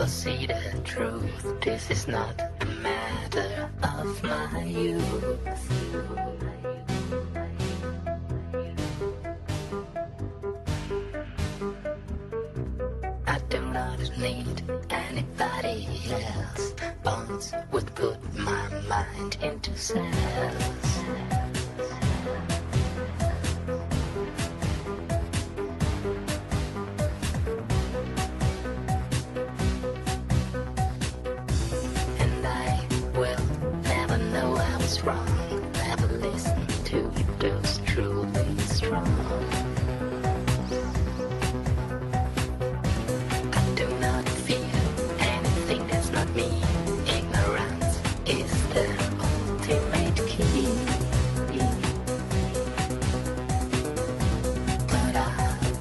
never see the truth. This is not a matter of my youth. I do not need anybody else. Bonds would put my mind into cells. And I will never know I was wrong. Never listen to those truly strong. Me, ignorance is the ultimate key. But I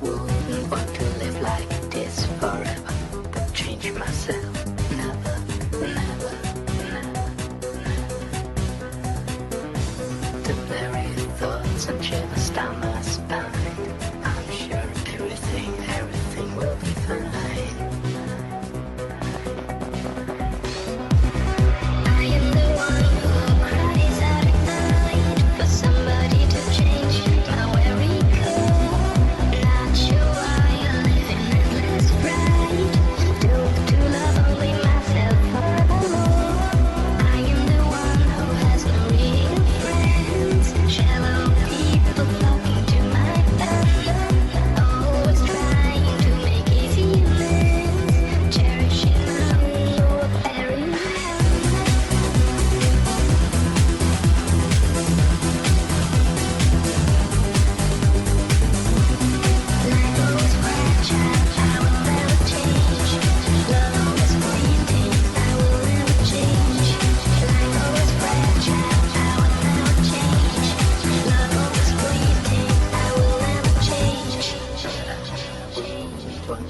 wouldn't want to live like this forever. But change myself, never, never, never, never. The very thoughts and shivers down my spine. I'm sure everything will be fine.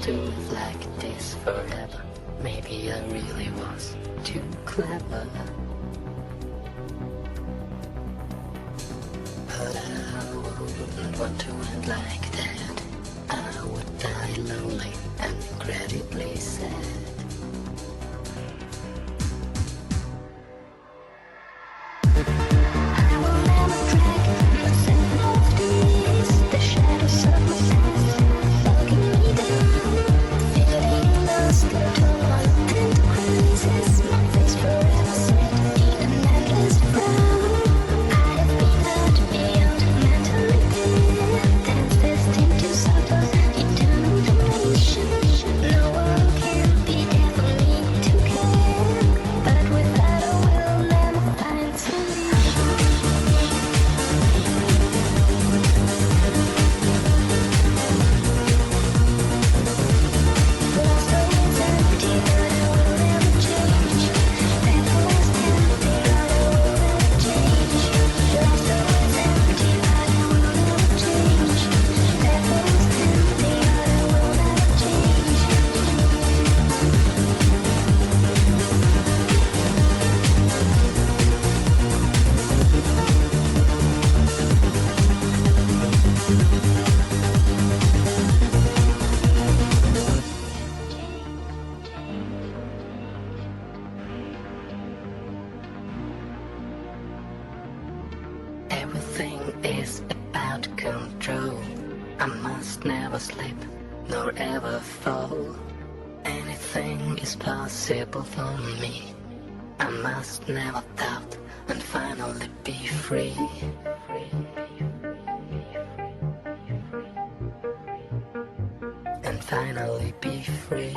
To live like this forever. Maybe I really was too clever. But I wouldn't want to end like that. I would die lonely and incredibly sad. Everything is about control. I must never slip, nor ever fall. Anything is possible for me. I must never doubt and finally be free. And finally be free.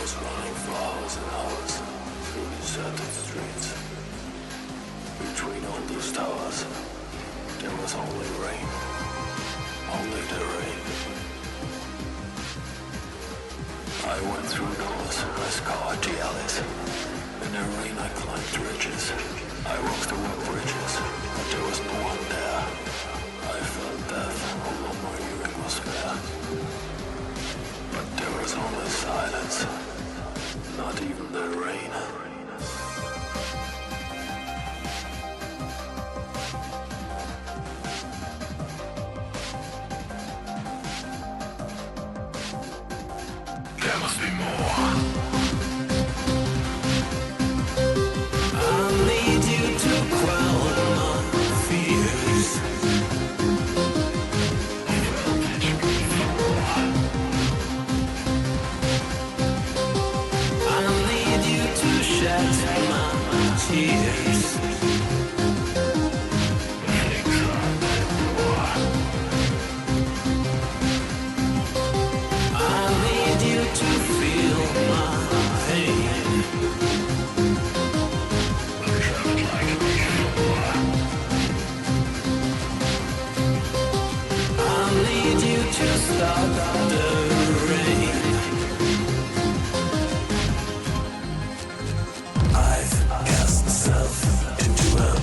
was running for hours and hours through deserted streets. Between all those towers, there was only rain. Only the rain. I went through doors, I scoured the alleys. In the rain I climbed ridges. I walked over bridges, but there was no one there. I felt death, although my hearing was fair. But there was only silence, not even the rain. There must be more. I need you to quell my fears. I need you to shed my tears. I need you to feel my pain. I need you to stop the rain. I've cast myself into a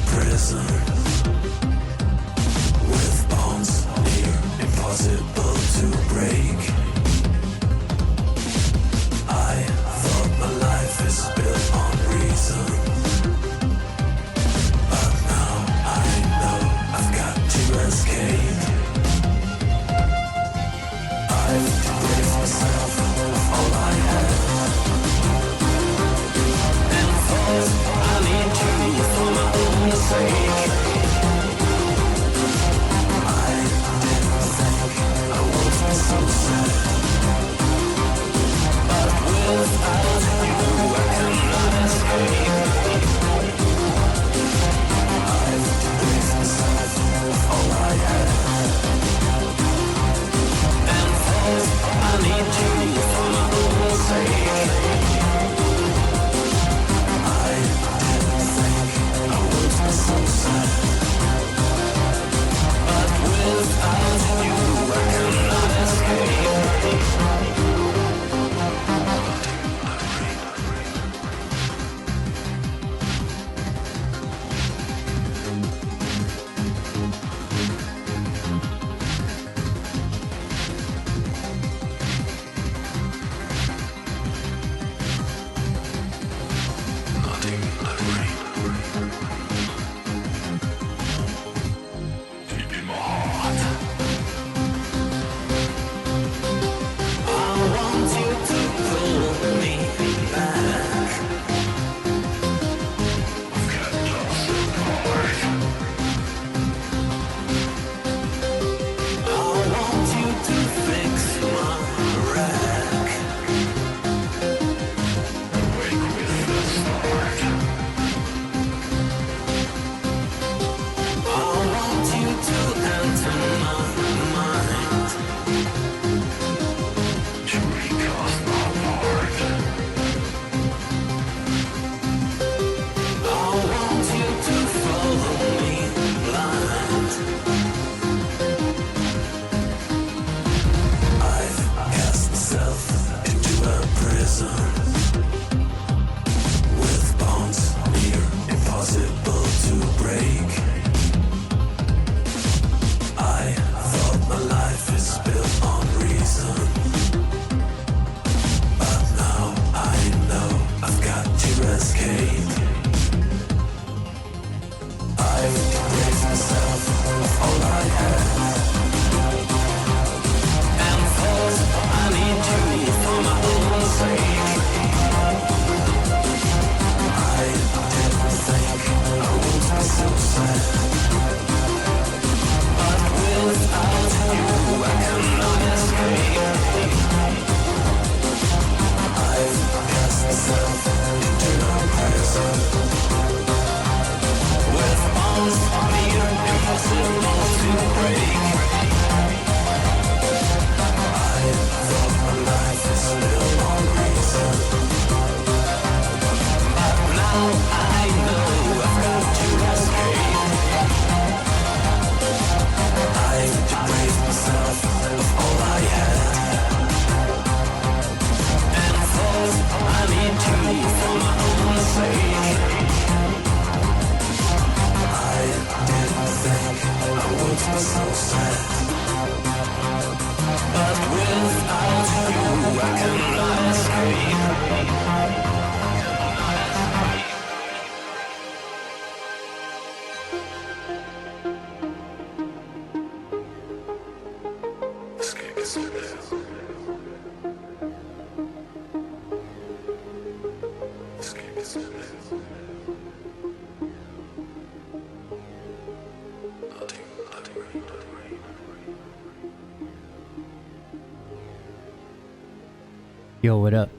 Yo, what up?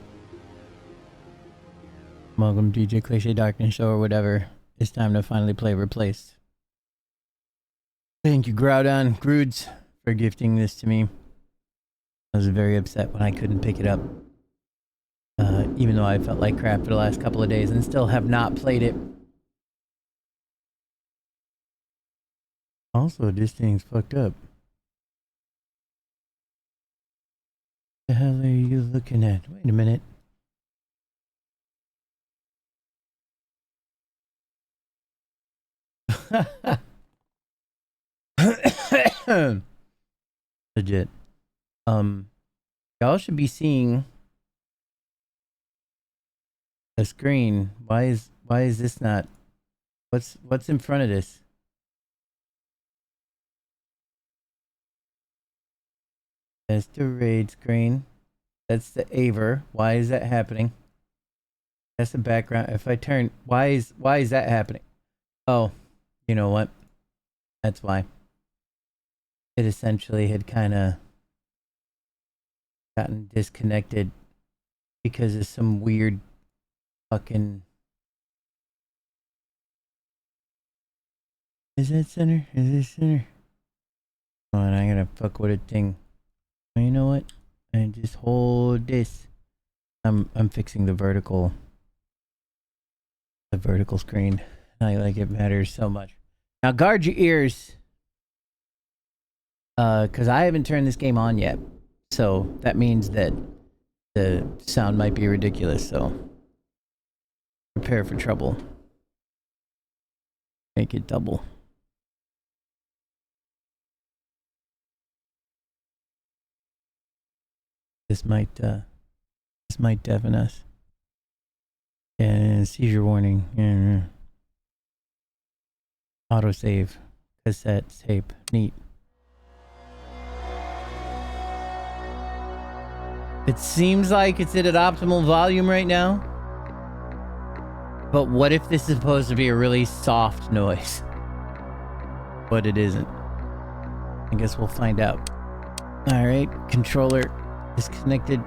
Welcome DJ Cliche Darkness Show or whatever. It's time to finally play Replaced. Thank you, Groudon Groods, for gifting this to me. I was very upset when I couldn't pick it up. Even though I felt like crap for the last couple of days and still have not played it. Also, this thing's fucked up. What the hell are you looking at? Wait a minute. Legit. Y'all should be seeing a screen. Why is this not? What's in front of this? That's the raid screen. That's the Aver. Why is that happening? That's the background. If I turn, why is that happening? Oh, you know what? That's why. It essentially had kind of gotten disconnected because of some weird fucking... Is that center? Is this center? Come on, I gotta fuck with a thing. You know what? I just hold this. I'm fixing the vertical screen. I like it matters so much. Now guard your ears. Cause I haven't turned this game on yet. So that means that the sound might be ridiculous, so prepare for trouble. Make it double. This might deafen us. And seizure warning. Yeah. Autosave. Cassette tape. Neat. It seems like it's at an optimal volume right now. But what if this is supposed to be a really soft noise? But it isn't. I guess we'll find out. Alright, controller disconnected.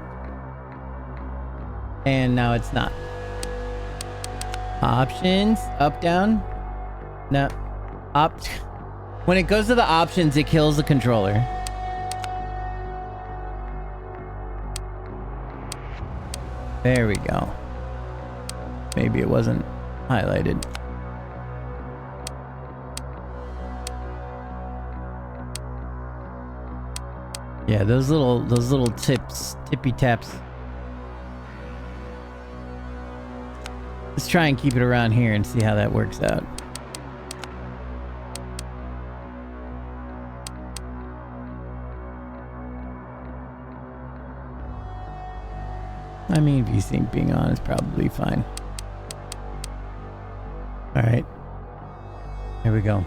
And now it's not. Options, up, down. No, when it goes to the options, it kills the controller. There we go. Maybe it wasn't highlighted. Yeah, those little tippy taps. Let's try and keep it around here and see how that works out. I mean, VSync being on is probably fine. Alright. Here we go.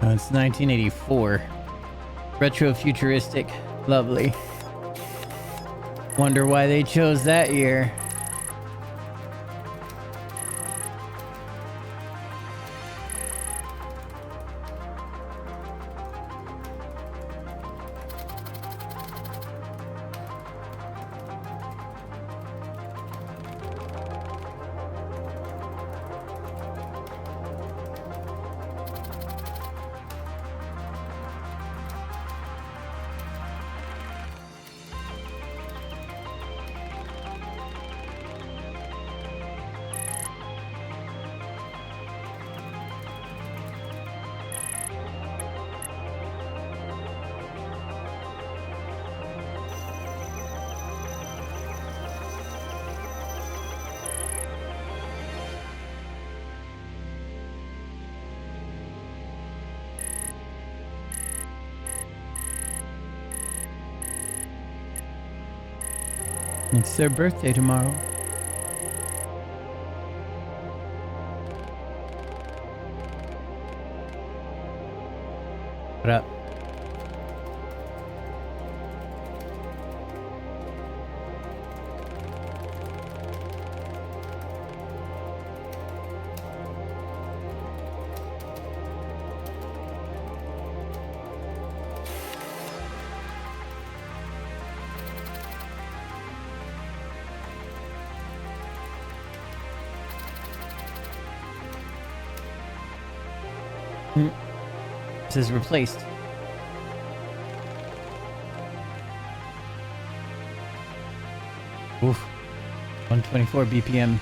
It's 1984. Retro futuristic. Lovely. Wonder why they chose that year. It's their birthday tomorrow. What up? This is replaced. Oof. 124 BPM.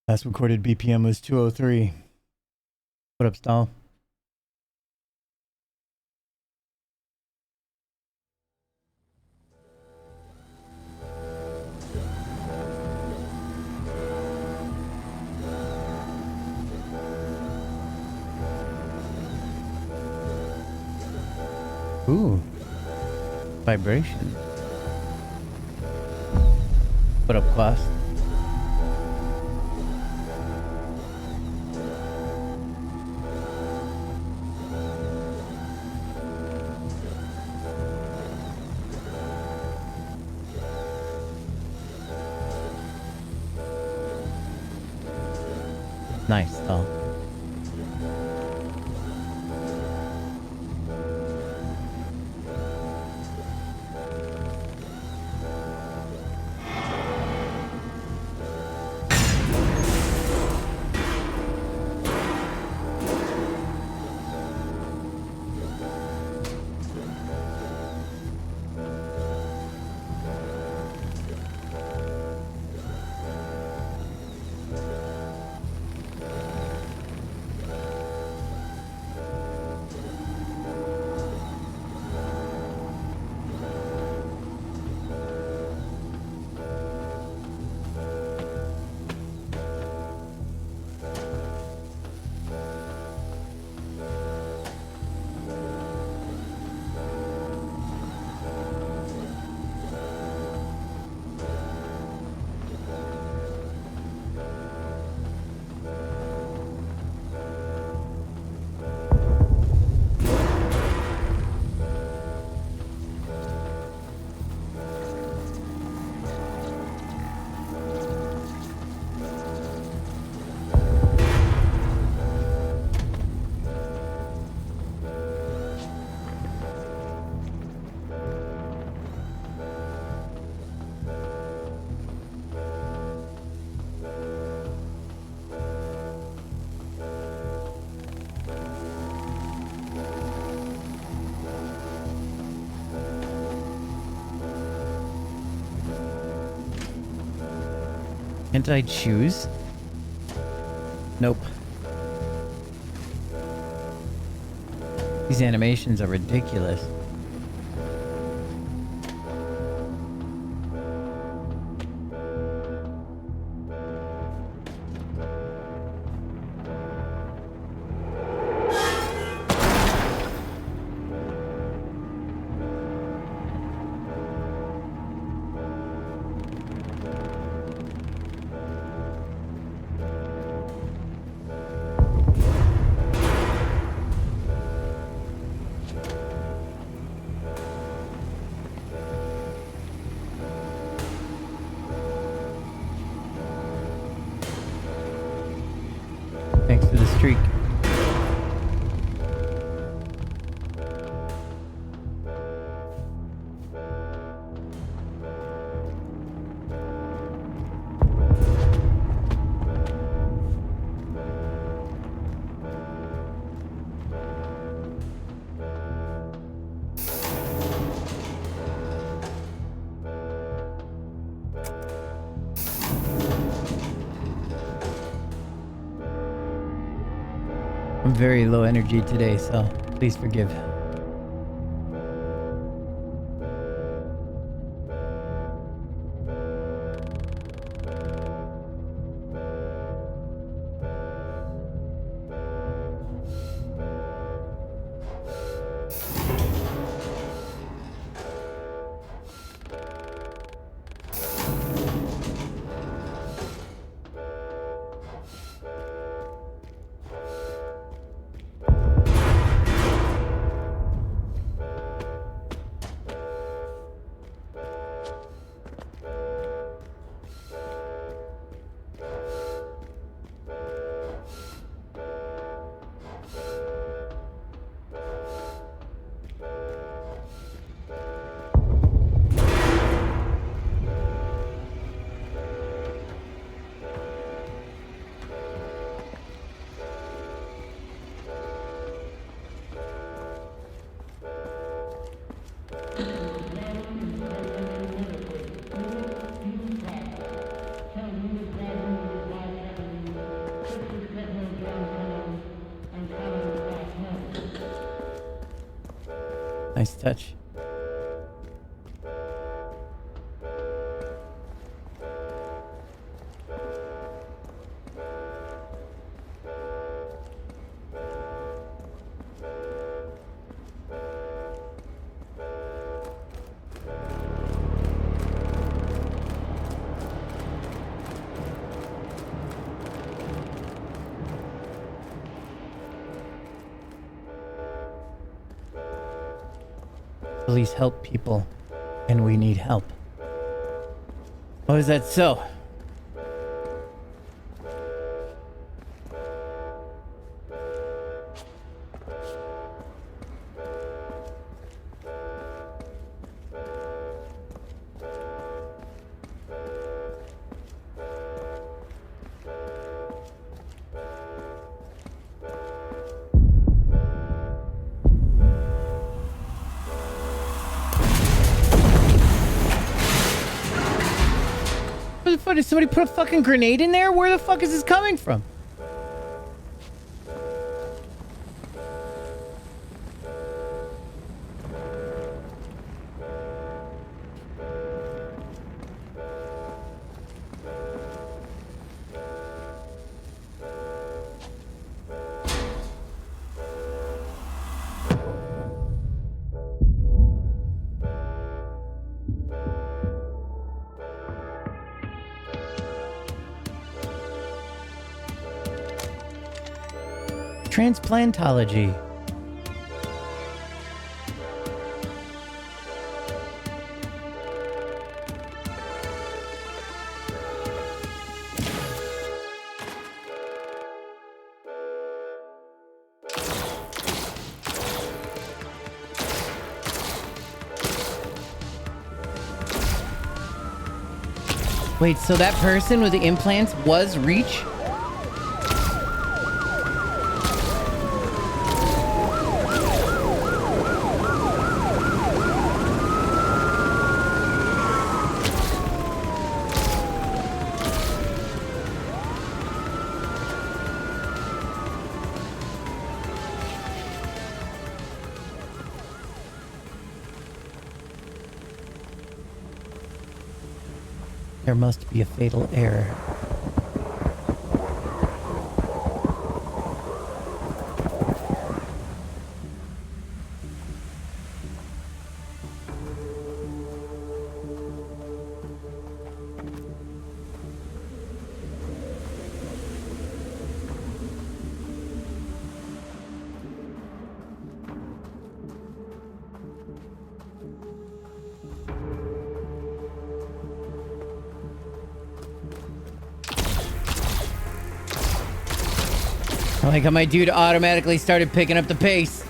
Last recorded BPM was 203. What up, Stall? Ooh. Vibration. What up, Quas? Nice, Stall. Can't I choose? Nope. These animations are ridiculous. Thanks for the streak. I'm very low energy today, so please forgive. Nice touch. Police help people, and we need help. Oh, is that so? Where the fuck did somebody put a fucking grenade in there? Where the fuck is this coming from? Transplantology. Wait, so that person with the implants was Reach? There must be a fatal error. I like how my dude automatically started picking up the pace.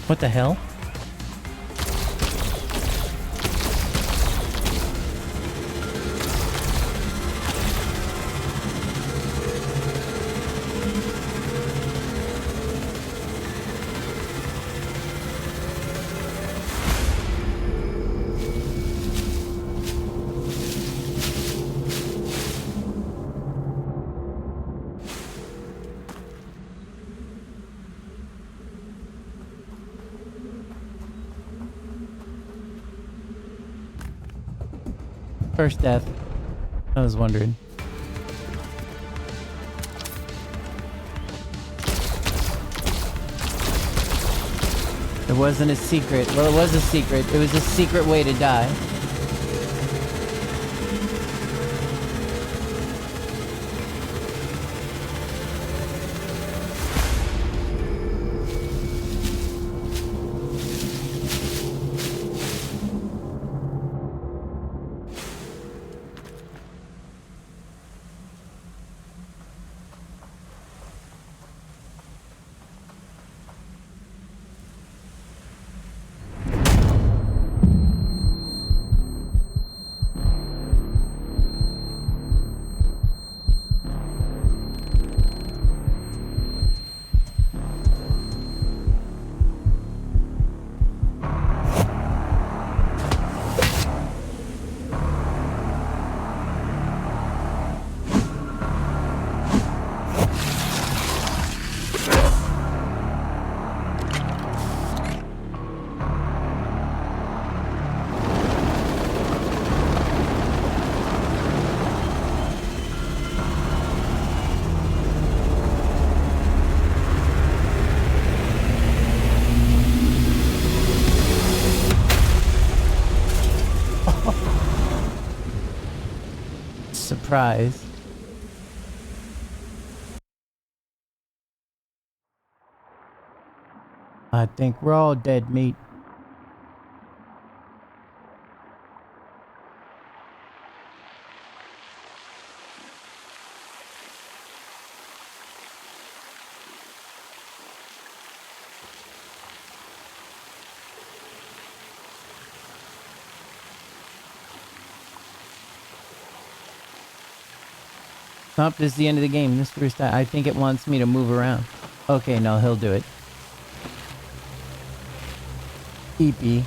What the hell? First death. I was wondering. It wasn't a secret. Well, it was a secret. It was a secret way to die. Surprise. I think we're all dead meat. Nope, this is the end of the game. Mr. Restart. I think it wants me to move around. Okay, no, he'll do it. EP.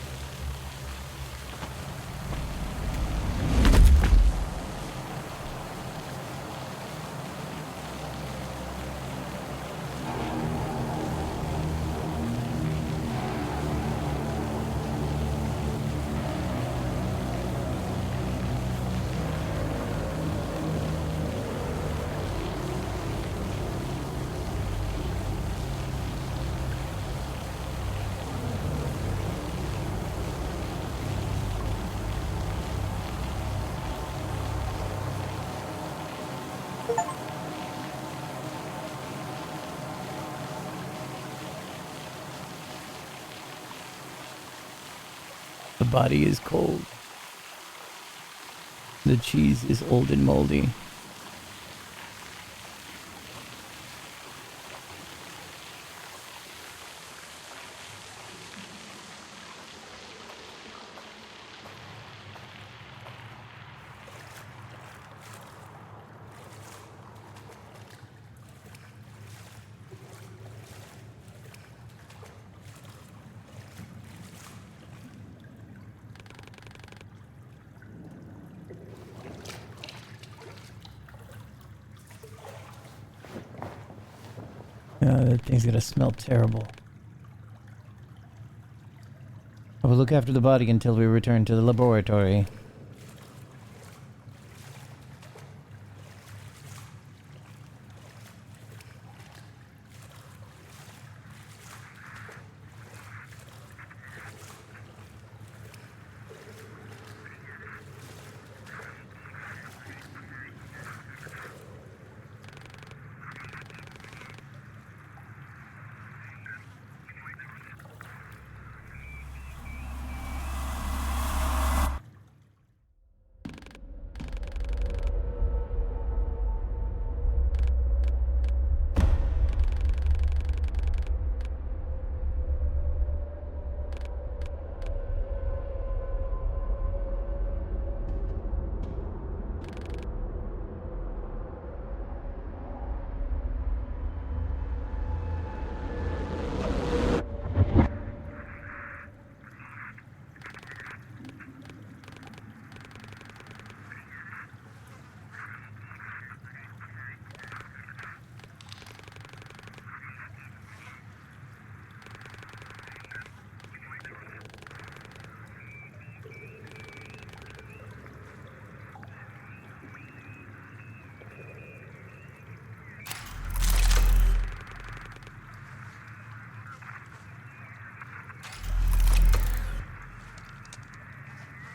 The body is cold. The cheese is old and moldy. That thing's gonna smell terrible. I will look after the body until we return to the laboratory.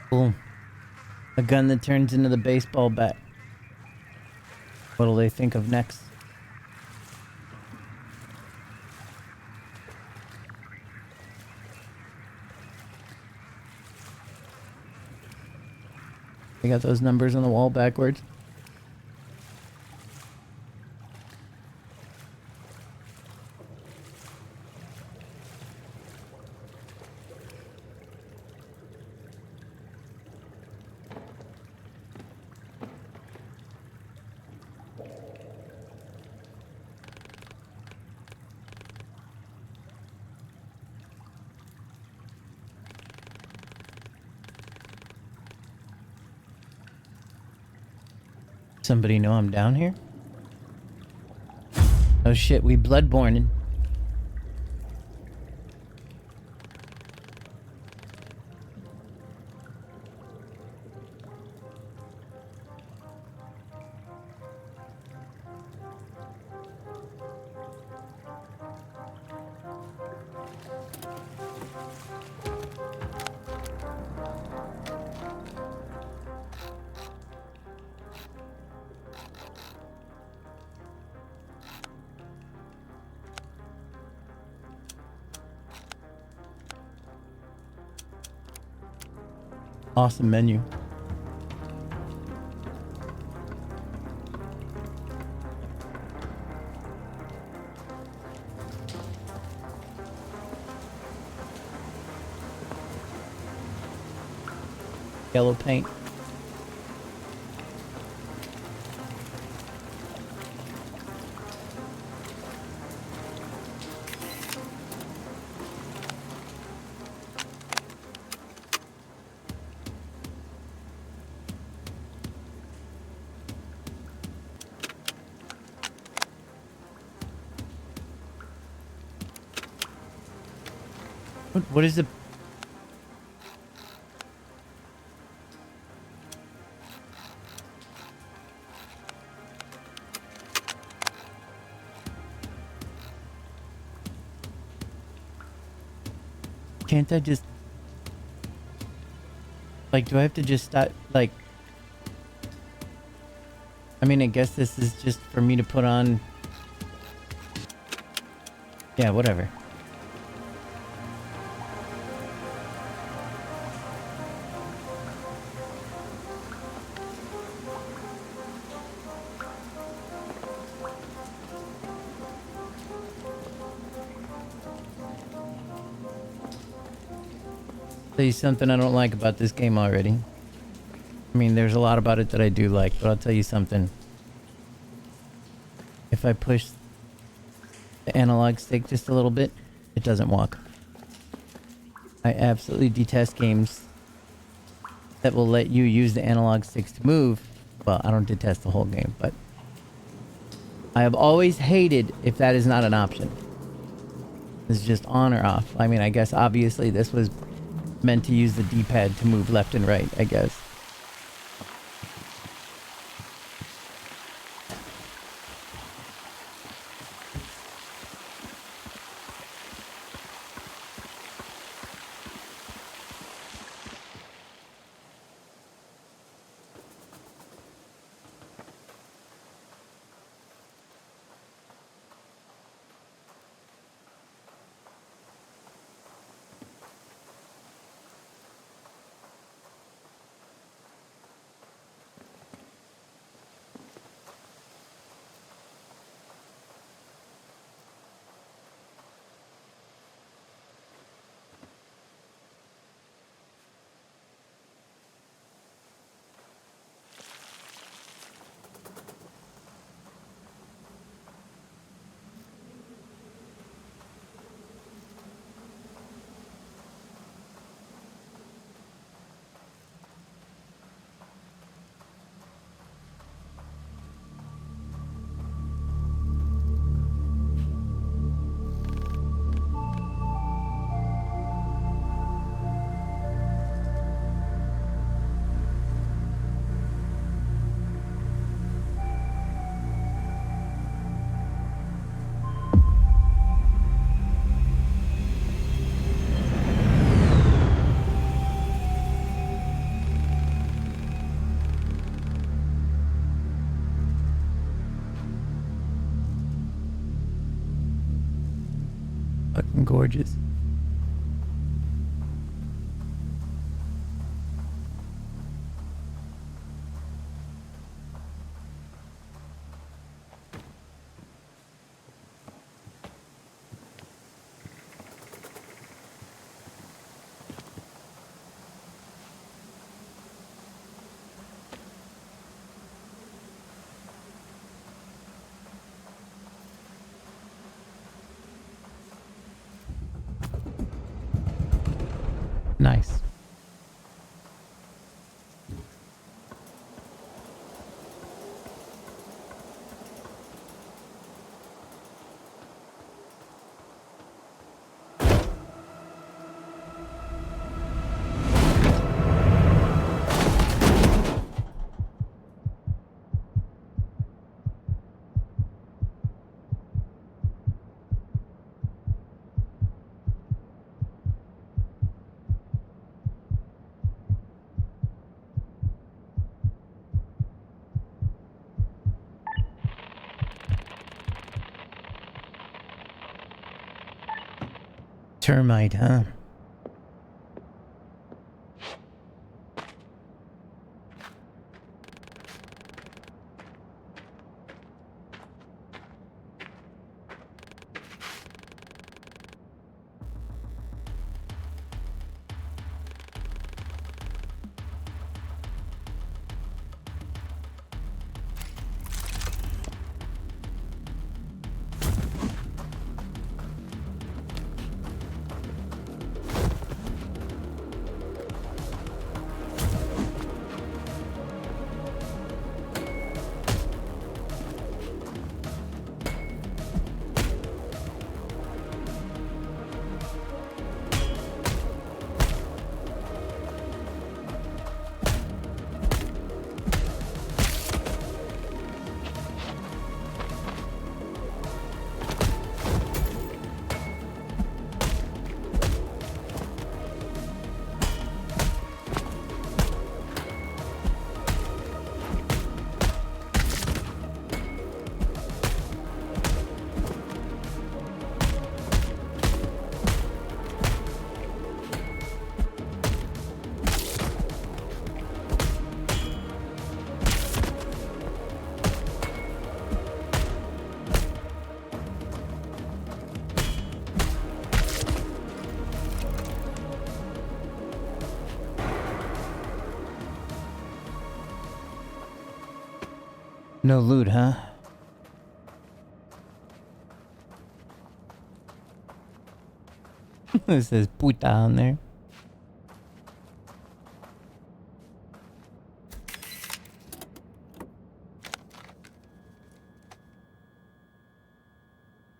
Cool. A gun that turns into the baseball bat. What'll they think of next? They got those numbers on the wall backwards. Somebody know I'm down here? Oh shit, we bloodborne. Awesome menu. Yellow paint. What is the... Can't I just... Like, do I have to just start, like... I mean, I guess this is just for me to put on... Yeah, whatever. Tell you something I don't like about this game already. I mean, there's a lot about it that I do like, but I'll tell you something. If I push the analog stick just a little bit, it doesn't walk. I absolutely detest games that will let you use the analog sticks to move. Well, I don't detest the whole game, but I have always hated if that is not an option. It's just on or off. I mean, I guess obviously this was meant to use the D-pad to move left and right, I guess. Fucking gorgeous. Nice. Termite, huh? No loot, huh? It says puta on there.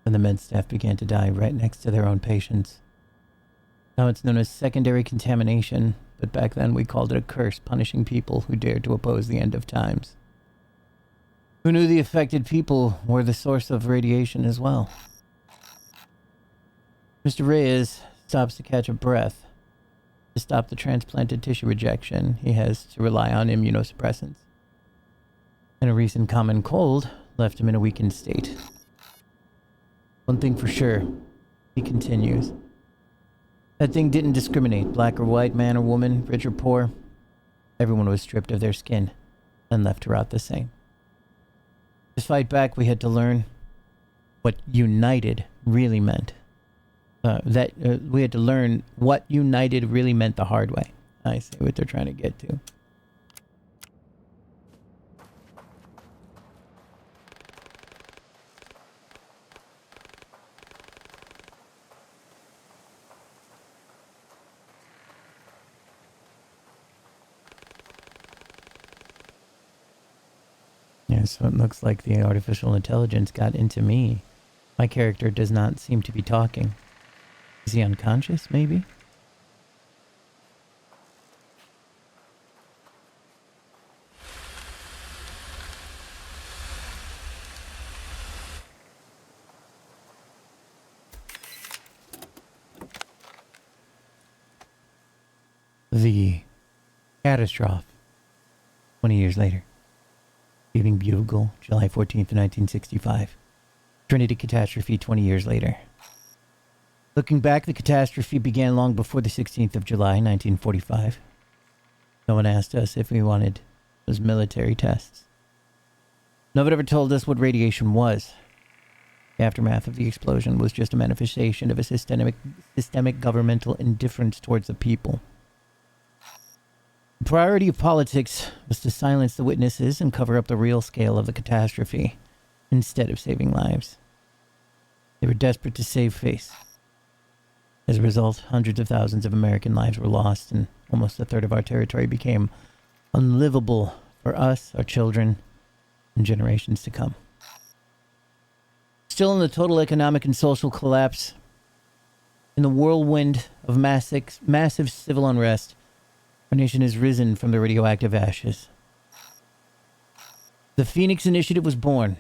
when the med staff began to die right next to their own patients. Now it's known as secondary contamination, but back then we called it a curse, punishing people who dared to oppose the end of times. Who knew the affected people were the source of radiation as well? Mr. Reyes stops to catch a breath. To stop the transplanted tissue rejection, he has to rely on immunosuppressants. And a recent common cold left him in a weakened state. One thing for sure, he continues. That thing didn't discriminate, black or white, man or woman, rich or poor. Everyone was stripped of their skin and left to rot the same. To fight back, we had to learn what united really meant. We had to learn what united really meant the hard way. I see what they're trying to get to. Yeah, so it looks like the artificial intelligence got into me. My character does not seem to be talking. Is he unconscious, maybe? The catastrophe. 20 years later. Evening Bugle, July 14th, 1965. Trinity catastrophe 20 years later. Looking back, the catastrophe began long before the 16th of July, 1945. Someone asked us if we wanted those military tests. No one ever told us what radiation was. The aftermath of the explosion was just a manifestation of a systemic governmental indifference towards the people. The priority of politics was to silence the witnesses and cover up the real scale of the catastrophe, instead of saving lives. They were desperate to save face. As a result, hundreds of thousands of American lives were lost, and almost a third of our territory became unlivable for us, our children, and generations to come. Still in the total economic and social collapse, in the whirlwind of massive civil unrest, our nation has risen from the radioactive ashes. The Phoenix Initiative was born,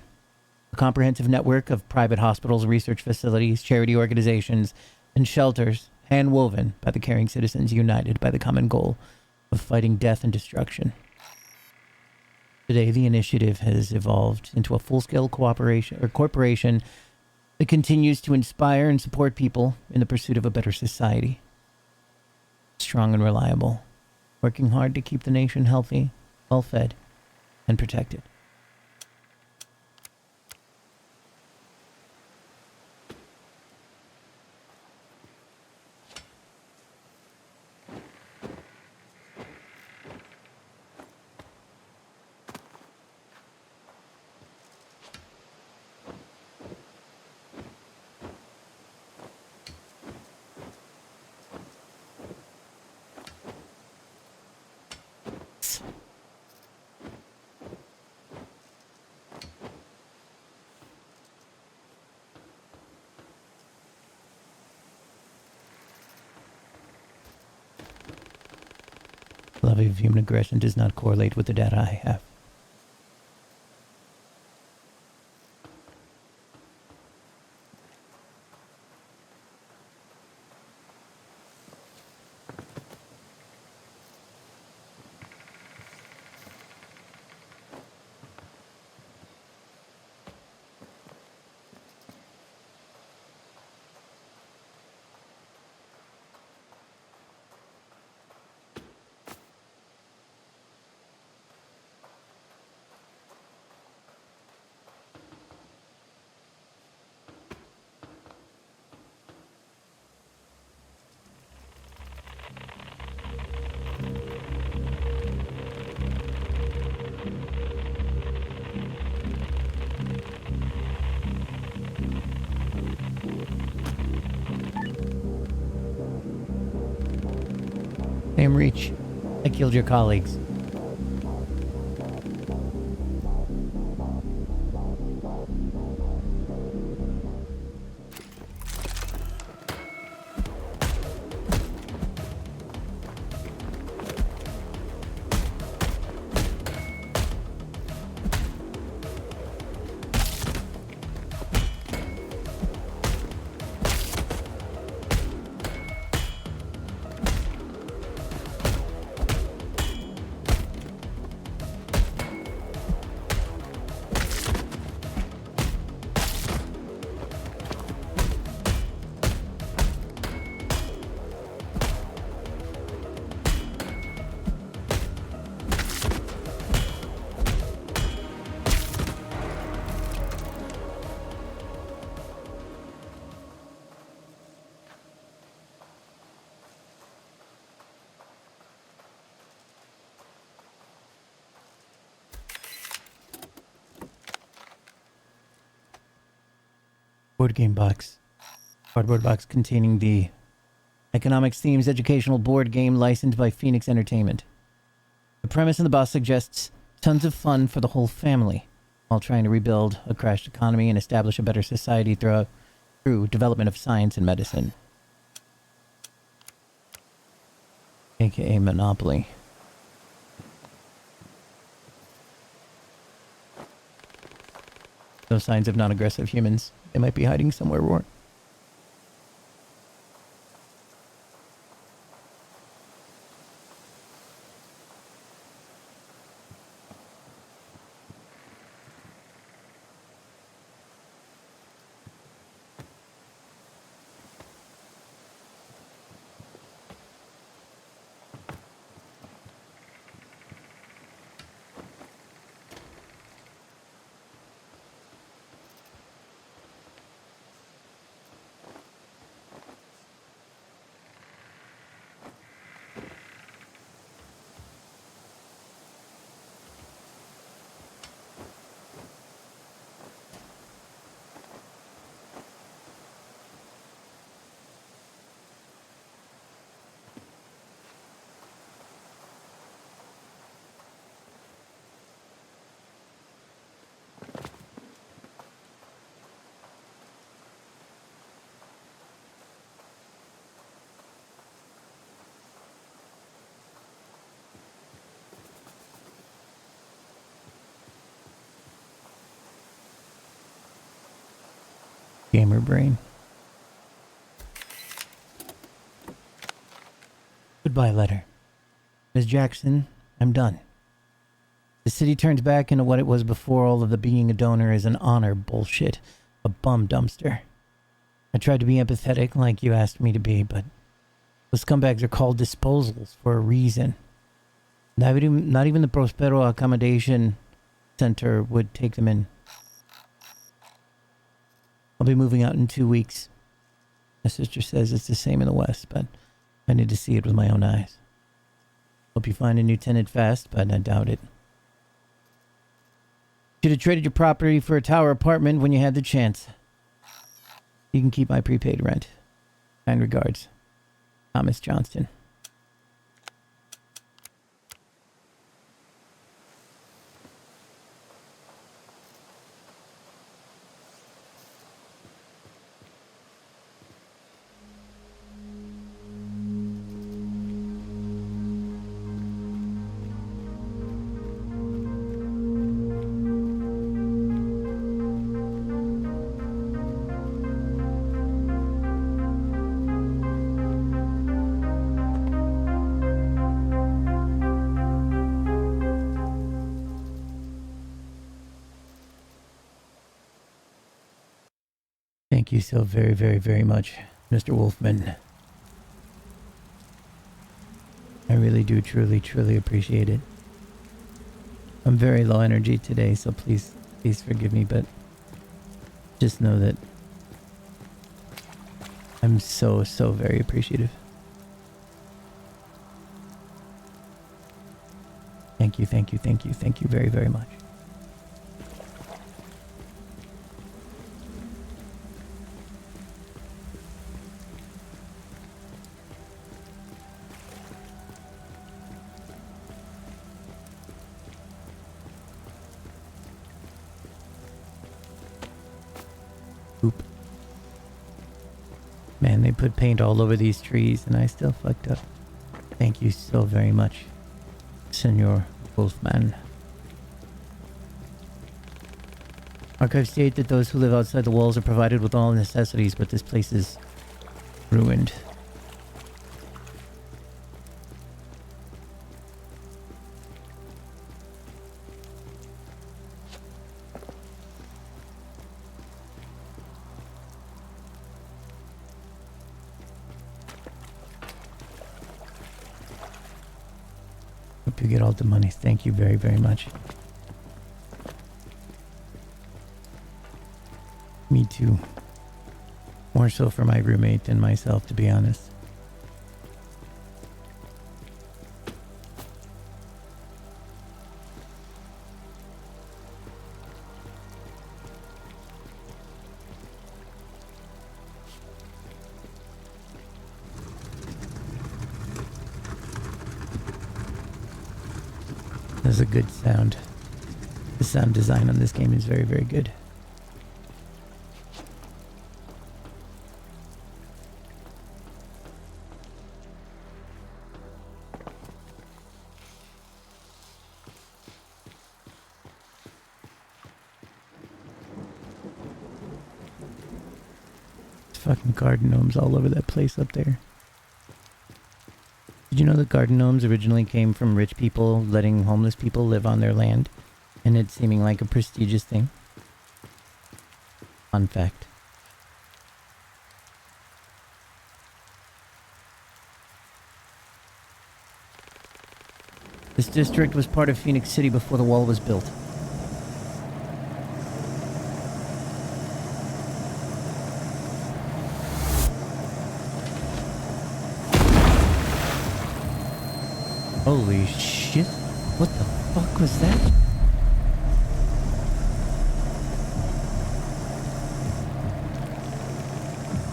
a comprehensive network of private hospitals, research facilities, charity organizations, and shelters, hand-woven by the caring citizens united by the common goal of fighting death and destruction. Today, the initiative has evolved into a full-scale corporation that continues to inspire and support people in the pursuit of a better society. Strong and reliable, working hard to keep the nation healthy, well-fed, and protected. Love of human aggression does not correlate with the data I have. Name Reach. I killed your colleagues. Board game box. Cardboard box containing the Economics Themes educational board game licensed by Phoenix Entertainment. The premise of the box suggests tons of fun for the whole family while trying to rebuild a crashed economy and establish a better society through development of science and medicine. AKA Monopoly. No signs of non-aggressive humans. They might be hiding somewhere warm. Gamer brain. Goodbye letter. Ms. Jackson, I'm done. The city turns back into what it was before all of the being a donor is an honor bullshit. A bum dumpster. I tried to be empathetic like you asked me to be, but those scumbags are called disposals for a reason. Not even the Prospero Accommodation Center would take them in. I'll be moving out in 2 weeks. My sister says it's the same in the West, but I need to see it with my own eyes. Hope you find a new tenant fast, but I doubt it. Should have traded your property for a tower apartment when you had the chance. You can keep my prepaid rent. Kind regards, Thomas Johnston. Thank you so very, very, very much, Mr. Wolfman. I really do truly, truly appreciate it. I'm very low energy today, so please forgive me, but just know that I'm so, so very appreciative. Thank you, thank you, thank you, thank you very, very much. Oop. Man, they put paint all over these trees and I still fucked up. Thank you so very much, Senor Wolfman. Archives state that those who live outside the walls are provided with all necessities, but this place is ruined. Hope you get all the money. Thank you very, very much. Me too. More so for my roommate than myself, to be honest. That's a good sound. The sound design on this game is very, very good. Fucking garden gnomes all over that place up there. Did you know that garden gnomes originally came from rich people letting homeless people live on their land, and it seeming like a prestigious thing? Fun fact. This district was part of Phoenix City before the wall was built. Holy shit. What the fuck was that?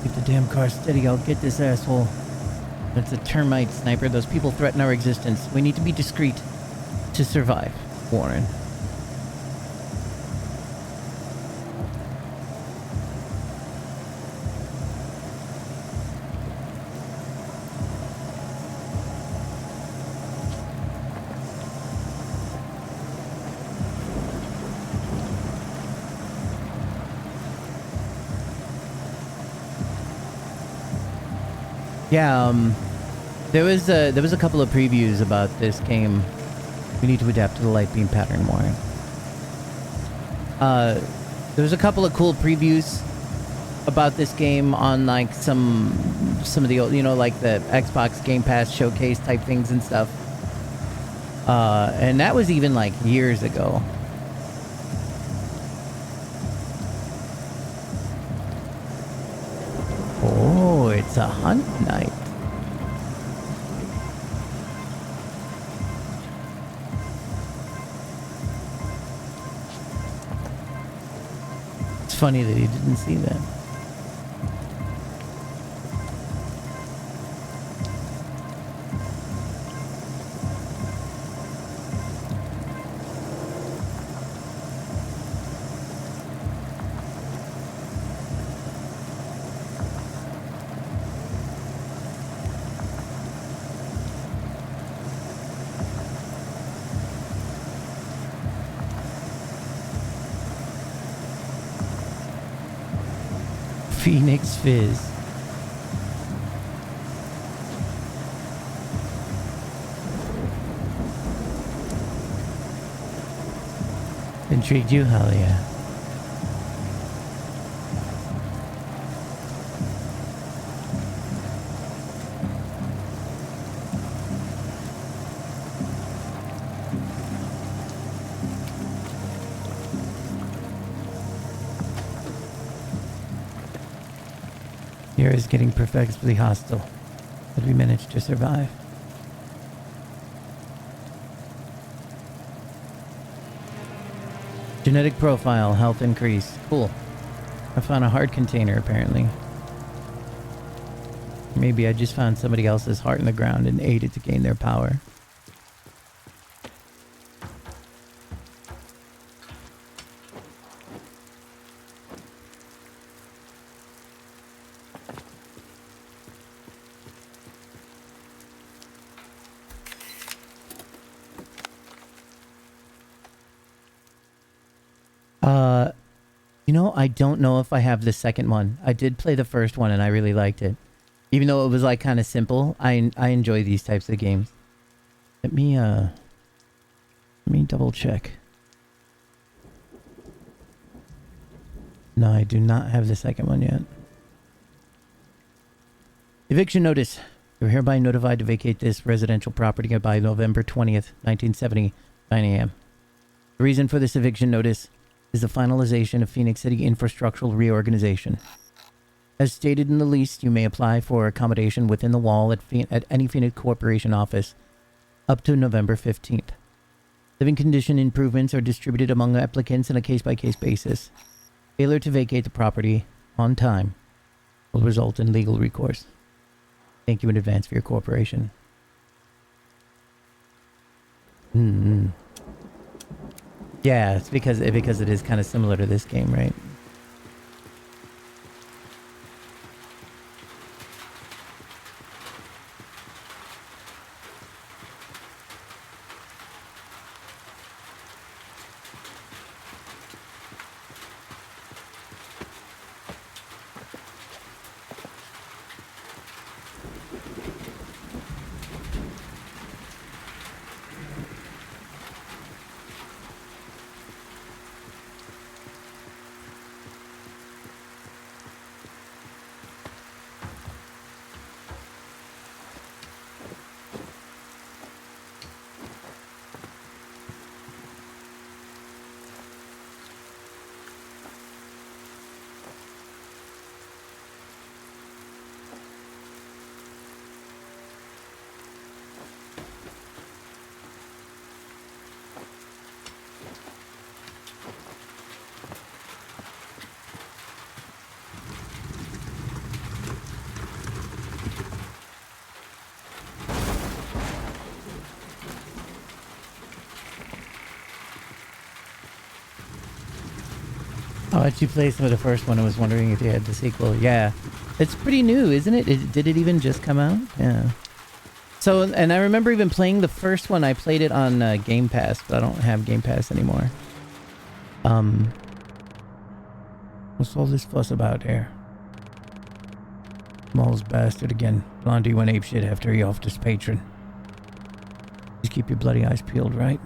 Keep the damn car steady. I'll get this asshole. That's a termite sniper. Those people threaten our existence. We need to be discreet to survive, Warren. Yeah, there was a couple of previews about this game. We need to adapt to the light beam pattern more. There was a couple of cool previews about this game on like some of the old, you know, like the Xbox Game Pass showcase type things and stuff. And that was even like years ago. Oh, it's a hunt night. It's funny that he didn't see that. Phoenix Fizz. Intrigued you? Hell yeah. Here is getting perfectly hostile, but we managed to survive. Genetic profile, health increase. Cool. I found a heart container apparently. Maybe I just found somebody else's heart in the ground and ate it to gain their power. You know, I don't know if I have the second one. I did play the first one and I really liked it. Even though it was like kind of simple, I enjoy these types of games. Let me double check. No, I do not have the second one yet. Eviction notice. You're hereby notified to vacate this residential property by November 20th, 1970, 9 a.m. The reason for this eviction notice is the finalization of Phoenix City infrastructural reorganization. As stated in the lease, you may apply for accommodation within the wall at any Phoenix Corporation office up to November 15th. Living condition improvements are distributed among applicants on a case-by-case basis. Failure to vacate the property on time will result in legal recourse. Thank you in advance for your cooperation. Yeah, it's because it is kind of similar to this game, right? Oh, I actually played some of the first one. I was wondering if you had the sequel. Yeah, it's pretty new, isn't it? Did it even just come out? Yeah. So, and I remember even playing the first one. I played it on Game Pass, but I don't have Game Pass anymore. What's all this fuss about here? Smalls bastard again. Blondie went apeshit after he offed his patron. Just keep your bloody eyes peeled, right?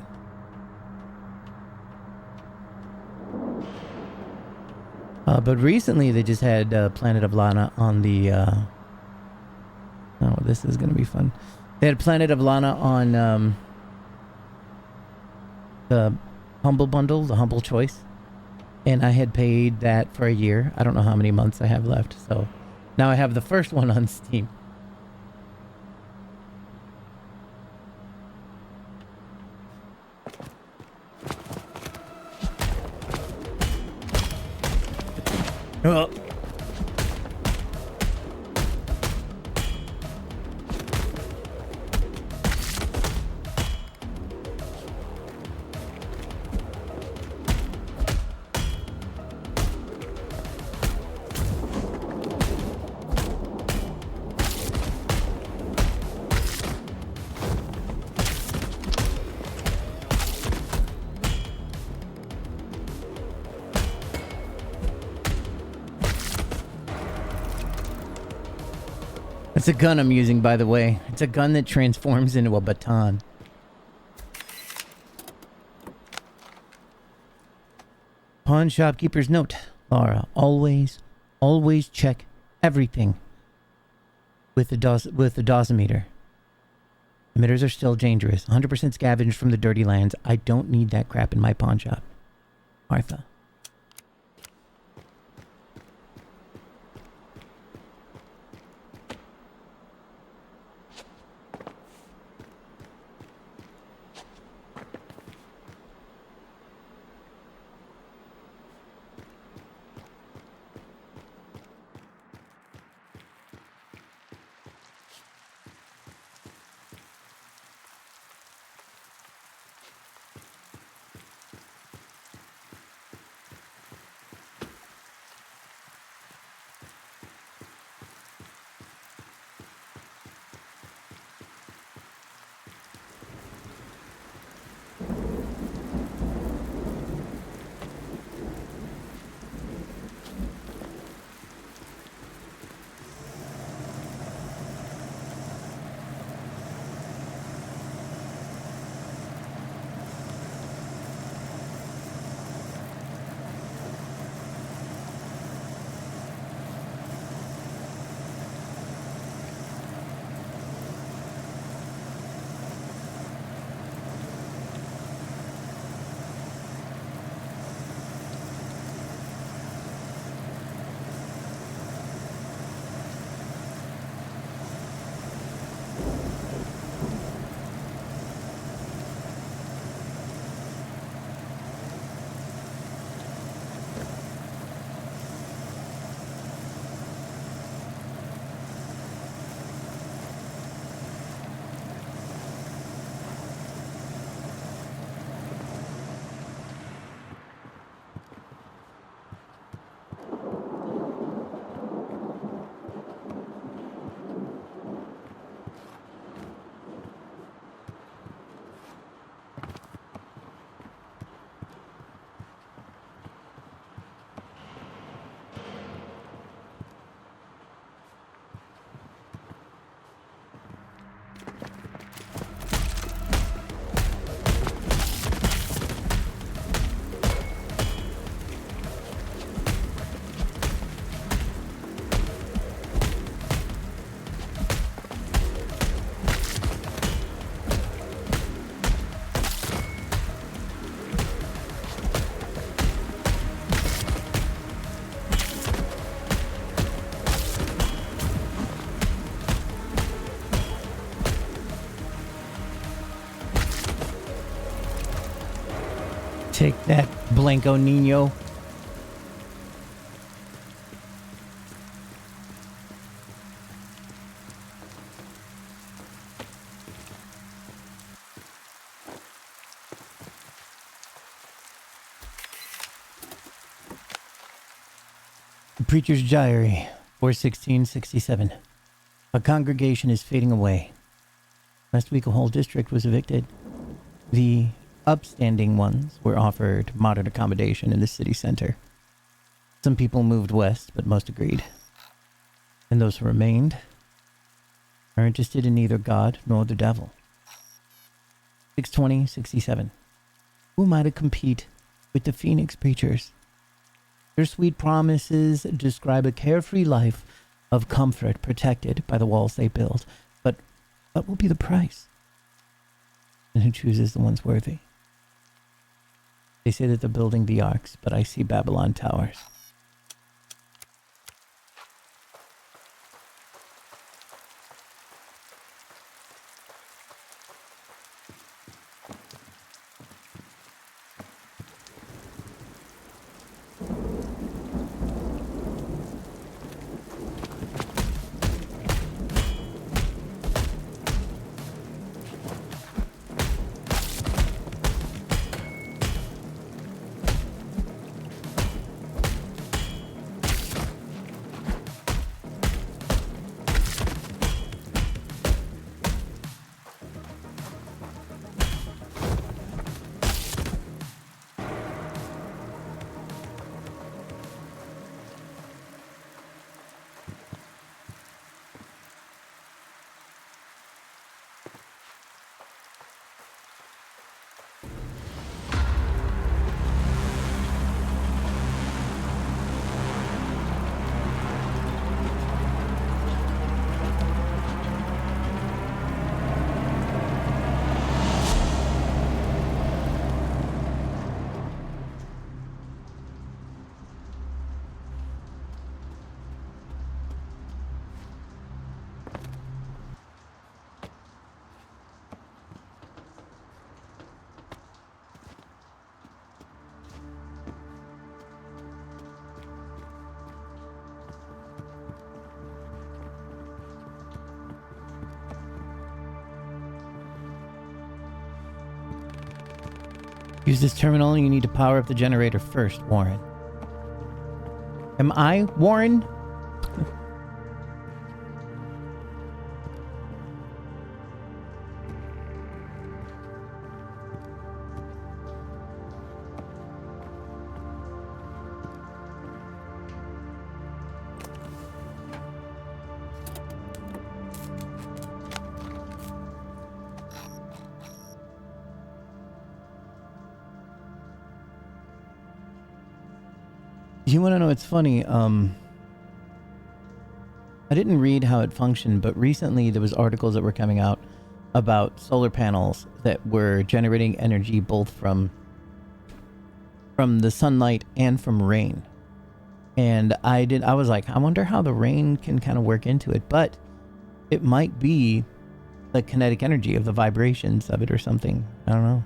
But recently they just had Planet of Lana on the... Oh, this is going to be fun. They had Planet of Lana on the Humble Bundle, the Humble Choice. And I had paid that for a year. I don't know how many months I have left. So now I have the first one on Steam. Oh. It's a gun I'm using, by the way. It's a gun that transforms into a baton. Pawn shopkeeper's note. Laura, always check everything with the dosimeter. Emitters are still dangerous. 100% scavenged from the dirty lands. I don't need that crap in my pawn shop. Martha. Take that, Blanco Nino. The Preacher's Diary, 4/16/67. A congregation is fading away. Last week, a whole district was evicted. The upstanding ones were offered modern accommodation in the city center. Some people moved west, but most agreed. And those who remained are interested in neither God nor the devil. 6/20/67. Who am I to compete with the Phoenix Preachers? Their sweet promises describe a carefree life of comfort protected by the walls they build. But what will be the price? And who chooses the ones worthy? They say that they're building the arcs, but I see Babylon towers. Use this terminal and you need to power up the generator first, Warren. Am I Warren? You want to know what's funny? I didn't read how it functioned, but recently there was articles that were coming out about solar panels that were generating energy both from the sunlight and from rain. And I was like, I wonder how the rain can kind of work into it, but it might be the kinetic energy of the vibrations of it or something. I don't know.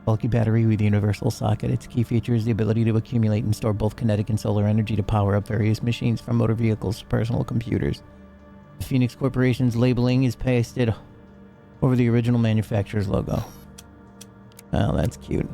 Bulky battery with universal socket. Its key feature is the ability to accumulate and store both kinetic and solar energy to power up various machines, from motor vehicles to personal computers. The Phoenix Corporation's labeling is pasted over the original manufacturer's logo. Oh, that's cute.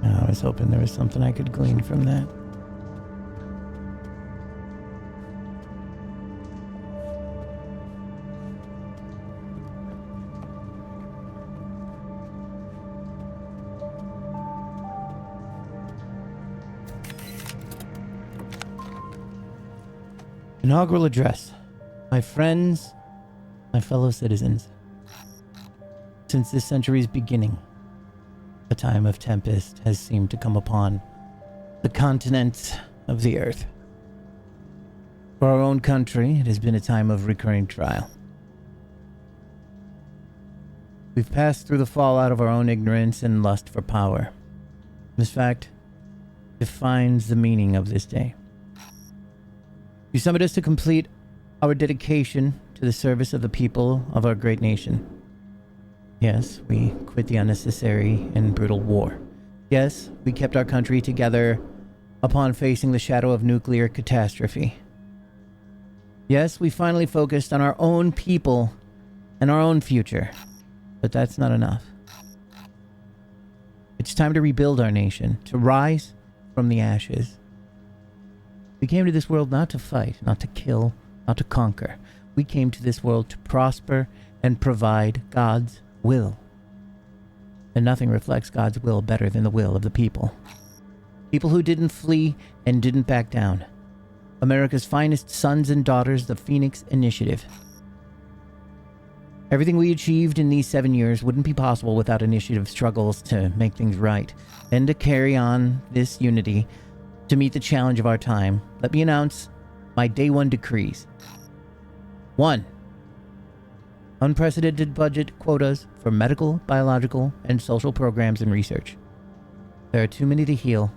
I was hoping there was something I could glean from that. Inaugural address. My friends, my fellow citizens. Since this century's beginning, a time of tempest has seemed to come upon the continent of the earth. For our own country, it has been a time of recurring trial. We've passed through the fallout of our own ignorance and lust for power. This fact defines the meaning of this day. You summoned us to complete our dedication to the service of the people of our great nation. Yes, we quit the unnecessary and brutal war. Yes, we kept our country together upon facing the shadow of nuclear catastrophe. Yes, we finally focused on our own people and our own future. But that's not enough. It's time to rebuild our nation, to rise from the ashes. We came to this world not to fight, not to kill, not to conquer. We came to this world to prosper and provide God's will. And nothing reflects God's will better than the will of the people. People who didn't flee and didn't back down. America's finest sons and daughters, the Phoenix Initiative. Everything we achieved in these 7 years wouldn't be possible without initiative struggles to make things right and to carry on this unity to meet the challenge of our time. Let me announce my day one decrees. 1. Unprecedented budget quotas for medical, biological, and social programs and research. There are too many to heal,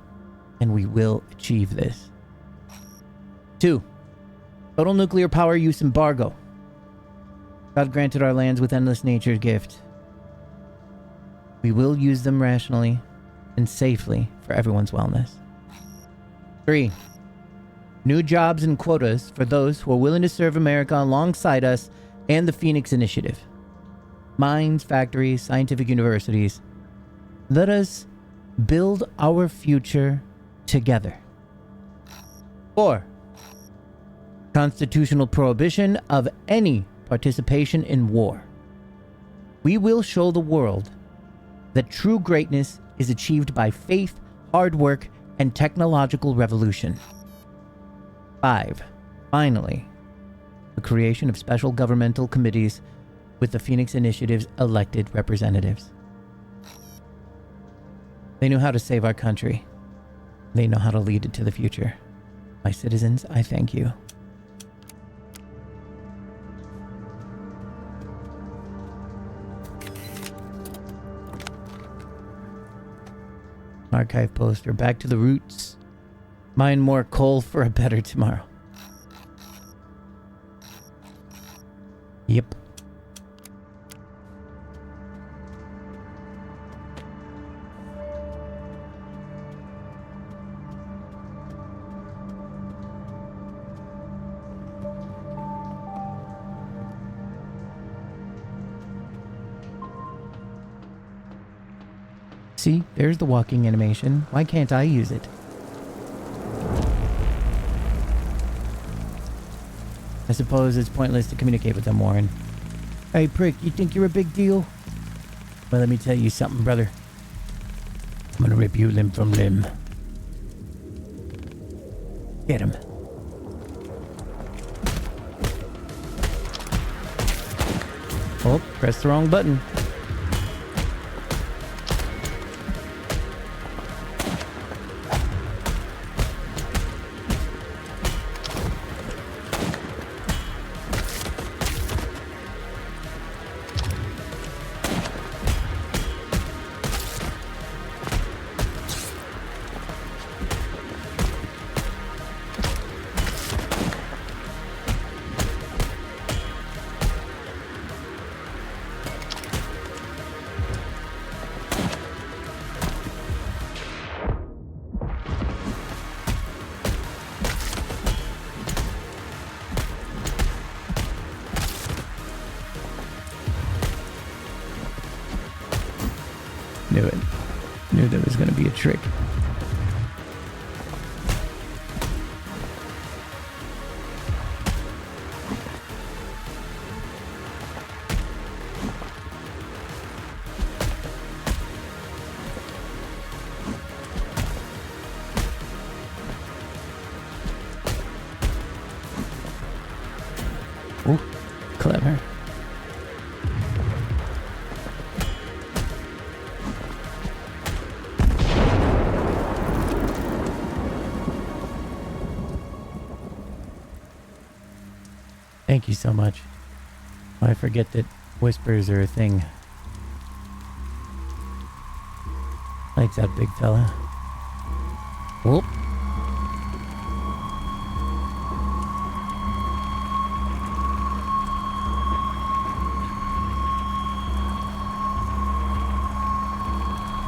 and we will achieve this. 2. Total nuclear power use embargo. God granted our lands with endless nature's gift. We will use them rationally and safely for everyone's wellness. 3. New jobs and quotas for those who are willing to serve America alongside us and the Phoenix Initiative. Mines, factories, scientific universities. Let us build our future together. 4. Constitutional prohibition of any participation in war. We will show the world that true greatness is achieved by faith, hard work, and technological revolution. 5. Finally, the creation of special governmental committees with the Phoenix Initiative's elected representatives. They know how to save our country. They know how to lead it to the future. My citizens, I thank you. Archive poster. Back to the roots. Mine more coal for a better tomorrow. Yep. See, there's the walking animation. Why can't I use it? I suppose it's pointless to communicate with them, Warren. Hey, prick, you think you're a big deal? Well, let me tell you something, brother. I'm gonna rip you limb from limb. Get him. Oh, press the wrong button. Knew it. Knew there was going to be a trick. Oh, clever. Thank you so much. I forget that whispers are a thing. Lights out, big fella. Whoop.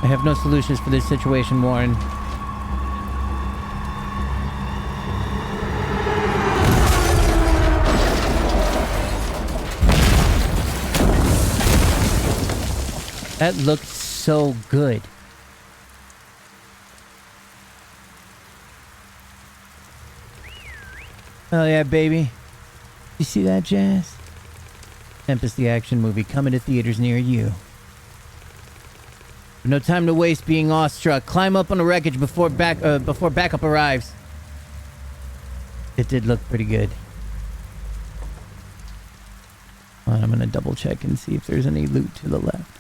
I have no solutions for this situation, Warren. That looked so good. Oh yeah, baby. You see that, Jazz? Tempest the action movie coming to theaters near you. No time to waste being awestruck. Climb up on the wreckage before backup arrives. It did look pretty good. Hold on, I'm gonna double check and see if there's any loot to the left.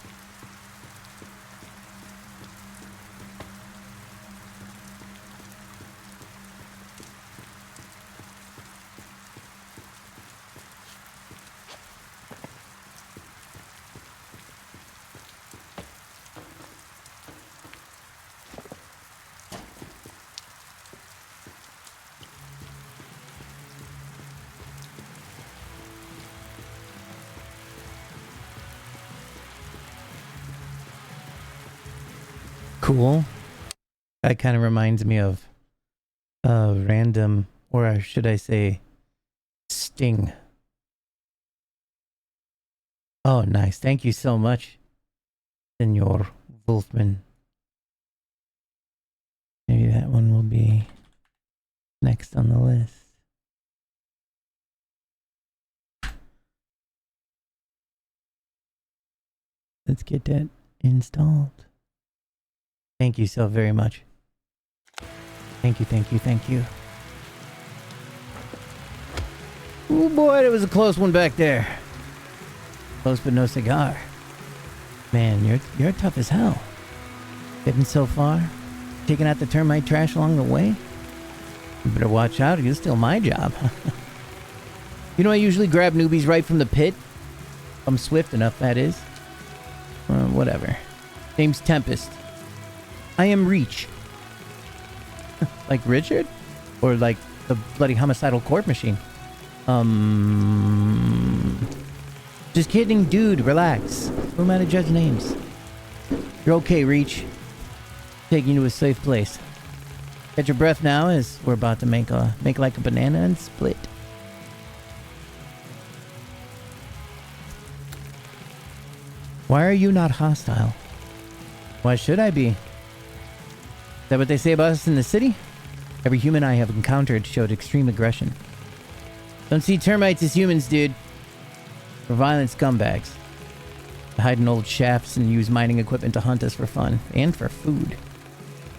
Cool. That kind of reminds me of random, or should I say, Sting. Oh, nice. Thank you so much, Senor Wolfman. Maybe that one will be next on the list. Let's get that installed. Thank you so very much. Thank you, thank you, thank you. Oh boy, that was a close one back there. Close but no cigar. Man, you're tough as hell. Getting so far, taking out the termite trash along the way. You better watch out or you'll steal my job. You know, I usually grab newbies right from the pit. If I'm swift enough, that is. Whatever. Name's Tempest. I am Reach. Like Richard? Or like the bloody homicidal court machine? Just kidding, dude. Relax. Who am I to judge names? You're okay, Reach. Taking you to a safe place. Catch your breath now as we're about to make like a banana and split. Why are you not hostile? Why should I be? Is that what they say about us in the city? Every human I have encountered showed extreme aggression. Don't see termites as humans, dude. We're violent scumbags. They hide in old shafts and use mining equipment to hunt us for fun and for food.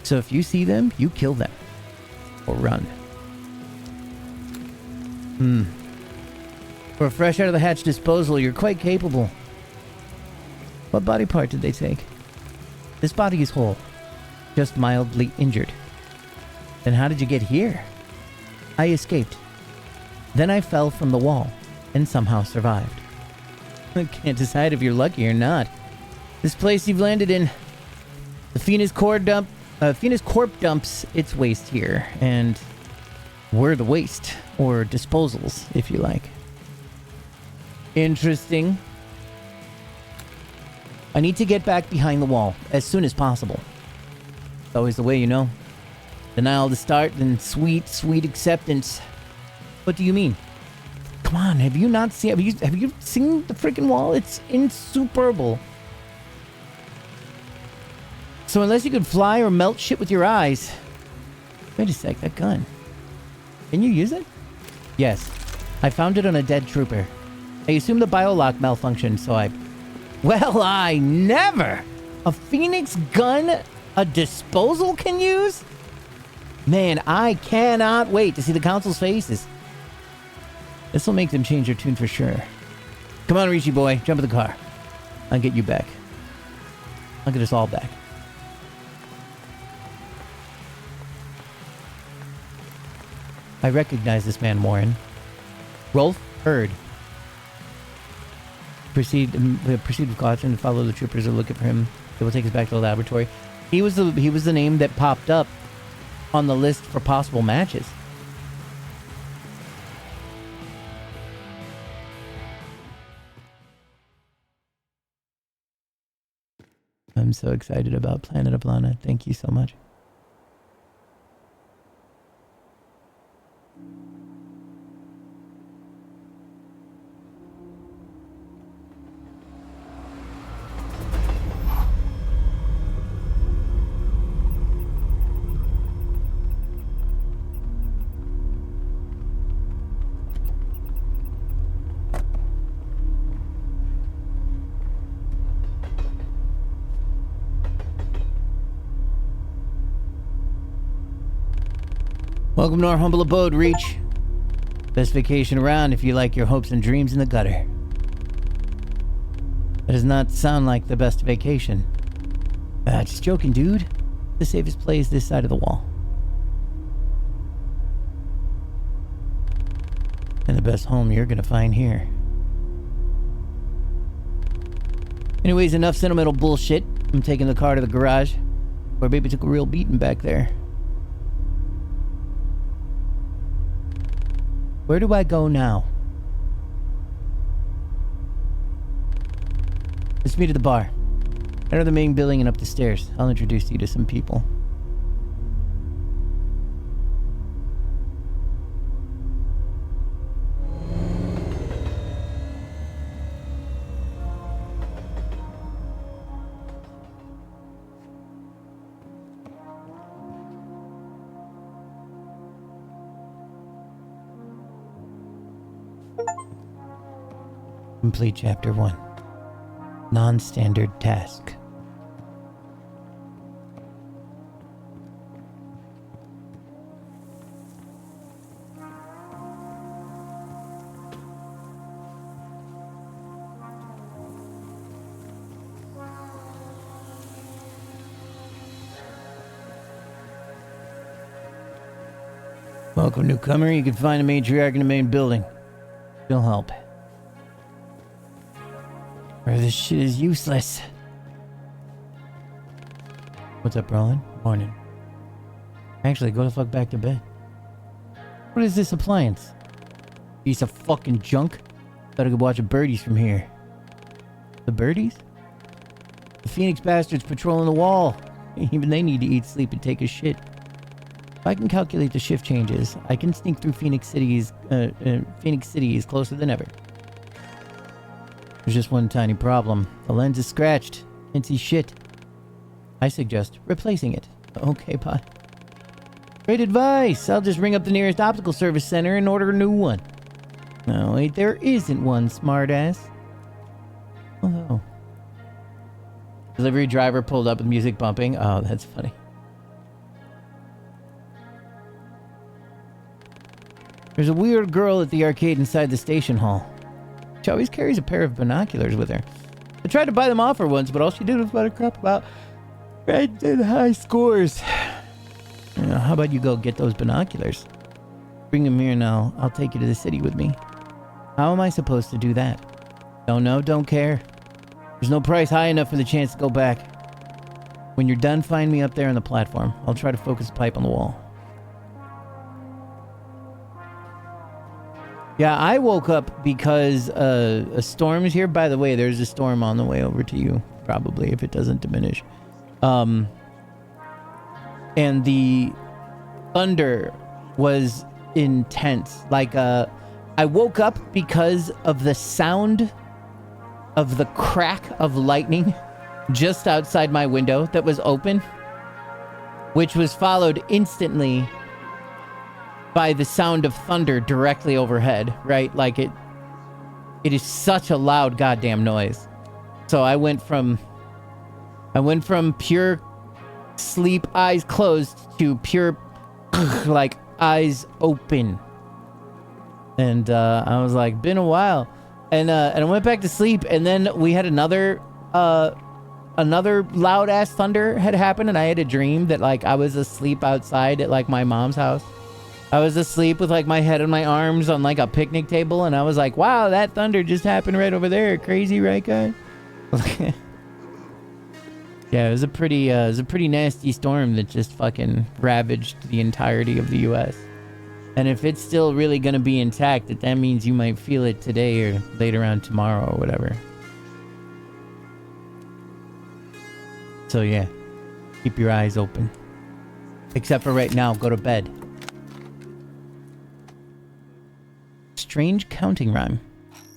So if you see them, you kill them. Or run. For a fresh out of the hatch disposal, you're quite capable. What body part did they take? This body is whole. Just mildly injured. Then how did you get here? I escaped. Then I fell from the wall and somehow survived. I can't decide if you're lucky or not. This place you've landed in, the Phoenix Corp dumps its waste here, and we're the waste, or disposals, if you like. Interesting. I need to get back behind the wall as soon as possible. It's always the way, you know. Denial to start, then sweet, sweet acceptance. What do you mean? Come on, have you seen the freaking wall? It's insuperable. So unless you could fly or melt shit with your eyes. Wait a sec, that gun. Can you use it? Yes. I found it on a dead trooper. I assume the biolock malfunctioned, so I... Well, I never! A Phoenix gun a disposal can use? Man, I cannot wait to see the council's faces. This will make them change their tune for sure. Come on, Richie boy, jump in the car. I'll get you back. I'll get us all back. I recognize this man, Warren. Rolf Heard. Proceed with caution and follow the troopers who are looking for him. They will take us back to the laboratory. He was the name that popped up on the list for possible matches. I'm so excited about Planet of Lana. Thank you so much. Welcome to our humble abode, Reach. Best vacation around if you like your hopes and dreams in the gutter. That does not sound like the best vacation. Just joking, dude. The safest place this side of the wall. And the best home you're gonna find here. Anyways, enough sentimental bullshit. I'm taking the car to the garage, where baby took a real beating back there. Where do I go now? Let's meet at the bar. Enter the main building and up the stairs. I'll introduce you to some people. Complete Chapter 1. Non-standard task. Welcome, newcomer. You can find the matriarch in the main building. She'll help. Or this shit is useless. What's up, Roland? Morning. Actually, go the fuck back to bed. What is this appliance? Piece of fucking junk? Thought I could watch the birdies from here. The birdies? The Phoenix bastards patrolling the wall. Even they need to eat, sleep, and take a shit. If I can calculate the shift changes, I can sneak through Phoenix City is closer than ever. There's just one tiny problem. The lens is scratched. Can't see shit. I suggest replacing it. Okay, bye. Great advice. I'll just ring up the nearest optical service center and order a new one. No, wait, there isn't one, smartass. Oh. Delivery driver pulled up with music bumping. Oh, that's funny. There's a weird girl at the arcade inside the station hall. She always carries a pair of binoculars with her. I tried to buy them off her once, but all she did was let her crap about red and high scores. How about you go get those binoculars? Bring them here now. I'll take you to the city with me. How am I supposed to do that? Don't know, don't care. There's no price high enough for the chance to go back. When you're done, find me up there on the platform. I'll try to focus the pipe on the wall. Yeah, I woke up because a storm's here. By the way, there's a storm on the way over to you, probably, if it doesn't diminish. And the thunder was intense. Like, I woke up because of the sound of the crack of lightning just outside my window that was open, which was followed instantly by the sound of thunder directly overhead, right? Like it is such a loud goddamn noise. So I went from pure sleep, eyes closed, to pure like eyes open. And I was like, been a while. And I went back to sleep, and then we had another loud ass thunder had happened, and I had a dream that like I was asleep outside at like my mom's house. I was asleep with like my head in my arms on like a picnic table, and I was like, wow, that thunder just happened right over there. Crazy, right, guys? Yeah, it was a pretty nasty storm that just fucking ravaged the entirety of the U.S. And if it's still really gonna be intact, that means you might feel it today or later on tomorrow or whatever. So yeah, keep your eyes open. Except for right now, go to bed. Strange counting rhyme.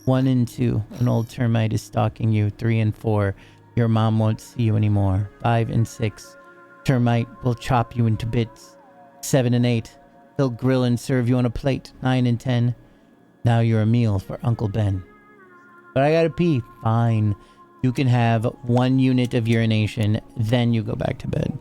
1 and 2, an old termite is stalking you. 3 and 4, your mom won't see you anymore. 5 and 6, termite will chop you into bits. 7 and 8, he'll grill and serve you on a plate. 9 and 10, now you're a meal for Uncle Ben. But I gotta pee. Fine. You can have 1 unit of urination, then you go back to bed.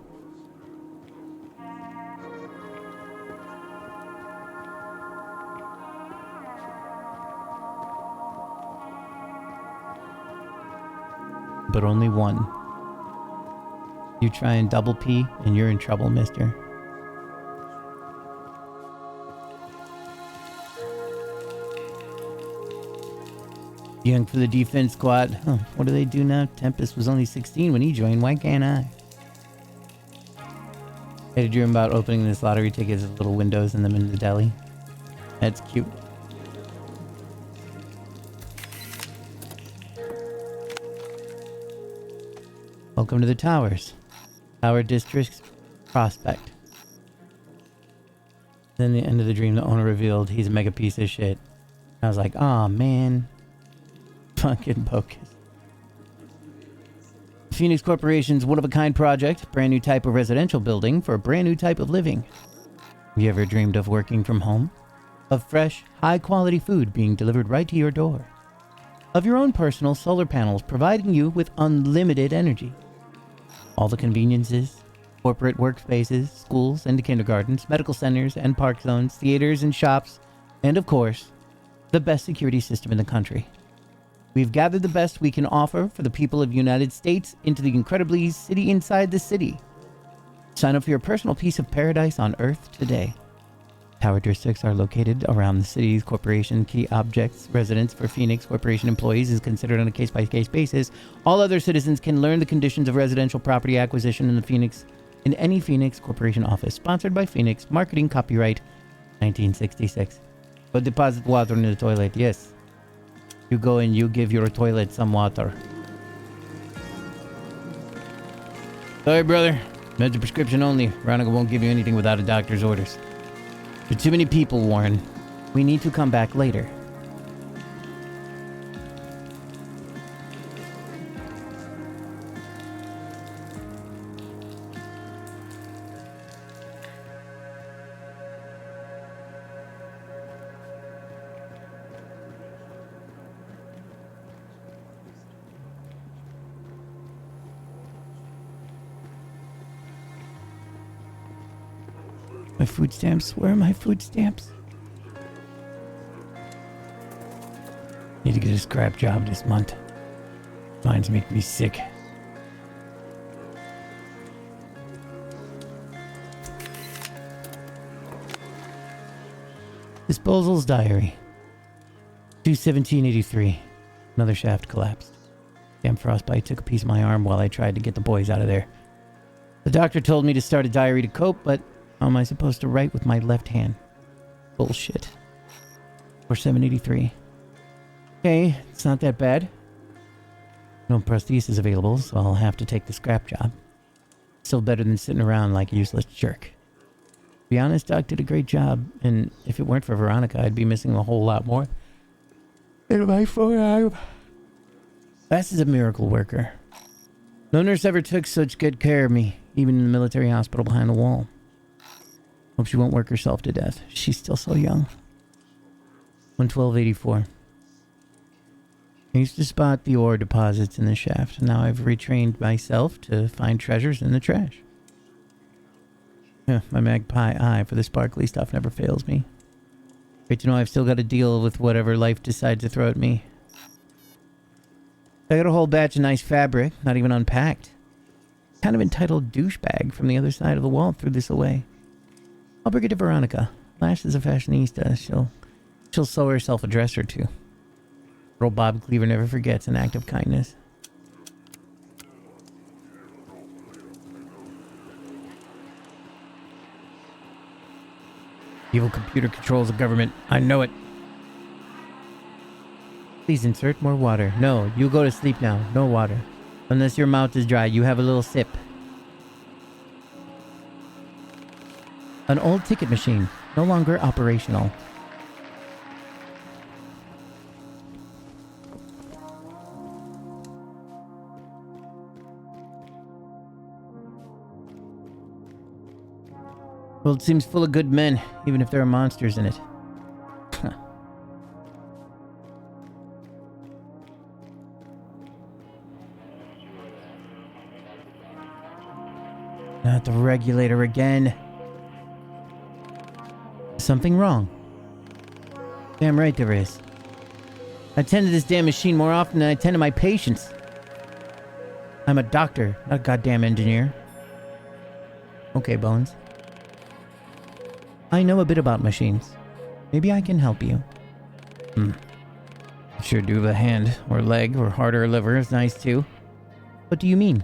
But only 1. You try and double pee, and you're in trouble, mister. Young for the defense squad. Huh, what do they do now? Tempest was only 16 when he joined. Why can't I? I had a dream about opening this lottery tickets with little windows in them in the deli. That's cute. Welcome to the towers. Tower District Prospect. Then the end of the dream, the owner revealed he's a mega piece of shit. I was like, aw, man. Fucking bogus. Phoenix Corporation's one-of-a-kind project. Brand new type of residential building for a brand new type of living. Have you ever dreamed of working from home? Of fresh, high-quality food being delivered right to your door? Of your own personal solar panels providing you with unlimited energy? All the conveniences, corporate workspaces, schools and kindergartens, medical centers and park zones, theaters and shops, and of course, the best security system in the country. We've gathered the best we can offer for the people of the United States into the incredibly city inside the city. Sign up for your personal piece of paradise on Earth today. Tower districts are located around the city's corporation. Key objects, residence for Phoenix Corporation employees is considered on a case-by-case basis. All other citizens can learn the conditions of residential property acquisition in any Phoenix Corporation office. Sponsored by Phoenix. Marketing copyright 1966. Go deposit water in the toilet. Yes. You go and you give your toilet some water. Sorry, brother. Meds are prescription only. Veronica won't give you anything without a doctor's orders. There are too many people, Warren. We need to come back later. My food stamps? Where are my food stamps? Need to get a scrap job this month. Mine's making me sick. Disposal's diary. 2/17/83. Another shaft collapsed. Damn frostbite took a piece of my arm while I tried to get the boys out of there. The doctor told me to start a diary to cope, but how am I supposed to write with my left hand? Bullshit. 4/7/83. Okay, it's not that bad. No prosthesis available, so I'll have to take the scrap job. Still better than sitting around like a useless jerk. To be honest, Doc did a great job, and if it weren't for Veronica, I'd be missing a whole lot more. In my forearm. Bess is a miracle worker. No nurse ever took such good care of me, even in the military hospital behind the wall. Hope she won't work herself to death. She's still so young. 1/12/84. I used to spot the ore deposits in the shaft, and now I've retrained myself to find treasures in the trash. My magpie eye for the sparkly stuff never fails me. Great to know I've still got to deal with whatever life decides to throw at me. I got a whole batch of nice fabric, not even unpacked. Kind of entitled douchebag from the other side of the wall threw this away. I'll bring it to Veronica. Lash is a fashionista. She'll sew herself a dress or two. Little Bob Cleaver never forgets an act of kindness. Evil computer controls the government. I know it. Please insert more water. No, you go to sleep now. No water. Unless your mouth is dry, you have a little sip. An old ticket machine, no longer operational. The world seems full of good men, even if there are monsters in it. Not the regulator again. Something wrong. Damn right there is. I tend to this damn machine more often than I tend to my patients. I'm a doctor, not a goddamn engineer. Okay, Bones. I know a bit about machines. Maybe I can help you. Sure do have a hand, or leg, or heart, or liver is nice too. What do you mean?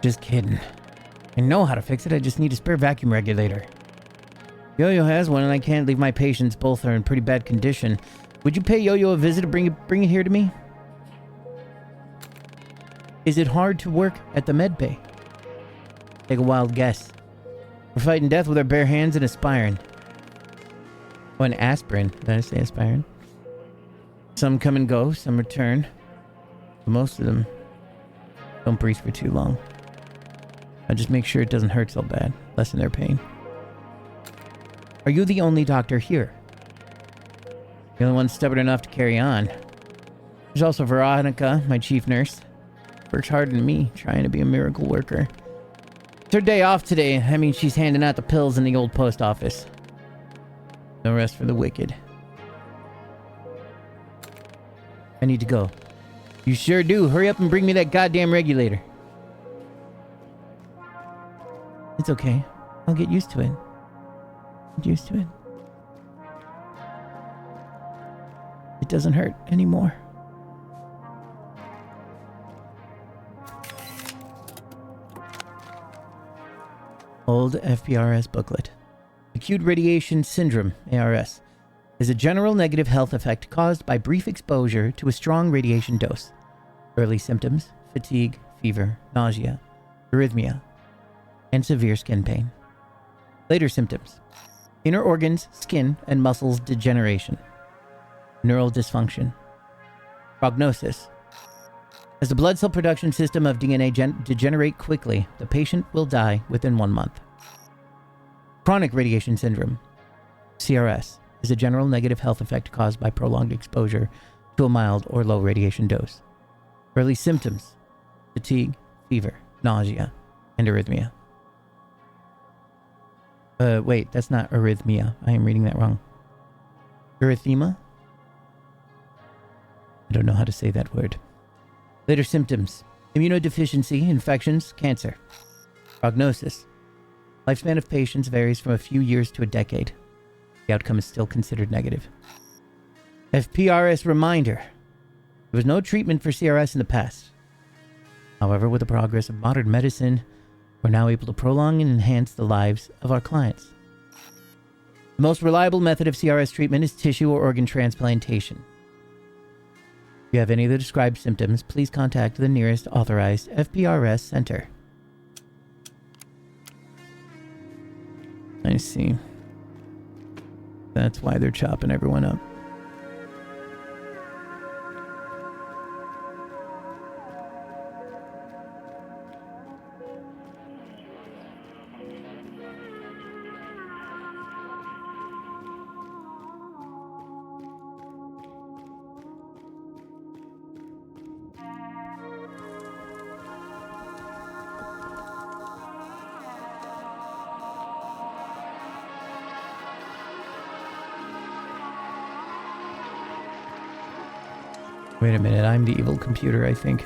Just kidding. I know how to fix it, I just need a spare vacuum regulator. Yo-Yo has one and I can't leave my patients, both are in pretty bad condition. Would you pay Yo-Yo a visit to bring it here to me? Is it hard to work at the med bay? Take a wild guess. We're fighting death with our bare hands and aspirin. Oh, an aspirin. Did I say aspirin? Some come and go, some return. But most of them don't breathe for too long. I just make sure it doesn't hurt so bad. Lessen their pain. Are you the only doctor here? The only one stubborn enough to carry on. There's also Veronica, my chief nurse. Works harder than me, trying to be a miracle worker. It's her day off today. I mean, she's handing out the pills in the old post office. No rest for the wicked. I need to go. You sure do. Hurry up and bring me that goddamn regulator. It's okay. I'll get used to it. Get used to it. It doesn't hurt anymore. Old FPRS booklet. Acute radiation syndrome, ARS, is a general negative health effect caused by brief exposure to a strong radiation dose. Early symptoms: fatigue, fever, nausea, arrhythmia, and severe skin pain. Later symptoms: inner organs, skin, and muscles degeneration. Neural dysfunction. Prognosis: as the blood cell production system of DNA degenerate quickly, the patient will die within 1 month. Chronic radiation syndrome, CRS, is a general negative health effect caused by prolonged exposure to a mild or low radiation dose. Early symptoms: fatigue, fever, nausea, and arrhythmia. Wait, that's not arrhythmia. I am reading that wrong. Erythema? I don't know how to say that word. Later symptoms: immunodeficiency, infections, cancer. Prognosis: lifespan of patients varies from a few years to a decade. The outcome is still considered negative. FPRS reminder: there was no treatment for CRS in the past. However, with the progress of modern medicine, we're now able to prolong and enhance the lives of our clients. The most reliable method of CRS treatment is tissue or organ transplantation. If you have any of the described symptoms, please contact the nearest authorized FPRS center. I see. That's why they're chopping everyone up. Wait a minute, I'm the evil computer, I think.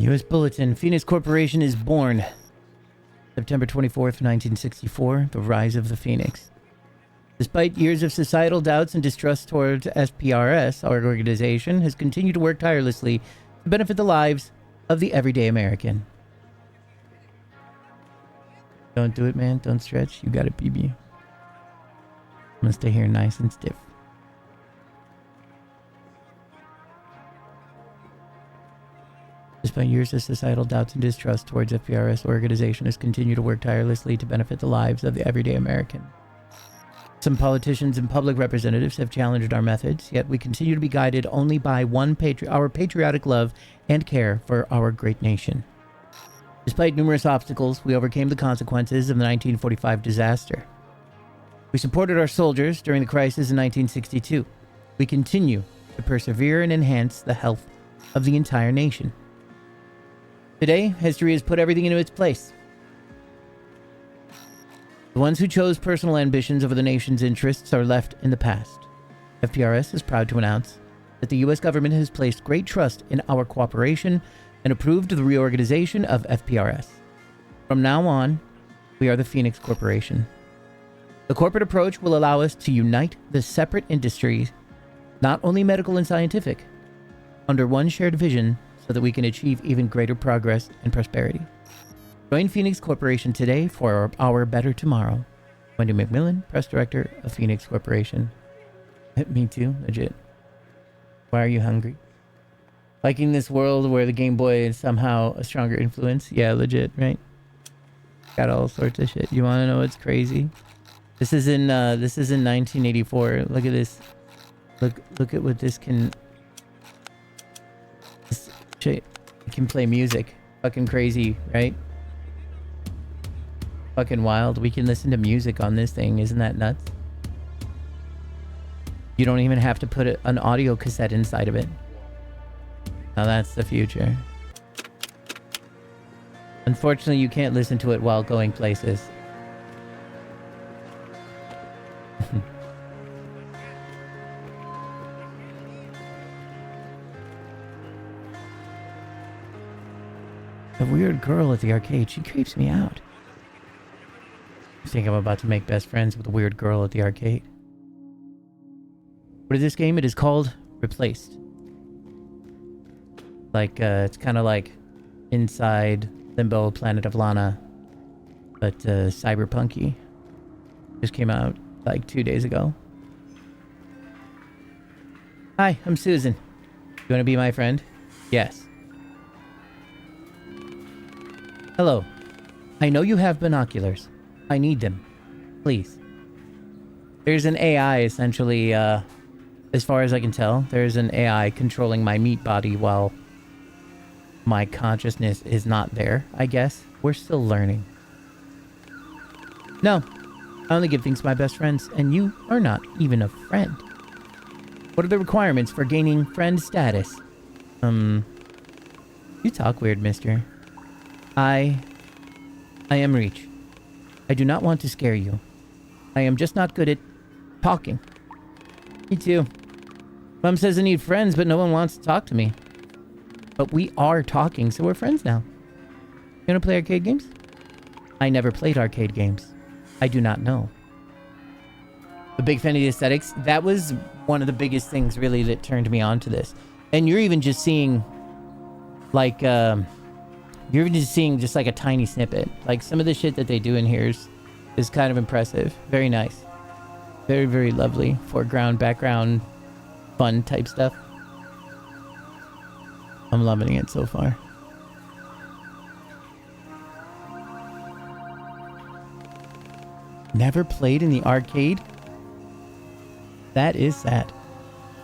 U.S. Bulletin. Phoenix Corporation is born. September 24th, 1964. The rise of the Phoenix. Despite years of societal doubts and distrust towards FPRS, our organization has continued to work tirelessly to benefit the lives of the everyday American. Don't do it, man. Don't stretch. You got it, BB. I'm gonna stay here nice and stiff. Despite years of societal doubts and distrust towards FPRS, organization has continued to work tirelessly to benefit the lives of the everyday American. Some politicians and public representatives have challenged our methods, yet we continue to be guided only by our patriotic love and care for our great nation. Despite numerous obstacles, we overcame the consequences of the 1945 disaster. We supported our soldiers during the crisis in 1962. We continue to persevere and enhance the health of the entire nation. Today, history has put everything into its place. The ones who chose personal ambitions over the nation's interests are left in the past. FPRS is proud to announce that the U.S. government has placed great trust in our cooperation and approved the reorganization of FPRS. From now on, we are the Phoenix Corporation. The corporate approach will allow us to unite the separate industries, not only medical and scientific, under one shared vision so that we can achieve even greater progress and prosperity. Join Phoenix Corporation today for our better tomorrow. Wendy McMillan, Press Director of Phoenix Corporation. Me too, legit. Why are you hungry? Liking this world where the Game Boy is somehow a stronger influence? Yeah, legit, right? Got all sorts of shit. You want to know what's crazy? This is in 1984. Look at this. Look at what this can. This shit can play music. Fucking crazy, right? Fucking wild. We can listen to music on this thing. Isn't that nuts? You don't even have to put an audio cassette inside of it. Now that's the future. Unfortunately, you can't listen to it while going places. The weird girl at the arcade, she creeps me out. I think I'm about to make best friends with the weird girl at the arcade. What is this game? It is called Replaced. Like, it's kind of like Inside Limbo Planet of Lana, but cyberpunky. Just came out like 2 days ago. Hi, I'm Susan. You want to be my friend? Yes. Hello. I know you have binoculars. I need them. Please. There's an AI, essentially, as far as I can tell, there's an AI controlling my meat body while my consciousness is not there, I guess. We're still learning. No. I only give things to my best friends, and you are not even a friend. What are the requirements for gaining friend status? You talk weird, mister. I am Reach. I do not want to scare you. I am just not good at talking. Me too. Mom says I need friends, but no one wants to talk to me. But we are talking, so we're friends now. You wanna play arcade games? I never played arcade games. I do not know. A big fan of the aesthetics. That was one of the biggest things, really, that turned me on to this. And you're even just seeing, like, you're even just seeing just like a tiny snippet. Like, some of the shit that they do in here is kind of impressive. Very nice. Very, very lovely. Foreground, background, fun type stuff. I'm loving it so far. Never played in the arcade? That is sad.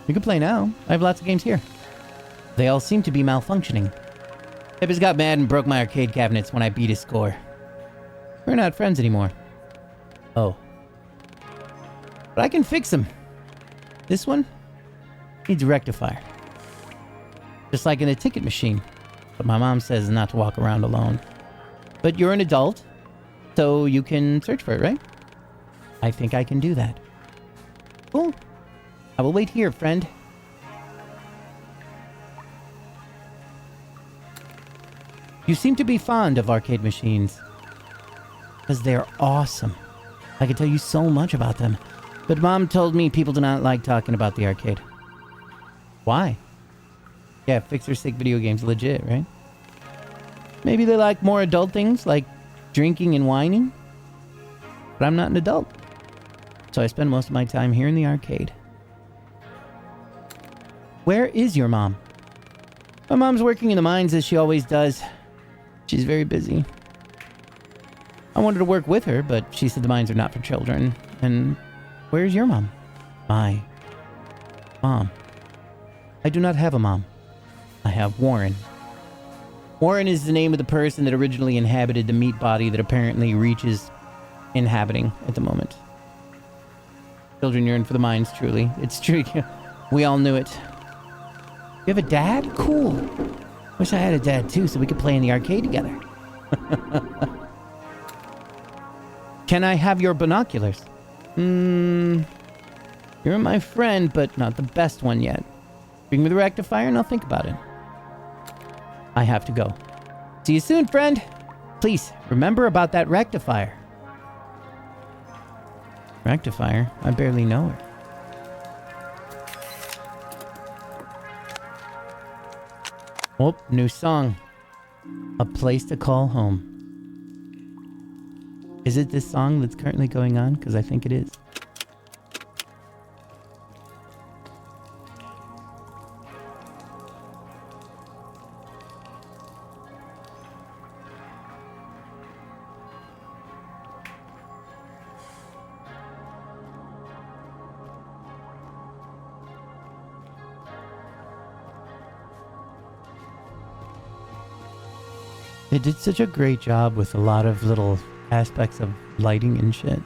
You can play now. I have lots of games here. They all seem to be malfunctioning. Hippus got mad and broke my arcade cabinets when I beat his score. We're not friends anymore. Oh. But I can fix them. This one needs a rectifier. Just like in a ticket machine. But my mom says not to walk around alone. But you're an adult, so you can search for it, right? I think I can do that. Cool. I will wait here, friend. You seem to be fond of arcade machines. Because they're awesome. I could tell you so much about them. But Mom told me people do not like talking about the arcade. Why? Yeah, fix or sick video games legit, right? Maybe they like more adult things like drinking and whining. But I'm not an adult. So I spend most of my time here in the arcade. Where is your mom? My mom's working in the mines as she always does. She's very busy. I wanted to work with her, but she said the mines are not for children. And where's your mom? My mom. I do not have a mom. I have Warren. Warren is the name of the person that originally inhabited the meat body that apparently Reach is inhabiting at the moment. Children yearn for the mines, truly. It's true. We all knew it. You have a dad? Cool. Wish I had a dad too so we could play in the arcade together. Can I have your binoculars? You're my friend, but not the best one yet. Bring me the rectifier and I'll think about it. I have to go. See you soon, friend. Please, remember about that rectifier. Rectifier? I barely know her. Oh, new song. A Place to Call Home. Is it this song that's currently going on? Because I think it is. They did such a great job with a lot of little aspects of lighting and shit.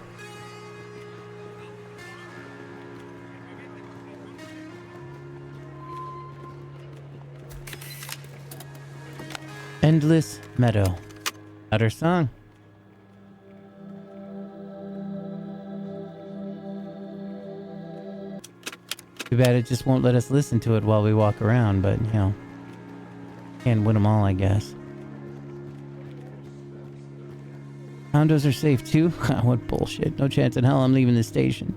Endless Meadow. Not her song. Too bad it just won't let us listen to it while we walk around, but, you know. Can't win them all, I guess. Condos are safe too? What bullshit. No chance in hell I'm leaving the station.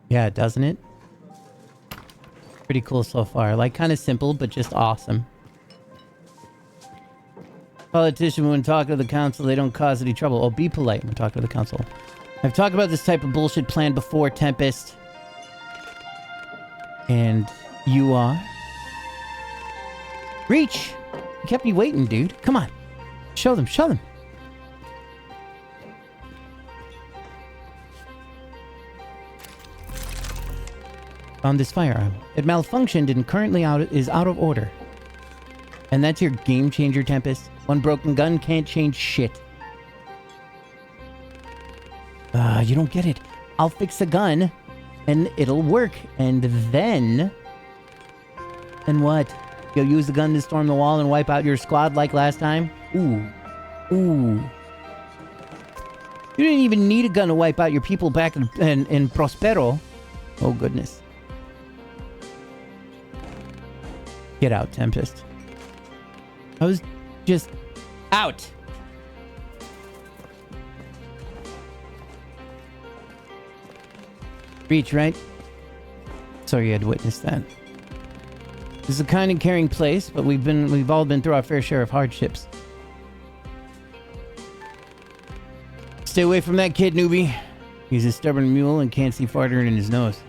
Yeah, doesn't it? Pretty cool so far. Like, kind of simple, but just awesome. Politician, when talking to the council, they don't cause any trouble. Oh, be polite when talking to the council. I've talked about this type of bullshit plan before, Tempest. And you are? Reach! You kept me waiting, dude. Come on. Show them, show them. Found this firearm. It malfunctioned and currently is out of order. And that's your game changer, Tempest? One broken gun can't change shit. You don't get it. I'll fix the gun and it'll work. And then... Then what? You'll use the gun to storm the wall and wipe out your squad like last time? Ooh. Ooh. You didn't even need a gun to wipe out your people back in Prospero. Oh, goodness. Get out, Tempest. I was just out. Reach, right? Sorry you had to witness that. This is a kind and caring place, but we've all been through our fair share of hardships. Stay away from that kid, newbie. He's a stubborn mule and can't see farther in his nose.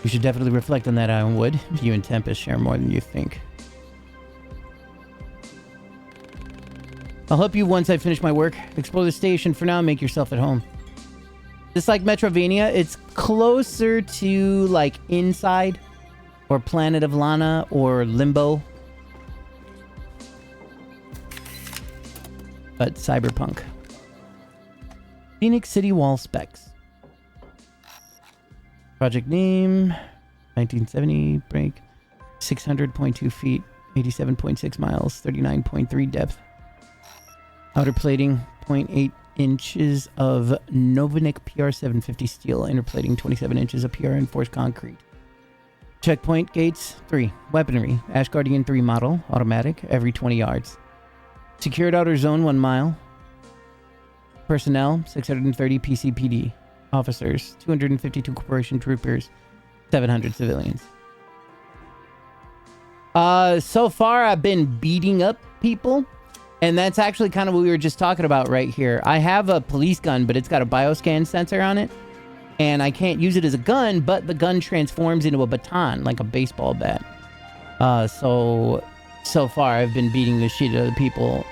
You should definitely reflect on that, Ironwood. You and Tempest share more than you think. I'll help you once I finish my work. Explore the station for now and make yourself at home. Just like Metrovania, it's closer to, like, Inside, or Planet of Lana, or Limbo. But Cyberpunk. Phoenix City Wall specs. Project name, 1970 break, 600.2 feet, 87.6 miles, 39.3 depth. Outer plating, 0.8 inches of Novinic PR750 steel. Inner plating, 27 inches of PR reinforced concrete. Checkpoint gates, 3. Weaponry, Ash Guardian 3 model, automatic, every 20 yards. Secured outer zone, 1 mile. Personnel, 630 PCPD. Officers, 252 corporation troopers, 700 civilians. So far I've been beating up people, and that's actually kind of what we were just talking about right here. I have a police gun, but it's got a bioscan sensor on it, and I can't use it as a gun, but the gun transforms into a baton, like a baseball bat. So far I've been beating the shit out of the people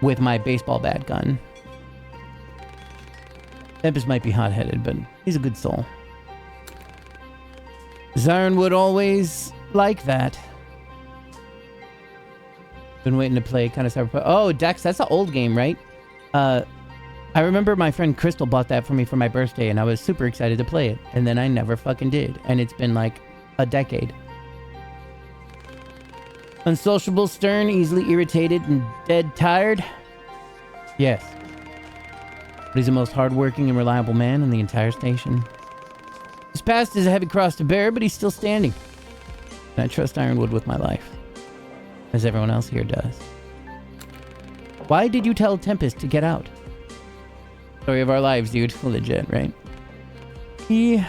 with my baseball bat gun. Tempest might be hot-headed, but he's a good soul. Is Ironwood always like that? Been waiting to play kind of Cyberpunk. Oh, Dex, that's an old game, right? I remember my friend Crystal bought that for me for my birthday, and I was super excited to play it. And then I never fucking did. And it's been like a decade. Unsociable, stern, easily irritated, and dead tired? Yes. But he's the most hardworking and reliable man in the entire station. His past is a heavy cross to bear, but he's still standing. And I trust Ironwood with my life. As everyone else here does. Why did you tell Tempest to get out? Story of our lives, dude. Legit, right? He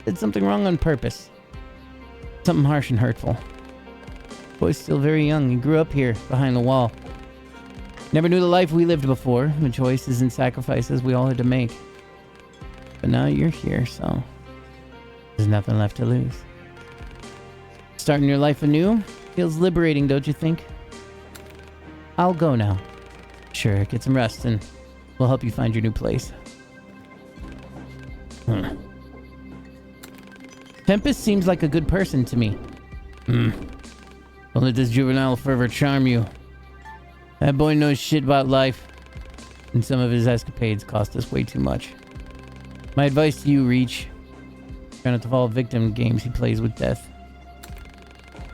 did something wrong on purpose. Something harsh and hurtful. Boy's still very young. He grew up here, behind the wall. Never knew the life we lived before, the choices and sacrifices we all had to make. But now you're here, so there's nothing left to lose. Starting your life anew feels liberating, don't you think? I'll go now. Sure, get some rest and we'll help you find your new place. Tempest seems like a good person to me. Don't let this juvenile fervor charm you. That boy knows shit about life, and some of his escapades cost us way too much. My advice to you, Reach, try not to fall victim to games he plays with death.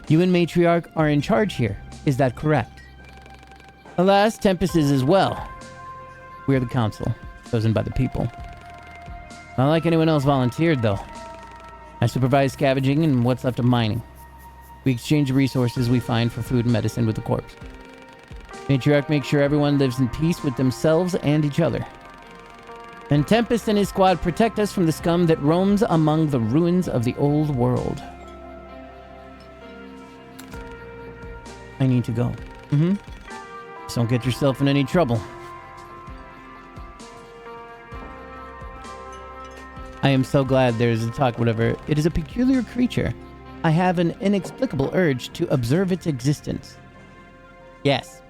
You and Matriarch are in charge here, is that correct? Alas, Tempest is as well. We are the council, chosen by the people. Not like anyone else volunteered, though. I supervise scavenging and what's left of mining. We exchange the resources we find for food and medicine with the corpse. Matriarch makes sure everyone lives in peace with themselves and each other. And Tempest and his squad protect us from the scum that roams among the ruins of the old world. I need to go. Just don't get yourself in any trouble. I am so glad there's a talk, whatever. It is a peculiar creature. I have an inexplicable urge to observe its existence. Yes.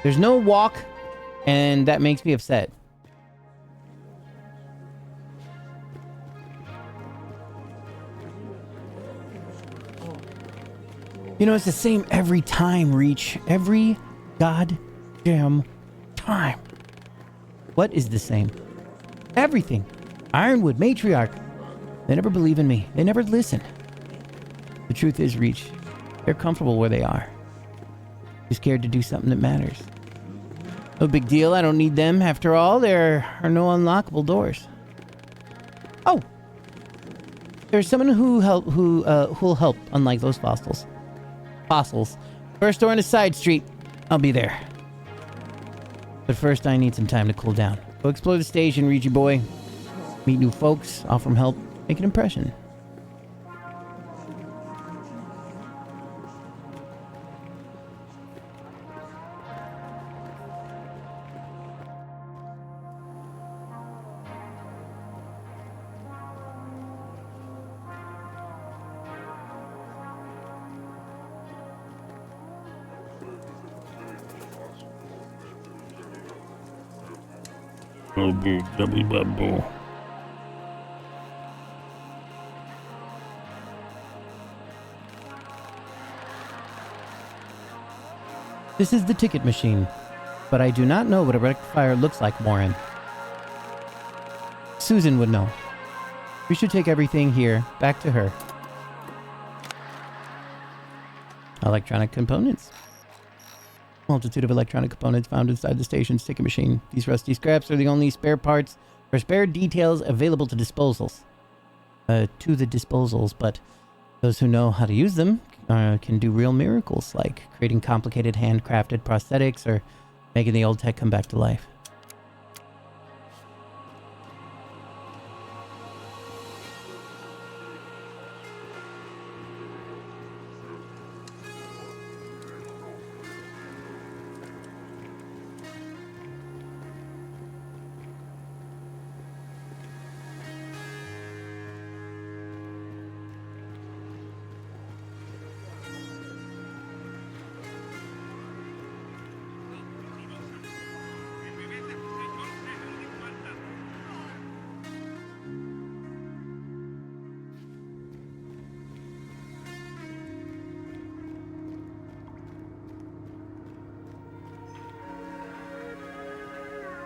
There's no walk, and that makes me upset. You know, it's the same every time, Reach. Every goddamn time. What is the same? Everything. Ironwood, Matriarch. They never believe in me. They never listen. The truth is, Reach, they're comfortable where they are. They're scared to do something that matters. No big deal. I don't need them. After all, there are no unlockable doors. Oh, there's someone who'll help. Unlike those fossils. First door on a side street. I'll be there. But first, I need some time to cool down. Go explore the station, Reachy boy. Meet new folks. Offer them help. Make an impression. Double. This is the ticket machine, but I do not know what a rectifier looks like, Warren. Susan would know. We should take everything here back to her. Electronic components. Multitude of electronic components found inside the station's ticket machine. These rusty scraps are the only spare parts or spare details available to disposals. But those who know how to use them can do real miracles, like creating complicated handcrafted prosthetics or making the old tech come back to life.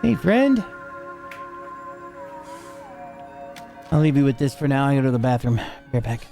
Hey, friend. I'll leave you with this for now. I go to the bathroom. Be right back.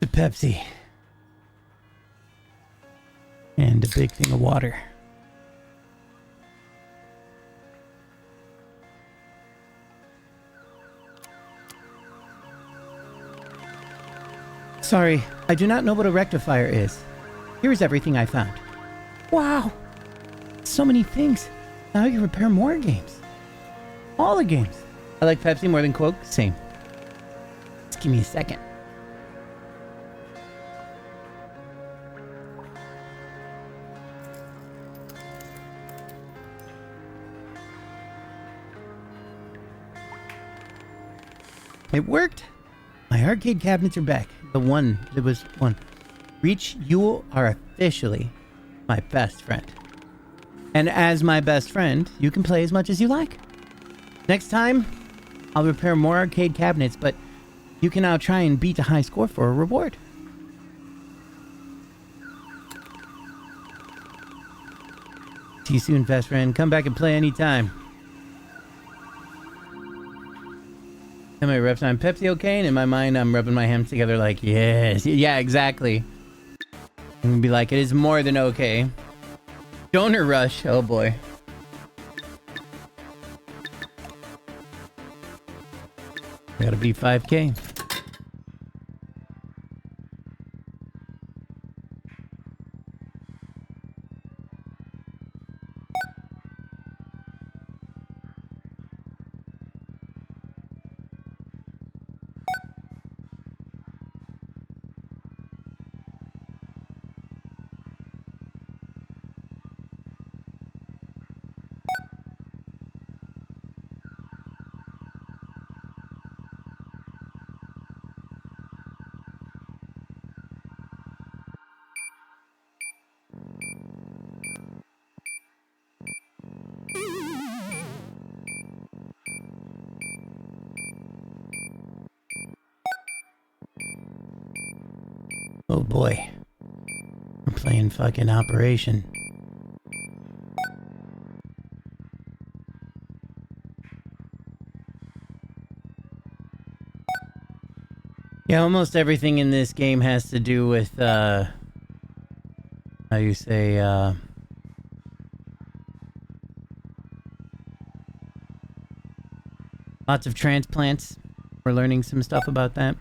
The Pepsi. And a big thing of water. Sorry, I do not know what a rectifier is. Here is everything I found. Wow! So many things. Now you repair more games. All the games. I like Pepsi more than Coke? Same. Just give me a second. It worked. My arcade cabinets are back. There was one. Reach, you are officially my best friend. And as my best friend, you can play as much as you like. Next time, I'll repair more arcade cabinets, but you can now try and beat a high score for a reward. See you soon, best friend. Come back and play anytime. Am I rep time Pepsi okay? And in my mind, I'm rubbing my hands together like, yes. Yeah, exactly. I'm gonna be like, it is more than okay. Donor rush. Oh boy. Gotta beat 5K. Oh boy. We're playing fucking Operation. Yeah, almost everything in this game has to do with, how you say, lots of transplants. We're learning some stuff about that.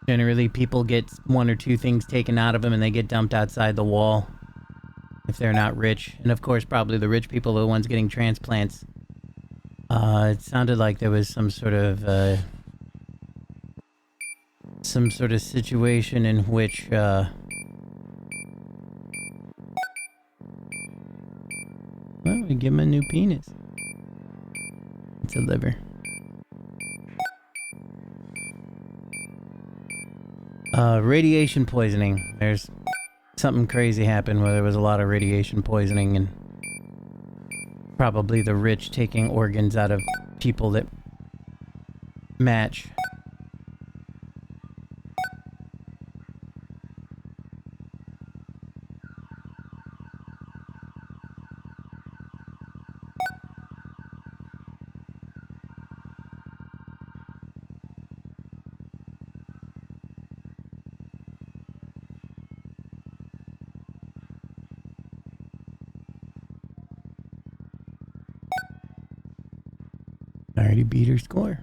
Generally, people get one or two things taken out of them and they get dumped outside the wall if they're not rich. And of course, probably the rich people are the ones getting transplants. It sounded like there was some sort of situation in which, well, we give him a new penis. It's a liver. Radiation poisoning. There's something crazy happened where there was a lot of radiation poisoning and probably the rich taking organs out of people that match. Already beat her score.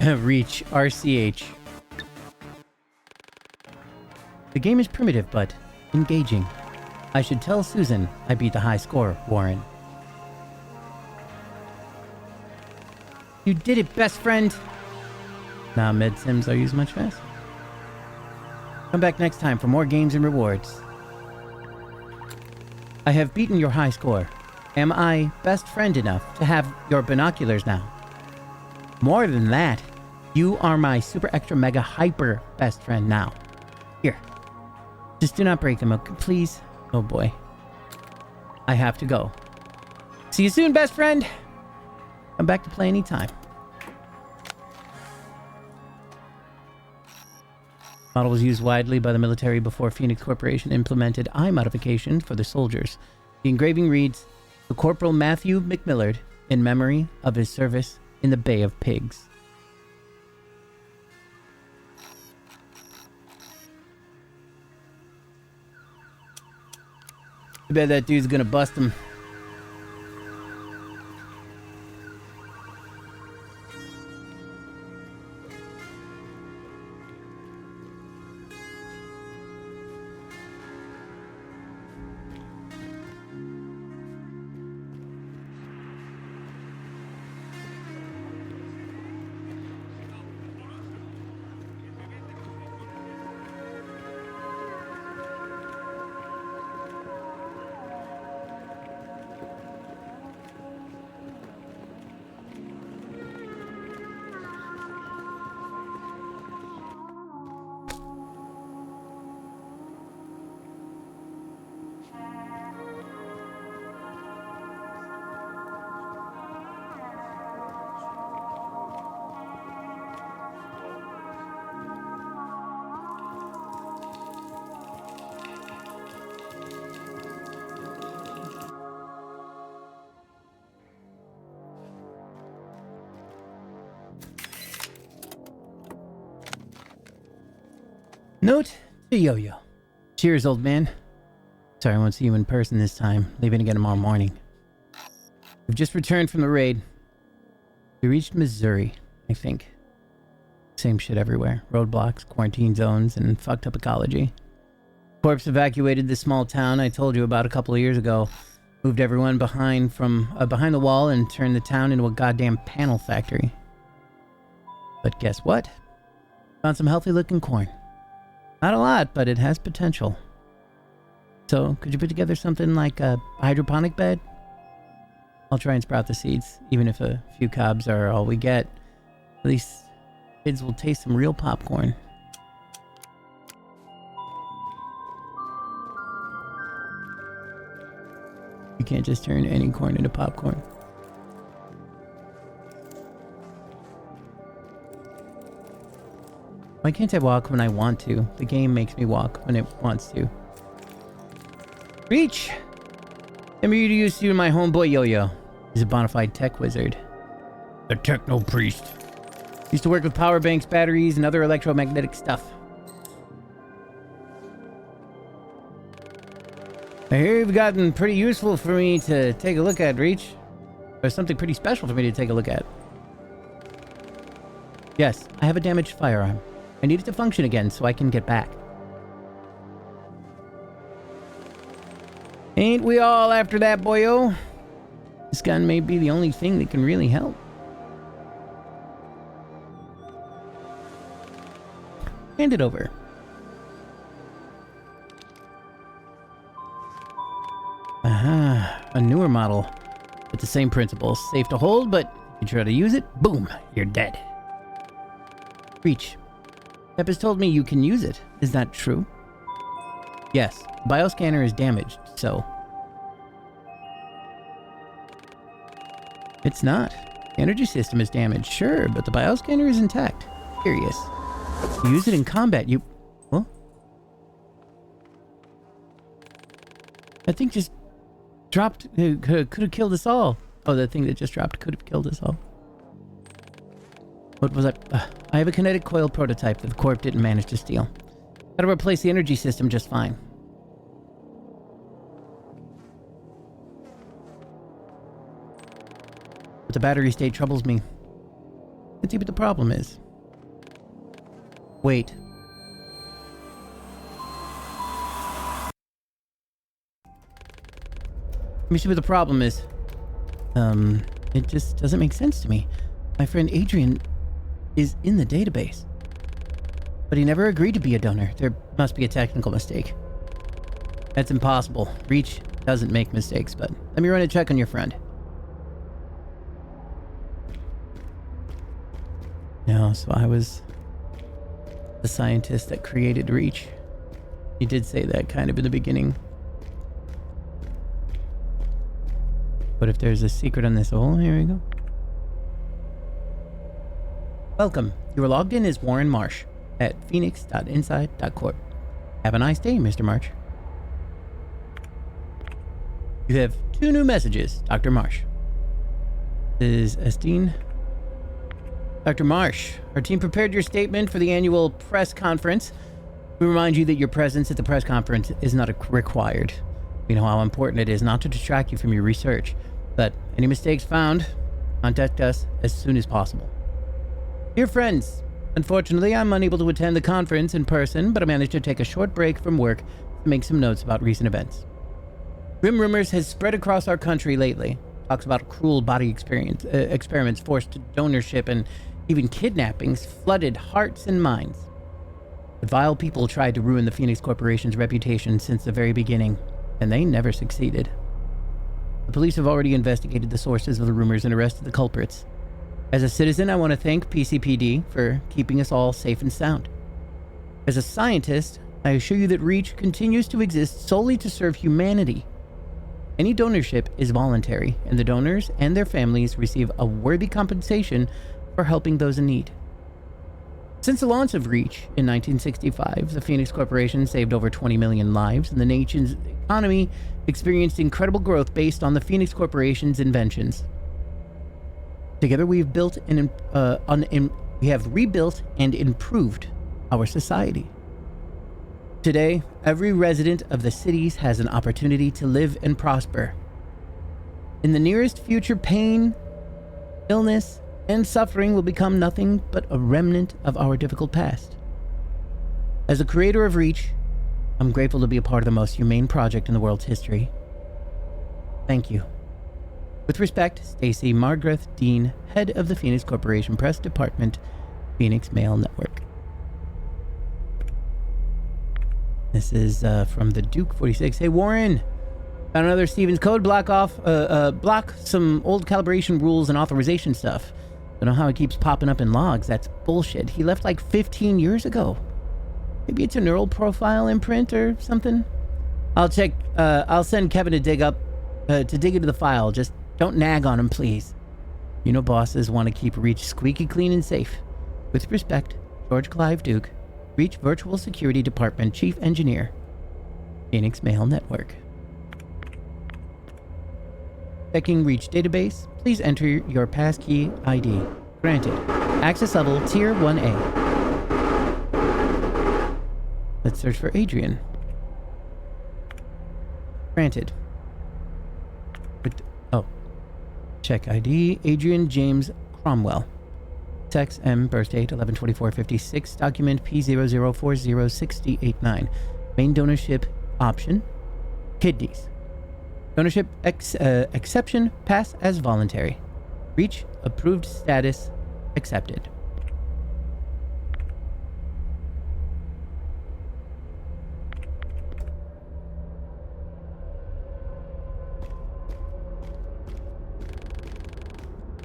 Reach RCH. The game is primitive but engaging. I should tell Susan I beat the high score, Warren. You did it, best friend! Now med sims are used much faster. Come back next time for more games and rewards. I have beaten your high score. Am I best friend enough to have your binoculars now? More than that, you are my super extra mega hyper best friend now. Here. Just do not break them, okay, please? Oh boy. I have to go. See you soon, best friend! Come back to play anytime. Model was used widely by the military before Phoenix Corporation implemented eye modification for the soldiers. The engraving reads, "To Corporal Matthew McMillard, in memory of his service in the Bay of Pigs." I bet that dude's gonna bust him. Note to Yo-Yo. Cheers, old man. Sorry, I won't see you in person this time. Leaving again tomorrow morning. We've just returned from the raid. We reached Missouri, I think. Same shit everywhere. Roadblocks, quarantine zones, and fucked up ecology. Corps evacuated this small town I told you about a couple of years ago. Moved everyone behind the wall and turned the town into a goddamn panel factory. But guess what? Found some healthy looking corn. Not a lot, but it has potential. So, could you put together something like a hydroponic bed? I'll try and sprout the seeds, even if a few cobs are all we get. At least kids will taste some real popcorn. You can't just turn any corn into popcorn. Why can't I walk when I want to? The game makes me walk when it wants to. Reach! I'm introduce you to my homeboy Yo-Yo. He's a bona fide tech wizard. The techno priest. Used to work with power banks, batteries, and other electromagnetic stuff. I hear you've gotten pretty useful for me to take a look at, Reach. Or something pretty special for me to take a look at. Yes, I have a damaged firearm. I need it to function again so I can get back. Ain't we all after that, boyo? This gun may be the only thing that can really help. Hand it over. Aha, a newer model. With the same principles. Safe to hold, but if you try to use it, boom, you're dead. Reach. Pep has told me you can use it. Is that true? Yes, the bioscanner is damaged, so... It's not. The energy system is damaged, sure, but the bioscanner is intact. Curious. You use it in combat, you... Huh? That thing just dropped... could have killed us all. Oh, the thing that just dropped could have killed us all. What was I... I have a kinetic coil prototype that the Corp didn't manage to steal. How to replace the energy system just fine. But the battery state troubles me. Let's see what the problem is. Wait. Let me see what the problem is. It just doesn't make sense to me. My friend Adrian is in the database. But he never agreed to be a donor. There must be a technical mistake. That's impossible. Reach doesn't make mistakes, but let me run a check on your friend. No, so I was the scientist that created Reach. You did say that kind of in the beginning. But if there's a secret on this... Oh, here we go. Welcome. You are logged in as Warren Marsh at phoenix.inside.corp. Have a nice day, Mr. Marsh. You have 2 new messages, Dr. Marsh. This is Estine. Dr. Marsh, our team prepared your statement for the annual press conference. We remind you that your presence at the press conference is not required. We know how important it is not to distract you from your research, but any mistakes found, contact us as soon as possible. Dear friends, unfortunately, I'm unable to attend the conference in person, but I managed to take a short break from work to make some notes about recent events. Grim rumors has spread across our country lately. Talks about cruel body experiments, forced donorship, and even kidnappings flooded hearts and minds. The vile people tried to ruin the Phoenix Corporation's reputation since the very beginning, and they never succeeded. The police have already investigated the sources of the rumors and arrested the culprits. As a citizen, I want to thank PCPD for keeping us all safe and sound. As a scientist, I assure you that Reach continues to exist solely to serve humanity. Any donorship is voluntary, and the donors and their families receive a worthy compensation for helping those in need. Since the launch of Reach in 1965, the Phoenix Corporation saved over 20 million lives, and the nation's economy experienced incredible growth based on the Phoenix Corporation's inventions. Together, we have rebuilt and improved our society. Today, every resident of the cities has an opportunity to live and prosper. In the nearest future, pain, illness, and suffering will become nothing but a remnant of our difficult past. As a creator of Reach, I'm grateful to be a part of the most humane project in the world's history. Thank you. With respect, Stacy Margaret Dean, head of the Phoenix Corporation Press Department, Phoenix Mail Network. This is from the Duke 46. Hey Warren, found another Stevens code. Block some old calibration rules and authorization stuff. Don't know how it keeps popping up in logs. That's bullshit. He left like 15 years ago. Maybe it's a neural profile imprint or something. I'll check. I'll send Kevin to dig into the file. Just don't nag on him, please. You know bosses want to keep Reach squeaky clean and safe. With respect, George Clive Duke, Reach Virtual Security Department Chief Engineer, Phoenix Mail Network. Checking Reach database. Please enter your passkey ID. Granted. Access level Tier 1A. Let's search for Adrian. Granted. Check ID. Adrian James Cromwell. Sex M. Birth date 11/24/56. Document P00406089. Main donorship option. Kidneys. Donorship exception. Pass as voluntary. Reach approved status. Accepted.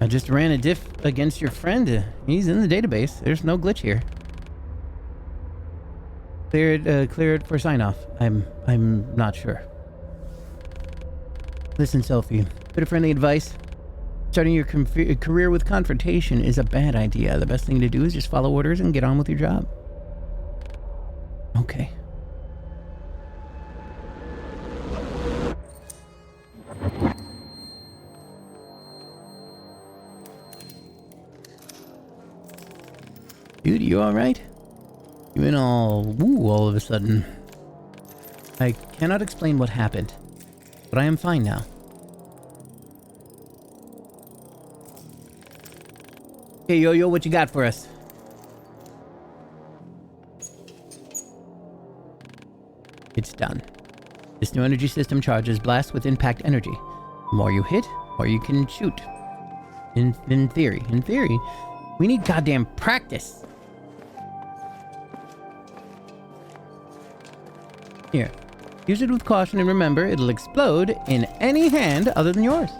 I just ran a diff against your friend. He's in the database. There's no glitch here. Cleared for sign-off. I'm not sure. Listen, Sophie. Bit of friendly advice. Starting your career with confrontation is a bad idea. The best thing to do is just follow orders and get on with your job. Okay. Dude, you alright? You went all woo all of a sudden. I cannot explain what happened, but I am fine now. Hey, Yo-Yo, what you got for us? It's done. This new energy system charges blasts with impact energy. The more you hit, the more you can shoot. In theory, we need goddamn practice. Here, use it with caution and remember, it'll explode in any hand other than yours.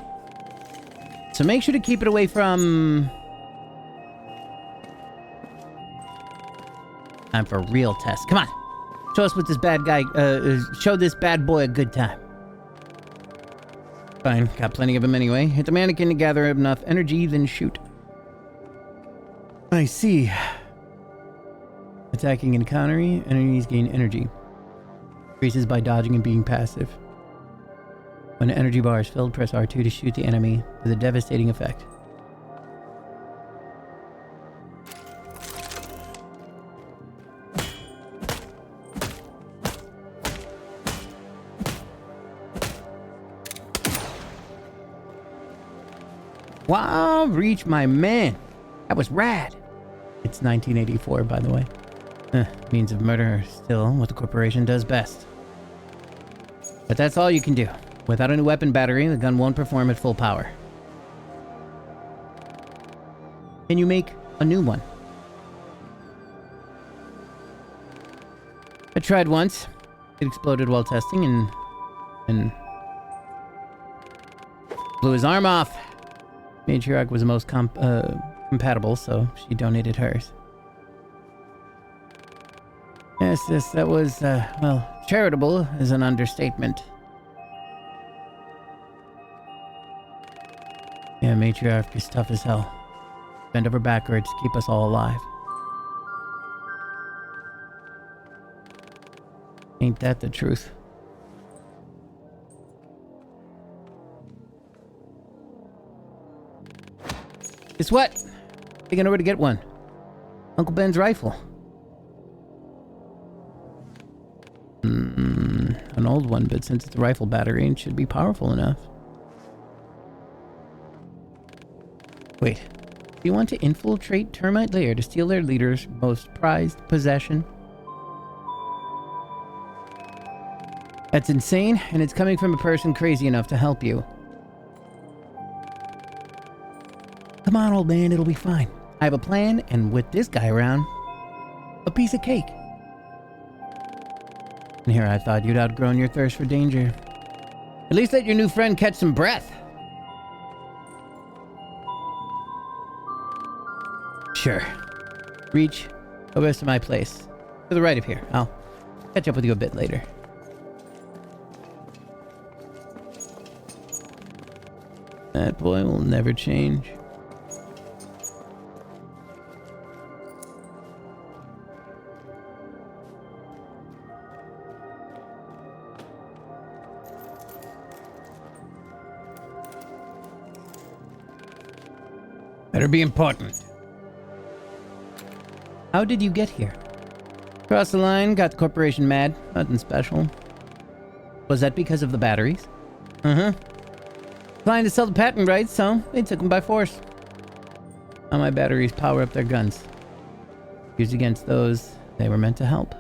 So make sure to keep it away from... Time for a real test. Come on. Show us what this bad guy, show this bad boy a good time. Fine, got plenty of them anyway. Hit the mannequin to gather enough energy, then shoot. I see. Attacking and countering, enemies gain energy. Increases by dodging and being passive. When an energy bar is filled, press R2 to shoot the enemy with a devastating effect. Wow, Reach, my man. That was rad. It's 1984, by the way. Means of murder are still what the corporation does best. But that's all you can do. Without a new weapon battery, the gun won't perform at full power. Can you make a new one? I tried once. It exploded while testing and blew his arm off. Matriarch was the most compatible, so she donated hers. Yes, that was, well, charitable is an understatement. Yeah, Matriarch is tough as hell. Bend over backwards to keep us all alive. Ain't that the truth? Guess what? I think I know where to get one. Uncle Ben's rifle. an old one, but since it's a rifle battery, it should be powerful enough. Wait. Do you want to infiltrate Termite Lair to steal their leader's most prized possession? That's insane, and it's coming from a person crazy enough to help you. Come on, old man, it'll be fine. I have a plan, and with this guy around, a piece of cake. And here I thought you'd outgrown your thirst for danger. At least let your new friend catch some breath. Sure. Reach, go west of my place. To the right of here. I'll catch up with you a bit later. That boy will never change. Better be important. How did you get here? Crossed the line, got the corporation mad. Nothing special. Was that because of the batteries? Trying to sell the patent rights, so they took them by force. Now my batteries power up their guns. Used against those they were meant to help.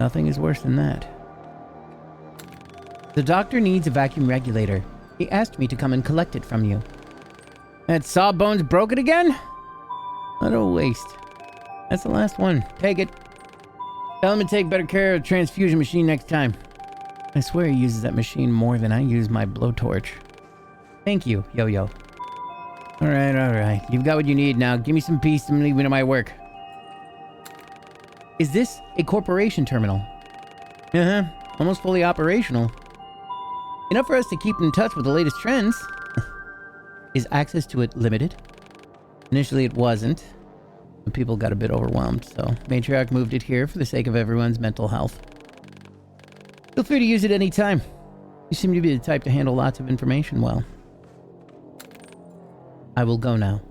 Nothing is worse than that. The doctor needs a vacuum regulator. He asked me to come and collect it from you. That Sawbones broke it again? What a waste. That's the last one. Take it. Tell him to take better care of the transfusion machine next time. I swear he uses that machine more than I use my blowtorch. Thank you, Yo-Yo. Alright. You've got what you need now. Give me some peace and leave me to my work. Is this a corporation terminal? Almost fully operational. Enough for us to keep in touch with the latest trends. Is access to it limited? Initially it wasn't. But people got a bit overwhelmed, so Matriarch moved it here for the sake of everyone's mental health. Feel free to use it any time. You seem to be the type to handle lots of information well. I will go now.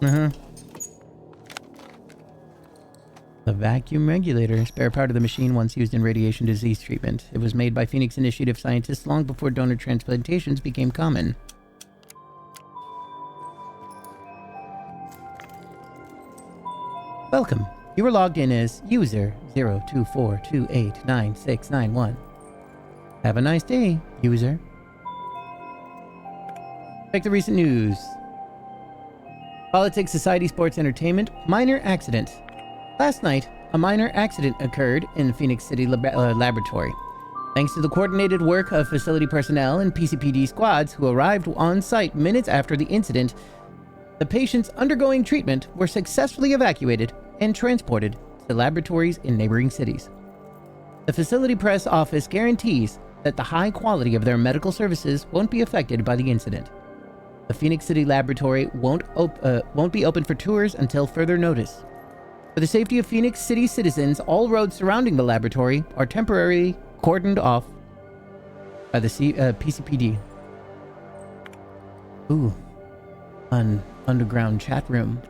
The vacuum regulator, spare part of the machine once used in radiation disease treatment. It was made by Phoenix Initiative scientists long before donor transplantations became common. Welcome. You were logged in as user 024289691. Have a nice day, user. Check the recent news. Politics, society, sports, entertainment. Minor accident. Last night, a minor accident occurred in the Phoenix City laboratory. Thanks to the coordinated work of facility personnel and PCPD squads who arrived on site minutes after the incident, the patients undergoing treatment were successfully evacuated and transported to laboratories in neighboring cities. The facility press office guarantees that the high quality of their medical services won't be affected by the incident. The Phoenix City laboratory won't be open for tours until further notice. For the safety of Phoenix City citizens, all roads surrounding the laboratory are temporarily cordoned off by the PCPD. Ooh, an underground chat room.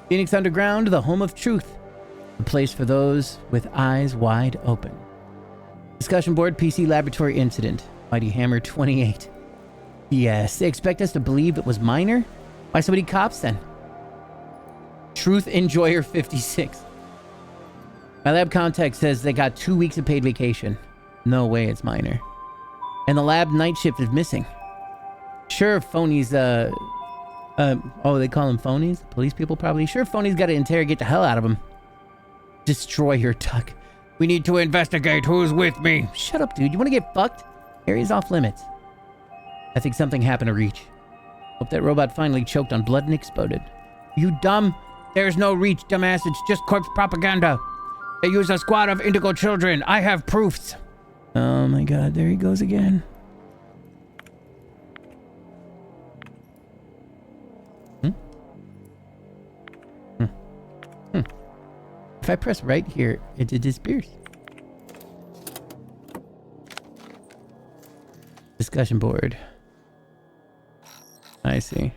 Phoenix Underground, the home of truth. A place for those with eyes wide open. Discussion board, PC laboratory incident. Mighty Hammer 28. Yes, they expect us to believe it was minor? Why so many cops then? Truth Enjoyer 56. My lab contact says they got 2 weeks of paid vacation. No way it's minor. And the lab night shift is missing. Sure, phonies, they call them phonies? Police people probably. Sure, phonies gotta interrogate the hell out of them. Destroy your tuck. We need to investigate who's with me. Shut up, dude. You wanna get fucked? Area's off limits. I think something happened to Reach. Hope that robot finally choked on blood and exploded. You dumb? There's no Reach, dumbass. It's just corpse propaganda. They use a squad of indigo children. I have proofs. Oh my god, there he goes again. If I press right here, it disappears. Discussion board. I see.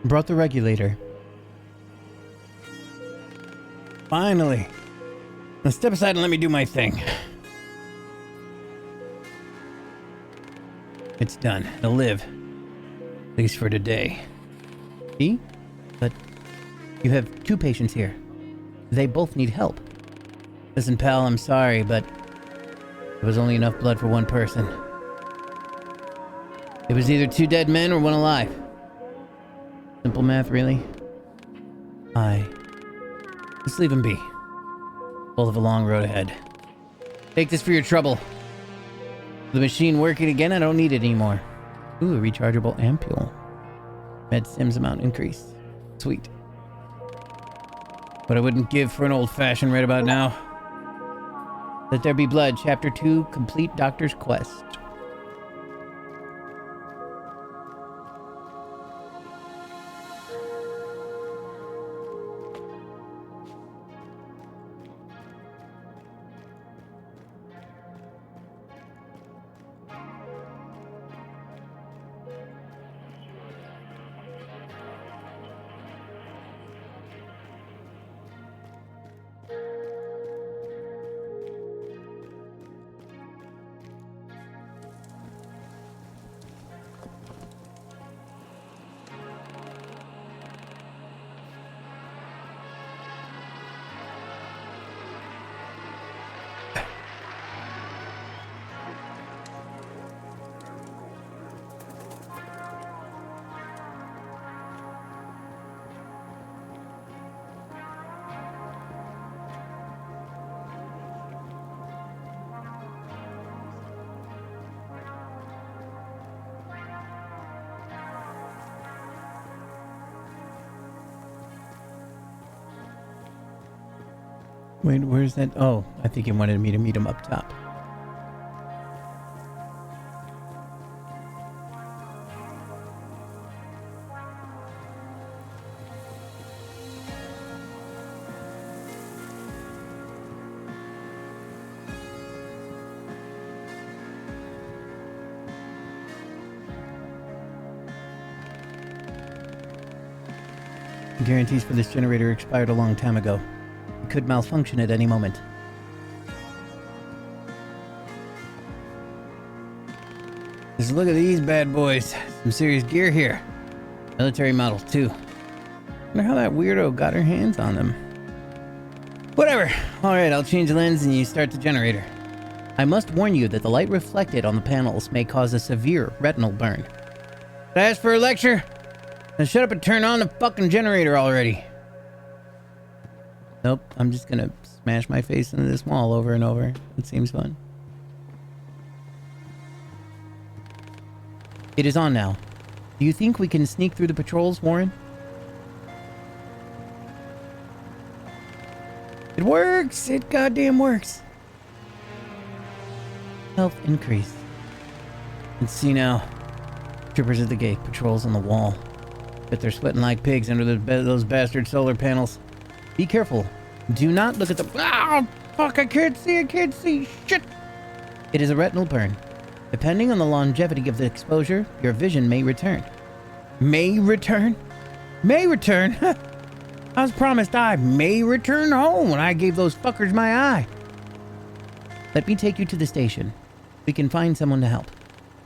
Brought the regulator. Finally. Now step aside and let me do my thing. It's done. It'll live. At least for today. See? But you have 2 patients here. They both need help. Listen, pal, I'm sorry, but there was only enough blood for 1 person. It was either 2 dead men or 1 alive. Simple math, really? Just leave them be. Both have a long road ahead. Take this for your trouble. The machine working again, I don't need it anymore. Ooh, a rechargeable ampule. Med Sims amount increased. Sweet. What I wouldn't give for an old-fashioned right about now. Let There Be Blood, Chapter 2, Complete Doctor's Quest. Wait, where's that? Oh, I think he wanted me to meet him up top. Guarantees for this generator expired a long time ago. It could malfunction at any moment. Just look at these bad boys. Some serious gear here. Military models, too. Wonder how that weirdo got her hands on them. Whatever. Alright, I'll change the lens and you start the generator. I must warn you that the light reflected on the panels may cause a severe retinal burn. Did I ask for a lecture? Now shut up and turn on the fucking generator already. Nope, I'm just gonna smash my face into this wall over and over. It seems fun. It is on now. Do you think we can sneak through the patrols, Warren? It works! It goddamn works! Health increase. Let's see now. Troopers at the gate, patrols on the wall. Bet they're sweating like pigs under those bastard solar panels. Be careful. Do not look at the... Ah! Fuck, I can't see, shit! It is a retinal burn. Depending on the longevity of the exposure, your vision may return. May return? May return? I was promised I may return home when I gave those fuckers my eye. Let me take you to the station. We can find someone to help.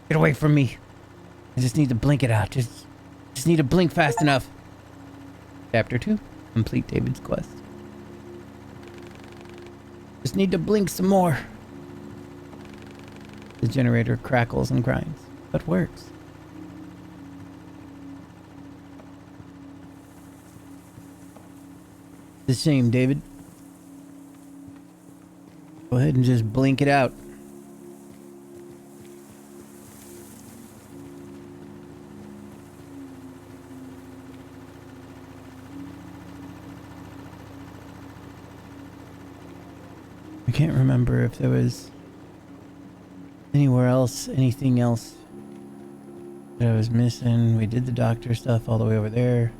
Get away from me. I just need to blink it out. Just need to blink fast enough. Chapter 2. Complete David's quest. Just need to blink some more. The generator crackles and grinds, but works. It's a shame, David. Go ahead and just blink it out. I can't remember if there was anywhere else, anything else that I was missing. We did the doctor stuff all the way over there.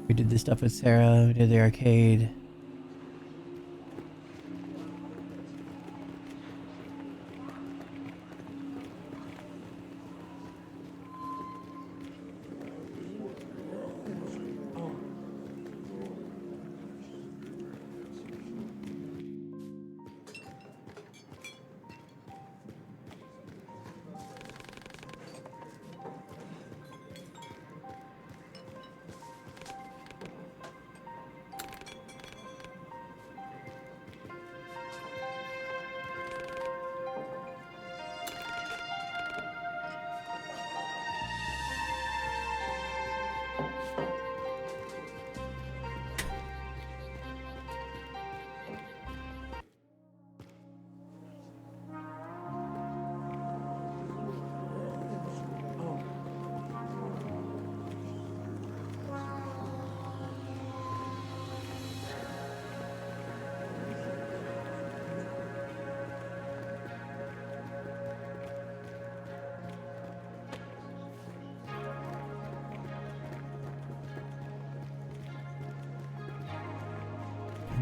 We did the stuff with Sarah. We did the arcade.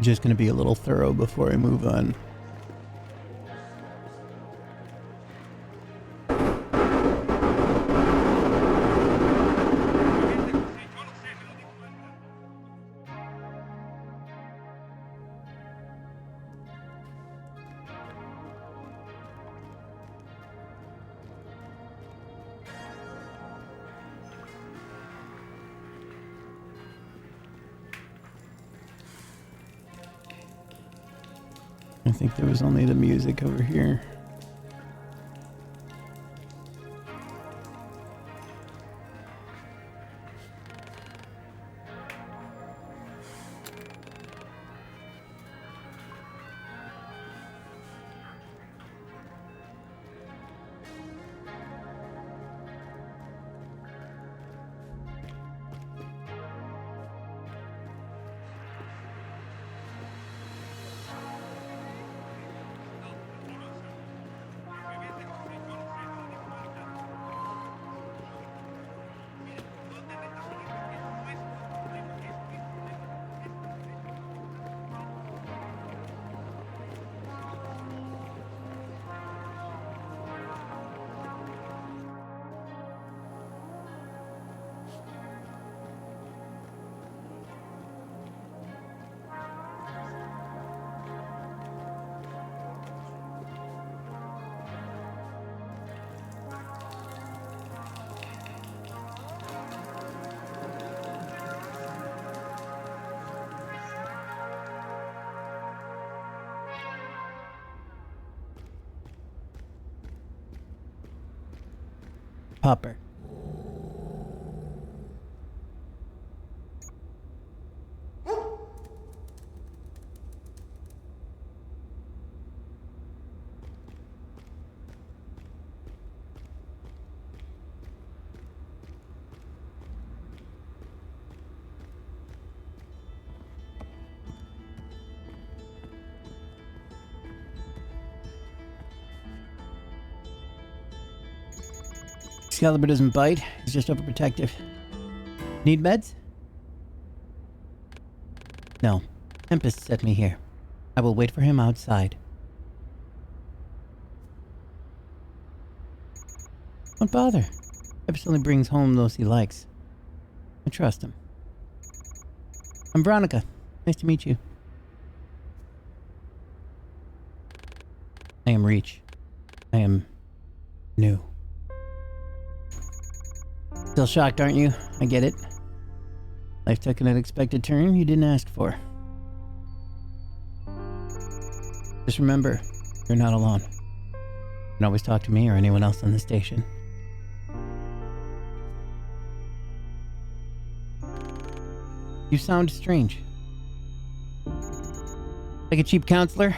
just going to be a little thorough before I move on. I think there was only the music over here. Popper. Excalibur doesn't bite. He's just overprotective. Need meds? No. Tempest set me here. I will wait for him outside. Don't bother. Tempest only brings home those he likes. I trust him. I'm Veronica. Nice to meet you. I am Reach. I am new. Still shocked, aren't you? I get it. Life took an unexpected turn you didn't ask for. Just remember, you're not alone. You can always talk to me or anyone else on the station. You sound strange. Like a cheap counselor?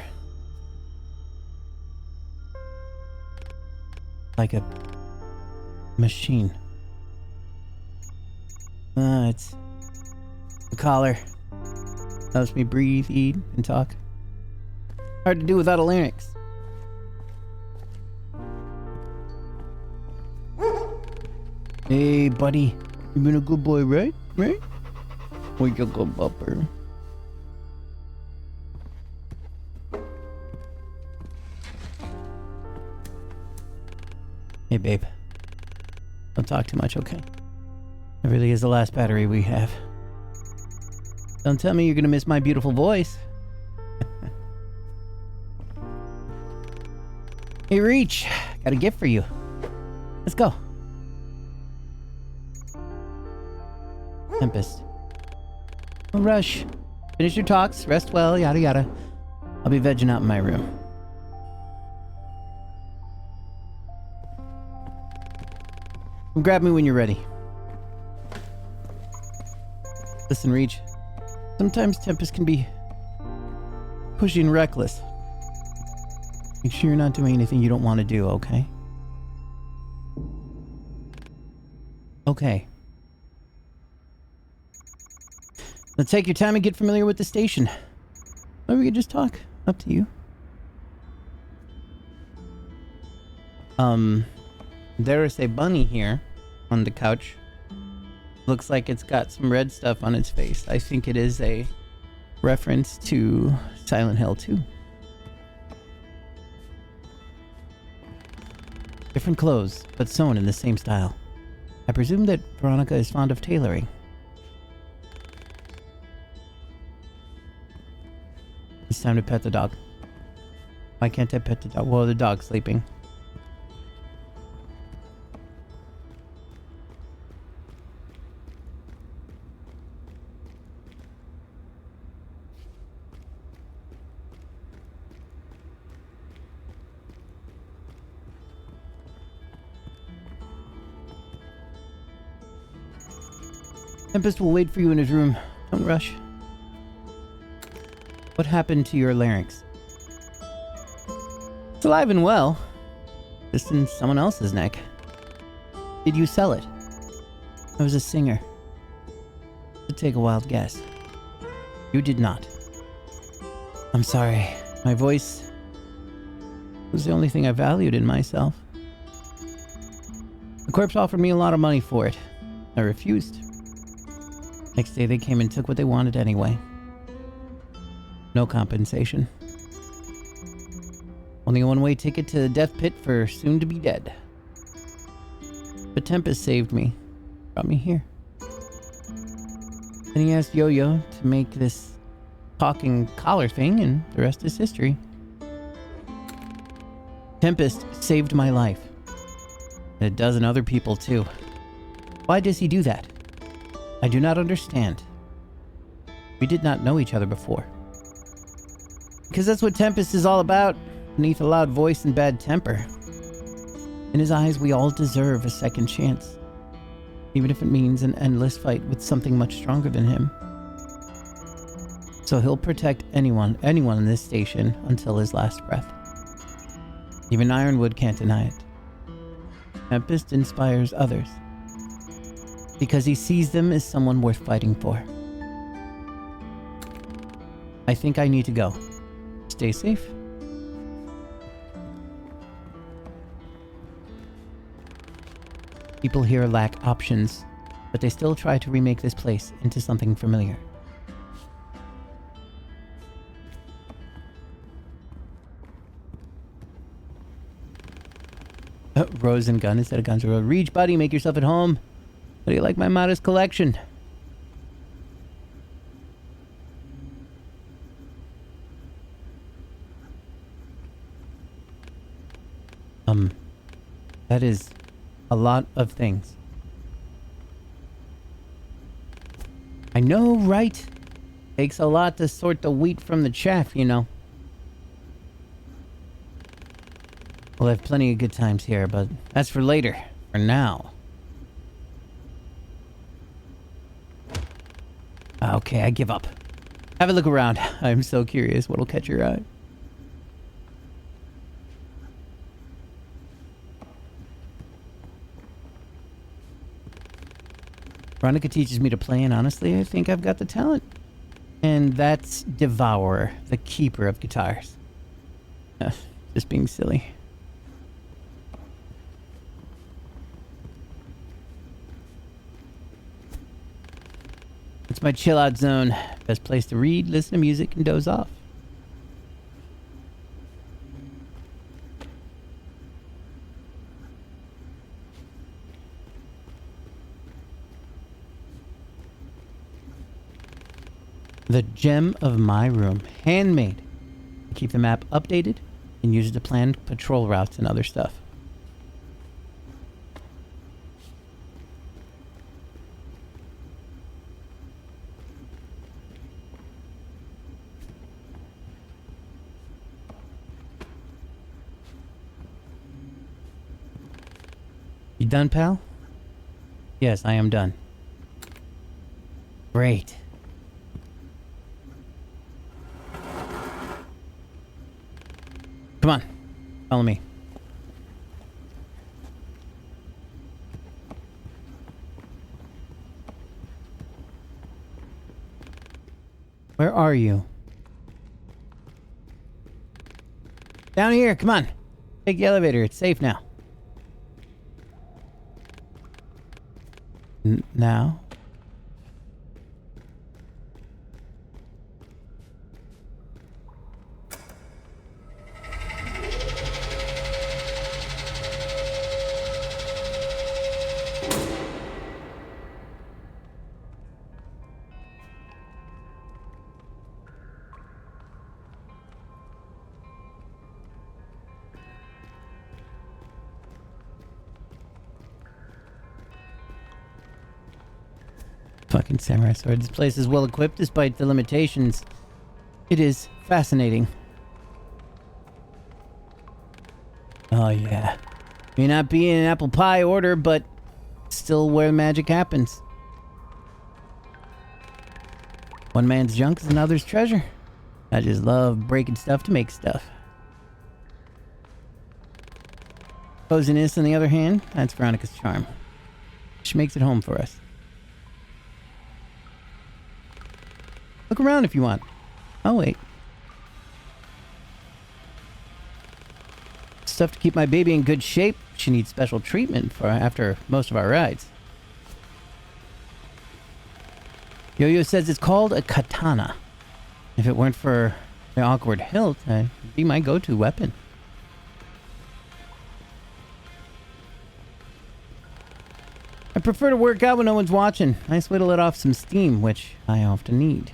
Like a machine. It's the collar. Helps me breathe, eat, and talk. Hard to do without a larynx. Hey, buddy. You been a good boy, right? Right? Like a good bupper. Hey, babe. Don't talk too much, okay? It really is the last battery we have. Don't tell me you're gonna miss my beautiful voice. Hey, Reach. Got a gift for you. Let's go. Tempest. Don't rush. Finish your talks. Rest well. Yada yada. I'll be vegging out in my room. Grab me when you're ready. Listen, Reach. Sometimes Tempest can be pushy and reckless. Make sure you're not doing anything you don't want to do, okay? Okay. Let's take your time and get familiar with the station. Or we could just talk. Up to you. There is a bunny here on the couch. Looks like it's got some red stuff on its face. I think it is a reference to Silent Hill 2. Different clothes, but sewn in the same style. I presume that Veronica is fond of tailoring. It's time to pet the dog. Why can't I pet the dog? Well, the dog's sleeping. Tempest will wait for you in his room. Don't rush. What happened to your larynx? It's alive and well. Just in someone else's neck. Did you sell it? I was a singer. To take a wild guess. You did not. I'm sorry. My voice was the only thing I valued in myself. The corpse offered me a lot of money for it. I refused. Next day they came and took what they wanted anyway. No compensation. Only a one-way ticket to the death pit for soon to be dead. But Tempest saved me. Brought me here. Then he asked Yo-Yo to make this talking collar thing, and the rest is history. Tempest saved my life. And a dozen other people too. Why does he do that? I do not understand. We did not know each other before. Because that's what Tempest is all about, beneath a loud voice and bad temper. In his eyes, we all deserve a second chance. Even if it means an endless fight with something much stronger than him. So he'll protect anyone in this station until his last breath. Even Ironwood can't deny it. Tempest inspires others. Because he sees them as someone worth fighting for. I think I need to go. Stay safe. People here lack options, but they still try to remake this place into something familiar. Rose and gun instead of guns. Reach, buddy, make yourself at home. How do you like my modest collection? That is a lot of things. I know, right? Takes a lot to sort the wheat from the chaff, you know. We'll have plenty of good times here, but that's for later. For now. Okay, I give up. Have a look around. I'm so curious what'll catch your eye. Veronica teaches me to play, and honestly, I think I've got the talent. And that's Devourer, the keeper of guitars. Just being silly. It's my chill out zone. Best place to read, listen to music, and doze off. The gem of my room. Handmade. I keep the map updated and use it to plan patrol routes and other stuff. You done, pal? Yes, I am done. Great. Come on, follow me. Where are you? Down here, come on. Take the elevator, it's safe now. Now? Fucking samurai sword. This place is well equipped despite the limitations. It is fascinating. Oh yeah. May not be in apple pie order, but still where magic happens. One man's junk is another's treasure. I just love breaking stuff to make stuff. Coziness, on the other hand, that's Veronica's charm. She makes it home for us. Look around if you want. Oh, wait. Stuff to keep my baby in good shape. She needs special treatment for after most of our rides. Yo-Yo says it's called a katana. If it weren't for the awkward hilt, it'd be my go-to weapon. I prefer to work out when no one's watching. Nice way to let off some steam, which I often need.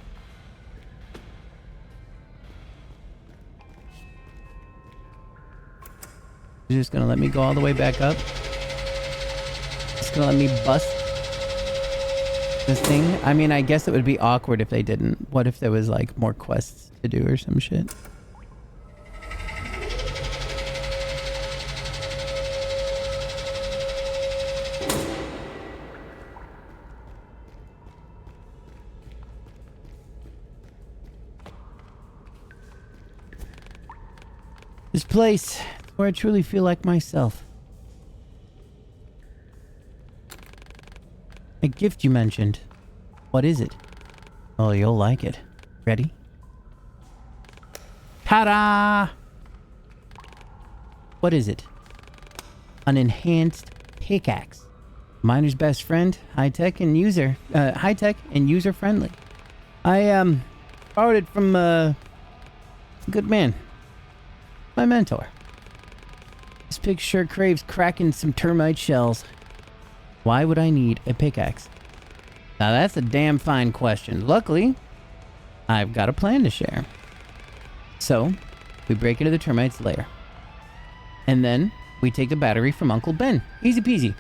You're just gonna let me go all the way back up? Just gonna let me bust this thing? I mean, I guess it would be awkward if they didn't. What if there was, like, more quests to do or some shit? This place, where I truly feel like myself. A gift you mentioned. What is it? Oh, you'll like it. Ready? Ta-da! What is it? An enhanced pickaxe. Miner's best friend, high-tech and user-friendly. I borrowed it from a good man. My mentor. This pig sure craves cracking some termite shells. Why would I need a pickaxe? Now that's a damn fine question. Luckily, I've got a plan to share. So, we break into the termite's lair. And then, we take the battery from Uncle Ben. Easy peasy.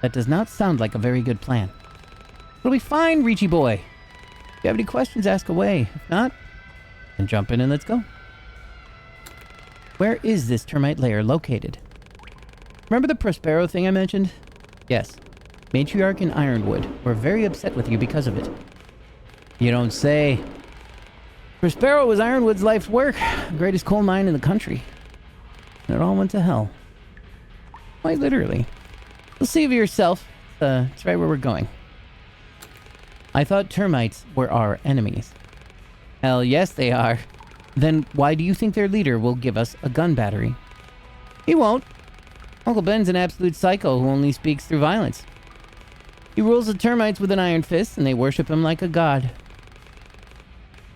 That does not sound like a very good plan. It'll be fine, Richie boy. If you have any questions, ask away. If not, then jump in and let's go. Where is this termite lair located? Remember the Prospero thing I mentioned? Yes. Matriarch and Ironwood were very upset with you because of it. You don't say. Prospero was Ironwood's life's work, the greatest coal mine in the country. And it all went to hell. Quite literally. You'll see for yourself. It's right where we're going. I thought termites were our enemies. Hell yes they are. Then why do you think their leader will give us a gun battery? He won't. Uncle Ben's an absolute psycho who only speaks through violence. He rules the termites with an iron fist and they worship him like a god.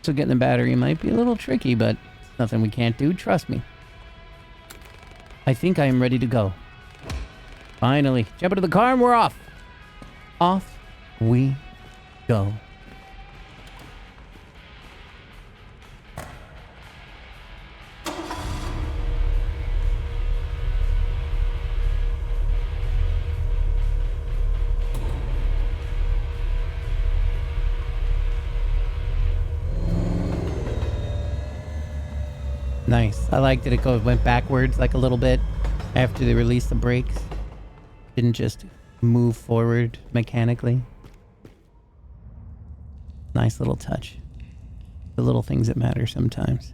So getting the battery might be a little tricky, but it's nothing we can't do, trust me. I think I am ready to go. Finally, jump into the car and we're off. Off we go. Nice. I liked that it went backwards like a little bit after they released the brakes. Didn't just move forward mechanically. Nice little touch. The little things that matter sometimes.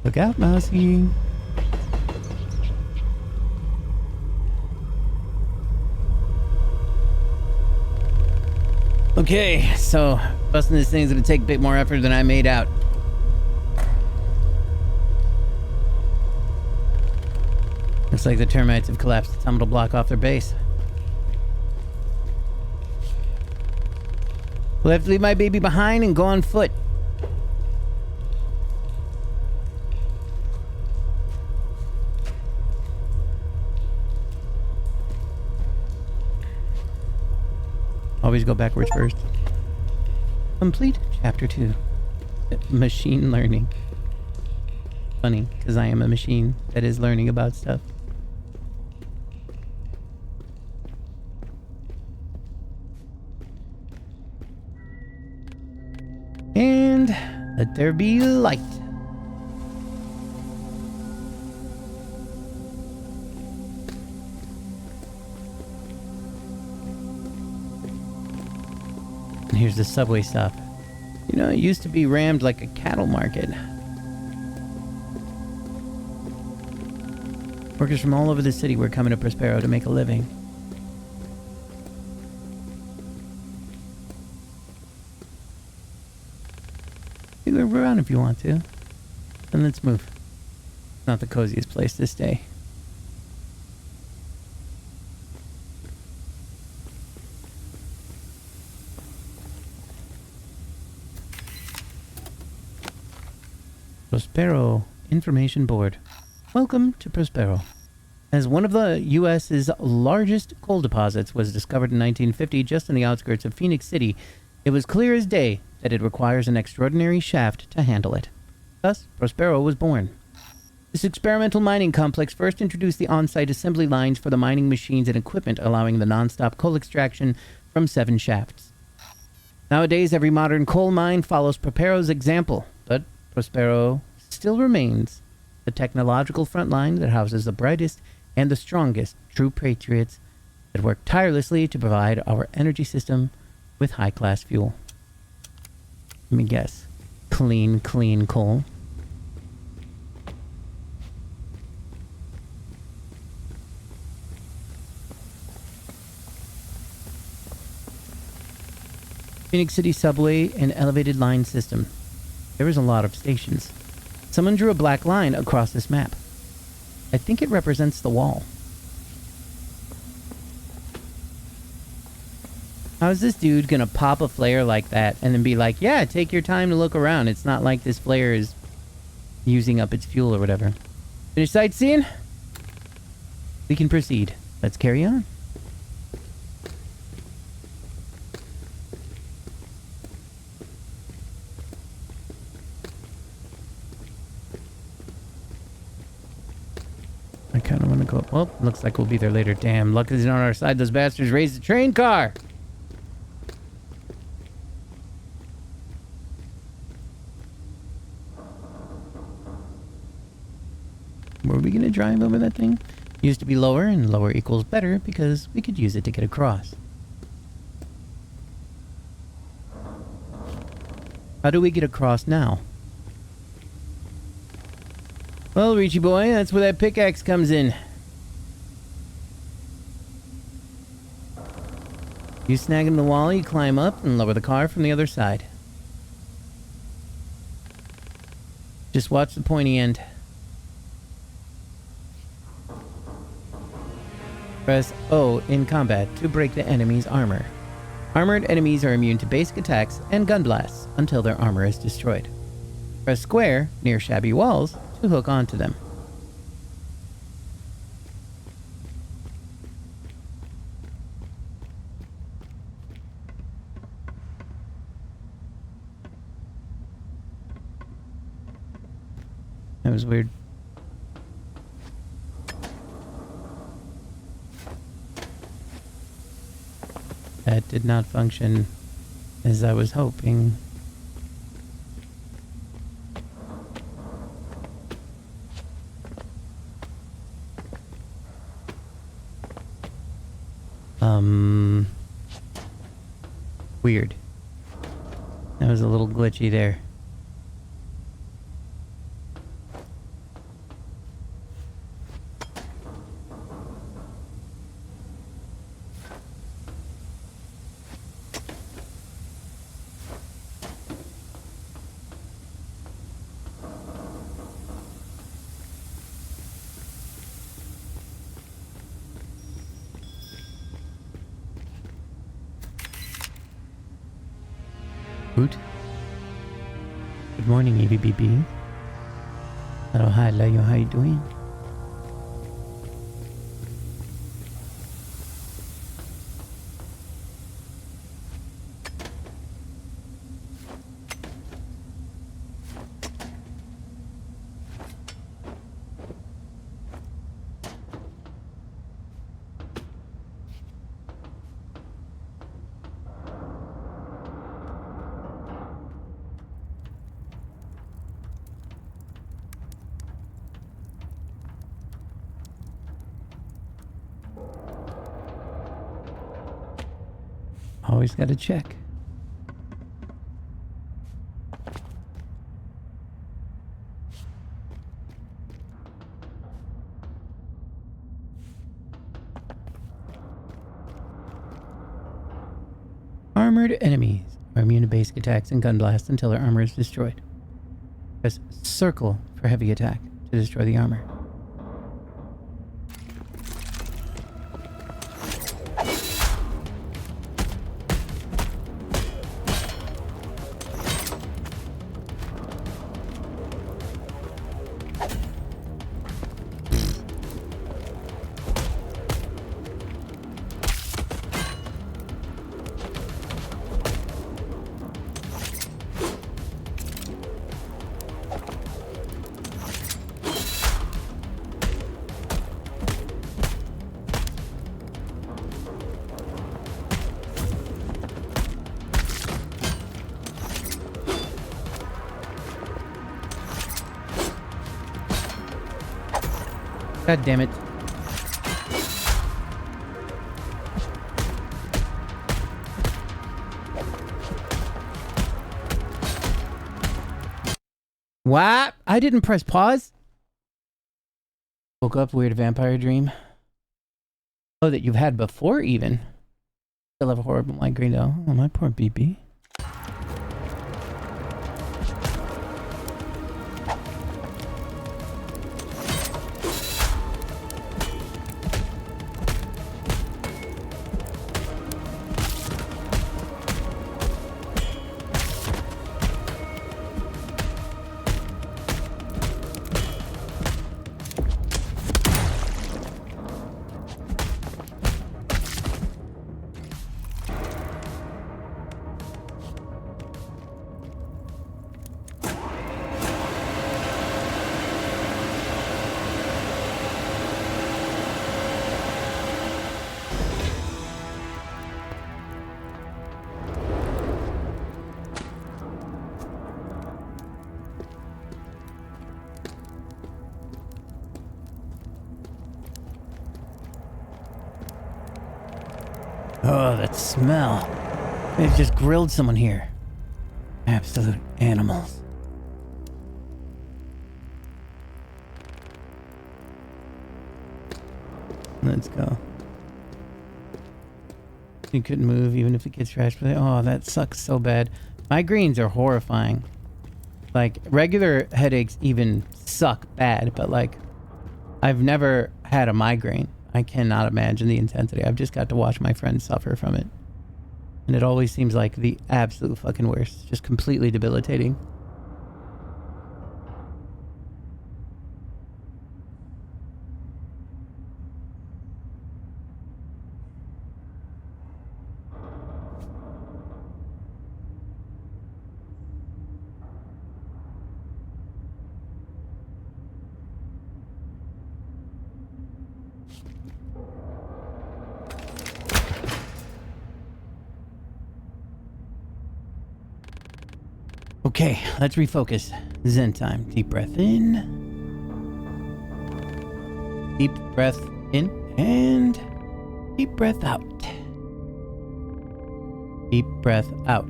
Look out, Mousy. Okay, so busting this thing is going to take a bit more effort than I made out. Looks like the termites have collapsed the tumble block off their base. We'll have to leave my baby behind and go on foot. Always go backwards first. Complete chapter 2. Machine learning. Funny, because I am a machine that is learning about stuff. And let there be light. And here's the subway stop. You know, it used to be rammed like a cattle market. Workers from all over the city were coming to Prospero to make a living. You can go around if you want to. Then let's move. Not the coziest place to stay. Prospero Information Board. Welcome to Prospero. As one of the U.S.'s largest coal deposits was discovered in 1950 just on the outskirts of Phoenix City, it was clear as day that it requires an extraordinary shaft to handle it. Thus, Prospero was born. This experimental mining complex first introduced the on-site assembly lines for the mining machines and equipment, allowing the non-stop coal extraction from 7 shafts. Nowadays, every modern coal mine follows Prospero's example, but Prospero still remains the technological front line that houses the brightest and the strongest true patriots that work tirelessly to provide our energy system with high-class fuel. Let me guess. Clean coal. Phoenix City subway and elevated line system. There is a lot of stations. Someone drew a black line across this map. I think it represents the wall. How is this dude gonna pop a flare like that and then be like, yeah, take your time to look around. It's not like this flare is using up its fuel or whatever. Finish sightseeing? We can proceed. Let's carry on. I kind of want to go... Well, looks like we'll be there later. Damn, luck isn't on our side. Those bastards raised the train car. Were we going to drive over that thing? Used to be lower, and lower equals better because we could use it to get across. How do we get across now? Well, Richie boy, that's where that pickaxe comes in. You snag in the wall, you climb up and lower the car from the other side. Just watch the pointy end. Press O in combat to break the enemy's armor. Armored enemies are immune to basic attacks and gun blasts until their armor is destroyed. Press square near shabby walls to hook onto them. That was weird. That did not function as I was hoping. Weird. That was a little glitchy there. Boot. Good morning, EVBB. Hello, hi, Leo. How you doing? Always got to check. Armored enemies are immune to basic attacks and gun blasts until their armor is destroyed. Press circle for heavy attack to destroy the armor. God damn it. What? I didn't press pause? Woke up, weird vampire dream. Oh, that you've had before even. Still have a horrible migraine though. Oh, my poor BB. Oh, that smell. They've just grilled someone here. Absolute animals. Let's go. You couldn't move even if it gets trashed. Oh, that sucks so bad. Migraines are horrifying. Like, regular headaches even suck bad, but like, I've never had a migraine. I cannot imagine the intensity. I've just got to watch my friends suffer from it. And it always seems like the absolute fucking worst. Just completely debilitating. Okay, let's refocus. Zen time. Deep breath in. Deep breath in. And deep breath out. Deep breath out.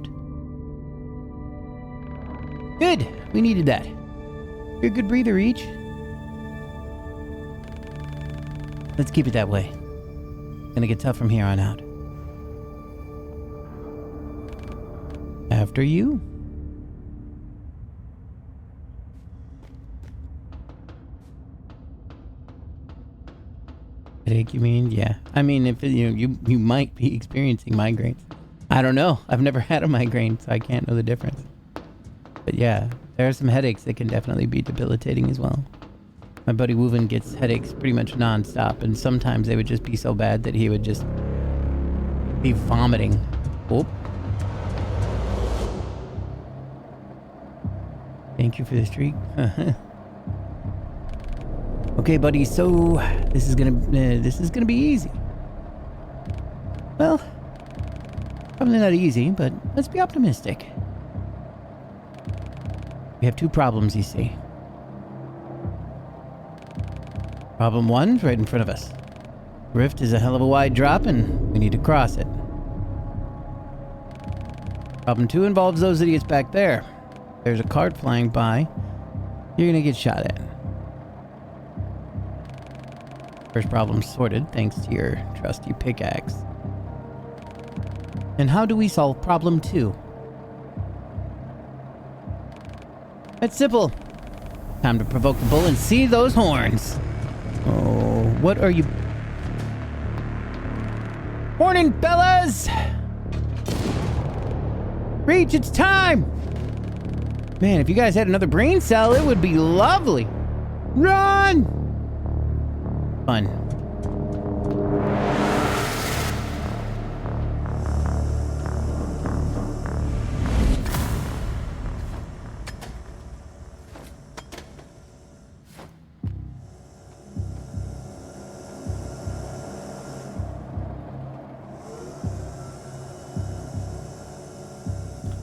Good. We needed that. You're a good breather, Reach. Let's keep it that way. Gonna get tough from here on out. After you. Headache, you mean? Yeah. I mean, if you might be experiencing migraines. I don't know. I've never had a migraine, so I can't know the difference. But yeah, there are some headaches that can definitely be debilitating as well. My buddy Woven gets headaches pretty much non-stop, and sometimes they would just be so bad that he would just be vomiting. Oh. Thank you for the streak. Okay, buddy, so this is gonna be easy. Well, probably not easy, but let's be optimistic. We have two problems, you see. Problem one's right in front of us. Rift is a hell of a wide drop, and we need to cross it. Problem 2 involves those idiots back there. There's a cart flying by. You're gonna get shot at. First problem sorted thanks to your trusty pickaxe. And how do we solve problem 2? It's simple. Time to provoke the bull and see those horns. Oh, what are you... Morning, fellas! Reach, it's time! Man, if you guys had another brain cell, it would be lovely. Run! Fun.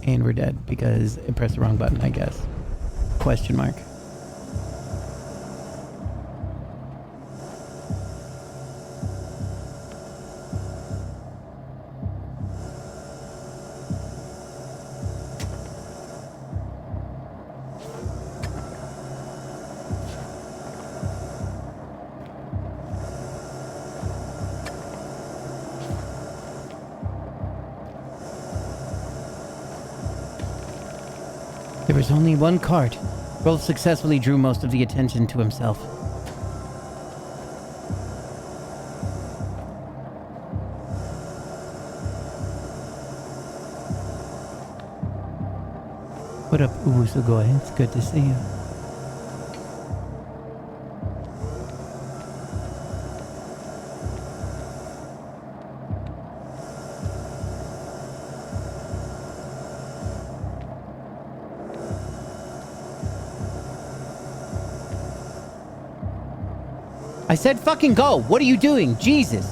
And we're dead because I pressed the wrong button, I guess. Question mark. There was only one cart. Rolf successfully drew most of the attention to himself. What up, Uwusugoi? It's good to see you. I said fucking go! What are you doing? Jesus!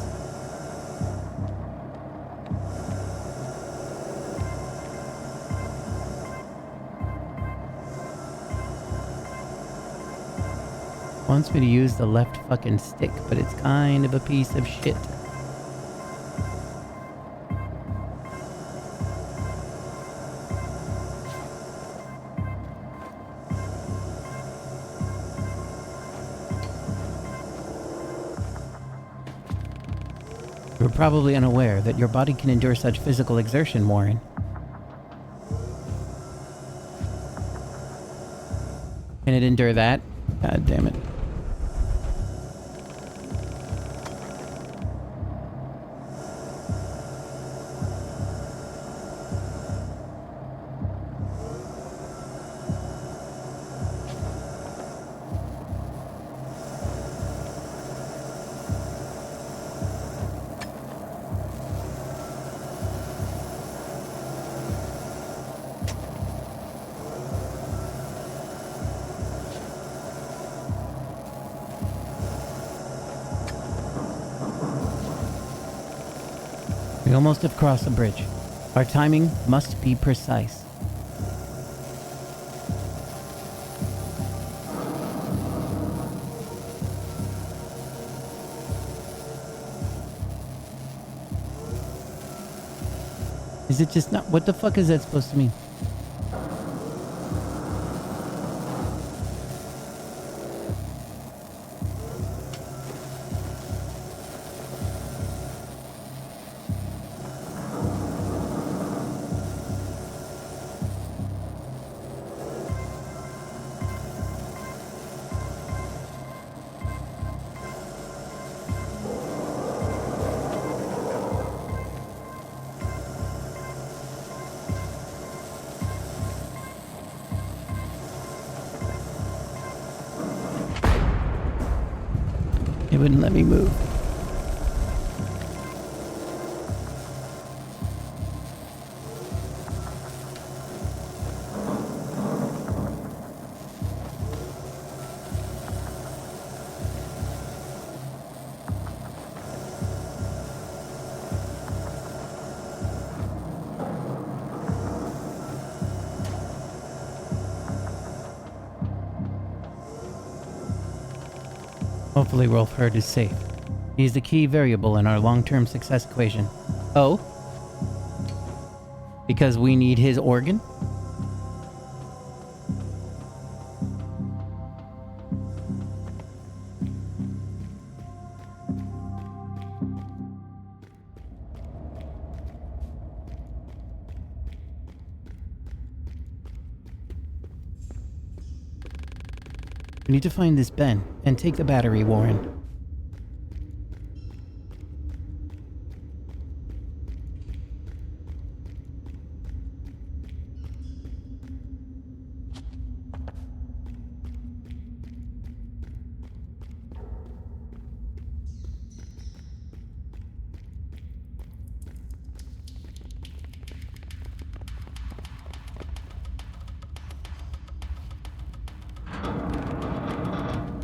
Wants me to use the left fucking stick, but it's kind of a piece of shit. You're probably unaware that your body can endure such physical exertion, Warren. Can it endure that? God damn it. We almost have crossed the bridge. Our timing must be precise. Is it just not... What the fuck is that supposed to mean? It wouldn't let me move. Hopefully Rolf Herd is safe. He is the key variable in our long-term success equation. Oh? Because we need his organ? We need to find this Ben and take the battery, Warren.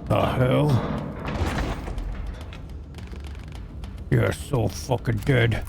The hell? You're so fucking dead.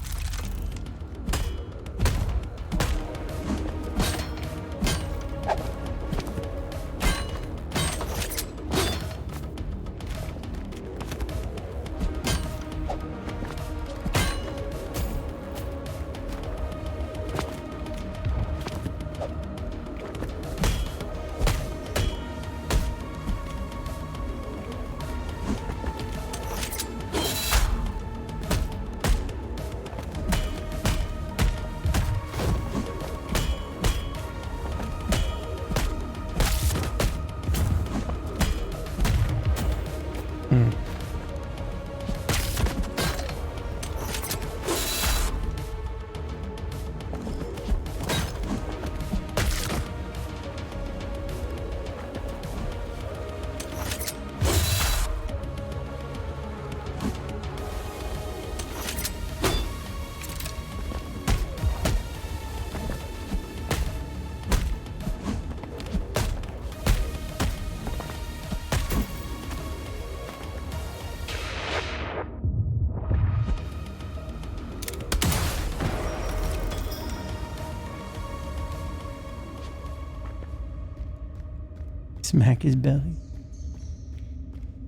Smack his belly.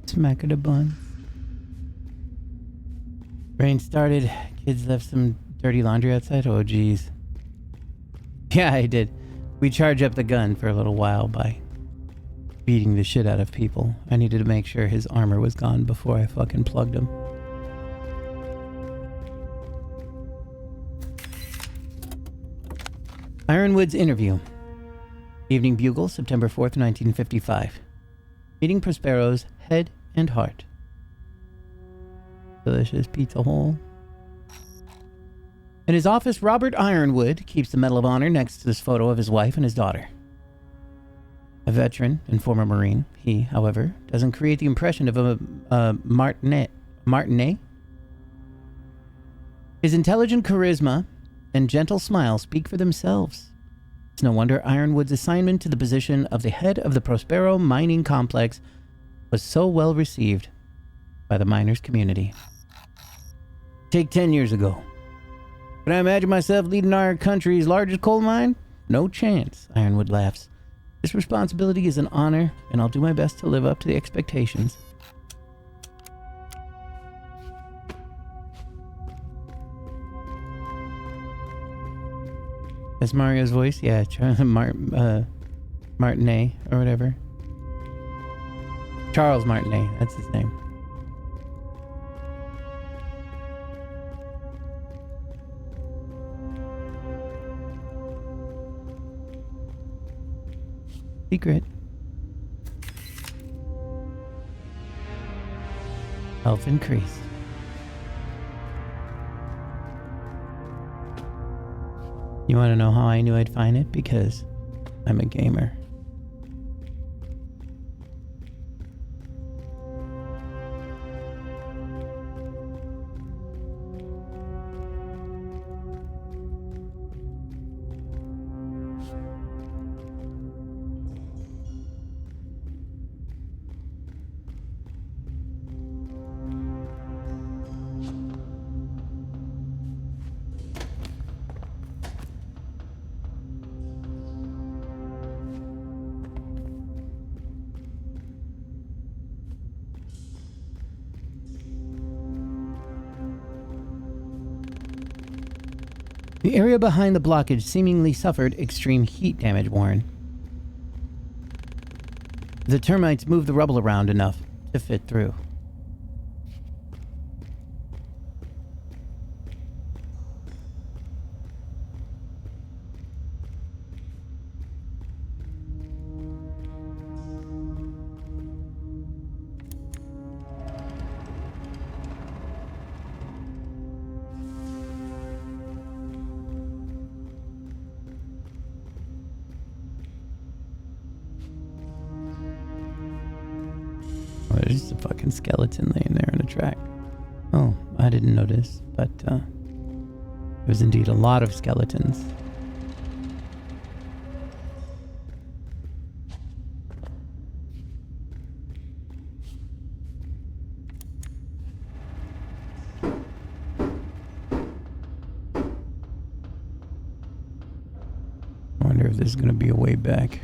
Smack of the bun. Rain started. Kids left some dirty laundry outside. Oh, geez. Yeah, I did. We charged up the gun for a little while by beating the shit out of people. I needed to make sure his armor was gone before I fucking plugged him. Ironwood's interview. Evening Bugle, September 4th, 1955. Meeting Prospero's head and heart. Delicious pizza hole. In his office, Robert Ironwood keeps the Medal of Honor next to this photo of his wife and his daughter. A veteran and former Marine, he, however, doesn't create the impression of a martinet. His intelligent charisma and gentle smile speak for themselves. It's no wonder Ironwood's assignment to the position of the head of the Prospero mining complex was so well received by the miners' community. Take 10 years ago. Can I imagine myself leading our country's largest coal mine? No chance, Ironwood laughs. This responsibility is an honor, and I'll do my best to live up to the expectations. That's Mario's voice? Yeah, Martinet, or whatever. Charles Martinet, that's his name. Secret. Health increased. You want to know how I knew I'd find it? Because I'm a gamer. The area behind the blockage seemingly suffered extreme heat damage, Warren. The termites moved the rubble around enough to fit through. Oh, there's just a fucking skeleton laying there on a track. Oh, I didn't notice, but there was indeed a lot of skeletons. I wonder if there's gonna be a way back.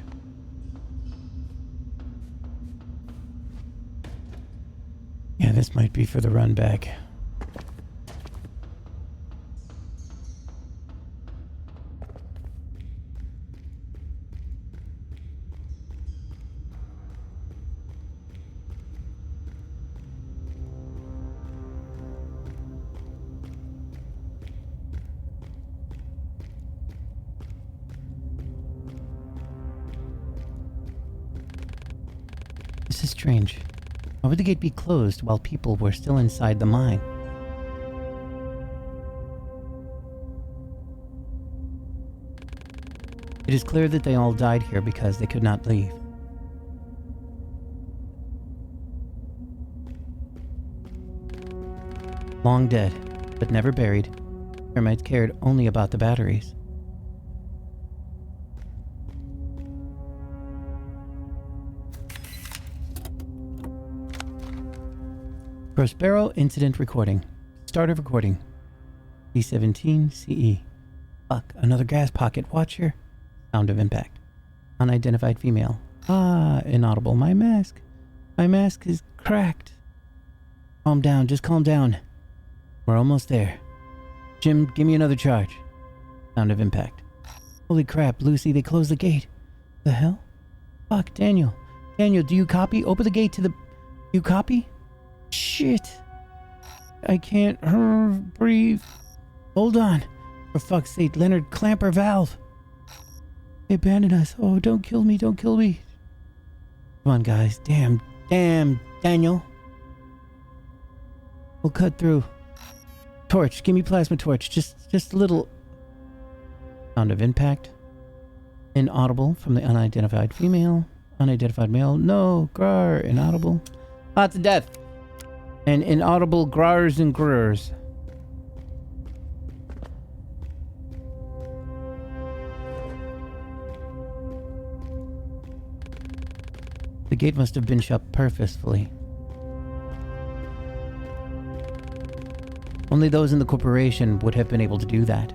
Yeah, this might be for the run back. This is strange. Why would the gate be closed while people were still inside the mine? It is clear that they all died here because they could not leave. Long dead, but never buried, termites cared only about the batteries. Prospero incident recording. Start of recording. C17 CE. Fuck, another gas pocket. Watcher. Sound of impact. Unidentified female. Ah, inaudible. My mask. My mask is cracked. Calm down, just calm down. We're almost there. Jim, give me another charge. Sound of impact. Holy crap, Lucy, they closed the gate. The hell? Fuck, Daniel. Daniel, do you copy? Open the gate to the... You copy? Shit. I can't breathe. Hold on. For fuck's sake, Leonard, clamp her valve. They abandoned us. Oh, don't kill me, don't kill me. Come on, guys. Damn, Daniel. We'll cut through. Torch, give me plasma torch. Just a little. Sound of impact. Inaudible from the unidentified female. Unidentified male. No, grar, inaudible. Lots of death. And inaudible grars and grurs. The gate must have been shut purposefully. Only those in the corporation would have been able to do that.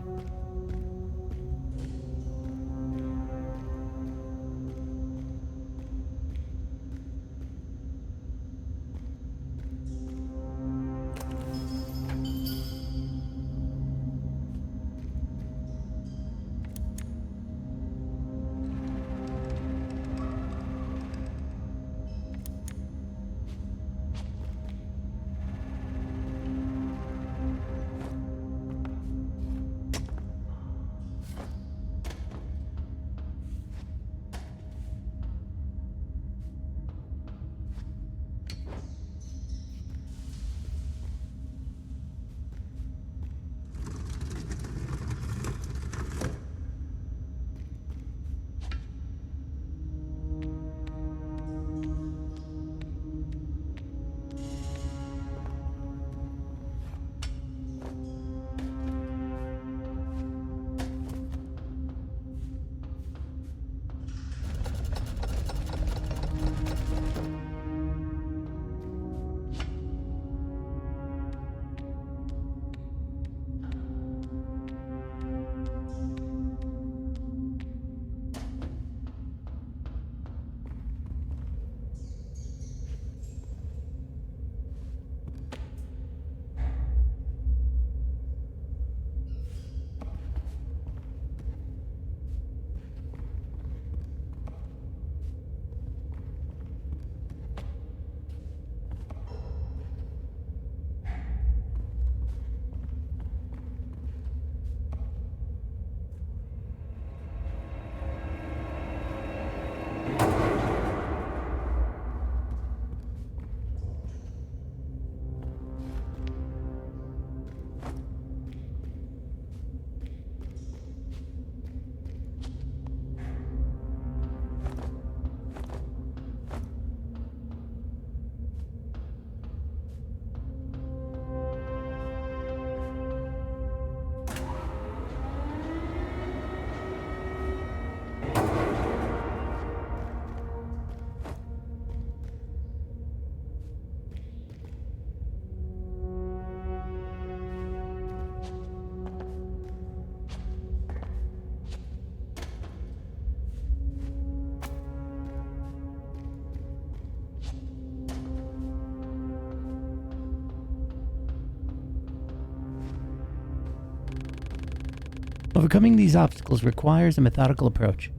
Overcoming these obstacles requires a methodical approach.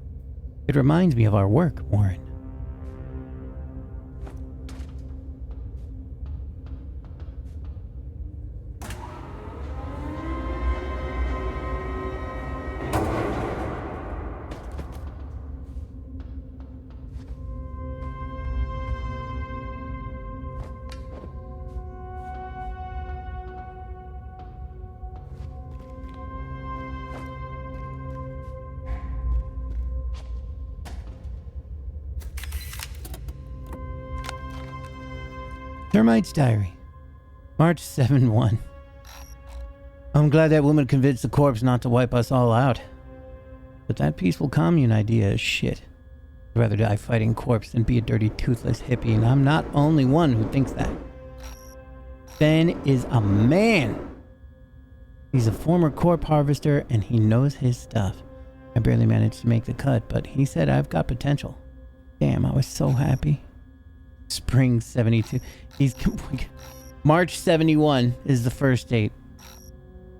It reminds me of our work, Warren. Termite's Diary, March 7-1. I'm glad that woman convinced the corpse not to wipe us all out. But that peaceful commune idea is shit. I'd rather die fighting corpse than be a dirty, toothless hippie, and I'm not only one who thinks that. Ben is a man. He's a former corp harvester, and he knows his stuff. I barely managed to make the cut, but he said I've got potential. Damn, I was so happy. Spring 72. He's March 71 is the first date.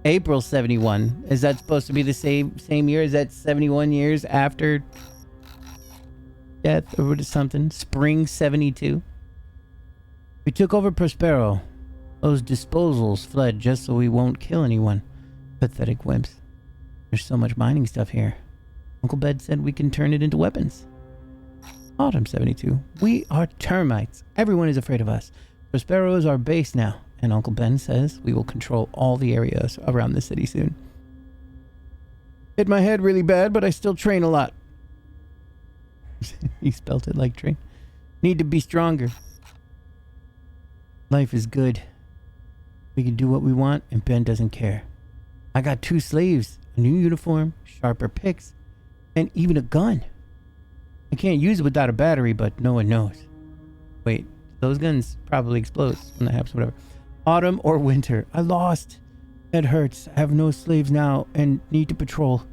April 71. Is that supposed to be the same year? Is that 71 years after death or something? Spring 72. We took over Prospero. Those disposals fled just so we won't kill anyone. Pathetic wimps. There's so much mining stuff here. Uncle Ben said we can turn it into weapons. Autumn 72. We are termites. Everyone is afraid of us. Prospero is our base now, and Uncle Ben says we will control all the areas around the city soon. Hit my head really bad, but I still train a lot. He spelt it like train. Need to be stronger. Life is good. We can do what we want, and Ben doesn't care. I got 2 slaves, a new uniform, sharper picks, and even a gun. I can't use it without a battery, but no one knows. Wait, those guns probably explode when that happens, whatever. Autumn or winter. I lost. Head hurts. I have no slaves now and need to patrol.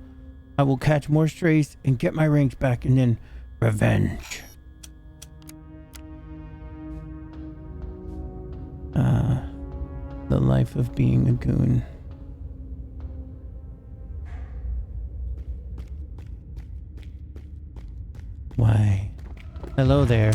I will catch more strays and get my ranks back and then revenge. The life of being a goon. Why? Hello there.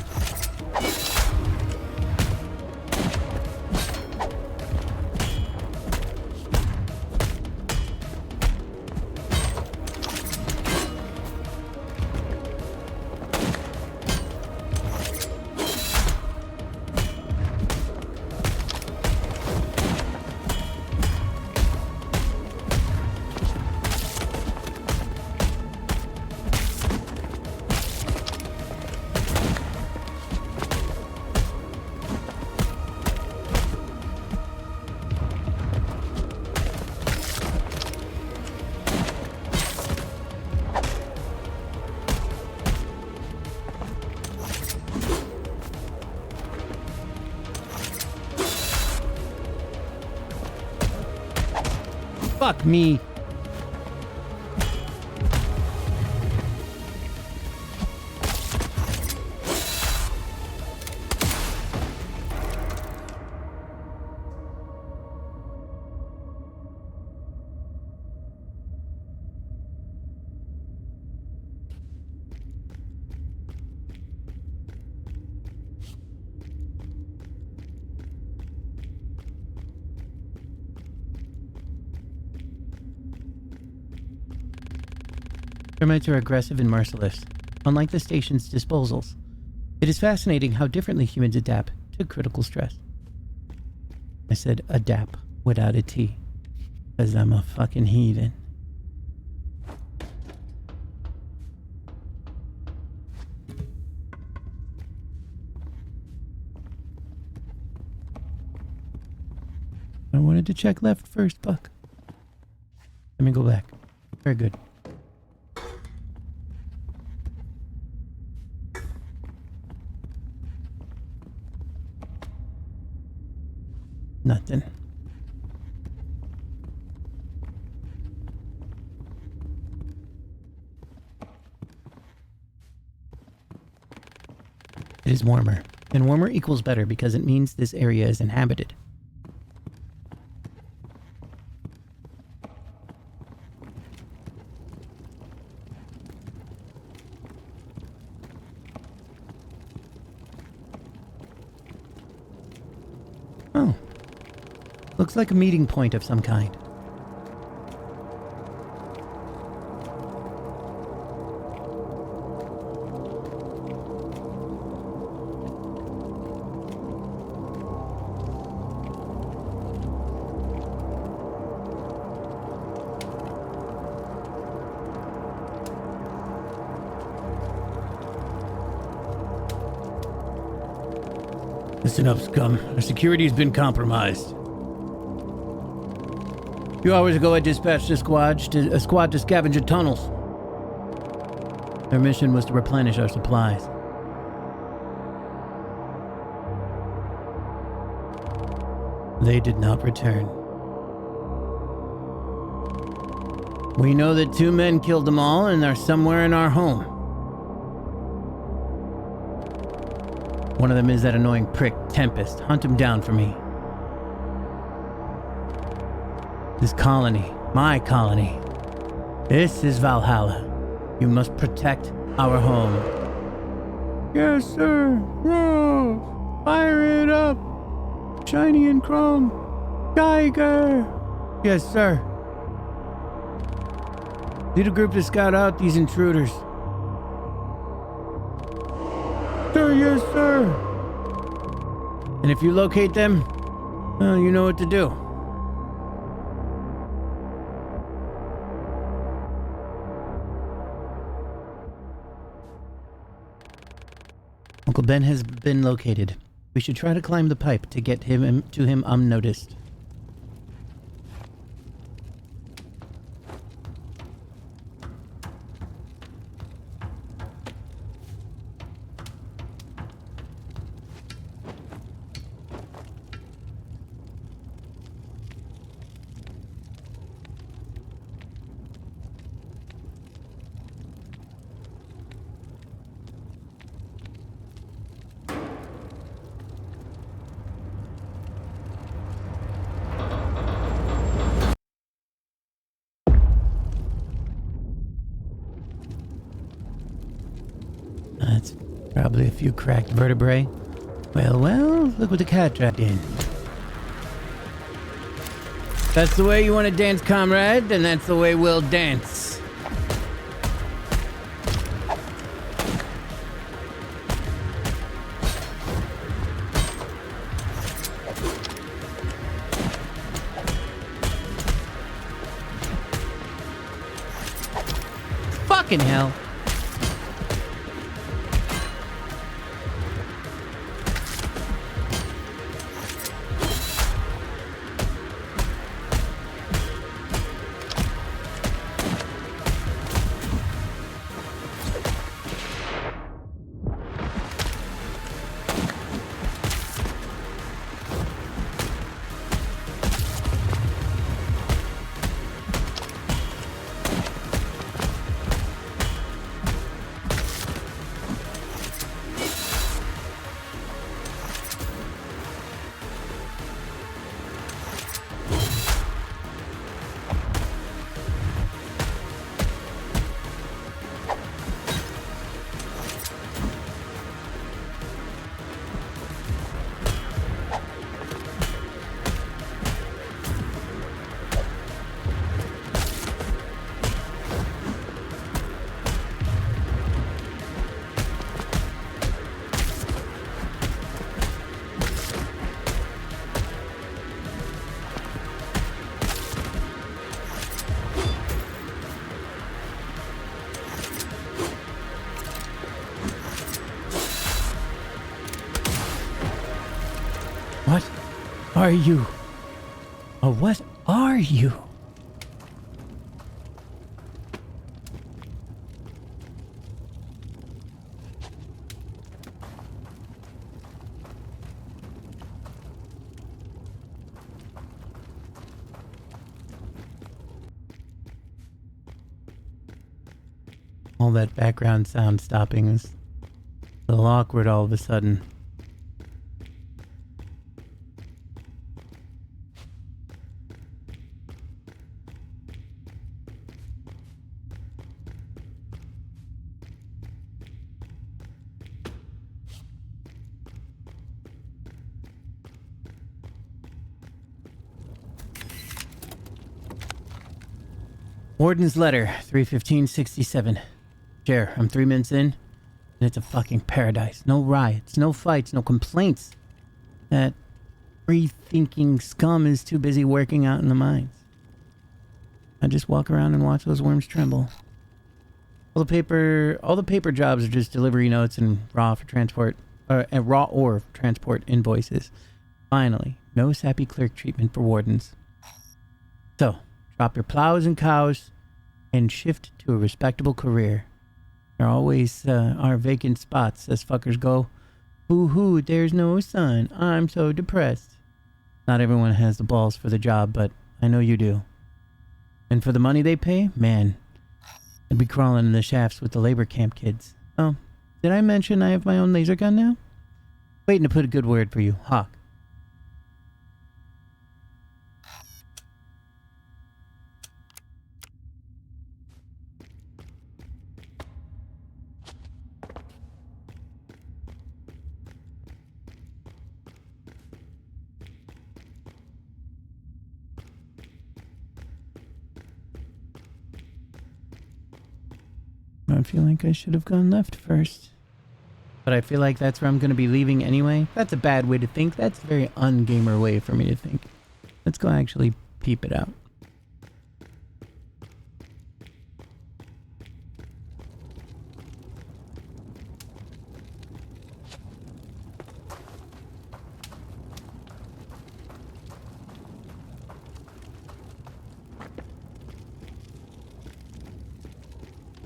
Fuck me. Termites are aggressive and merciless, unlike the station's disposals. It is fascinating how differently humans adapt to critical stress. I said adapt without a T, because I'm a fucking heathen. I wanted to check left first, Buck. Let me go back. Very good. Nothing. It is warmer. And warmer equals better because it means this area is inhabited. Oh. Looks like a meeting point of some kind. Listen up, scum. Our security's been compromised. A few hours ago, I dispatched a squad to scavenge the tunnels. Their mission was to replenish our supplies. They did not return. We know that 2 men killed them all and are somewhere in our home. One of them is that annoying prick, Tempest. Hunt him down for me. This colony, my colony. This is Valhalla. You must protect our home. Yes, sir. Whoa. Fire it up. Shiny and chrome. Tiger. Yes, sir. Lead a group to scout out these intruders. Sir, yes, sir. And if you locate them, well, you know what to do. Uncle Ben has been located. We should try to climb the pipe to get him unnoticed. That's probably a few cracked vertebrae. Well, look what the cat dragged in. That's the way you want to dance, comrade, and that's the way we'll dance. Fucking hell. What are you? Oh, what are you? All that background sound stopping is a little awkward all of a sudden. Warden's letter, 3:15:67. Chair, I'm 3 minutes in, and it's a fucking paradise. No riots, no fights, no complaints. That free-thinking scum is too busy working out in the mines. I just walk around and watch those worms tremble. All the paper jobs are just delivery notes and raw or transport invoices. Finally, no sappy clerk treatment for wardens. So, drop your plows and cows and shift to a respectable career. There always are vacant spots, as fuckers go. Boo-hoo, there's no sun. I'm so depressed. Not everyone has the balls for the job, but I know you do. And for the money they pay, man, I'd be crawling in the shafts with the labor camp kids. Oh, did I mention I have my own laser gun now? Waiting to put a good word for you, Hawk. I feel like I should have gone left first. But I feel like that's where I'm going to be leaving anyway. That's a bad way to think. That's a very ungamer way for me to think. Let's go actually peep it out.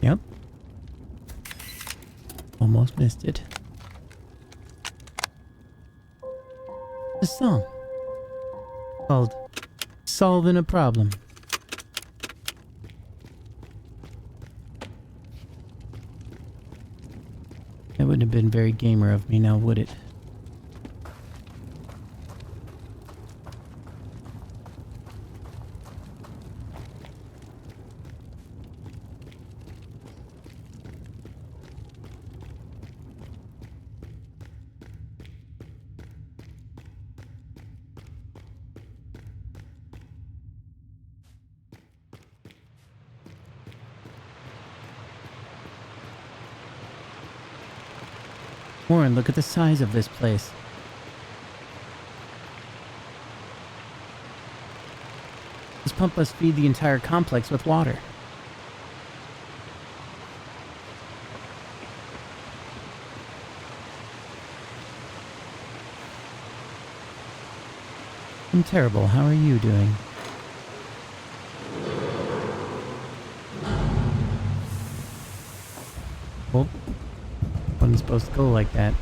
Yep. Almost missed it. A song called Solving a Problem. That wouldn't have been very gamer of me now, would it? Warren, look at the size of this place. This pump must feed the entire complex with water. I'm terrible. How are you doing? Oh. Wasn't supposed to go like that.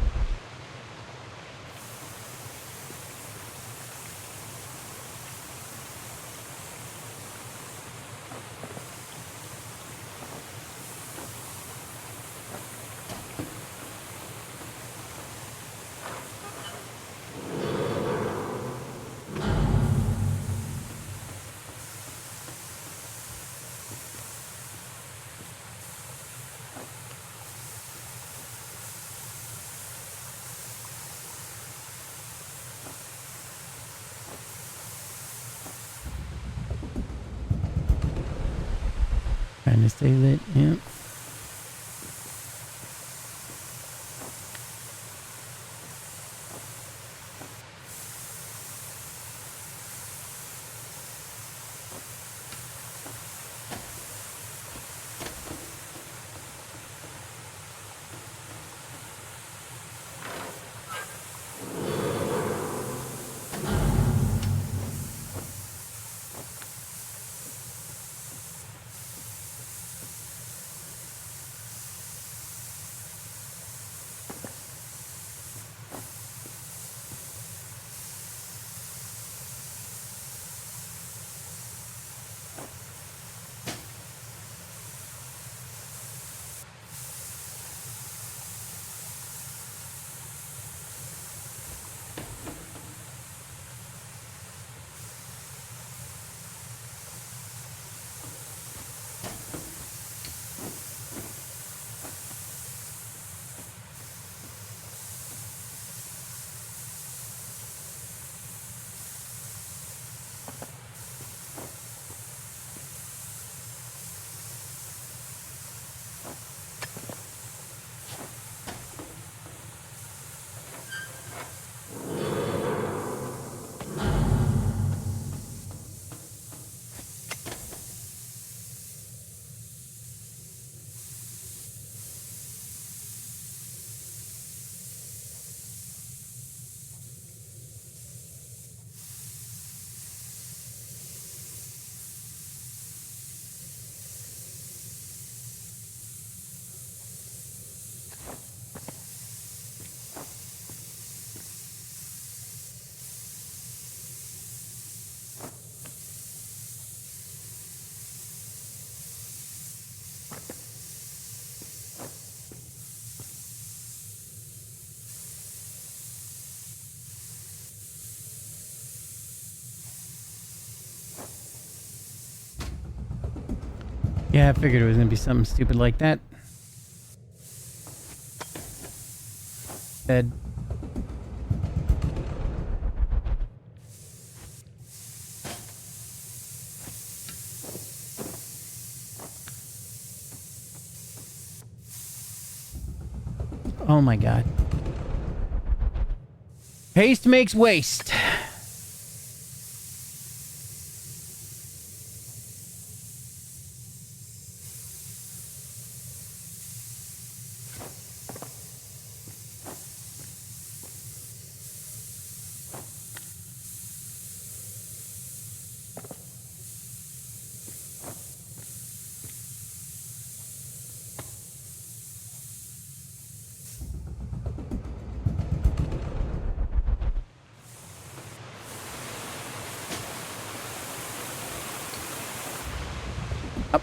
Trying to stay lit, yep. Yeah, I figured it was gonna be something stupid like that. Bed. Oh my god. Haste makes waste.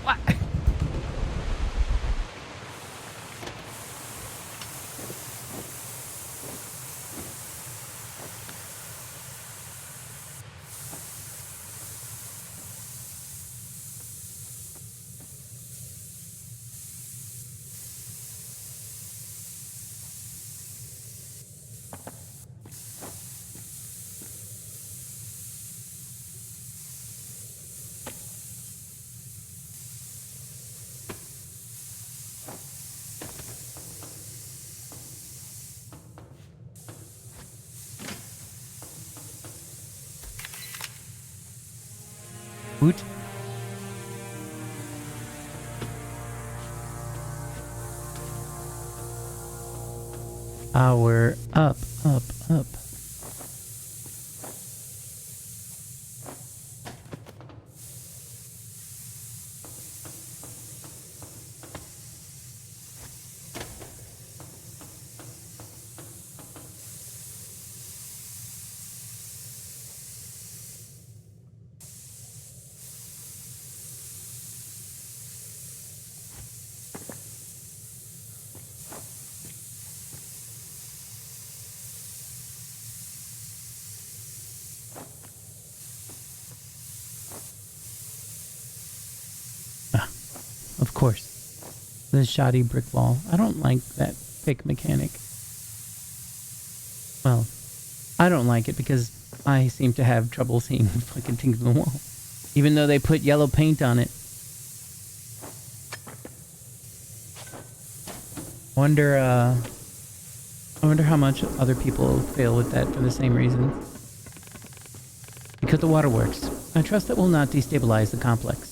What? Boot. Power up, up, up. Of course. The shoddy brick wall. I don't like that pick mechanic. Well, I don't like it because I seem to have trouble seeing the fucking things in the wall. Even though they put yellow paint on it. I wonder how much other people fail with that for the same reason. Because the waterworks. I trust that will not destabilize the complex.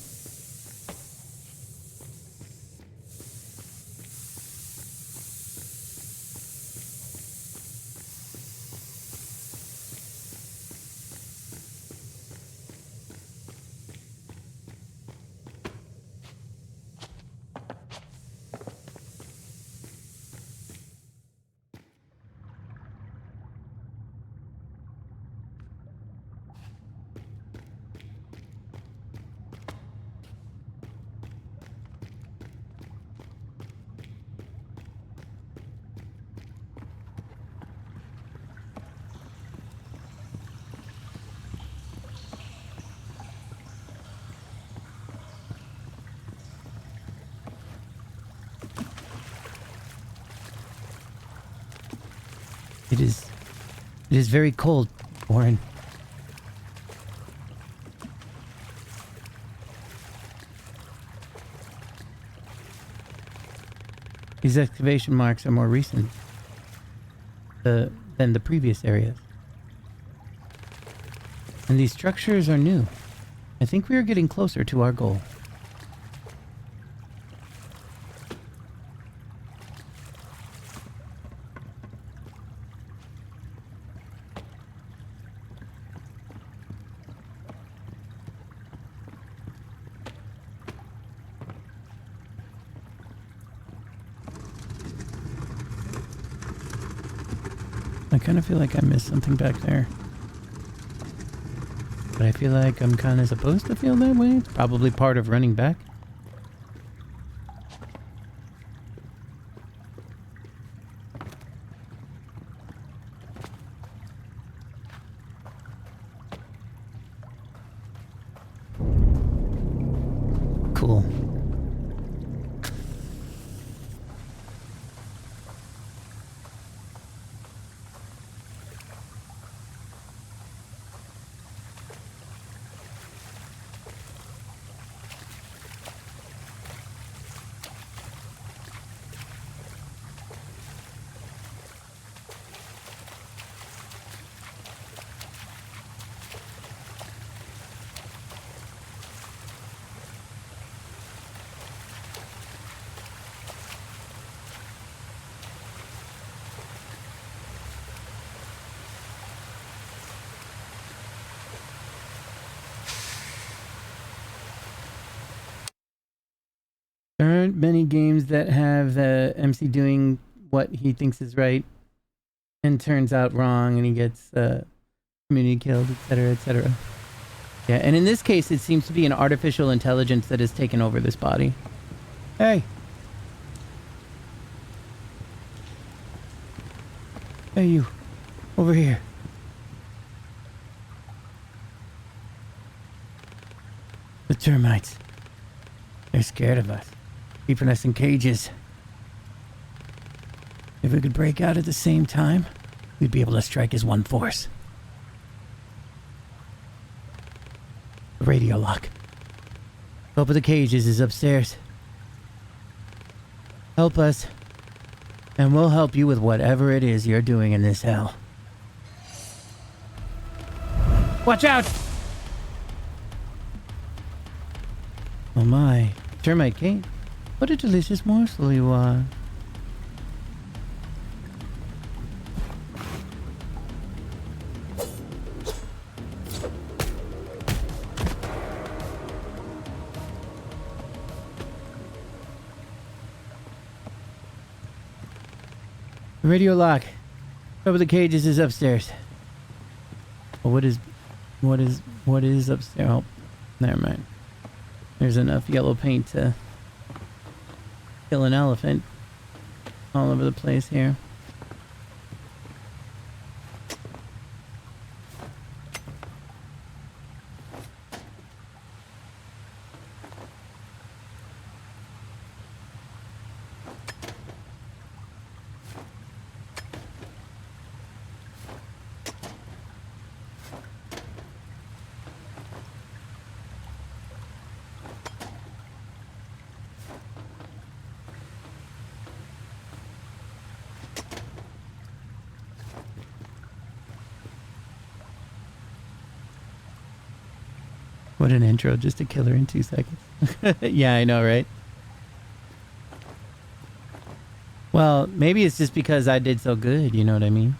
It is very cold, Warren. These excavation marks are more recent than the previous areas. And these structures are new. I think we are getting closer to our goal. I kind of feel like I missed something back there. But I feel like I'm kind of supposed to feel that way. It's probably part of running back. Cool. There aren't many games that have the MC doing what he thinks is right and turns out wrong and he gets community killed, etc., etc. Yeah, and in this case, it seems to be an artificial intelligence that has taken over this body. Hey! Hey, you. Over here. The termites. They're scared of us. Keeping us in cages. If we could break out at the same time, we'd be able to strike as one force. The radio lock. Top of the cages is upstairs. Help us, and we'll help you with whatever it is you're doing in this hell. Watch out! Oh my, termite Kate. What a delicious morsel you are. The radio lock. Top of the cages is upstairs. Oh, what is upstairs? Oh, never mind. There's enough yellow paint to kill an elephant all over the place here. What an intro, just to kill her in 2 seconds. Yeah, I know, right? Well, maybe it's just because I did so good, you know what I mean?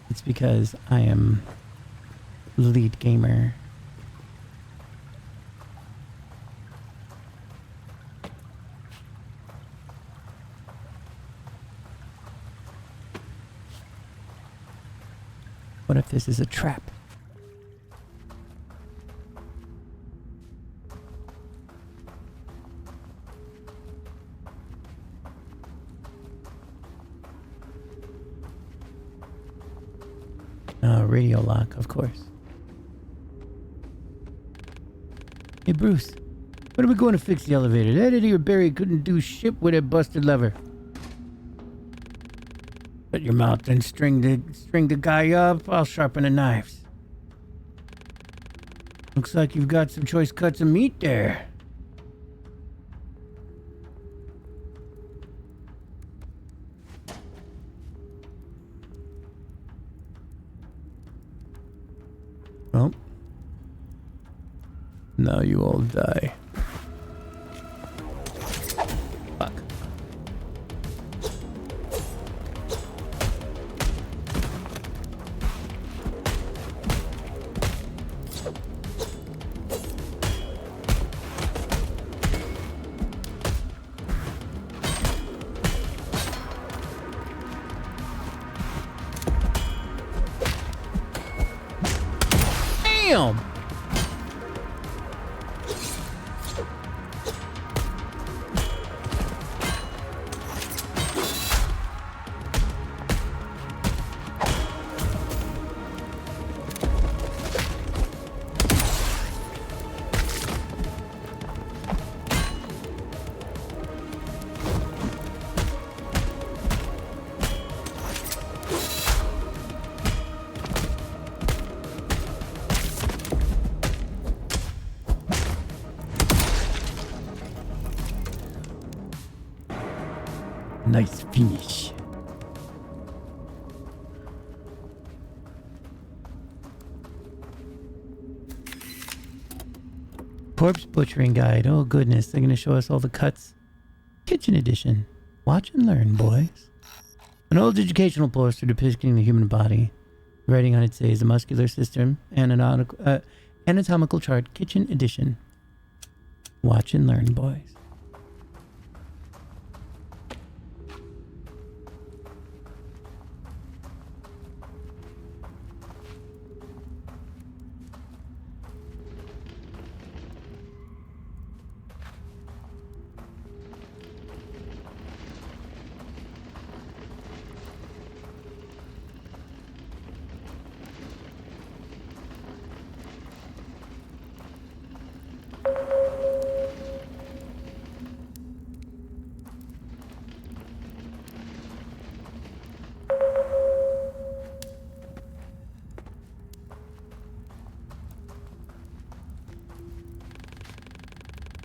It's because I am lead gamer. What if this is a trap? Radio lock, of course. Hey, Bruce. When are we going to fix the elevator? That idiot Barry couldn't do shit with a busted lever. Shut your mouth and string the guy up. I'll sharpen the knives. Looks like you've got some choice cuts of meat there. Well, now you all die. Fuck. Damn! Nice finish. Corpse Butchering Guide. Oh goodness, they're going to show us all the cuts. Kitchen Edition. Watch and learn, boys. An old educational poster depicting the human body. Writing on it says the muscular system, anatomical chart, Kitchen Edition. Watch and learn, boys.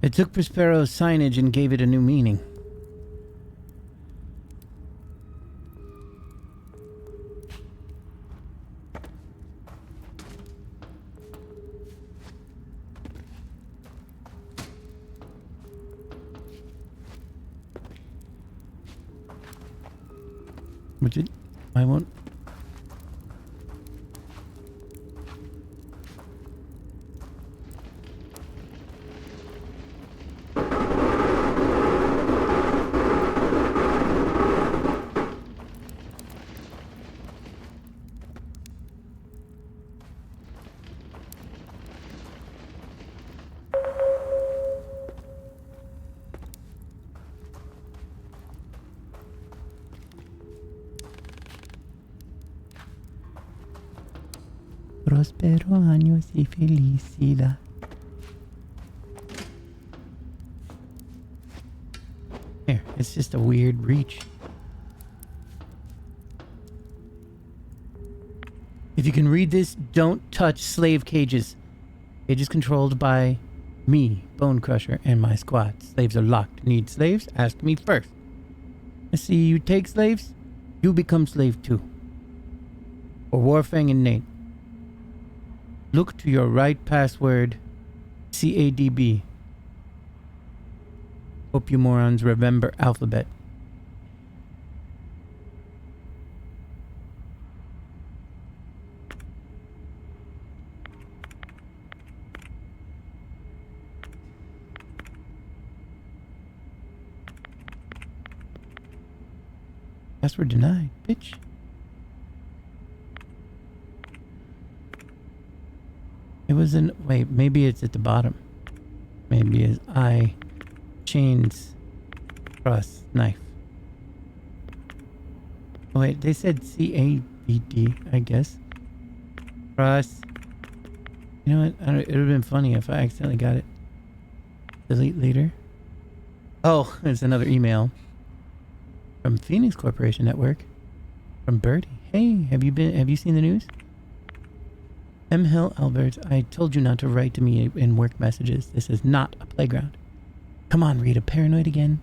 It took Prospero's signage and gave it a new meaning. Which it, I won't. Prospero años y felicidad. Here, it's just a weird reach. If you can read this, don't touch slave cages. Cages controlled by me, Bone Crusher, and my squad. Slaves are locked. Need slaves? Ask me first. I see you take slaves, you become slave too. For Warfang and Nate. Look to your right, password CADB. Hope you morons remember alphabet. Password denied, bitch. It was in. Wait, maybe it's at the bottom. Maybe it's I chains cross knife. Oh, wait, they said CABD, I guess. Cross. You know what? It would have been funny if I accidentally got it. Delete later. Oh, it's another email from Phoenix Corporation Network. From Birdie. Hey, have you seen the news? M. Hill Albert, I told you not to write to me in work messages. This is not a playground. Come on, Rita, paranoid again?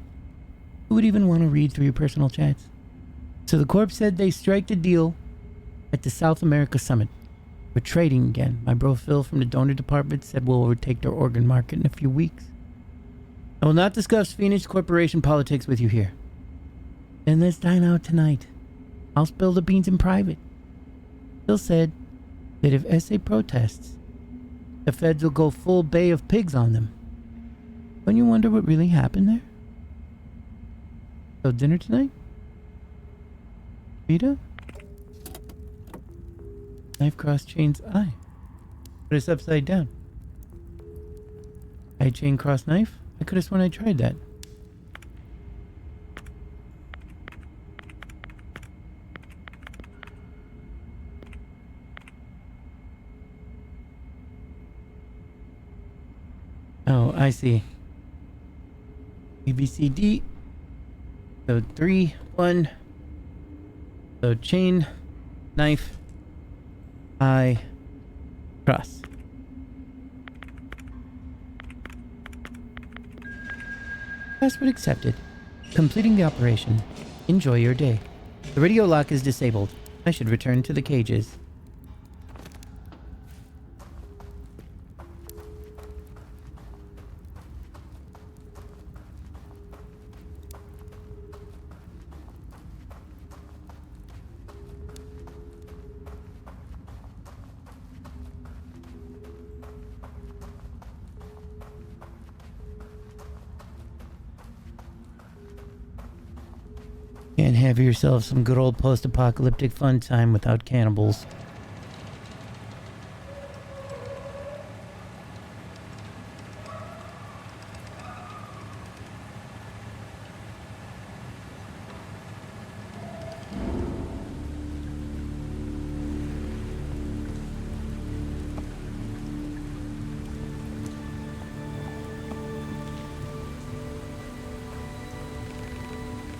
Who would even want to read through your personal chats? So the Corp said they striked a deal at the South America Summit. We're trading again. My bro Phil from the donor department said we'll overtake their organ market in a few weeks. I will not discuss Phoenix Corporation politics with you here. Then let's dine out tonight. I'll spill the beans in private. Phil said that if SA protests, the feds will go full Bay of Pigs on them. Don't you wonder what really happened there? So dinner tonight? Rita? Knife cross chain's eye. But it's upside down. Eye chain cross knife? I could have sworn I tried that. Oh, I see. ABCD. So 3, 1. So chain, knife, eye, cross. Password accepted. Completing the operation. Enjoy your day. The radio lock is disabled. I should return to the cages. Can't have yourself some good old post-apocalyptic fun time without cannibals.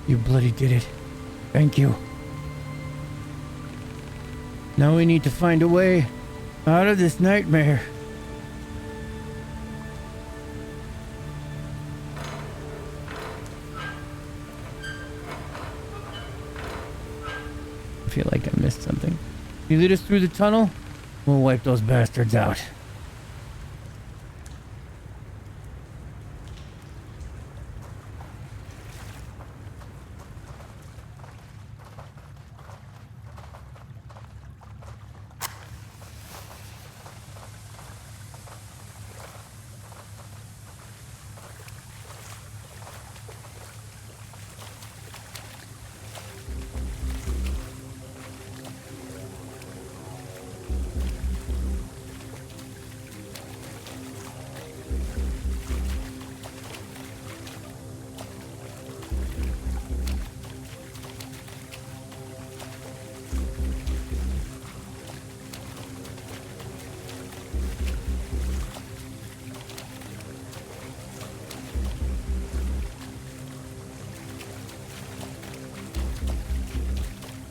You bloody did it. Thank you. Now we need to find a way out of this nightmare. I feel like I missed something. You lead us through the tunnel? We'll wipe those bastards out.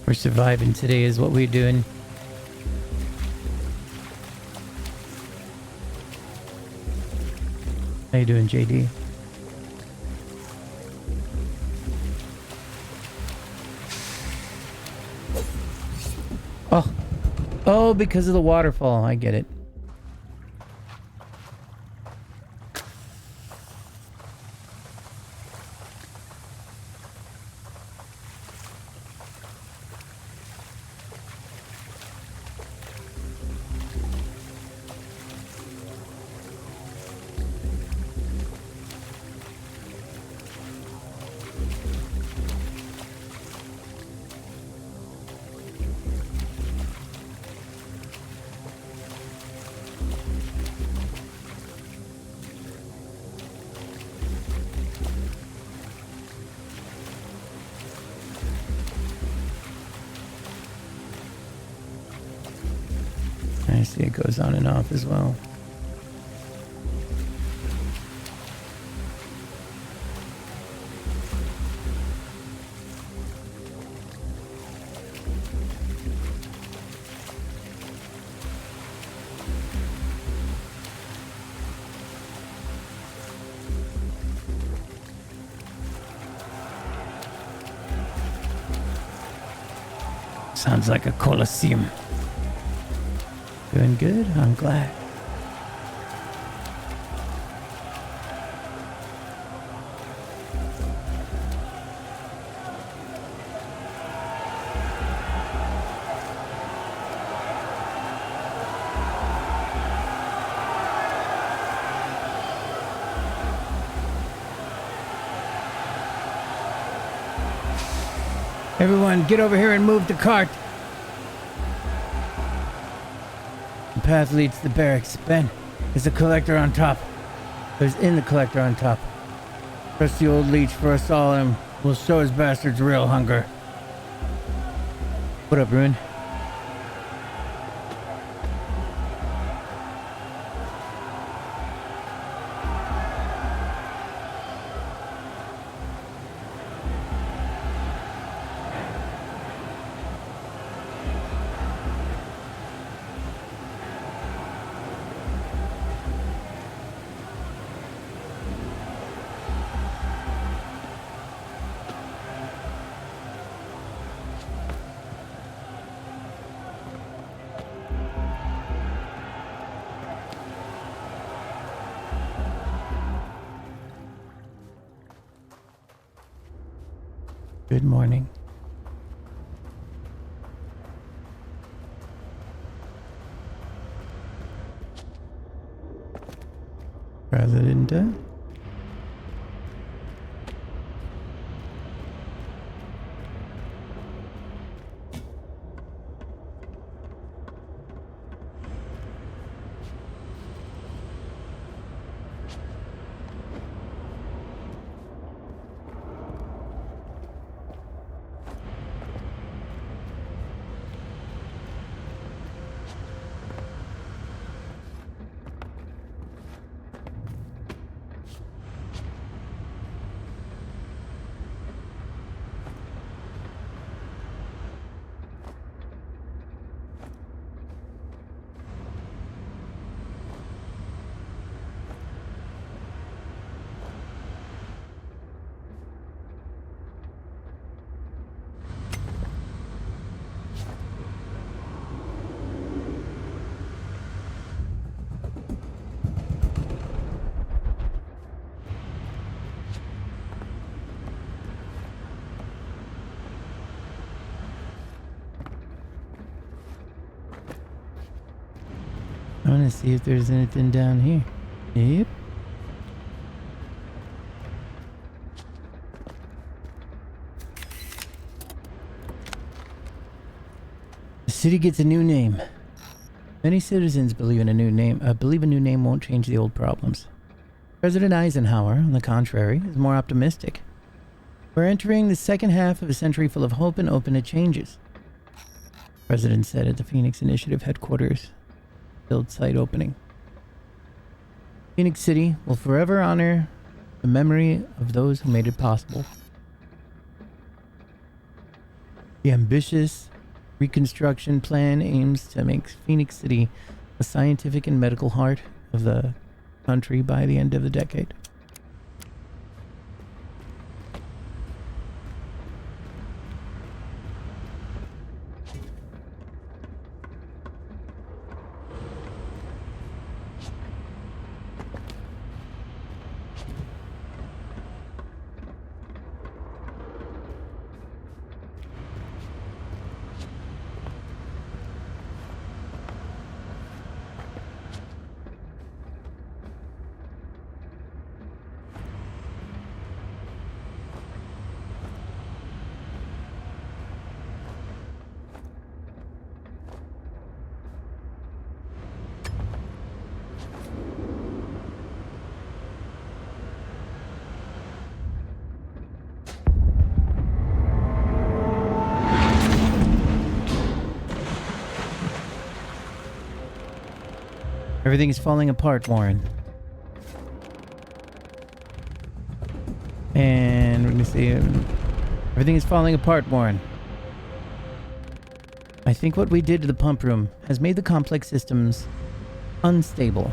We're surviving today is what we're doing. How you doing, JD? Oh. Oh, because of the waterfall. I get it. I see it goes on and off as well. Sounds like a coliseum. Doing good? I'm glad. Everyone, get over here and move the cart. The path leads to the barracks. Ben, there's a collector on top. There's in the collector on top. Press the old leech for us all and we'll show his bastards real hunger. What up, Ruin? Good morning. President. I want to see if there's anything down here. Yep. The city gets a new name. Many citizens believe a new name won't change the old problems. President Eisenhower, on the contrary, is more optimistic. We're entering the second half of a century full of hope and open to changes, the President said at the Phoenix Initiative headquarters build site opening. Phoenix City will forever honor the memory of those who made it possible. The ambitious reconstruction plan aims to make Phoenix City a scientific and medical heart of the country by the end of the decade. Everything is falling apart, Warren. And we're gonna see everything is falling apart, Warren. I think what we did to the pump room has made the complex systems unstable.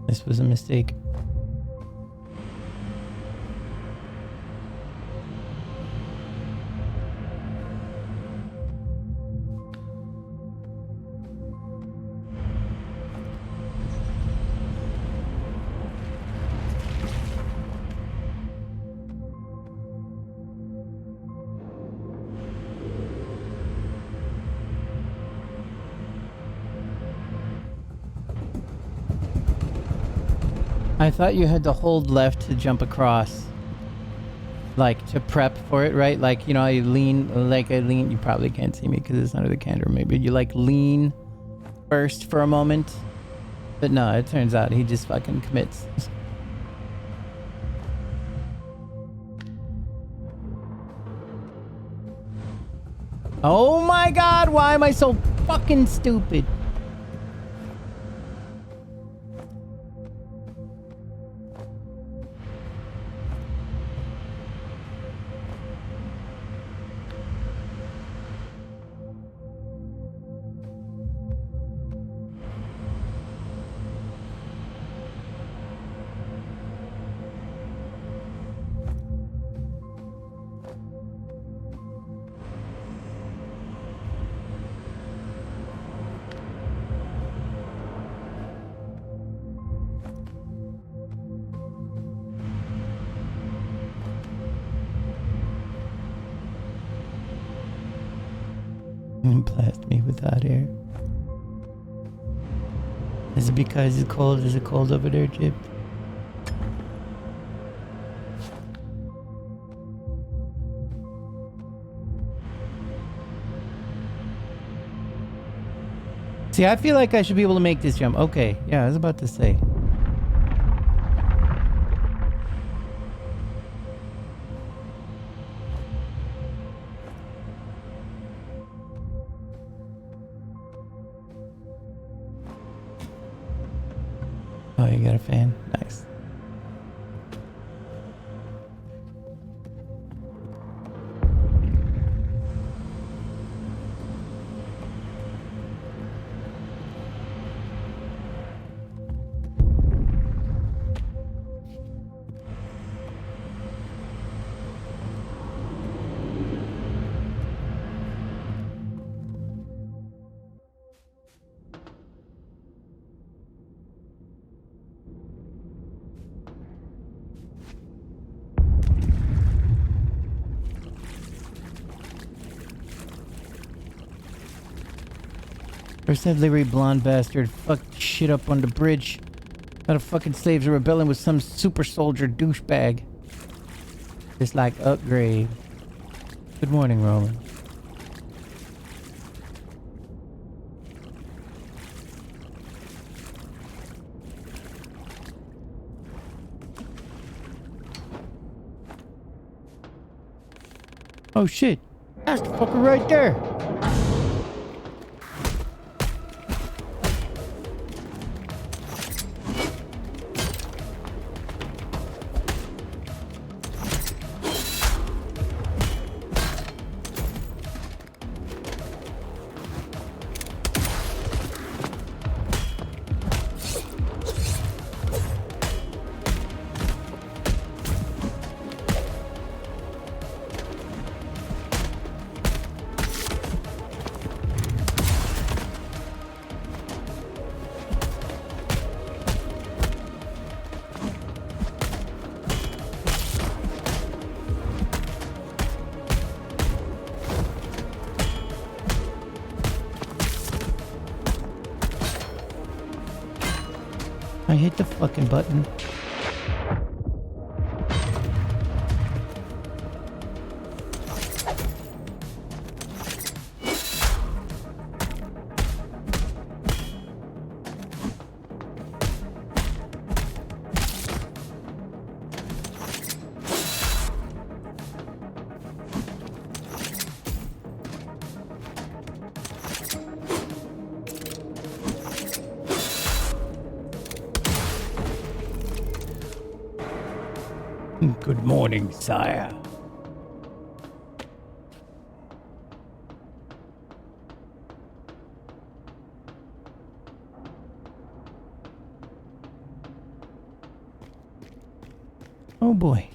This was a mistake. I thought you had to hold left to jump across. Like, to prep for it, right? Like, you know, I lean, you probably can't see me because it's under the camera. Maybe you, like, lean first for a moment. But no, it turns out he just fucking commits. Oh my god, why am I so fucking stupid? Blast me with hot air. Is it because it's cold? Is it cold over there, Chip? See, I feel like I should be able to make this jump. Okay, yeah, I was about to say. Oh, you got a fan? Nice. First that Larry blonde bastard fucked shit up on the bridge. How the fucking slaves are rebelling with some super soldier douchebag. Just like upgrade. Good morning, Roland. Oh shit. That's the fucker right there. I hit the fucking button. Good morning, sire. Oh boy.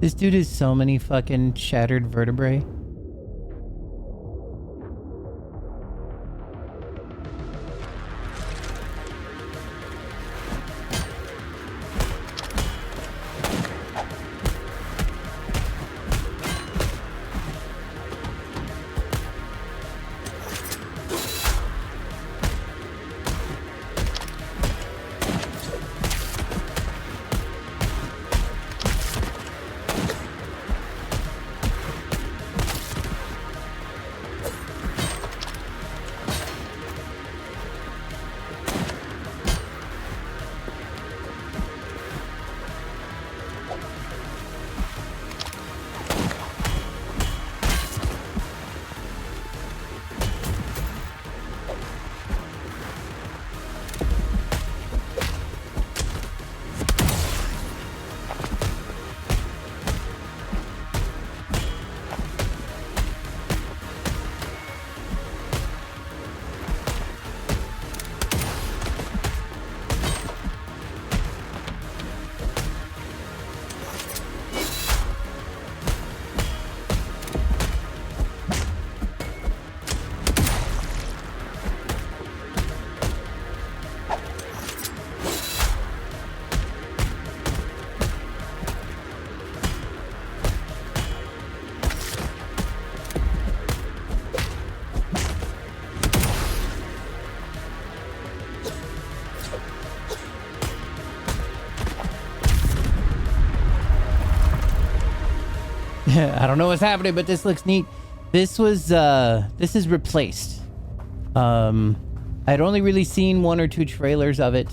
This dude has so many fucking shattered vertebrae. I don't know what's happening, but this looks neat. This is replaced. I'd only really seen 1 or 2 trailers of it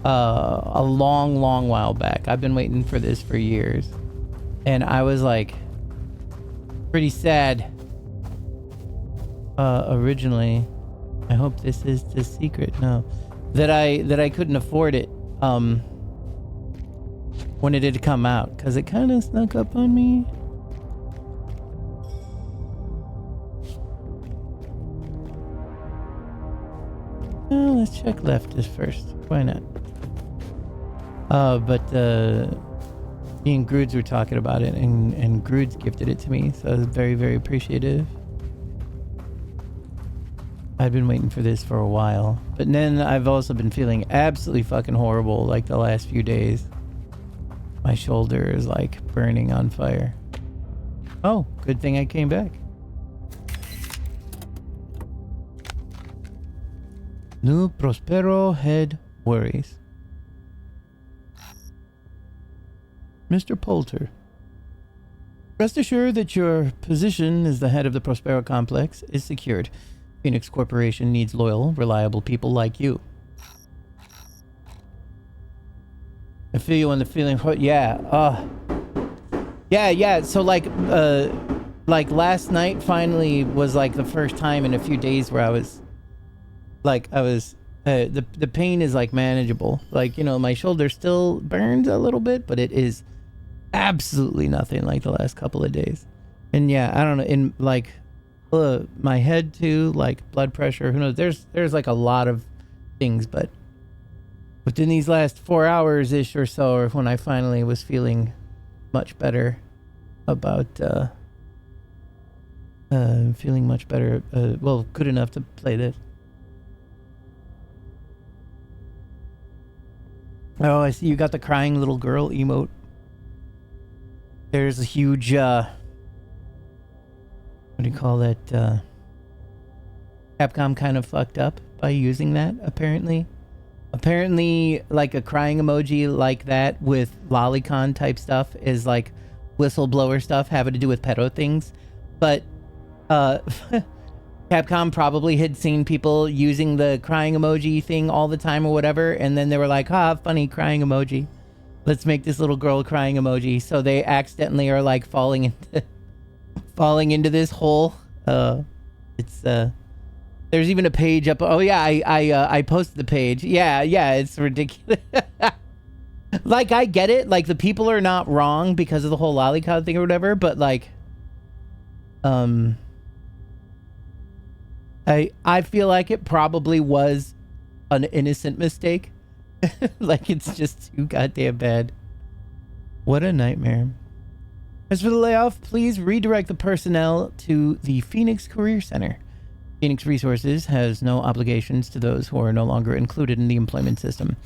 a long while back. I've been waiting for this for years. And I was like pretty sad originally. I hope this is the secret. No. That I couldn't afford it when it had come out, because it kind of snuck up on me. Let's check leftist first. Why not? But me and Grudes were talking about it, and Grudes gifted it to me, so I was very appreciative. I've been waiting for this for a while, but then I've also been feeling absolutely fucking horrible like the last few days. My shoulder is like burning on fire. Oh, good thing I came back. New Prospero head worries. Mr. Poulter, rest assured that your position as the head of the Prospero complex is secured. Phoenix Corporation needs loyal, reliable people like you. I feel you on the feeling. Yeah. Yeah. So like last night finally was like the first time in a few days where I was the pain is like manageable. Like, you know, my shoulder still burns a little bit, but it is absolutely nothing like the last couple of days. And yeah, I don't know, in like my head too, like blood pressure, who knows, there's like a lot of things, but within these last 4 hours ish or so, or when I finally was feeling much better about feeling much better, well, good enough to play this. Oh, I see you got the crying little girl emote. There's a huge what do you call that? Capcom kind of fucked up by using that, apparently. Apparently, like a crying emoji like that with lolicon type stuff is like whistleblower stuff having to do with pedo things. But Capcom probably had seen people using the crying emoji thing all the time or whatever, and then they were like, funny crying emoji. Let's make this little girl crying emoji. So they accidentally are like falling into this hole. There's even a page up. Oh yeah, I posted the page. Yeah, it's ridiculous. Like, I get it. Like, the people are not wrong because of the whole lolicon thing or whatever, but like, I feel like it probably was an innocent mistake. Like, it's just too goddamn bad. What a nightmare. As for the layoff, please redirect the personnel to the Phoenix Career Center. Phoenix Resources has no obligations to those who are no longer included in the employment system.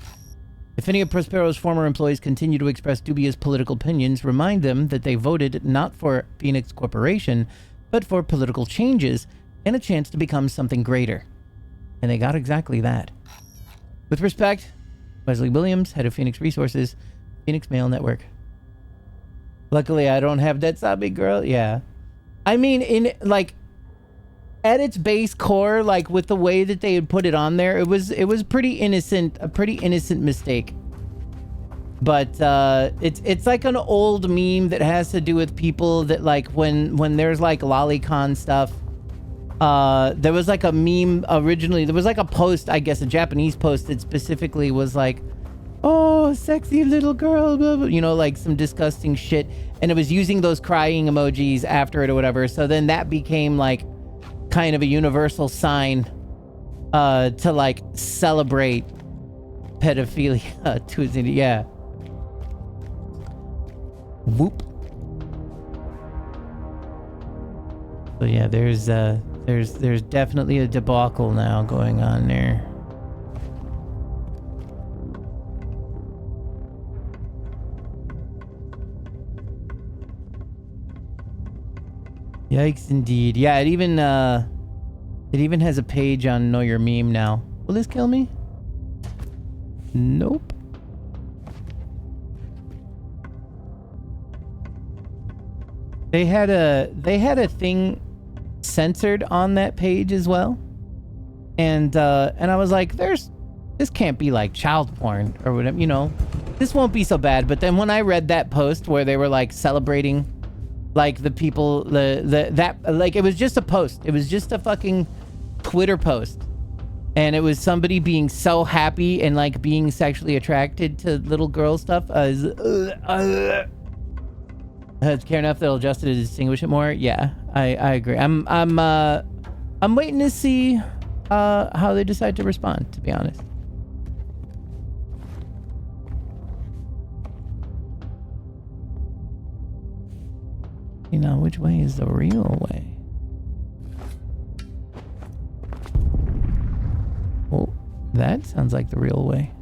If any of Prospero's former employees continue to express dubious political opinions, remind them that they voted not for Phoenix Corporation, but for political changes and a chance to become something greater. And they got exactly that. With respect, Wesley Williams, head of Phoenix Resources, Phoenix Mail Network. Luckily, I don't have that zombie girl. Yeah. I mean, at its base core, like with the way that they had put it on there, it was pretty innocent, a pretty innocent mistake. But it's like an old meme that has to do with people that, like, when there's like lolicon stuff. There was like a meme originally. There was like a post, I guess a Japanese post that specifically was like, "Oh, sexy little girl," blah, blah, you know, like some disgusting shit, and it was using those crying emojis after it or whatever. So then that became like kind of a universal sign to like celebrate pedophilia to its yeah. Whoop. So yeah, there's definitely a debacle now going on there. Yikes indeed. Yeah, it even has a page on Know Your Meme now. Will this kill me? Nope. They had a thing censored on that page as well. And I was like, this can't be like child porn or whatever, you know. This won't be so bad. But then when I read that post where they were like celebrating like the people, that like, it was just a post. It was just a fucking Twitter post. And it was somebody being so happy and like being sexually attracted to little girl stuff. Care enough that'll adjust it to distinguish it more. Yeah, I agree. I'm waiting to see how they decide to respond, to be honest. You know, which way is the real way? Oh, that sounds like the real way.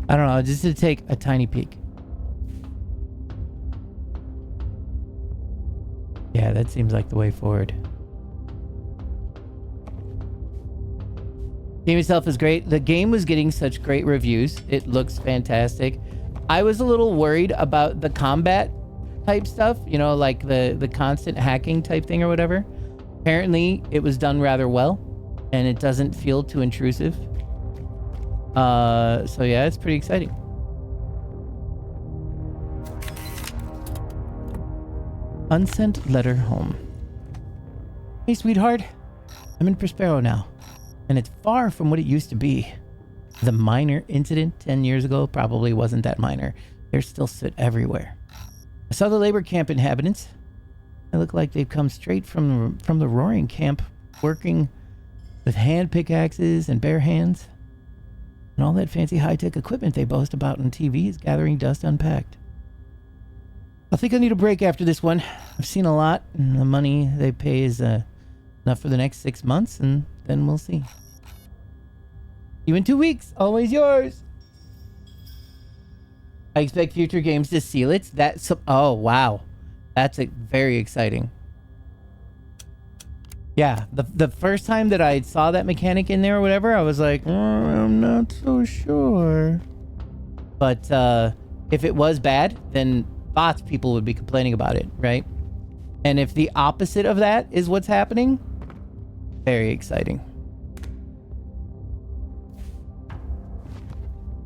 I don't know, just to take a tiny peek. Yeah, that seems like the way forward. Game itself is great. The game was getting such great reviews. It looks fantastic. I was a little worried about the combat type stuff, you know, like the constant hacking type thing or whatever. Apparently, it was done rather well, and it doesn't feel too intrusive. So yeah, it's pretty exciting. Unsent letter home. Hey, sweetheart. I'm in Prospero now, and it's far from what it used to be. The minor incident 10 years ago probably wasn't that minor. There's still soot everywhere. I saw the labor camp inhabitants. They look like they've come straight from the roaring camp, working with hand pickaxes and bare hands. And all that fancy high-tech equipment they boast about on TV is gathering dust unpacked. I think I need a break after this one. I've seen a lot, and the money they pay is enough for the next 6 months, and then we'll see. See you in 2 weeks. Always yours. I expect future games to seal it. Oh, wow. That's very exciting. Yeah, the first time that I saw that mechanic in there or whatever, I was like, I'm not so sure. But if it was bad, then lots of people would be complaining about it, right? And if the opposite of that is what's happening, very exciting.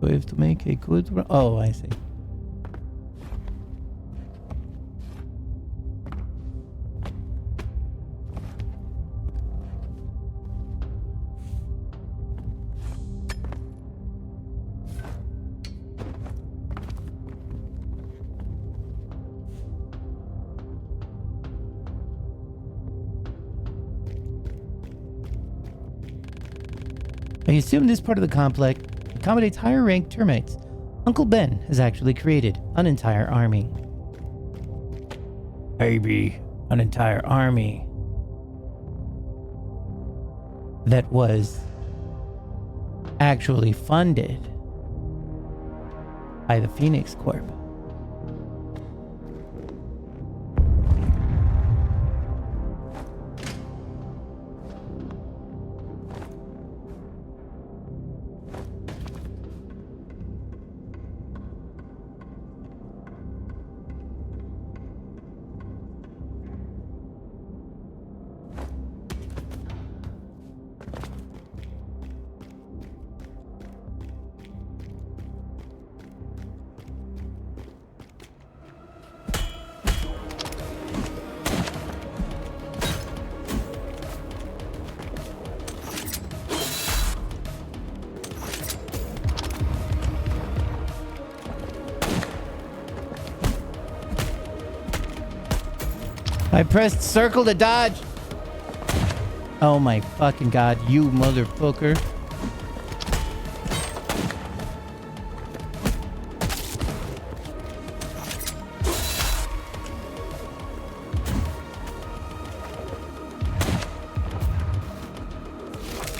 We have to make a good... Oh, I see. I assume this part of the complex accommodates higher ranked termites. Uncle Ben has actually created an entire army. Maybe an entire army that was actually funded by the Phoenix Corp. I pressed circle to dodge. Oh my fucking god, you motherfucker.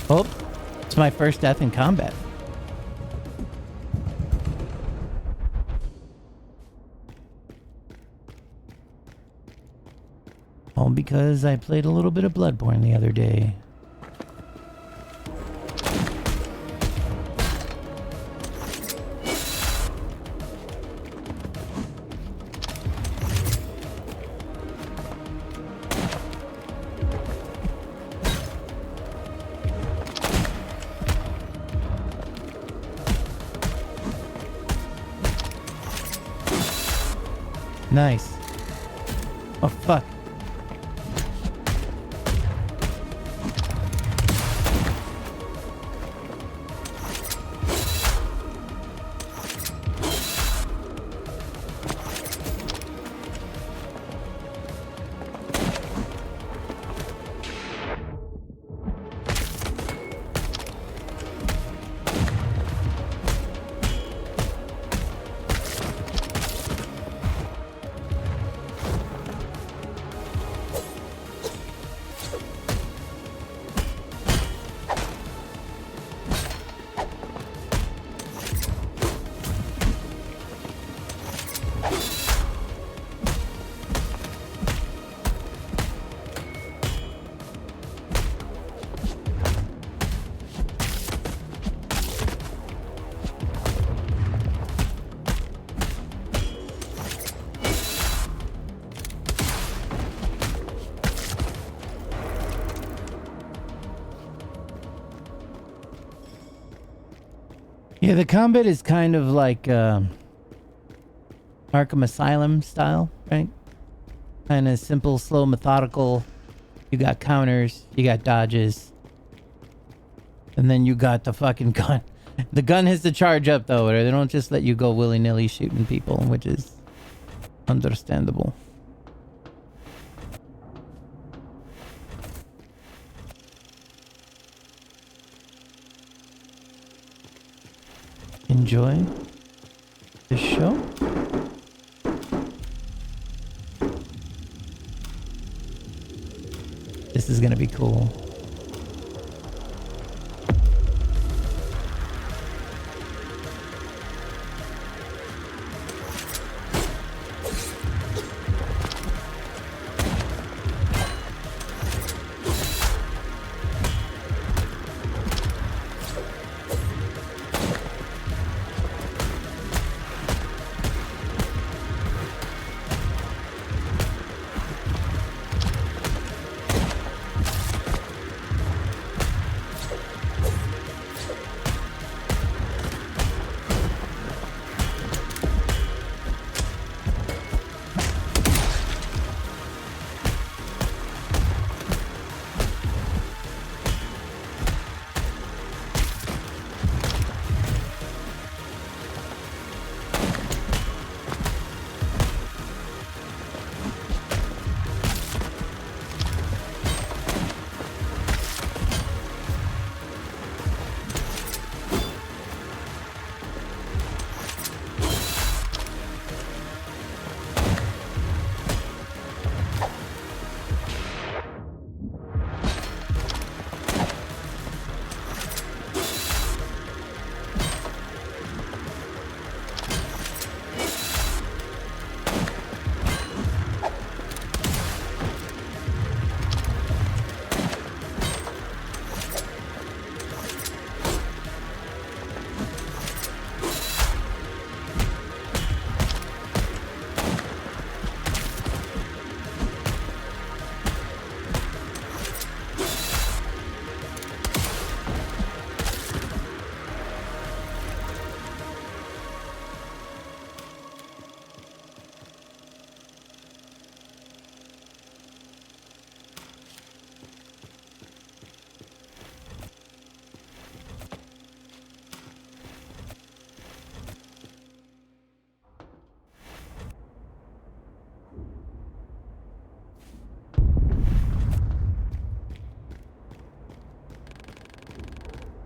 Oh, it's my first death in combat. All because I played a little bit of Bloodborne the other day. Nice. Oh, fuck. Yeah, the combat is kind of like Arkham Asylum style, right? Kind of simple, slow, methodical. You got counters, you got dodges. And then you got the fucking gun. The gun has to charge up though, or they don't just let you go willy-nilly shooting people, which is understandable. Enjoy the show. This is gonna be cool.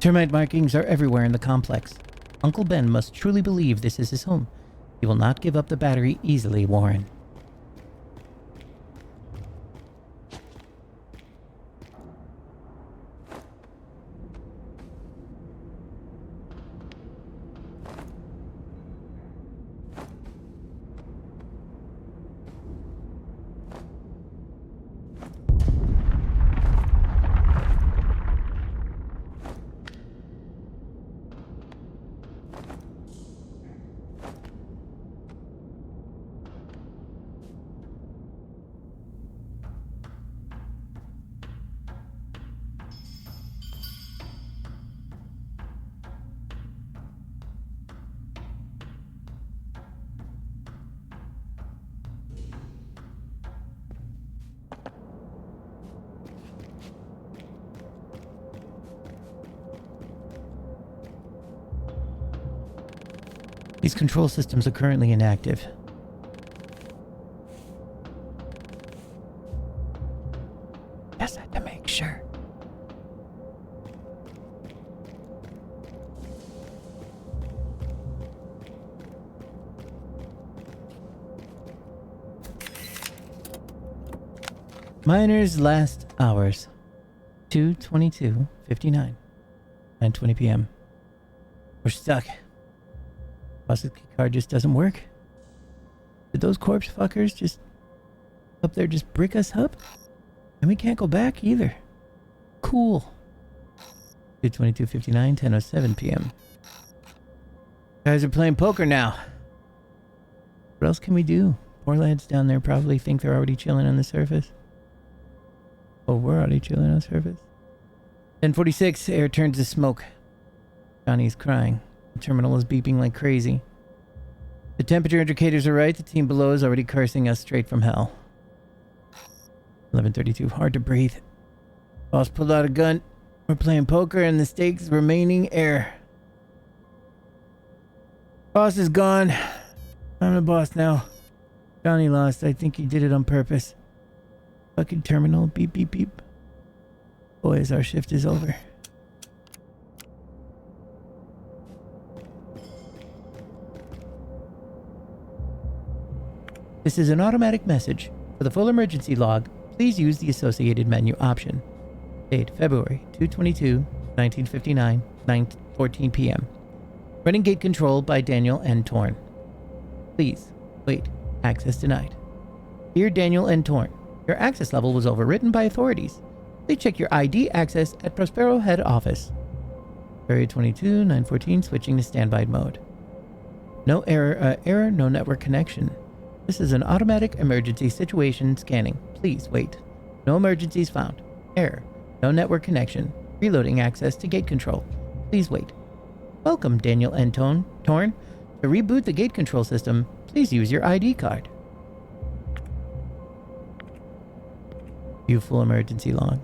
Termite markings are everywhere in the complex. Uncle Ben must truly believe this is his home. He will not give up the battery easily, Warren. These control systems are currently inactive. Just had to make sure. Miner's last hours. 2:22:59. 9:20 p.m. We're stuck. Process key card just doesn't work. Did those corpse fuckers just up there just brick us up? And we can't go back either. Cool. 2:22:59, 10:07 p.m. Guys are playing poker now. What else can we do? Poor lads down there probably think they're already chilling on the surface. Oh, we're already chilling on the surface. 10:46, air turns to smoke. Johnny's crying. The terminal is beeping like crazy. The temperature indicators are right. The team below is already cursing us straight from hell. 11:32. Hard to breathe. Boss pulled out a gun. We're playing poker and the stakes remaining air. Boss is gone. I'm the boss now. Johnny lost. I think he did it on purpose. Fucking terminal. Beep, beep, beep. Boys, our shift is over. This is an automatic message. For the full emergency log, please use the associated menu option. Date February 2/22, 1959, 9:14 p.m. Running gate control by Daniel N. Torn. Please wait. Access denied. Dear Daniel N. Torn, your access level was overwritten by authorities. Please check your ID access at Prospero head office. February 22, 9:14. Switching to standby mode. No error. Error. No network connection. This is an automatic emergency situation scanning. Please wait. No emergencies found. Error. No network connection. Reloading access to gate control. Please wait. Welcome, Daniel N. Torn. To reboot the gate control system, please use your ID card. View full emergency log.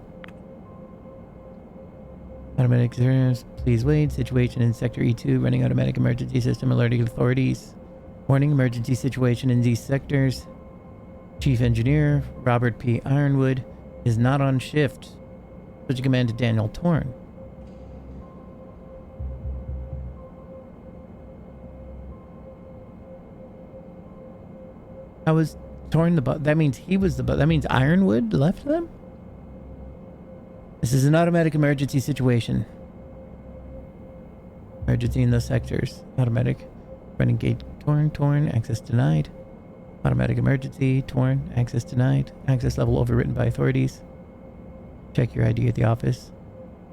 Automatic service. Please wait. Situation in Sector E2. Running automatic emergency system alerting authorities. Warning, emergency situation in these sectors. Chief Engineer Robert P. Ironwood is not on shift. Switching command to Daniel Torn. How was Torn the boss? That means he was the boss. That means Ironwood left them? This is an automatic emergency situation. Emergency in those sectors. Automatic. Running gate Torn, access denied. Automatic emergency, Torn, access denied. Access level overwritten by authorities. Check your ID at the office.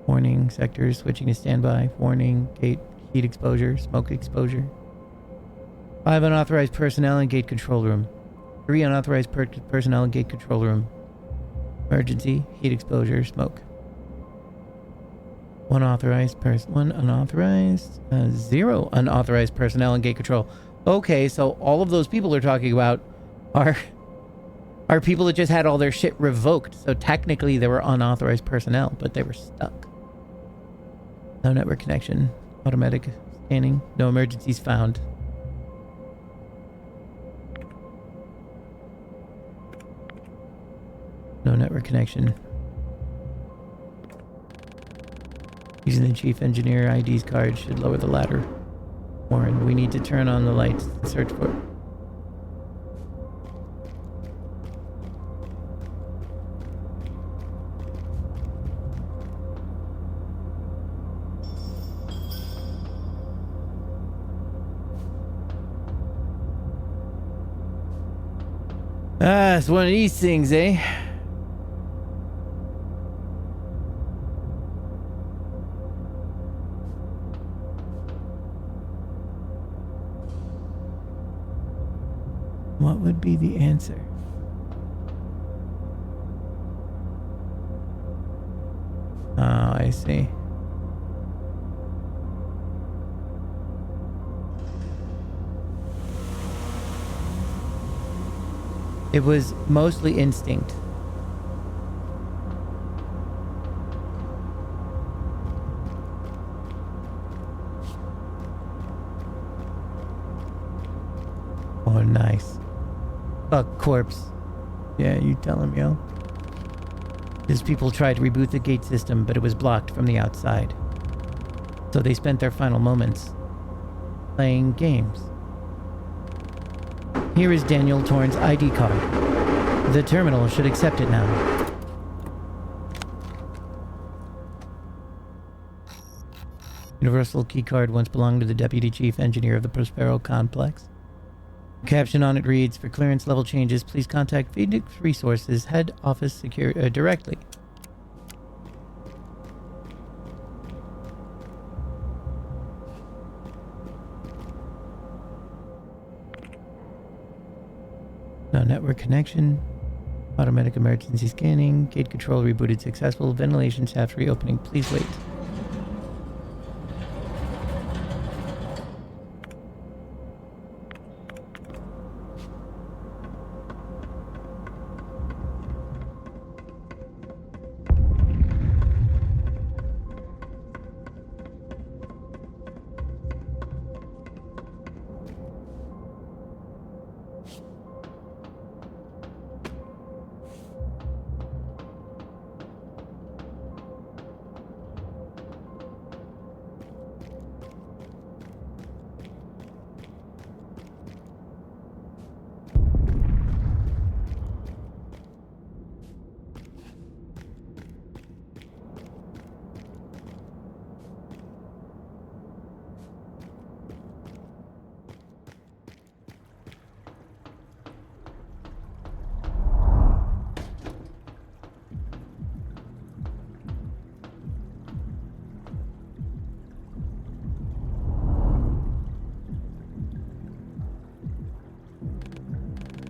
Warning, sectors switching to standby. Warning, gate heat exposure, smoke exposure. 5 unauthorized personnel in gate control room. 3 unauthorized personnel in gate control room. Emergency, heat exposure, smoke. 1 unauthorized, 0 unauthorized personnel in gate control. Okay, so all of those people they're talking about are people that just had all their shit revoked. So technically they were unauthorized personnel, but they were stuck. No network connection. Automatic scanning. No emergencies found. No network connection. Using the chief engineer ID's card should lower the ladder. Warren, we need to turn on the lights and search for it. Ah, it's one of these things, eh? What would be the answer? Oh, I see. It was mostly instinct. Oh, nice. Fuck corpse. Yeah, you tell him, yo. His people tried to reboot the gate system, but it was blocked from the outside. So they spent their final moments playing games. Here is Daniel Torn's ID card. The terminal should accept it now. Universal keycard once belonged to the deputy chief engineer of the Prospero complex. Caption on it reads, for clearance level changes, please contact Phoenix Resources head office directly. No network connection. Automatic emergency scanning. Gate control rebooted successful. Ventilation shaft reopening. Please wait.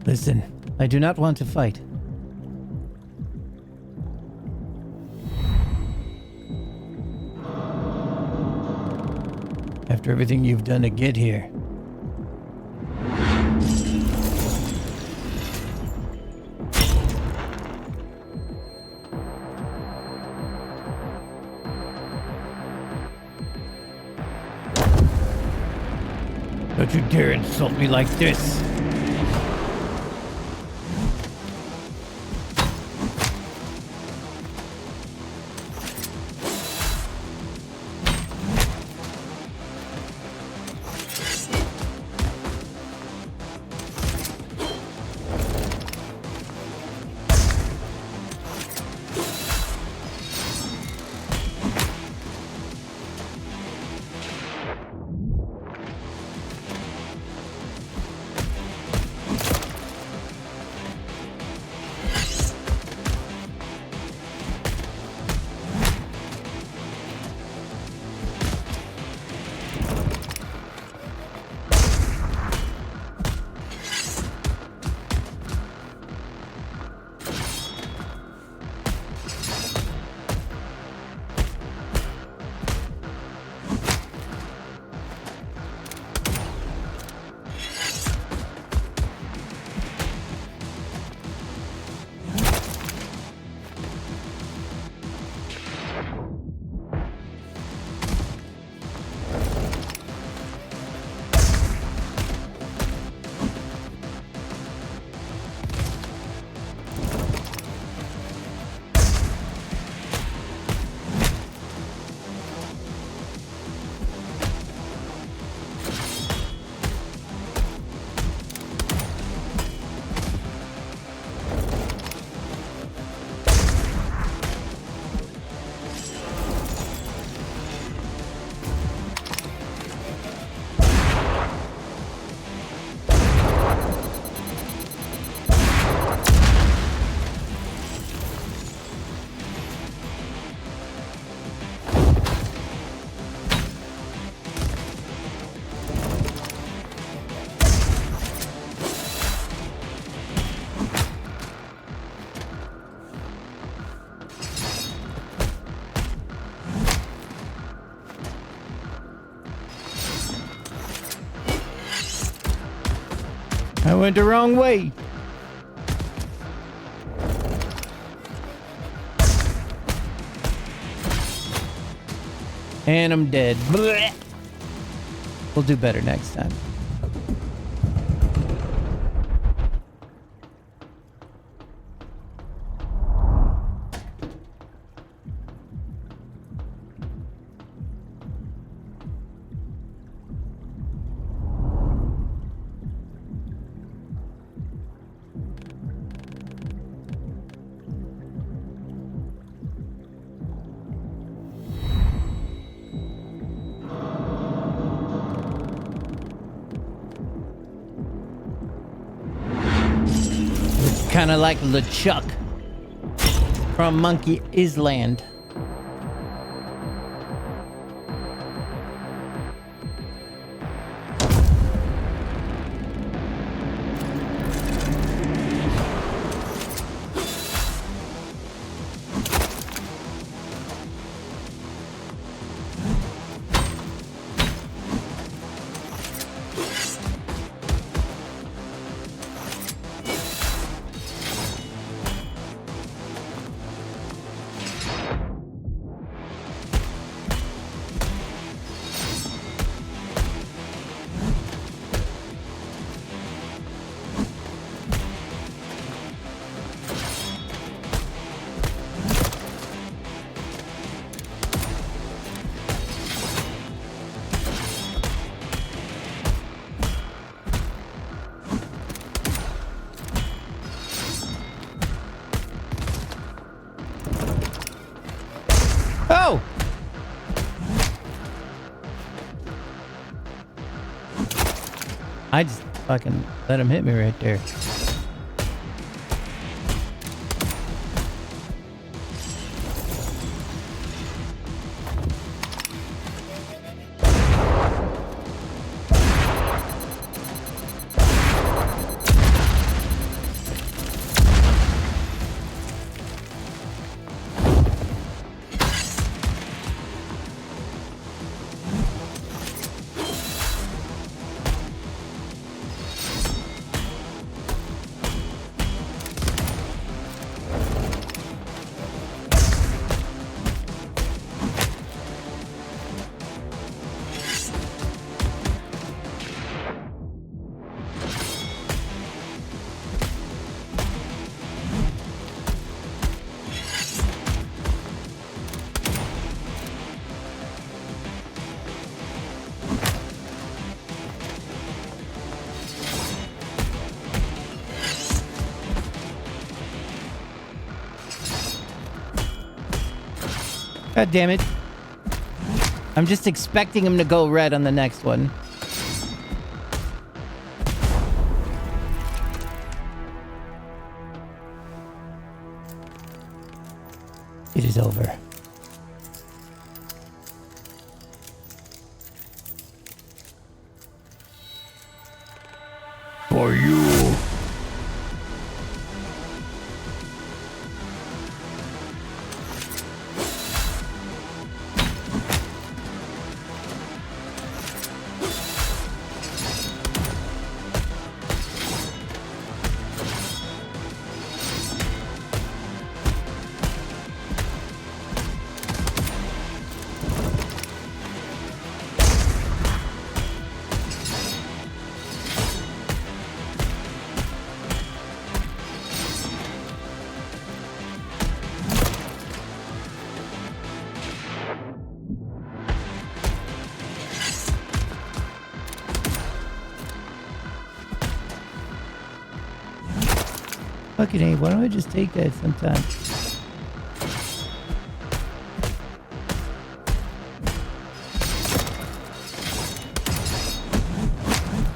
Listen, I do not want to fight. After everything you've done to get here. Don't you dare insult me like this! I went the wrong way. And I'm dead. Blech. We'll do better next time. Kind of like LeChuck from Monkey Island. Oh! I just fucking let him hit me right there. God damn it. I'm just expecting him to go red on the next one. It is over. For you. Fucking A, why don't I just take that sometime?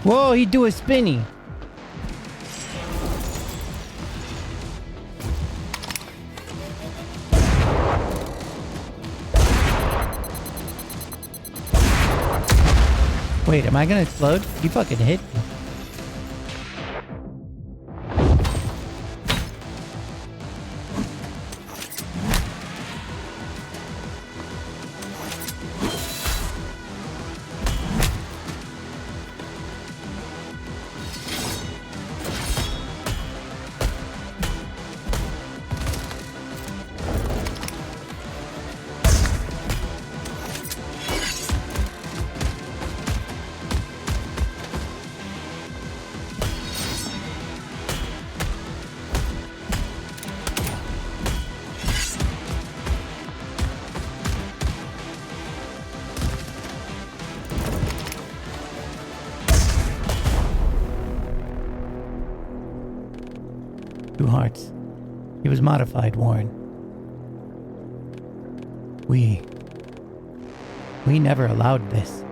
Whoa, he do a spinny. Wait, am I gonna explode? You fucking hit me. He was modified, Warren. We never allowed this.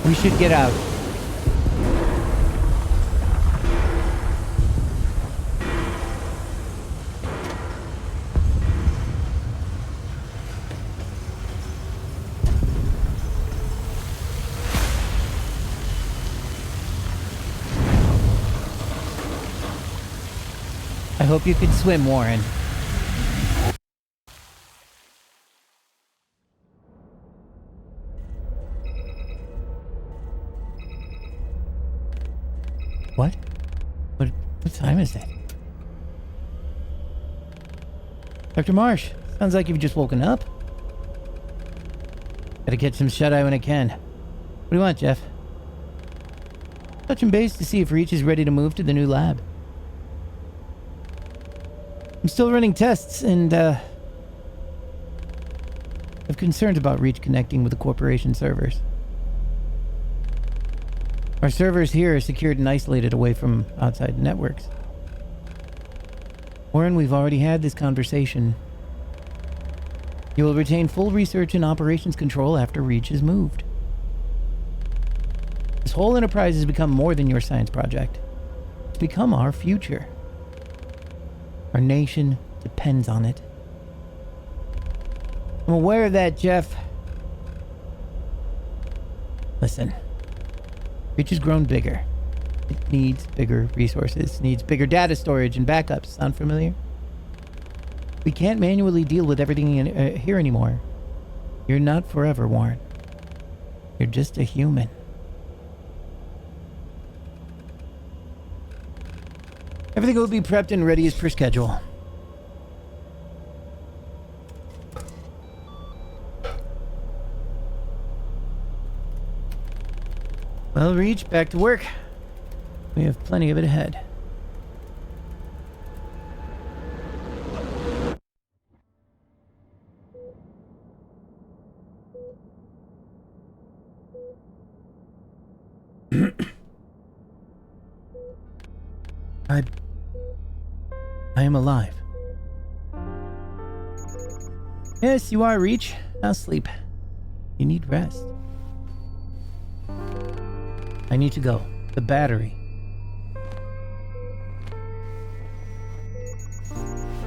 We should get out. I hope you can swim, Warren. What? What time is it? Dr. Marsh, sounds like you've just woken up. Gotta catch some shut-eye when I can. What do you want, Jeff? Touching base to see if Reach is ready to move to the new lab. I'm still running tests and, have concerns about Reach connecting with the corporation servers. Our servers here are secured and isolated away from outside networks. Warren, we've already had this conversation. You will retain full research and operations control after Reach is moved. This whole enterprise has become more than your science project. It's become our future. Our nation depends on it. I'm aware of that, Jeff. Listen. Reach has grown bigger. It needs bigger resources, needs bigger data storage and backups. Sound familiar? We can't manually deal with everything here anymore. You're not forever, Warren. You're just a human. Everything will be prepped and ready as per schedule. Well, Reach, back to work. We have plenty of it ahead. I am alive. Yes, you are, Reach. Now sleep. You need rest. I need to go. The battery.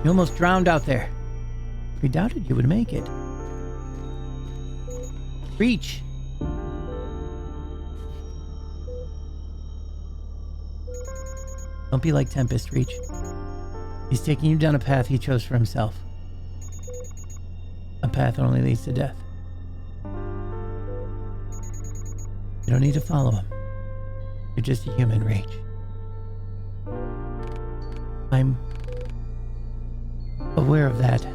You almost drowned out there. We doubted you would make it. Reach! Don't be like Tempest, Reach. He's taking you down a path he chose for himself. A path that only leads to death. You don't need to follow him. You're just a human, Reach. I'm aware of that.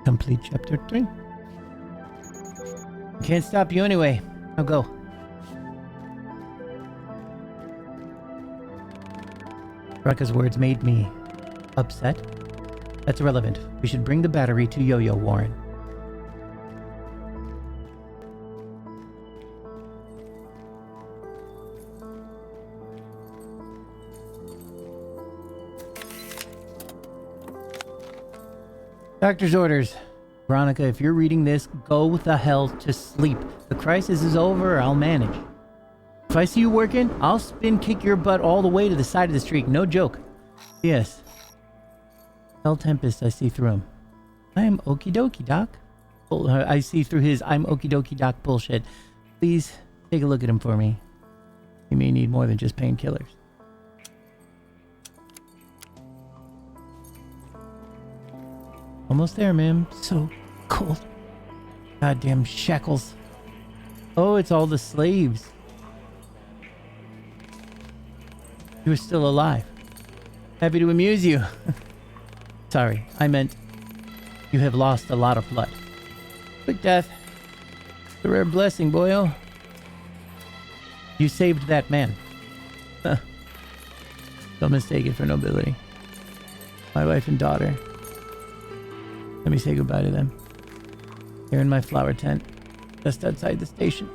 Complete chapter 3. Can't stop you anyway. Now go. Raka's words made me upset. That's irrelevant. We should bring the battery to Yo-Yo, Warren. Doctor's orders. Veronica, if you're reading this, go the hell to sleep. The crisis is over, I'll manage. If I see you working, I'll spin kick your butt all the way to the side of the street. No joke. Yes. Tell Tempest I see through him. I am okie dokie, Doc. I see through his I'm okie dokie, Doc bullshit. Please take a look at him for me. He may need more than just painkillers. Almost there, ma'am. So cold. Goddamn shackles. Oh, it's all the slaves. You are still alive. Happy to amuse you. Sorry, I meant you have lost a lot of blood. Quick death. A rare blessing, boyo. You saved that man. Huh. Don't mistake it for nobility. My wife and daughter. Let me say goodbye to them. They're in my flower tent, just outside the station.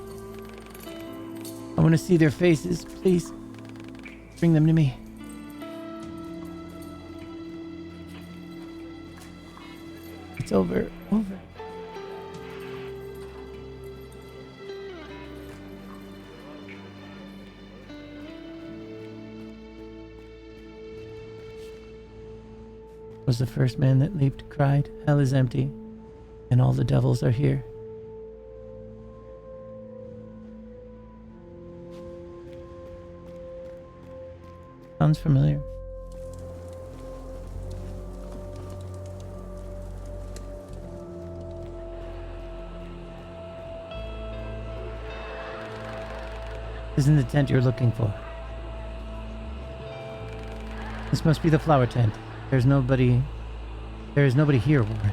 I want to see their faces, please. Bring them to me. It's over. Was the first man that leaped, cried, hell is empty, and all the devils are here. Sounds familiar. This isn't the tent you're looking for. This must be the flower tent. There is nobody here, Warren.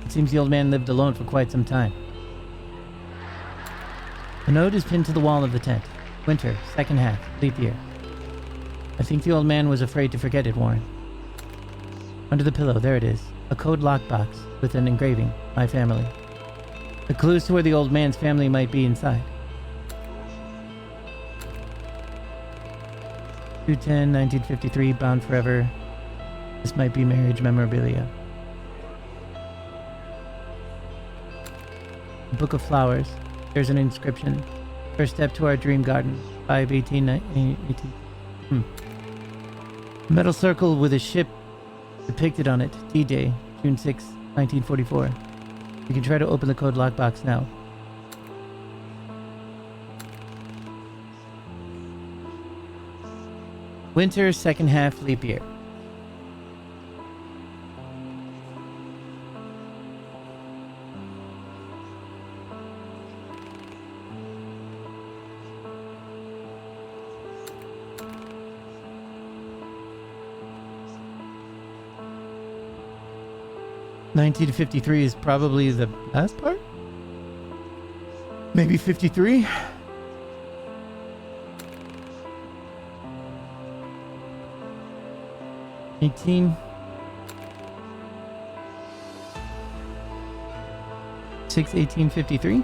It seems the old man lived alone for quite some time. A note is pinned to the wall of the tent. Winter, second half, leap year. I think the old man was afraid to forget it, Warren. Under the pillow, there it is. A code lockbox with an engraving, my family. The clues to where the old man's family might be inside. 2/10/1953, bound forever. This might be marriage memorabilia. A book of flowers. There's an inscription. First step to our dream garden. 5/18/18. A metal circle with a ship depicted on it. D-Day, June 6, 1944. You can try to open the code lockbox now. Winter, second half, leap year. (1953) is probably the last part? Maybe 53? (18) 6/18/53?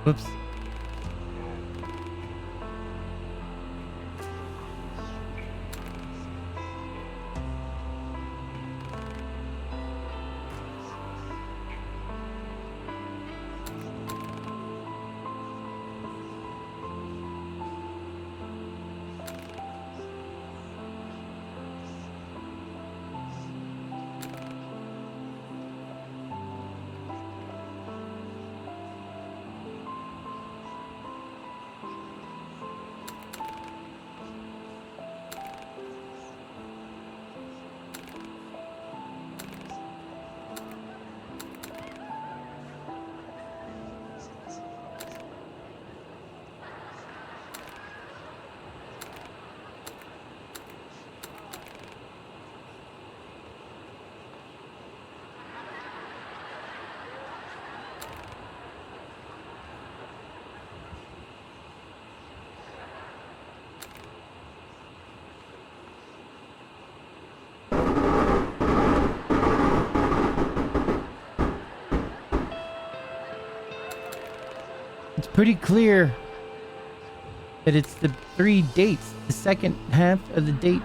Whoops. It's pretty clear that it's the 3 dates, the second half of the date.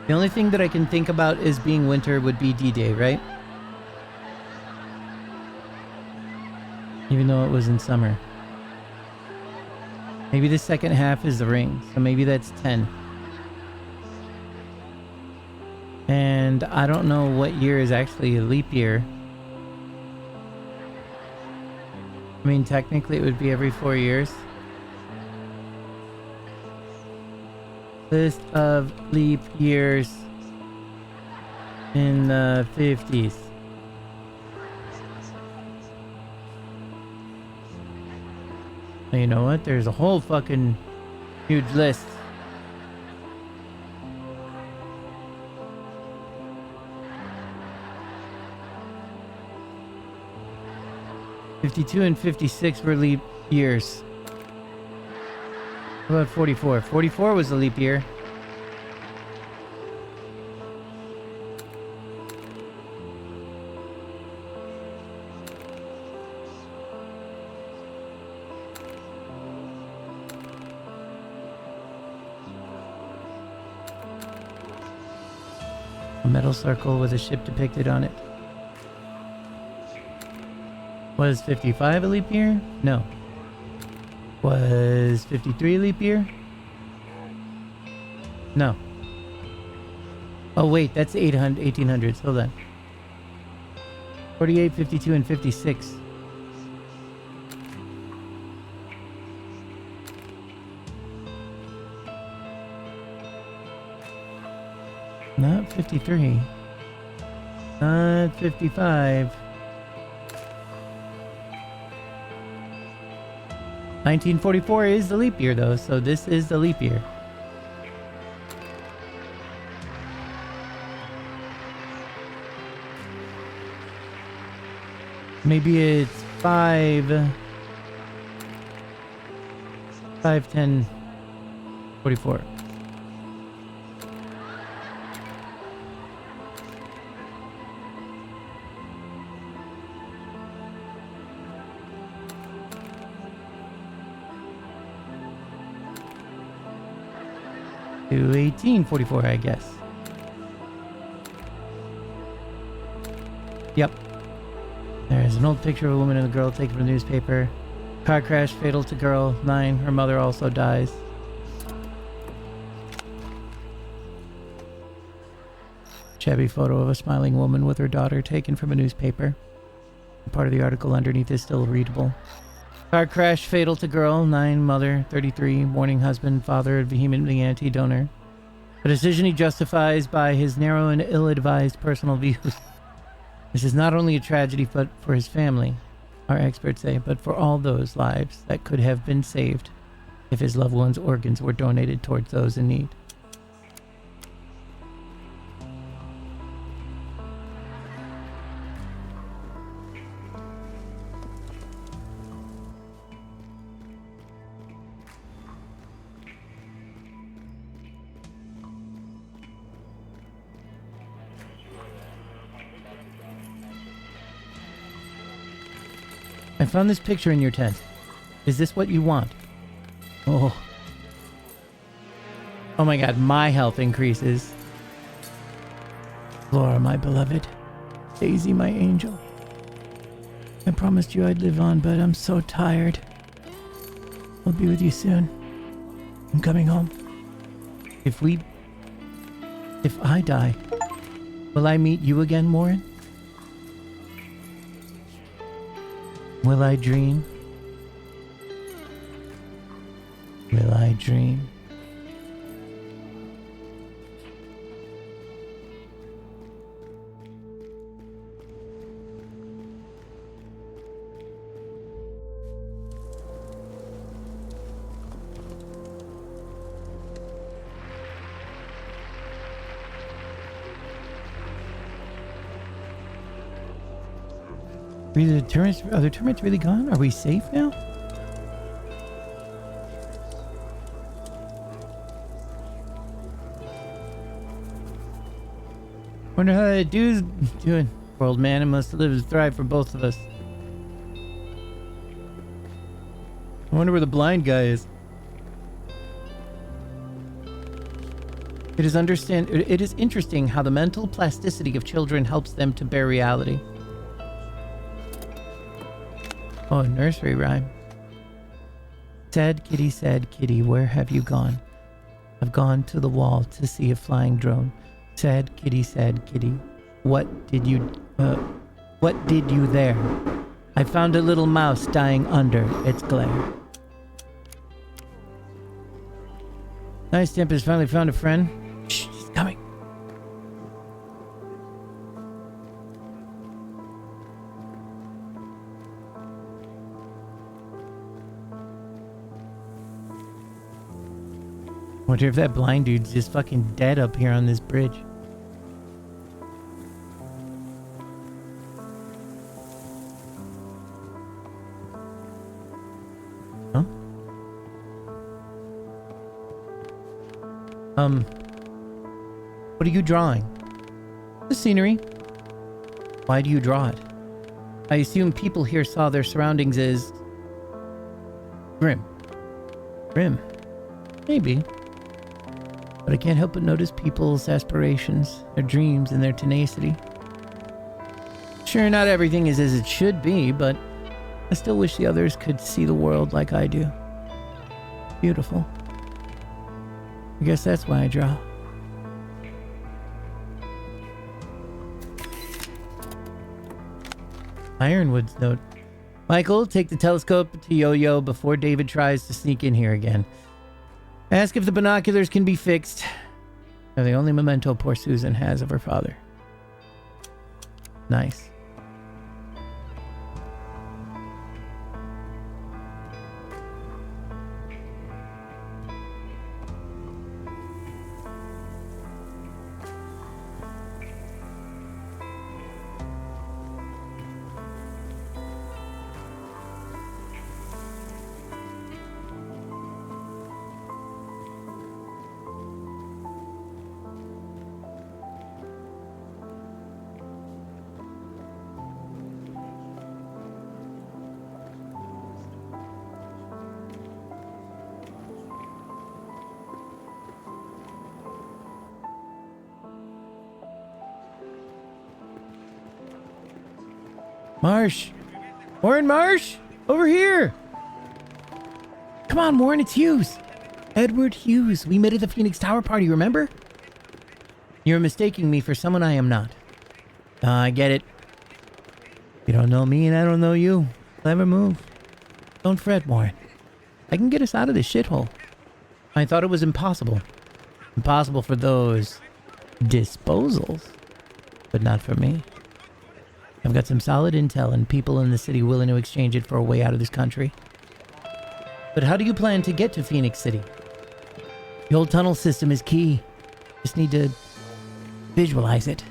The only thing that I can think about is being winter would be D-Day, right? Even though it was in summer. Maybe the second half is the ring, so maybe that's 10. And I don't know what year is actually a leap year. I mean, technically it would be every 4 years. List of leap years in the 50s. You know what? There's a whole fucking huge list. '52 and '56 were leap years. What about 44? 44 was a leap year. A metal circle with a ship depicted on it. Was 55 a leap year? No. Was 53 a leap year? No. Oh wait, that's 1800s. Hold on. 48, 52, and 56. Not 53. Not 55. 1944 is the leap year though, so this is the leap year. Maybe it's 5/10/44. To 1844, I guess. Yep. There's an old picture of a woman and a girl taken from the newspaper. Car crash fatal to girl. 9. Her mother also dies. Shabby photo of a smiling woman with her daughter taken from a newspaper. Part of the article underneath is still readable. Car crash fatal to girl. 9. Mother. 33. Mourning husband. Father. Vehemently anti-donor. A decision he justifies by his narrow and ill-advised personal views. This is not only a tragedy but for his family, our experts say, but for all those lives that could have been saved if his loved ones' organs were donated towards those in need. I found this picture in your tent. Is this what you want? Oh. Oh my god, my health increases. Laura, my beloved. Daisy, my angel. I promised you I'd live on, but I'm so tired. I'll be with you soon. I'm coming home. If I die, will I meet you again, Morin? Will I dream? Will I dream? Are the termites really gone? Are we safe now? Wonder how that dude's doing. Poor old man, it must live and thrive for both of us. I wonder where the blind guy is. It is interesting how the mental plasticity of children helps them to bear reality. Oh, a nursery rhyme. Sad kitty, where have you gone? I've gone to the wall to see a flying drone. Sad kitty, what did you there? I found a little mouse dying under its glare. Nice, Tempest finally found a friend. Shh, he's coming. Wonder if that blind dude's just fucking dead up here on this bridge. Huh? What are you drawing? The scenery. Why do you draw it? I assume people here saw their surroundings as grim. Grim. Maybe. But I can't help but notice people's aspirations, their dreams, and their tenacity. Sure, not everything is as it should be, but I still wish the others could see the world like I do. Beautiful. I guess that's why I draw. Ironwood's note. Michael, take the telescope to Yo-Yo before David tries to sneak in here again. Ask if the binoculars can be fixed. They're the only memento poor Susan has of her father. Nice. Marsh! Warren Marsh! Over here! Come on, Warren, it's Hughes! Edward Hughes. We met at the Phoenix Tower party, remember? You're mistaking me for someone I am not. I get it. You don't know me and I don't know you. Clever move. Don't fret, Warren. I can get us out of this shithole. I thought it was impossible. Impossible for those disposals. But not for me. I've got some solid intel and people in the city willing to exchange it for a way out of this country. But how do you plan to get to Phoenix City? The old tunnel system is key. Just need to visualize it.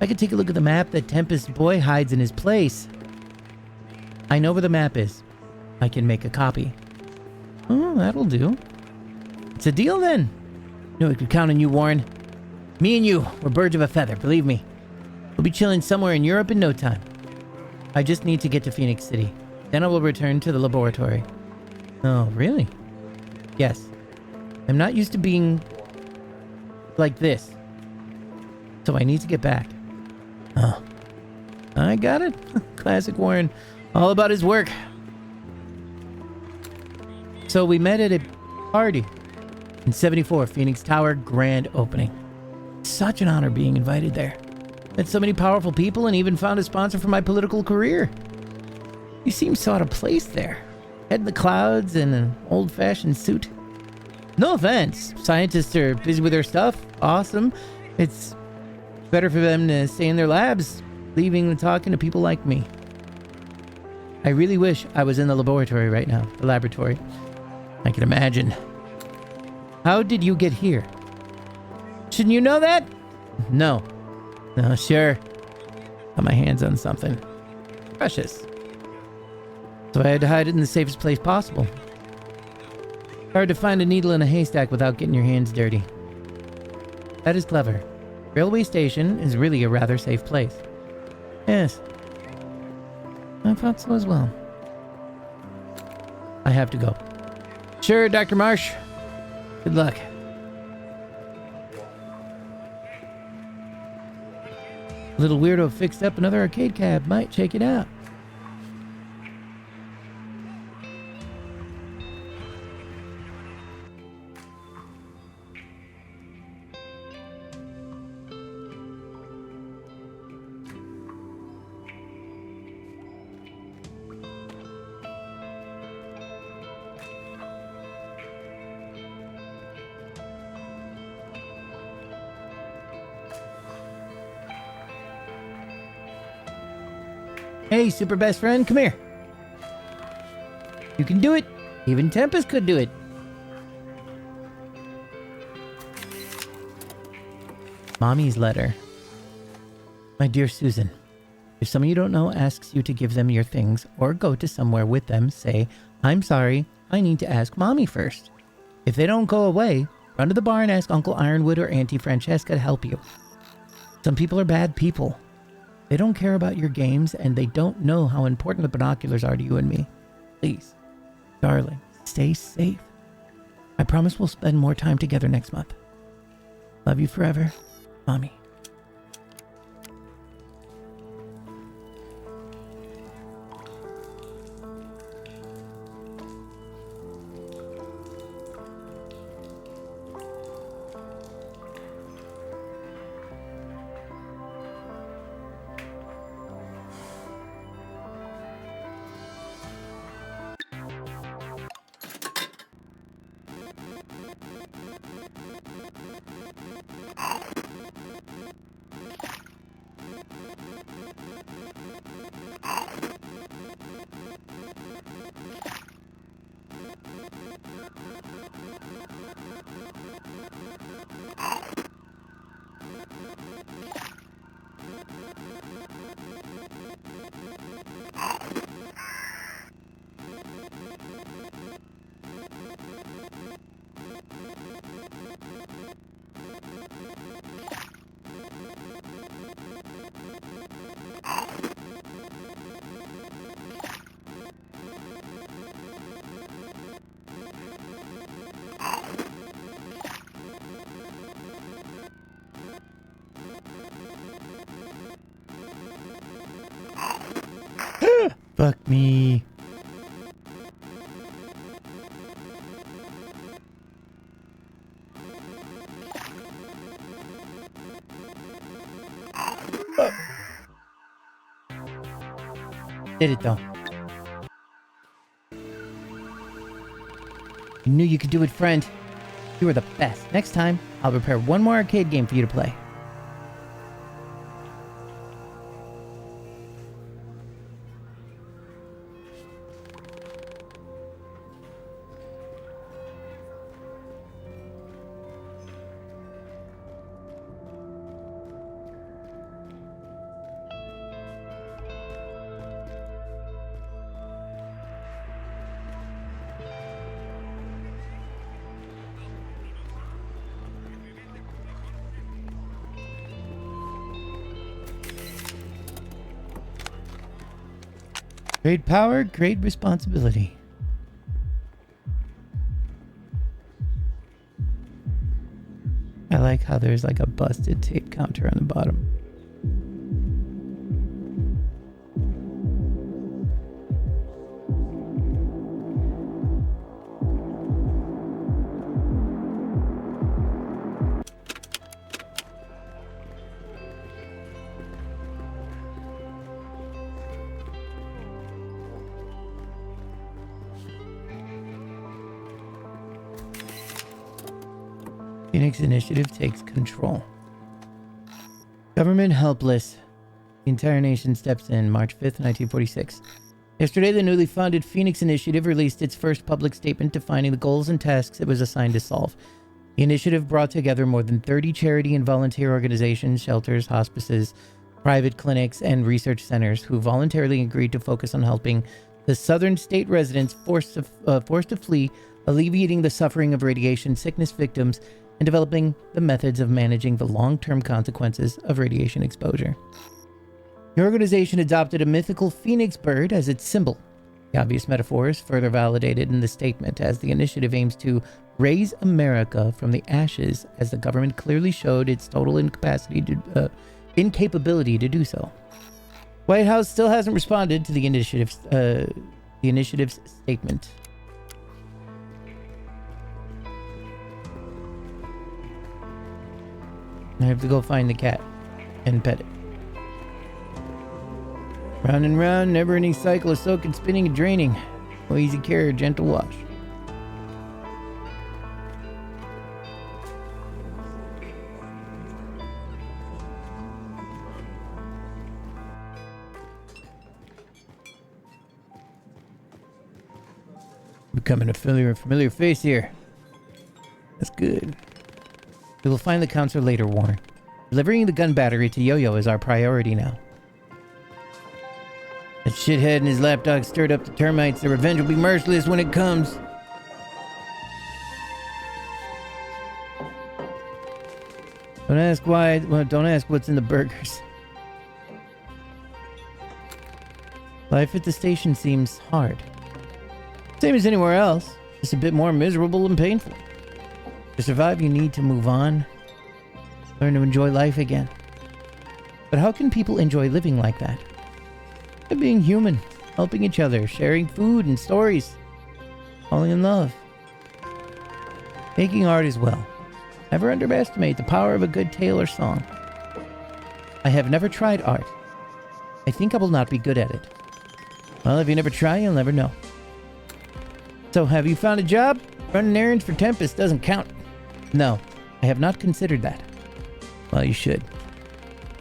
I could take a look at the map that Tempest Boy hides in his place. I know where the map is. I can make a copy. Oh, that'll do. It's a deal then. Knew I could count on you, Warren. Me and you, we're birds of a feather, believe me. We'll be chilling somewhere in Europe in no time. I just need to get to Phoenix City. Then I will return to the laboratory. Oh, really? Yes. I'm not used to being like this. So I need to get back. Oh. I got it. Classic Warren. All about his work. So we met at a party in 74, Phoenix Tower grand opening. Such an honor being invited there. Met so many powerful people and even found a sponsor for my political career. You seem so out of place there. Head in the clouds in an old-fashioned suit. No offense. Scientists are busy with their stuff. Awesome. It's better for them to stay in their labs, leaving and talking to people like me. I really wish I was in the laboratory right now. The laboratory. I can imagine. How did you get here? Shouldn't you know that? No. No, sure. Got my hands on something precious. So I had to hide it in the safest place possible. Hard to find a needle in a haystack without getting your hands dirty. That is clever. Railway station is really a rather safe place. Yes. I thought so as well. I have to go. Sure, Dr. Marsh. Good luck. Little weirdo fixed up another arcade cab. Might check it out. Hey, super best friend, come here. You can do it. Even Tempest could do it. Mommy's letter. My dear Susan, if someone you don't know asks you to give them your things or go to somewhere with them, say, I'm sorry, I need to ask Mommy first. If they don't go away, run to the bar and ask Uncle Ironwood or Auntie Francesca to help you. Some people are bad people. They don't care about your games, and they don't know how important the binoculars are to you and me. Please, darling, stay safe. I promise we'll spend more time together next month. Love you forever, Mommy. Fuck me. Did it though. I knew you could do it, friend. You were the best. Next time, I'll prepare one more arcade game for you to play. Great power, great responsibility. I like how there's like a busted tape counter on the bottom. Phoenix Initiative takes control. Government helpless. The entire nation steps in. March 5th, 1946. Yesterday, the newly founded Phoenix Initiative released its first public statement defining the goals and tasks it was assigned to solve. The initiative brought together more than 30 charity and volunteer organizations, shelters, hospices, private clinics, and research centers who voluntarily agreed to focus on helping the southern state residents forced to flee, alleviating the suffering of radiation sickness victims, and developing the methods of managing the long-term consequences of radiation exposure. The organization adopted a mythical phoenix bird as its symbol, The obvious metaphor is further validated in the statement as the initiative aims to raise America from the ashes, as the government clearly showed its total incapability to do so. White House still hasn't responded to the initiative's statement. I have to go find the cat and pet it. Round and round, never-ending cycle of soaking, spinning, and draining. No easy care or gentle wash. Becoming a familiar face here. That's good. We will find the counselor later, Warren. Delivering the gun battery to Yo-Yo is our priority now. That shithead and his lapdog stirred up the termites. Their revenge will be merciless when it comes. Don't ask why. Well, don't ask what's in the burgers. Life at the station seems hard. Same as anywhere else, just a bit more miserable and painful. To survive, you need to move on. Learn to enjoy life again. But how can people enjoy living like that? By being human, helping each other, sharing food and stories, falling in love. Making art as well. Never underestimate the power of a good tale or song. I have never tried art. I think I will not be good at it. Well, if you never try, you'll never know. So, have you found a job? Running errands for Tempest doesn't count. No, I have not considered that. Well, you should.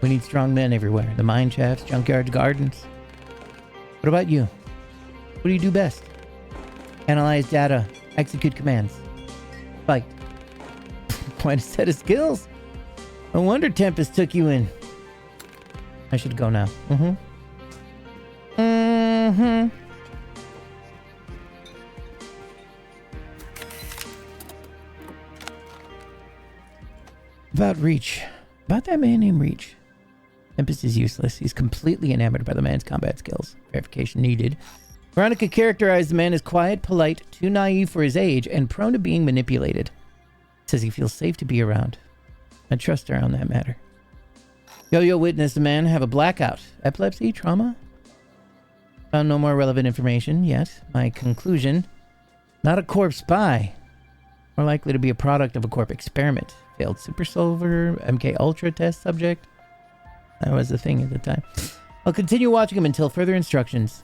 We need strong men everywhere. The mine shafts, junkyards, gardens. What about you? What do you do best? Analyze data. Execute commands. Fight. Quite a set of skills. No wonder Tempest took you in. I should go now. About Reach. About that man named Reach. Tempest is useless. He's completely enamored by the man's combat skills. Verification needed. Veronica characterized the man as quiet, polite, too naive for his age, and prone to being manipulated. Says he feels safe to be around. I trust her on that matter. Yo-Yo witnessed the man have a blackout. Epilepsy? Trauma? Found no more relevant information yet. My conclusion, not a corp spy. More likely to be a product of a corp experiment. Failed Super Solver, MK Ultra test subject. That was the thing at the time. I'll continue watching him until further instructions.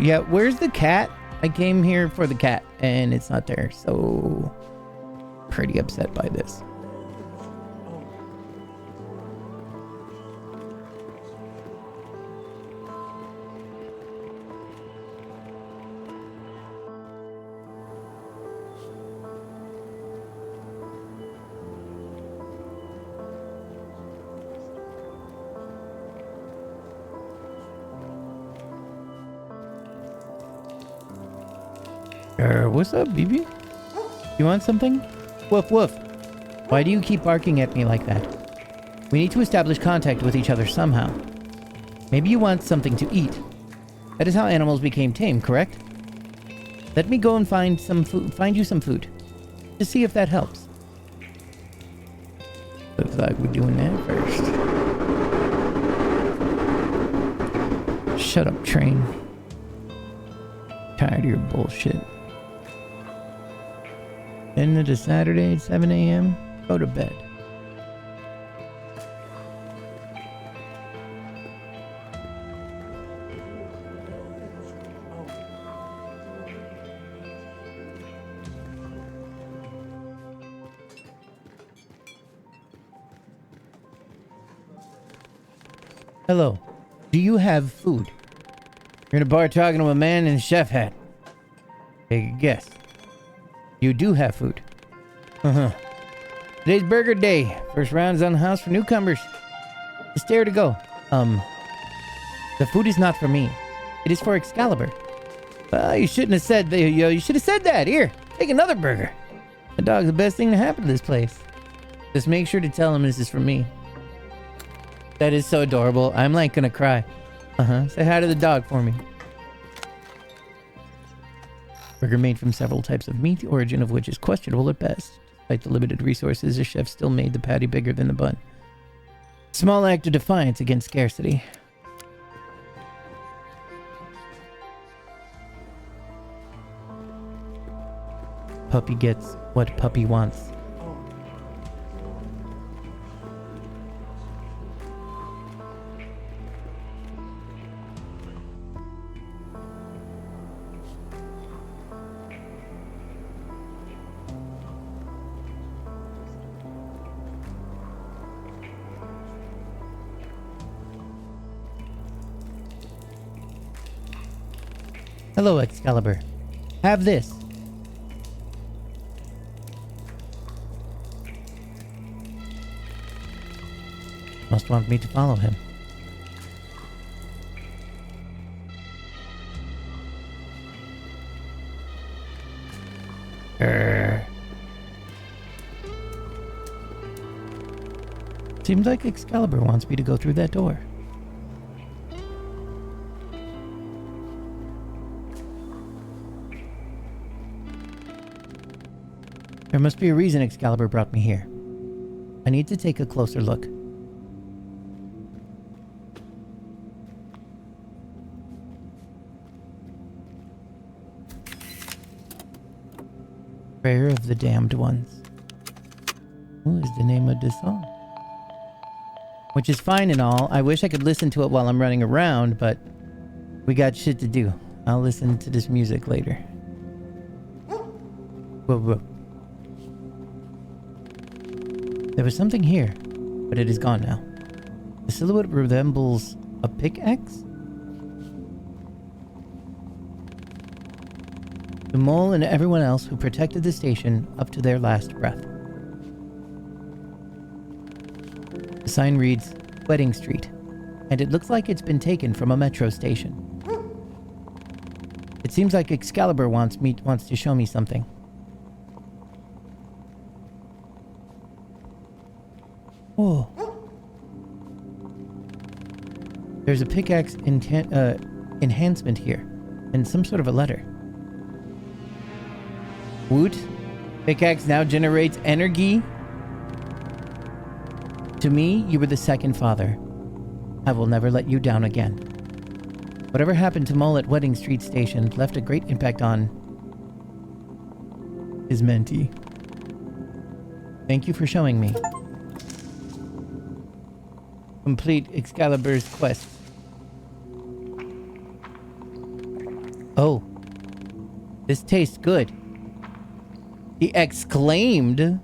Yeah, where's the cat? I came here for the cat, and it's not there, so pretty upset by this. What's up, BB? You want something? Woof woof. Why do you keep barking at me like that? We need to establish contact with each other somehow. Maybe you want something to eat. That is how animals became tame, correct? Let me go and find you some food. To see if that helps. Looks like we're doing that first. Shut up, train. Tired of your bullshit. End of the Saturday, 7 a.m. Go to bed. Hello. Do you have food? You're in a bar talking to a man in a chef hat. Take a guess. You do have food. Today's burger day. First round is on the house for newcomers. Just dare to go. The food is not for me. It is for Excalibur. You shouldn't have said that. You should have said that. Here, take another burger. The dog's the best thing to happen to this place. Just make sure to tell him this is from me. That is so adorable. I'm like gonna cry. Say hi to the dog for me. Burger made from several types of meat, the origin of which is questionable at best. Despite the limited resources, the chef still made the patty bigger than the bun. Small act of defiance against scarcity. Puppy gets what puppy wants. Hello, Excalibur. Have this. Must want me to follow him. Seems like Excalibur wants me to go through that door. There must be a reason Excalibur brought me here. I need to take a closer look. Prayer of the Damned Ones. What is the name of this song? Which is fine and all. I wish I could listen to it while I'm running around, but we got shit to do. I'll listen to this music later. Whoa, whoa. There was something here, but it is gone now. The silhouette resembles a pickaxe? The mole and everyone else who protected the station up to their last breath. The sign reads, Wedding Street, and it looks like it's been taken from a metro station. It seems like Excalibur wants to show me something. Oh. There's a pickaxe enhancement here, and some sort of a letter. Woot. Pickaxe now generates energy. To me, you were the second father. I will never let you down again. Whatever happened to Mole at Wedding Street Station left a great impact on his mentee. Thank you for showing me. Complete Excalibur's quest. Oh. This tastes good. He exclaimed.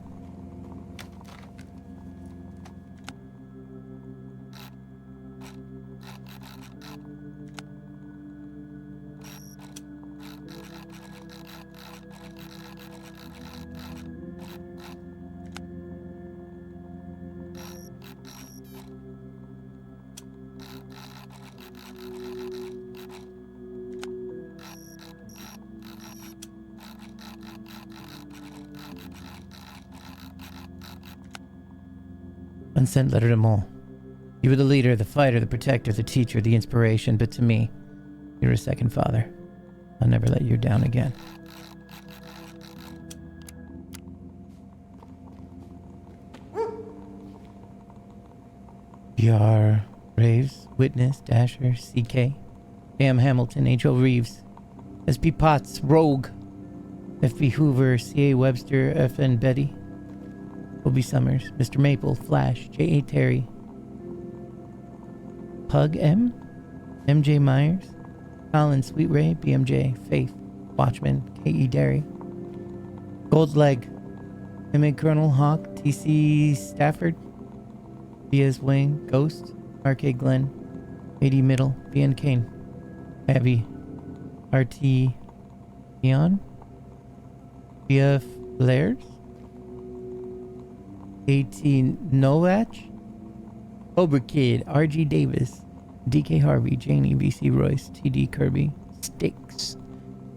Unsent letter to Mole. You were the leader, the fighter, the protector, the teacher, the inspiration, but to me, you're a second father. I'll never let you down again. BR, Raves, Witness, Dasher, CK, Cam Hamilton, H.O. Reeves, S.P. Potts, Rogue, F.B. Hoover, C.A. Webster, F.N. Betty, Obi Summers, Mr. Maple, Flash, J.A. Terry, Pug M, M.J. Myers, Colin Sweetray, BMJ, Faith, Watchman, K.E. Derry, Gold's Leg, M.A. Colonel Hawk, T.C. Stafford, B.S. Wayne, Ghost, R.K. Glenn, A.D. Middle, B.N. Kane, Abby, R.T. Neon, B.F. Lairs, A.T. Novach, Cobra Kid, R.G. Davis, D.K. Harvey, Janie, V.C. Royce, T.D. Kirby, Sticks,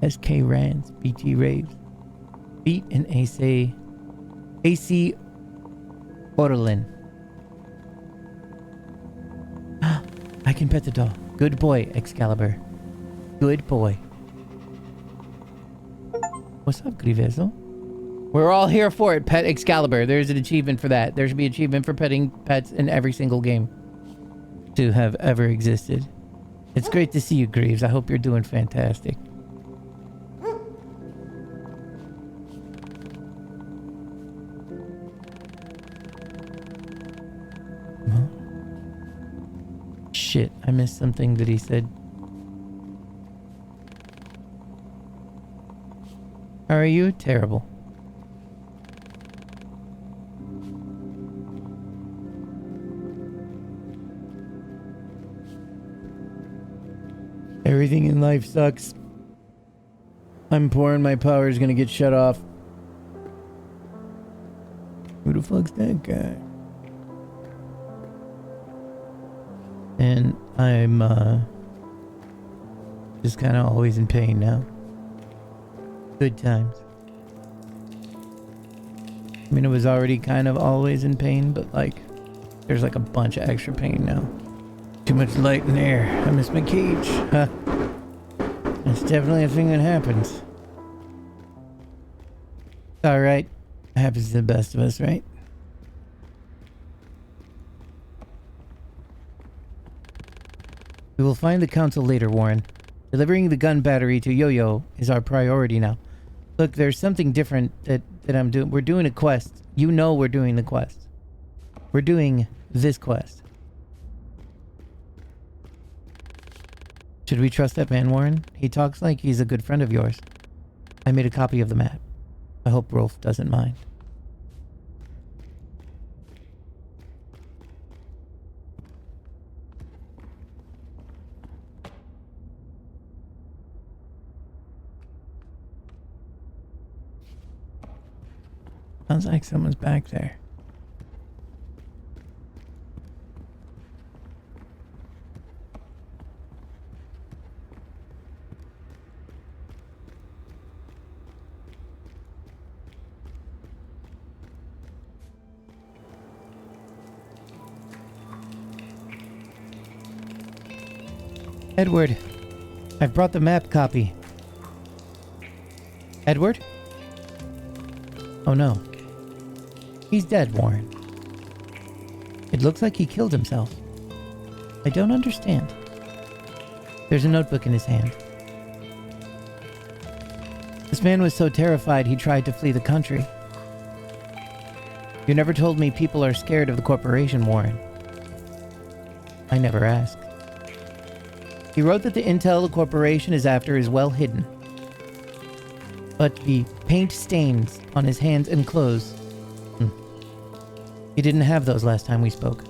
S.K. Rands, B.T. Raves, Beat and Ace AC Orlin. I can pet the doll. Good boy, Excalibur. Good boy. What's up, Grivezo? We're all here for it, Pet Excalibur. There's an achievement for that. There should be an achievement for petting pets in every single game to have ever existed. It's great to see you, Greaves. I hope you're doing fantastic. Huh? Shit, I missed something that he said. How are you? Terrible. Everything in life sucks. I'm poor and my power is gonna get shut off. Who the fuck's that guy? And I'm just kind of always in pain now. Good times. I mean, it was already kind of always in pain, but like, there's like a bunch of extra pain now. Too much light and air. I miss my cage. Huh. It's definitely a thing that happens. It's alright. It happens to the best of us, right? We will find the council later, Warren. Delivering the gun battery to Yo-Yo is our priority now. Look, there's something different that I'm doing. We're doing a quest. You know we're doing the quest. We're doing this quest. Should we trust that man, Warren? He talks like he's a good friend of yours. I made a copy of the map. I hope Rolf doesn't mind. Sounds like someone's back there. Edward, I've brought the map copy. Edward? Oh no. He's dead, Warren. It looks like he killed himself. I don't understand. There's a notebook in his hand. This man was so terrified he tried to flee the country. You never told me people are scared of the corporation, Warren. I never asked. He wrote that the intel the corporation is after is well hidden. But the paint stains on his hands and clothes... He didn't have those last time we spoke.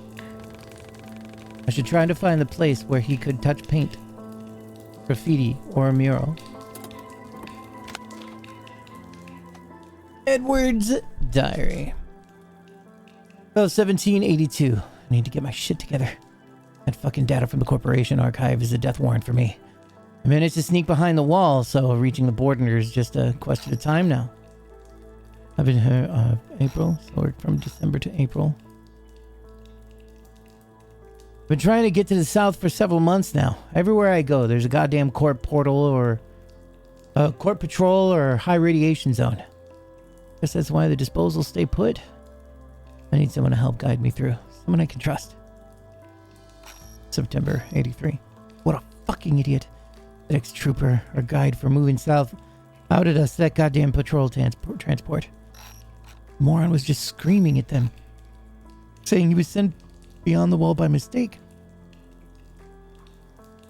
I should try to find the place where he could touch paint, graffiti, or a mural. Edward's diary. Oh, 1782. I need to get my shit together. That fucking data from the corporation archive is a death warrant for me. I managed to sneak behind the wall, so reaching the border is just a question of time now. I've been here April, so from December to April. Been trying to get to the south for several months now. Everywhere I go, there's a goddamn corp portal or a corp patrol or high radiation zone. Guess that's why the disposals stay put. I need someone to help guide me through. Someone I can trust. September 83. What a fucking idiot. That ex-trooper, our guide for moving south, outed us that goddamn patrol transport. Moron was just screaming at them, saying he was sent beyond the wall by mistake.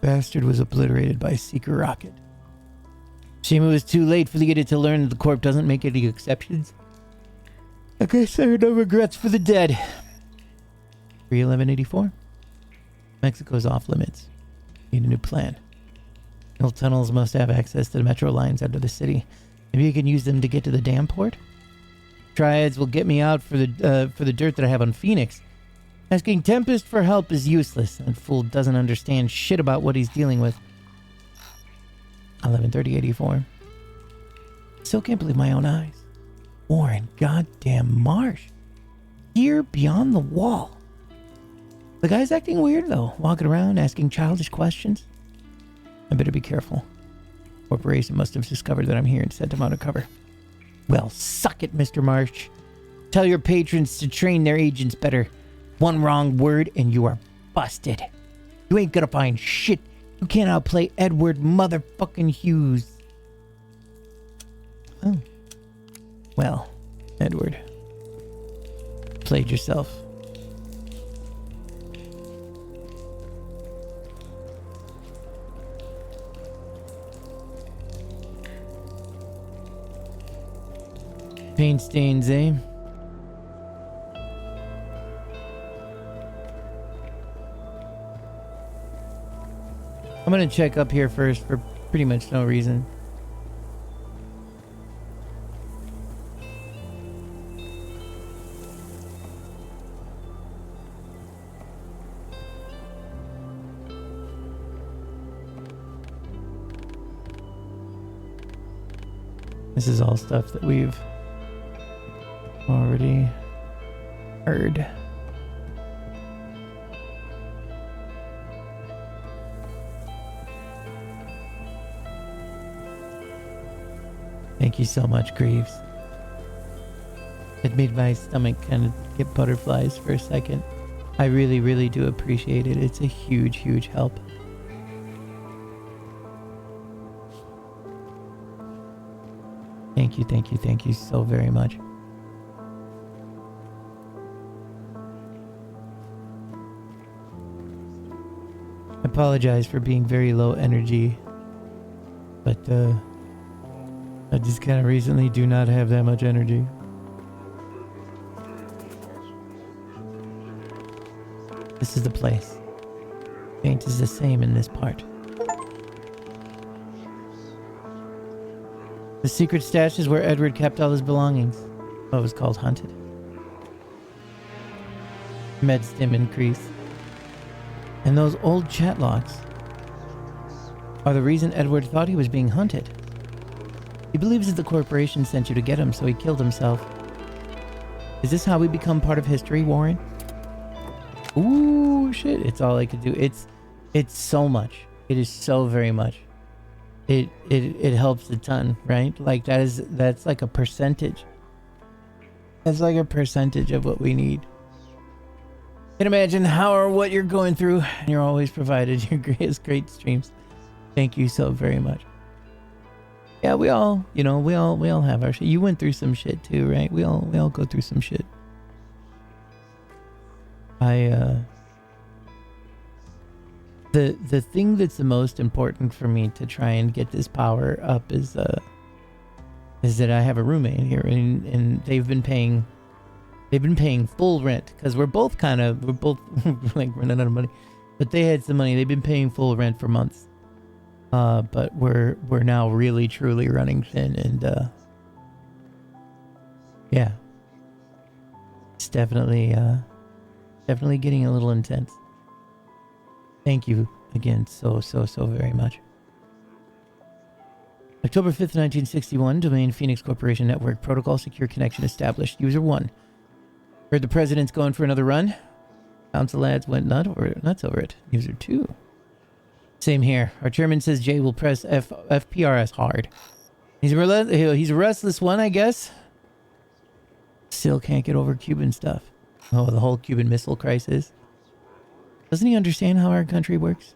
Bastard was obliterated by a seeker rocket. Shame it was too late for the idiot to learn that the corp doesn't make any exceptions. I guess there are no regrets for the dead. 31184. Mexico's off limits. Need a new plan. Mill tunnels must have access to the metro lines under the city. Maybe you can use them to get to the dam port? Triads will get me out for the dirt that I have on Phoenix. Asking Tempest for help is useless. That fool doesn't understand shit about what he's dealing with. 11:30:84. Still can't believe my own eyes. Warren, goddamn Marsh. Here beyond the wall. The guy's acting weird though, walking around asking childish questions. I better be careful. Corporation must have discovered that I'm here and sent him out of cover. Well, suck it, Mr. Marsh. Tell your patrons to train their agents better. One wrong word and you are busted. You ain't gonna find shit. You can't outplay Edward motherfucking Hughes. Oh. Well, Edward. Played yourself. Paint stains, eh? I'm gonna check up here first for pretty much no reason. This is all stuff that we've already heard. Thank you so much, Greaves. It made my stomach kind of get butterflies for a second. I really, really do appreciate it. It's a huge, huge help. Thank you so very much. I apologize for being very low energy, but I just kind of recently do not have that much energy. This is the place. Paint is the same in this part. The secret stash is where Edward kept all his belongings. Oh, it was called Hunted. Med stim increase. And those old chat logs are the reason Edward thought he was being hunted. He believes that the corporation sent you to get him, so he killed himself. Is this how we become part of history, Warren? Ooh, shit. It's all I could do. It's so much. It is so very much. It helps a ton, right? Like that's like a percentage. That's like a percentage of what we need. Can imagine how or what you're going through, and you're always provided your great streams. Thank you so very much. Yeah, we all have our shit. You went through some shit too, right? We all go through some shit. The thing that's the most important for me to try and get this power up is that I have a roommate here, and they've been paying full rent because we're both like running out of money, but they had some money. They've been paying full rent for months, but we're now really truly running thin, and yeah, it's definitely getting a little intense. Thank you again so very much. October 5th, 1961, Domain Phoenix Corporation Network Protocol Secure Connection established. User 1. Heard the president's going for another run. Council lads went nuts over it. User 2. Same here. Our chairman says Jay will press FPRS hard. He's a restless one, I guess. Still can't get over Cuban stuff. Oh, the whole Cuban Missile Crisis. Doesn't he understand how our country works?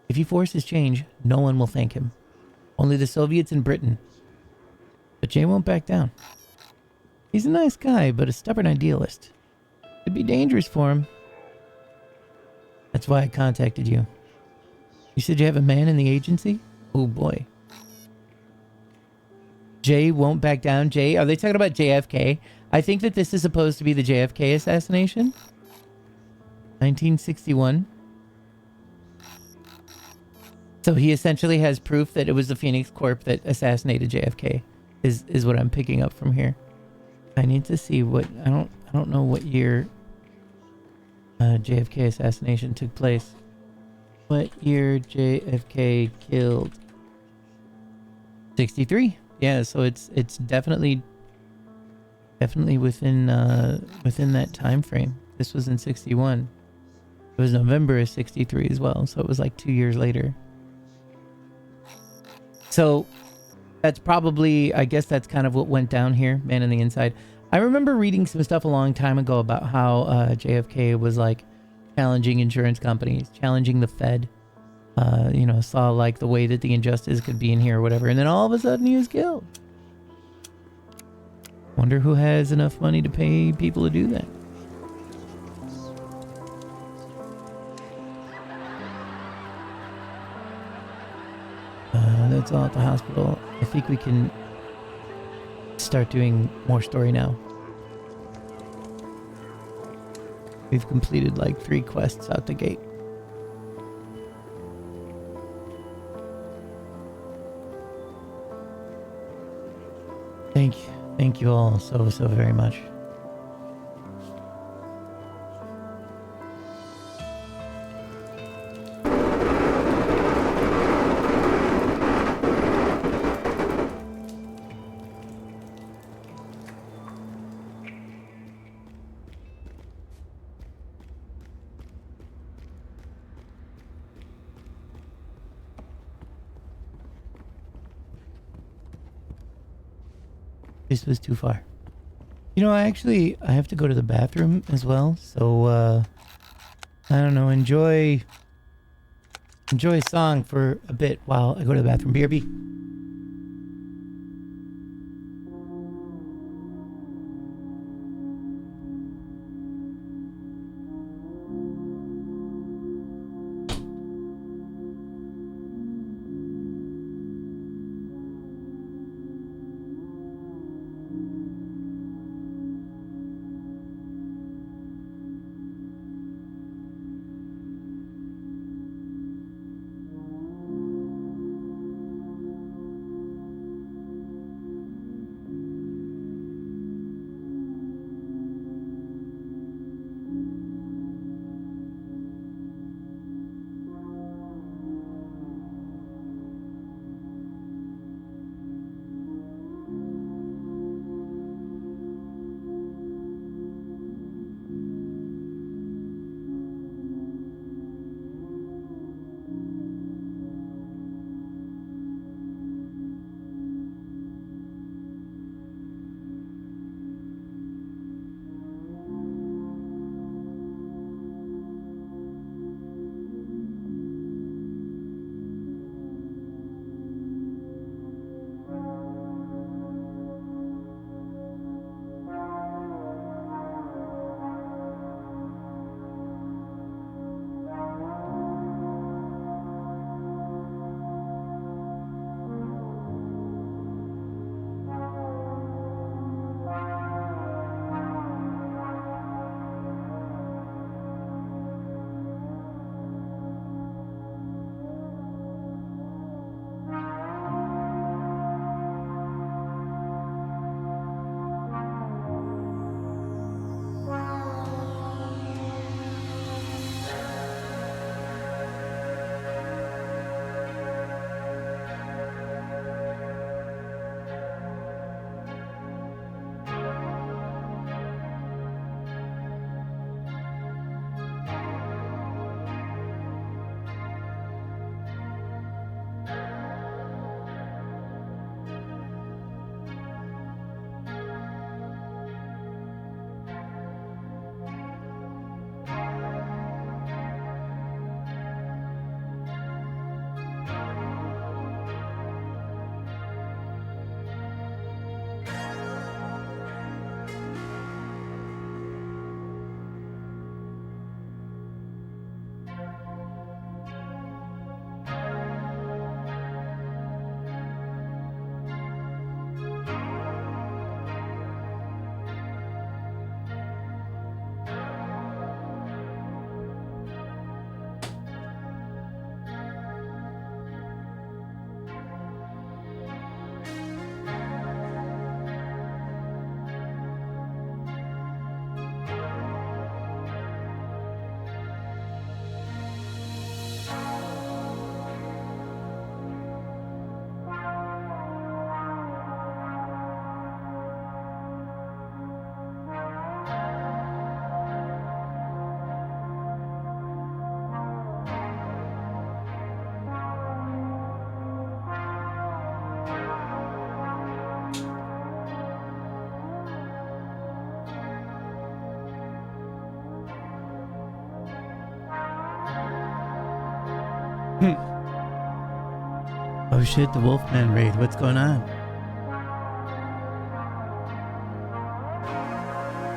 If he forces change, no one will thank him. Only the Soviets and Britain. But Jay won't back down. He's a nice guy, but a stubborn idealist. It'd be dangerous for him. That's why I contacted you. You said you have a man in the agency? Oh boy. Jay won't back down. Jay, are they talking about JFK? I think that this is supposed to be the JFK assassination. 1961. So he essentially has proof that it was the Phoenix Corp that assassinated JFK. Is what I'm picking up from here. I need to see what I don't know what year JFK assassination took place. What year JFK killed? 63. Yeah, so it's definitely Definitely within that time frame. This was in 61. It was November of 63 as well, so it was like 2 years later. So that's probably, I guess that's kind of what went down here, Man in the Inside. I remember reading some stuff a long time ago about how JFK was like challenging insurance companies, challenging the Fed. Saw like the way that the injustice could be in here or whatever, and then all of a sudden he was killed. Wonder who has enough money to pay people to do that. That's all at the hospital. I think we can start doing more story now. We've completed like 3 quests out the gate. Thank you all so very much. This was too far. I have to go to the bathroom as well, so I don't know, enjoy a song for a bit while I go to the bathroom. BRB. Oh shit, the Wolfman raid. What's going on?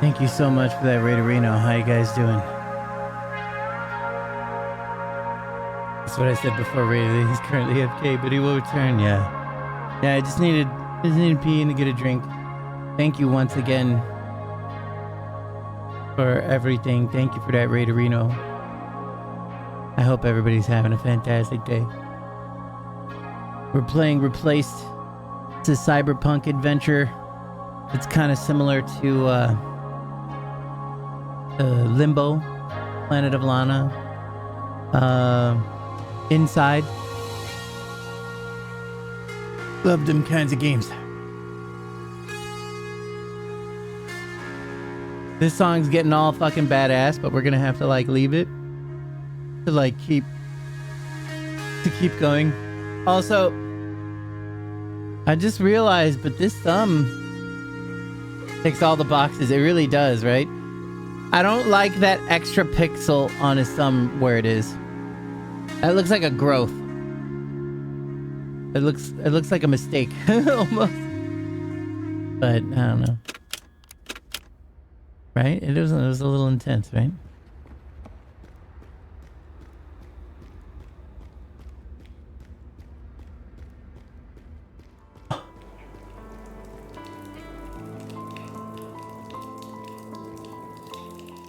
Thank you so much for that, Raiderino. How you guys doing? That's what I said before, Raider. He's currently AFK, but he will return, yeah. Yeah, I just needed to pee and to get a drink. Thank you once again for everything. Thank you for that, Raiderino. I hope everybody's having a fantastic day. We're playing Replaced. It's a cyberpunk adventure. It's kind of similar to Limbo, Planet of Lana, Inside. Love them kinds of games. This song's getting all fucking badass, but we're gonna have to like leave it to like keep going. Also, I just realized, but this thumb ticks all the boxes. It really does, right? I don't like that extra pixel on his thumb where it is. That looks like a growth. It looks like a mistake almost. But I don't know. Right? It was a little intense, right?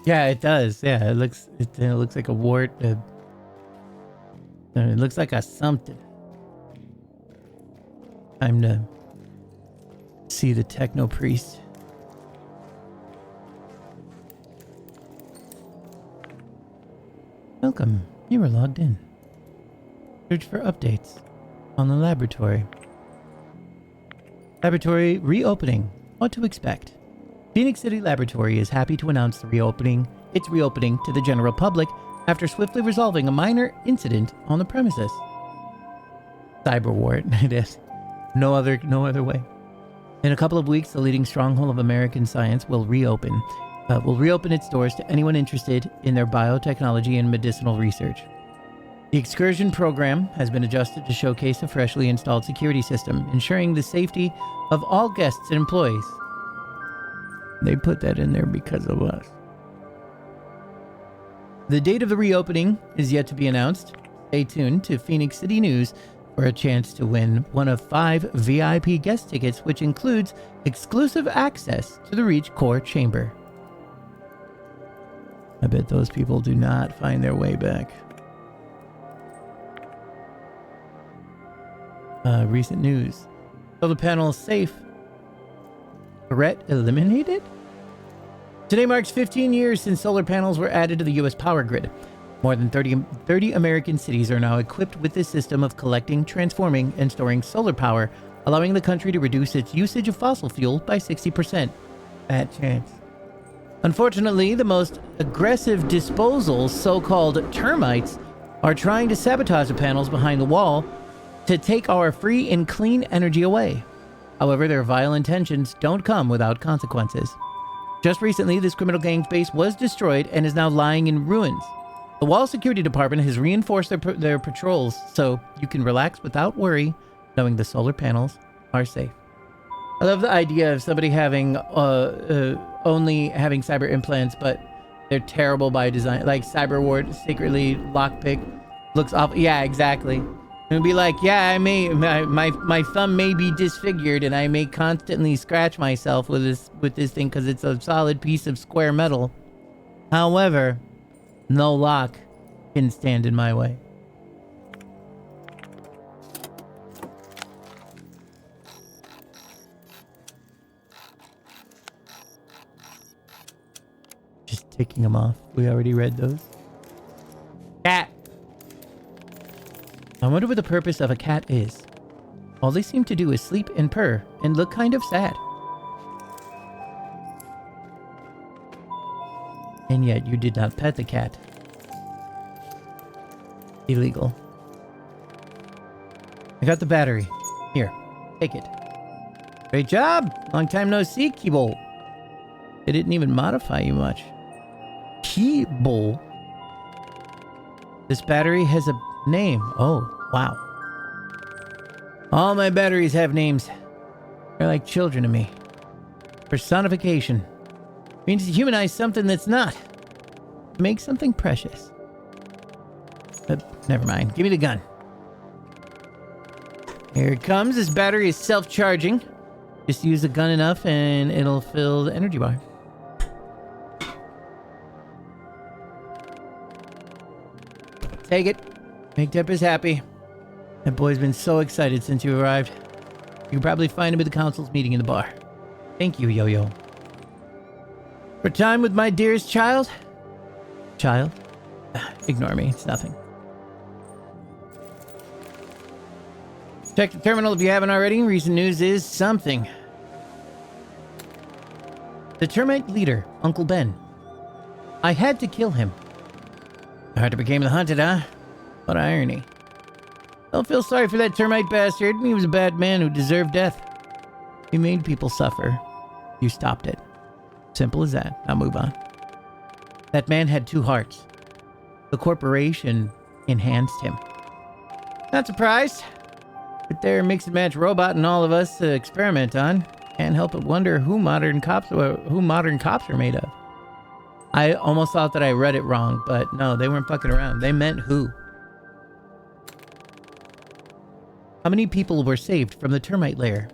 Yeah, it does. Yeah, it looks like a wart. It looks like a something. Time to see the techno priest. Welcome. You were logged in. Search for updates on the laboratory. Laboratory reopening. What to expect? Phoenix City Laboratory is happy to announce its reopening to the general public after swiftly resolving a minor incident on the premises. Cyberwart, it is. No other way. In a couple of weeks, the leading stronghold of American science will reopen its doors to anyone interested in their biotechnology and medicinal research. The excursion program has been adjusted to showcase a freshly installed security system, ensuring the safety of all guests and employees. They put that in there because of us. The date of the reopening is yet to be announced. Stay tuned to Phoenix City News for a chance to win one of 5 VIP guest tickets, which includes exclusive access to the Reach Core Chamber. I bet those people do not find their way back. Recent news. Solar panels safe. Threat eliminated? Today marks 15 years since solar panels were added to the U.S. power grid. More than 30 American cities are now equipped with this system of collecting, transforming, and storing solar power, allowing the country to reduce its usage of fossil fuel by 60%. Bad chance. Unfortunately, the most aggressive disposals, so-called termites, are trying to sabotage the panels behind the wall to take our free and clean energy away. However, their vile intentions don't come without consequences. Just recently, this criminal gang's base was destroyed and is now lying in ruins. The Wall Security Department has reinforced their patrols, so you can relax without worry, knowing the solar panels are safe. I love the idea of somebody having only having cyber implants, but they're terrible by design. Like Cyberward, secretly lockpick, looks awful. Yeah, exactly. And be like, yeah, I may my thumb may be disfigured, and I may constantly scratch myself with this thing because it's a solid piece of square metal. However, no lock can stand in my way. Just taking them off. We already read those. Cat. I wonder what the purpose of a cat is. All they seem to do is sleep and purr and look kind of sad. And yet you did not pet the cat. Illegal. I got the battery. Here, take it. Great job! Long time no see, Keybolt. They didn't even modify you much. Keybolt. This battery has a Name. Oh, wow. All my batteries have names. They're like children to me. Personification. Means to humanize something that's not. Make something precious. Never mind. Give me the gun. Here it comes. This battery is self-charging. Just use the gun enough and it'll fill the energy bar. Take it. Make Tempest happy. That boy's been so excited since you arrived. You can probably find him at the council's meeting in the bar. Thank you, Yo-Yo. For time with my dearest child? Child? Ignore me. It's nothing. Check the terminal if you haven't already. Recent news is something. The termite leader, Uncle Ben. I had to kill him. The hunter became the hunted, huh? What irony. Don't feel sorry for that termite bastard. He was a bad man who deserved death. He made people suffer. You stopped it. Simple as that. Now move on. That man had two hearts. The corporation enhanced him. Not surprised. But they're a mix and match robot and all of us to experiment on. Can't help but wonder who modern cops are made of. I almost thought that I read it wrong, but no, they weren't fucking around. They meant who. How many people were saved from the termite lair?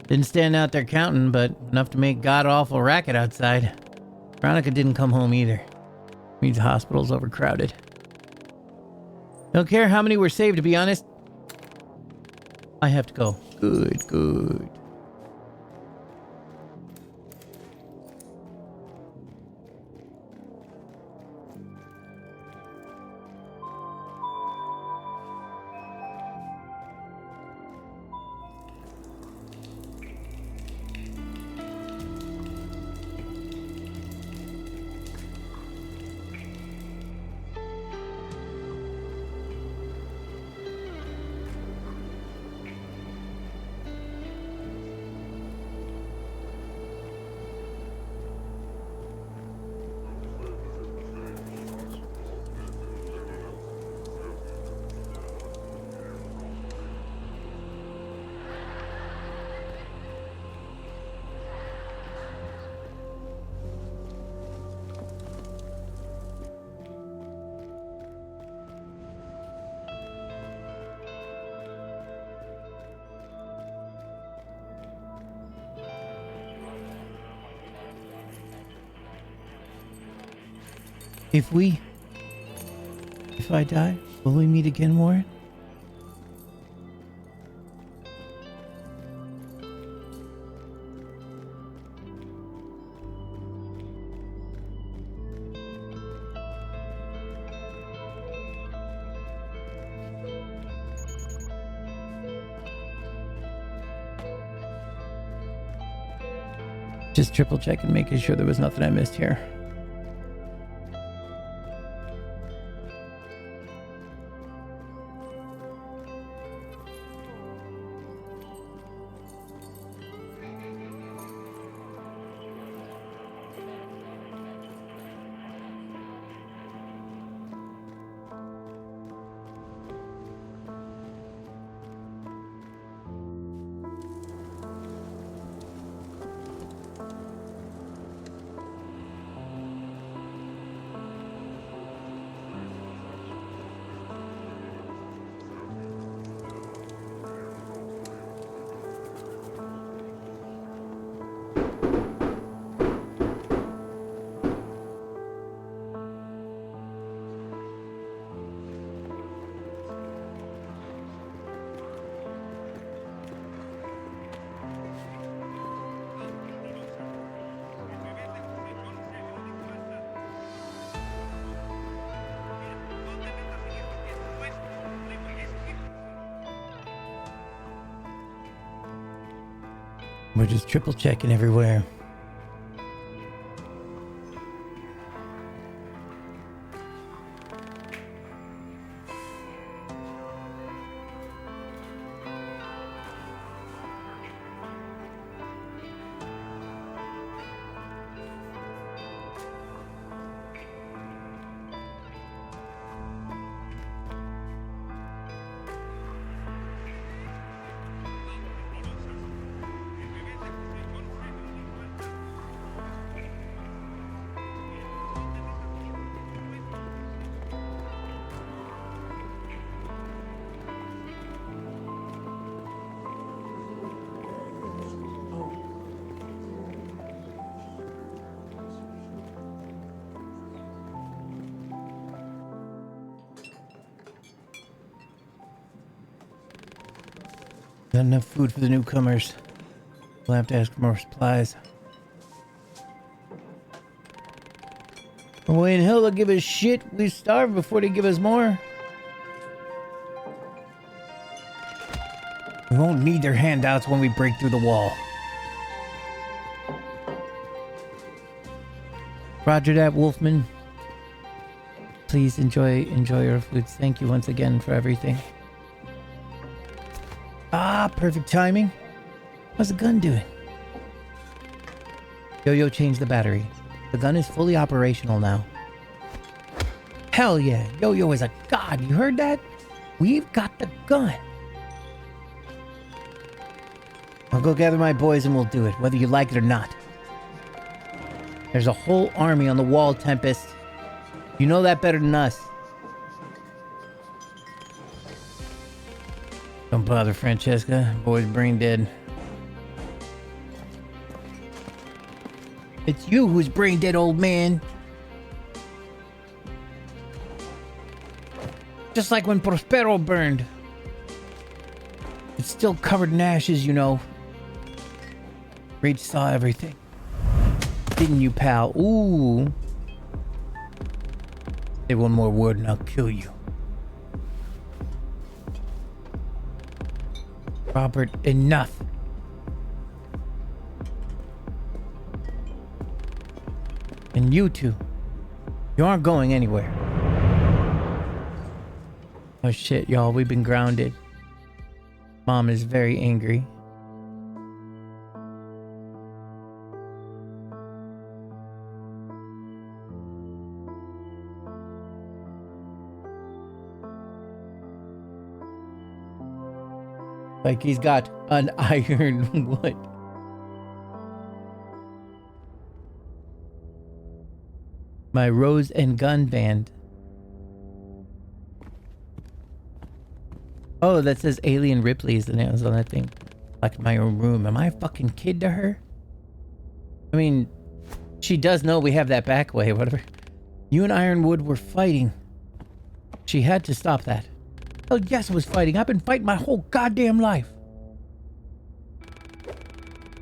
Didn't stand out there counting, but enough to make god-awful racket outside. Veronica didn't come home either. Means the hospital's overcrowded. Don't care how many were saved, to be honest. I have to go. Good, good. If I die, will we meet again, Warren? Just triple checking, making sure there was nothing I missed here. We're just triple checking everywhere. Not enough food for the newcomers. We'll have to ask for more supplies. Well, in hell they'll give us shit. We starve before they give us more. We won't need their handouts when we break through the wall. Roger that, Wolfman. Please enjoy your foods. Thank you once again for everything. Ah, perfect timing. How's the gun doing? Yo-Yo changed the battery. The gun is fully operational now. Hell yeah, Yo-Yo is a god. You heard that? We've got the gun. I'll go gather my boys and we'll do it, whether you like it or not. There's a whole army on the wall, Tempest. You know that better than us. Don't bother, Francesca. Boy's brain dead. It's you who's brain dead, old man. Just like when Prospero burned. It's still covered in ashes, you know. Rage saw everything. Didn't you, pal? Ooh. Say one more word and I'll kill you. Robert, enough. And you two, you aren't going anywhere. Oh shit, y'all, we've been grounded. Mom is very angry. Like he's got an iron wood. My Rose and Gun Band. Oh, that says Alien Ripley is the name on that thing. Like my own room. Am I a fucking kid to her? I mean, she does know we have that back way, whatever. You and Ironwood were fighting. She had to stop that. Oh, yes, I was fighting. I've been fighting my whole goddamn life.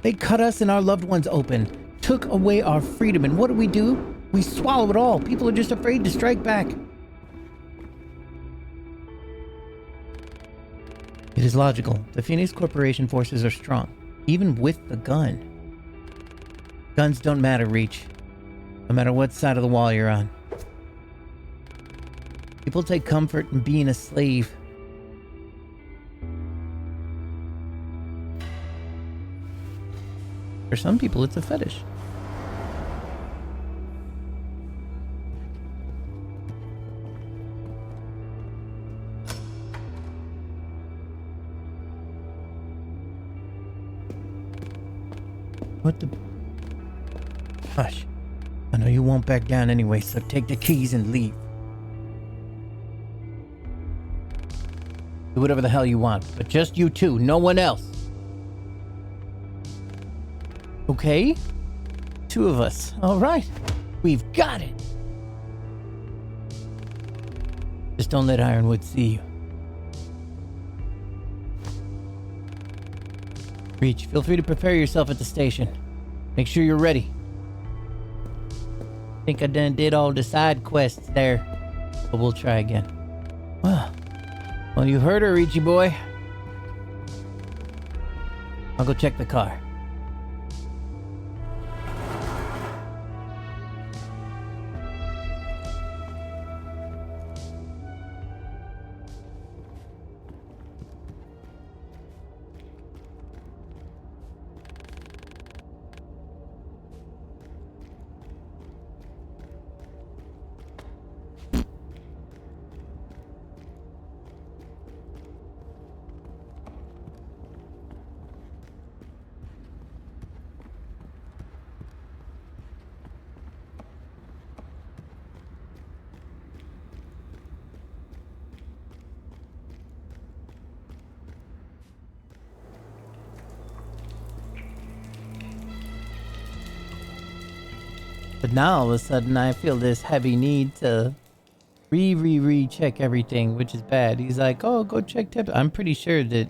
They cut us and our loved ones open. Took away our freedom. And what do? We swallow it all. People are just afraid to strike back. It is logical. The Phoenix Corporation forces are strong. Even with the gun. Guns don't matter, Reach. No matter what side of the wall you're on. People take comfort in being a slave. For some people, it's a fetish. What the... Hush. I know you won't back down anyway, so take the keys and leave. Do whatever the hell you want, but just you two, no one else. Okay? Two of us. All right. We've got it. Just don't let Ironwood see you. Reach, feel free to prepare yourself at the station. Make sure you're ready. Think I done did all the side quests there, but we'll try again. Well, you heard her, Richie boy. I'll go check the car. But now all of a sudden I feel this heavy need to re-check everything, which is bad. He's like, oh, go check tips. I'm pretty sure that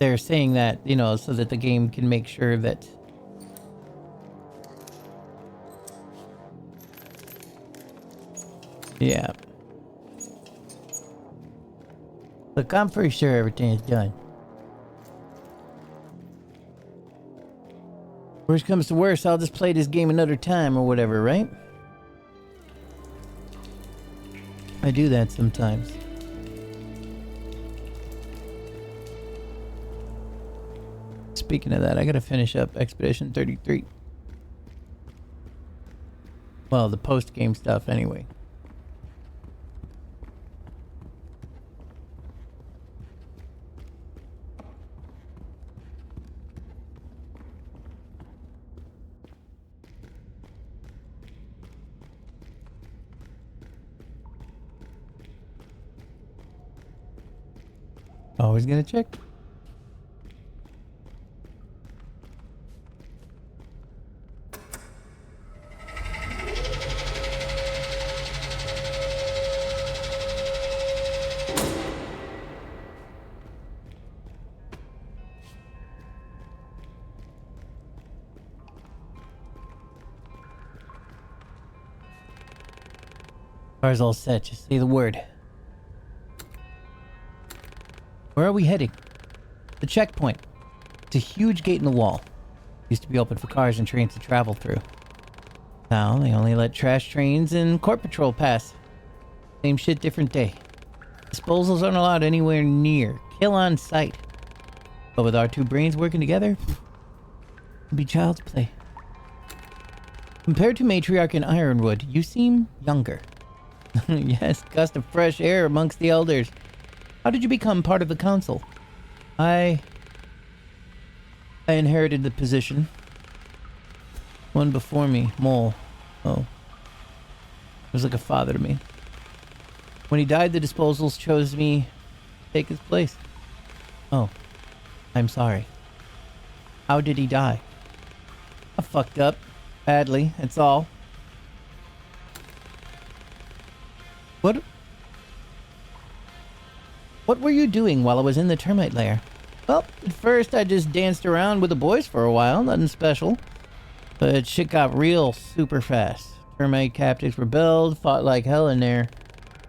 they're saying that, you know, so that the game can make sure that... Yeah. Look, I'm pretty sure everything is done. Worst comes to worst, I'll just play this game another time or whatever, right? I do that sometimes. Speaking of that, I gotta finish up Expedition 33. Well, the post-game stuff anyway. Always gonna check. Car's all set, just say the word. Where are we heading? The checkpoint. It's a huge gate in the wall. Used to be open for cars and trains to travel through. Now they only let trash trains and court patrol pass. Same shit, different day. Disposals aren't allowed anywhere near. Kill on sight. But with our two brains working together, it'd be child's play. Compared to Matriarch and Ironwood, you seem younger. Yes, gust of fresh air amongst the elders. How did you become part of the council? I inherited the position. One before me, Mole. Oh. He was like a father to me. When he died, the disposals chose me to take his place. Oh. I'm sorry. How did he die? I fucked up. Badly, that's all. What were you doing while I was in the termite lair? Well, at first I just danced around with the boys for a while, nothing special. But shit got real super fast. Termite captives rebelled, fought like hell in there.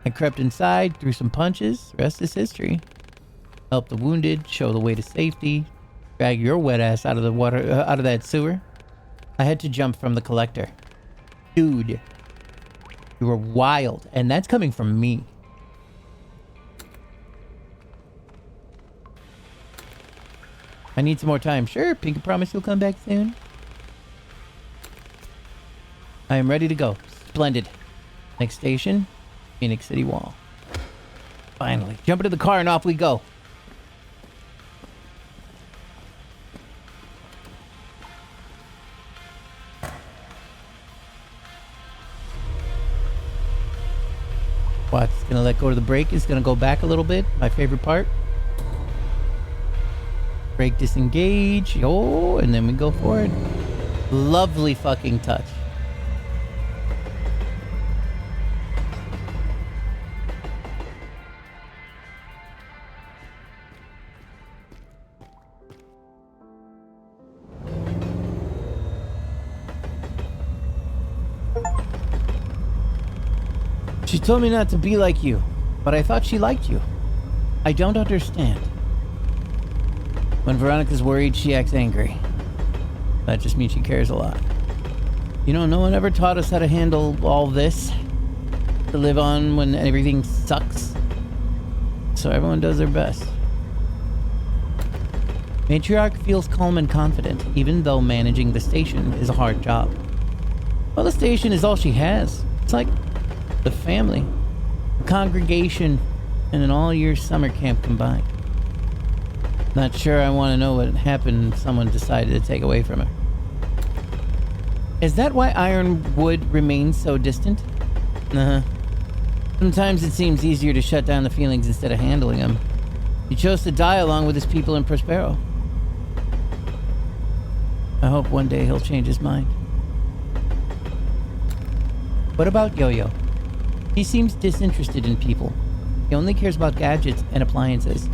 I crept inside, threw some punches, rest is history. Help the wounded, show the way to safety, drag your wet ass out of the water, out of that sewer. I had to jump from the collector. Dude, you were wild, and that's coming from me. I need some more time. Sure, Pinky promise you'll come back soon. I am ready to go. Splendid. Next station, Phoenix City Wall. Finally. Jump into the car and off we go. Watch, it's gonna let go to the brake. It's gonna go back a little bit. My favorite part. Brake disengage. Oh, and then we go forward. Lovely fucking touch. She told me not to be like you, but I thought she liked you. I don't understand. When Veronica's worried, she acts angry. That just means she cares a lot. You know, no one ever taught us how to handle all this. To live on when everything sucks. So everyone does their best. Matriarch feels calm and confident, even though managing the station is a hard job. Well, the station is all she has. It's like the family, the congregation, and an all-year summer camp combined. Not sure I want to know what happened if someone decided to take away from her. Is that why Ironwood remains so distant? Uh-huh. Sometimes it seems easier to shut down the feelings instead of handling them. He chose to die along with his people in Prospero. I hope one day he'll change his mind. What about Yo-Yo? He seems disinterested in people. He only cares about gadgets and appliances.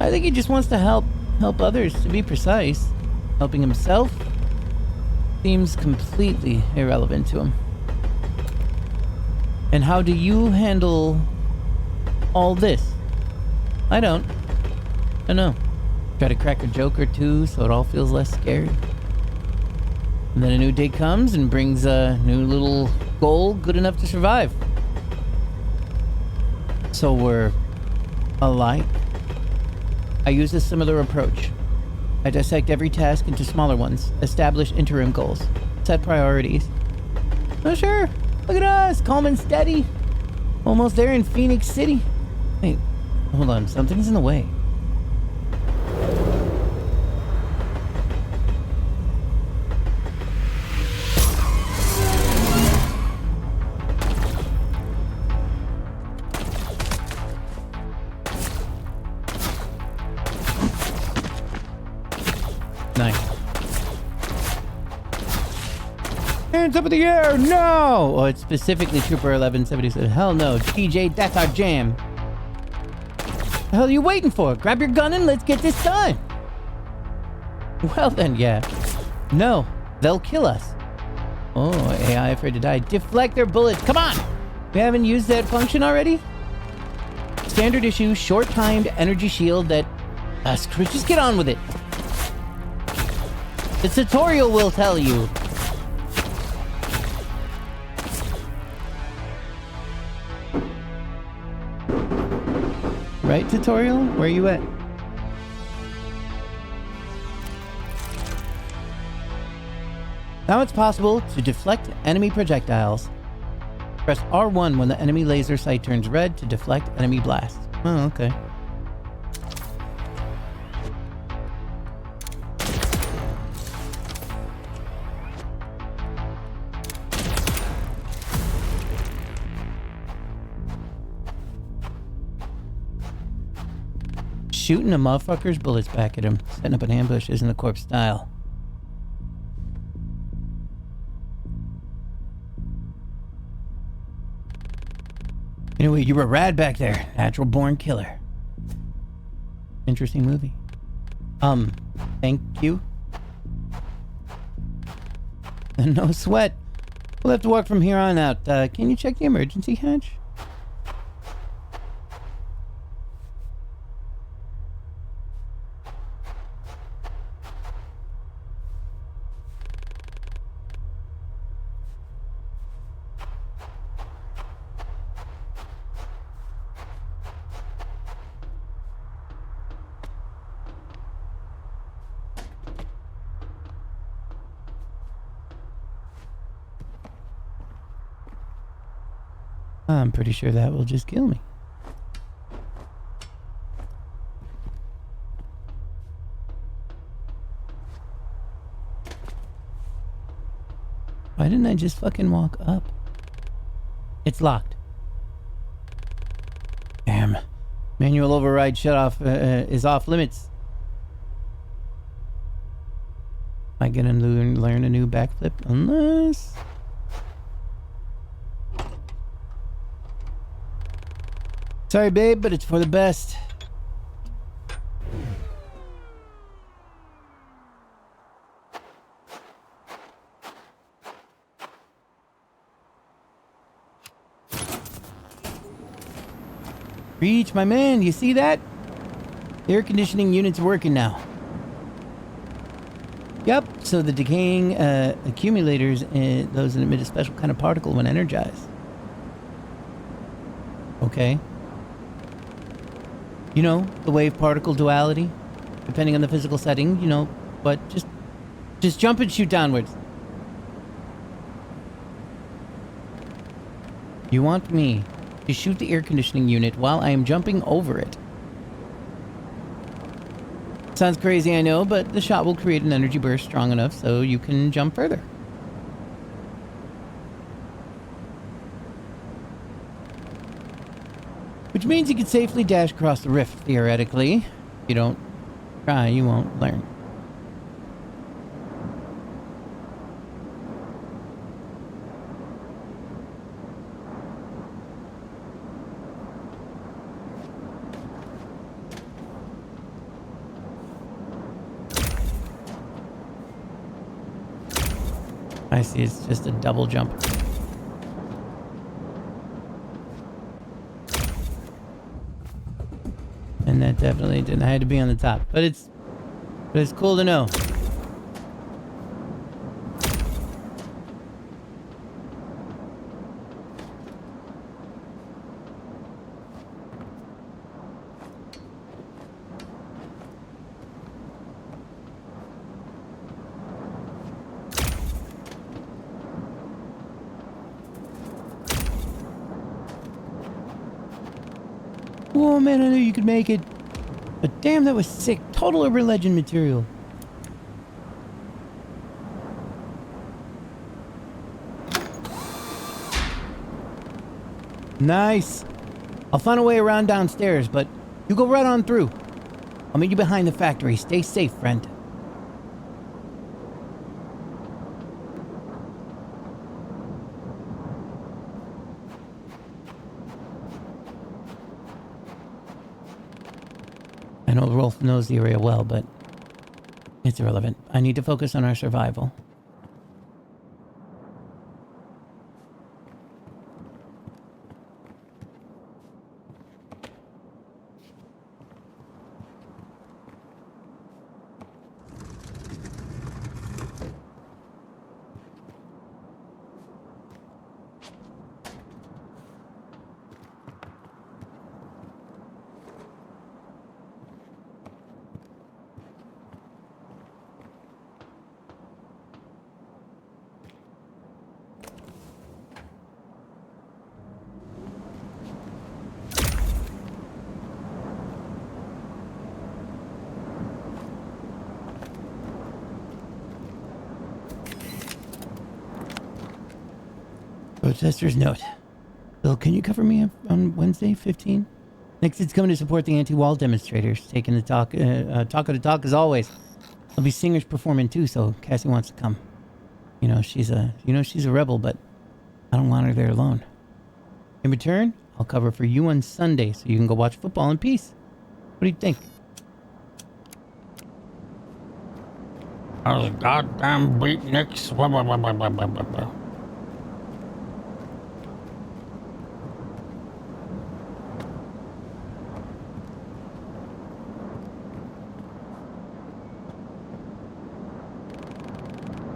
I think he just wants to help others, to be precise. Helping himself seems completely irrelevant to him. And how do you handle all this? I don't know. Try to crack a joke or two so it all feels less scary. And then a new day comes and brings a new little goal good enough to survive. So we're alike. I use a similar approach. I dissect every task into smaller ones, establish interim goals, set priorities. Oh sure, look at us, calm and steady. Almost there in Phoenix City. Wait, hold on, something's in the way. Nice. Hands up in the air, no! Oh, it's specifically Trooper 1177. Hell no, TJ, that's our jam. The hell are you waiting for? Grab your gun and let's get this done. Well then, yeah. No, they'll kill us. Oh, AI afraid to die. Deflect their bullets, come on! We haven't used that function already? Standard issue, short-timed energy shield that... screw it, just get on with it. The tutorial will tell you. Right, tutorial? Where you at? Now it's possible to deflect enemy projectiles. Press R1 when the enemy laser sight turns red to deflect enemy blasts. Oh, okay. Shooting a motherfucker's bullets back at him. Setting up an ambush isn't the corpse style. Anyway, you were rad back there. Natural born killer. Interesting movie. Thank you. No sweat. We'll have to walk from here on out. Can you check the emergency hatch? I'm pretty sure that will just kill me. Why didn't I just fucking walk up? It's locked. Damn. Manual override shut off is off limits. Am I gonna learn a new backflip? Unless... Sorry, babe, but it's for the best. Reach, my man, you see that? The air conditioning unit's working now. Yep, so the decaying accumulators, those emit a special kind of particle when energized. Okay. You know, the wave-particle duality, depending on the physical setting, you know, but just jump and shoot downwards. You want me to shoot the air conditioning unit while I am jumping over it. Sounds crazy, I know, but the shot will create an energy burst strong enough so you can jump further. Which means you can safely dash across the rift, theoretically. If you don't try, you won't learn. I see, it's just a double jump. And that definitely didn't. I had to be on the top. But it's cool to know. Oh man, I knew you could make it. But damn, that was sick. Total urban legend material. Nice. I'll find a way around downstairs, but you go right on through. I'll meet you behind the factory. Stay safe, friend. I know Rolf knows the area well, but it's irrelevant. I need to focus on our survival. Protester's note. Bill, can you cover me on Wednesday, 15? Next, it's coming to support the anti-wall demonstrators. Taking the talk of the talk as always. There'll be singers performing too, so Cassie wants to come. You know she's a rebel, but I don't want her there alone. In return, I'll cover for you on Sunday, so you can go watch football in peace. What do you think? Those goddamn beatniks.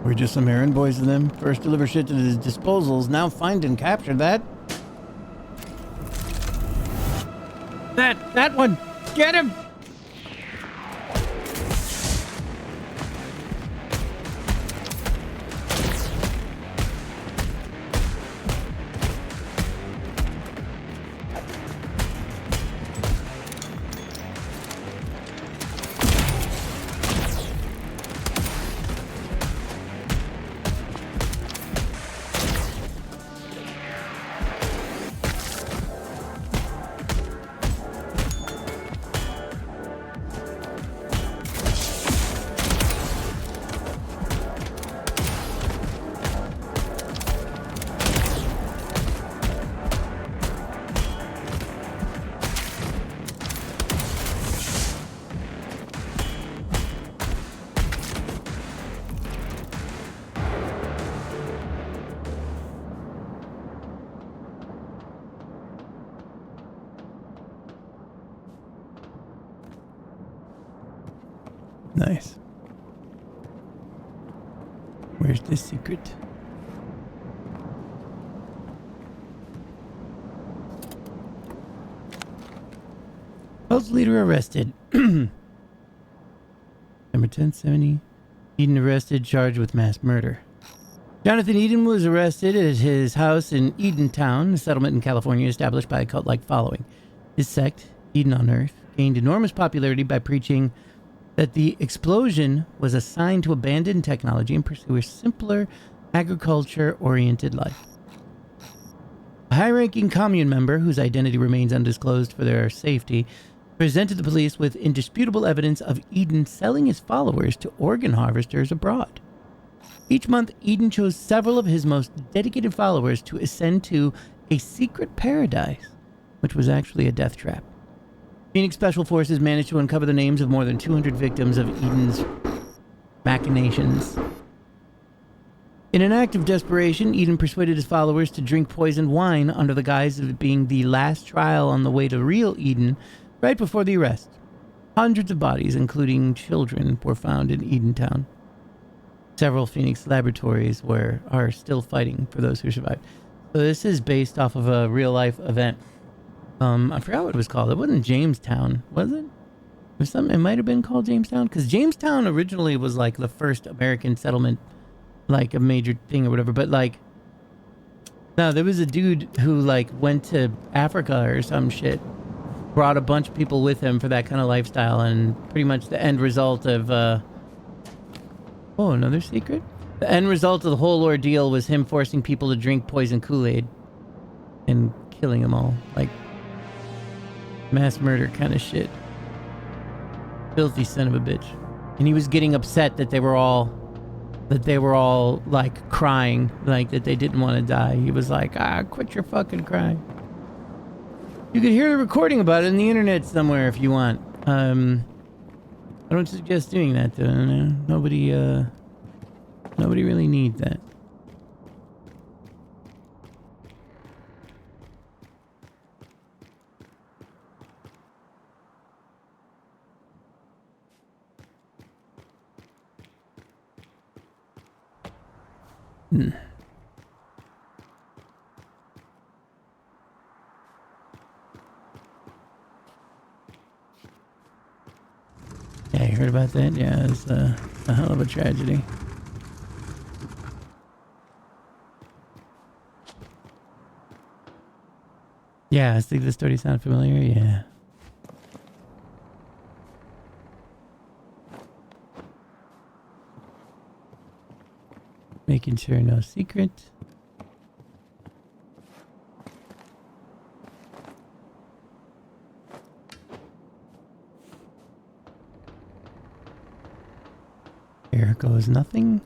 We're just some errand boys to them. First deliver shit to the disposals, now find and capture that. That one! Get him! Nice. Where's the secret? Cult leader arrested. Number 1070. Eden arrested, charged with mass murder. Jonathan Eden was arrested at his house in Edentown, a settlement in California established by a cult-like following. His sect, Eden on Earth, gained enormous popularity by preaching that the explosion was a sign to abandon technology and pursue a simpler, agriculture-oriented life. A high-ranking commune member, whose identity remains undisclosed for their safety, presented the police with indisputable evidence of Eden selling his followers to organ harvesters abroad. Each month, Eden chose several of his most dedicated followers to ascend to a secret paradise, which was actually a death trap. Phoenix Special Forces managed to uncover the names of more than 200 victims of Eden's machinations. In an act of desperation, Eden persuaded his followers to drink poisoned wine under the guise of it being the last trial on the way to real Eden right before the arrest. Hundreds of bodies, including children, were found in Edentown. Several Phoenix laboratories are still fighting for those who survived. So this is based off of a real-life event. I forgot what it was called. It wasn't Jamestown, was it? It might have been called Jamestown, because Jamestown originally was like the first American settlement, like a major thing or whatever. But like, no, there was a dude who like went to Africa or some shit, brought a bunch of people with him for that kind of lifestyle, and pretty much the end result of oh, another secret? The end result of the whole ordeal was him forcing people to drink poison Kool-Aid and killing them all, like mass murder kind of shit. Filthy son of a bitch. And he was getting upset that they were all like crying, like that they didn't want to die. He was like, quit your fucking crying. You could hear the recording about it on the internet somewhere if you want. I don't suggest doing that though. Nobody really needs that. Yeah, you heard about that? Yeah, it's a hell of a tragedy. Yeah, I think the story sound familiar. Yeah. Making sure no secret. Here goes nothing.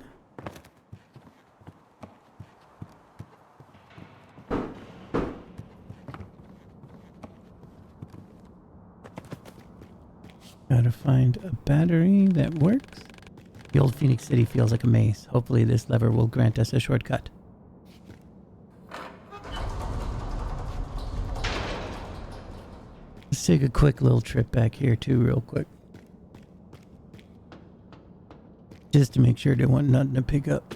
Gotta find a battery that works. The old Phoenix City feels like a maze. Hopefully this lever will grant us a shortcut. Let's take a quick little trip back here too, real quick. Just to make sure there wasn't nothing to pick up.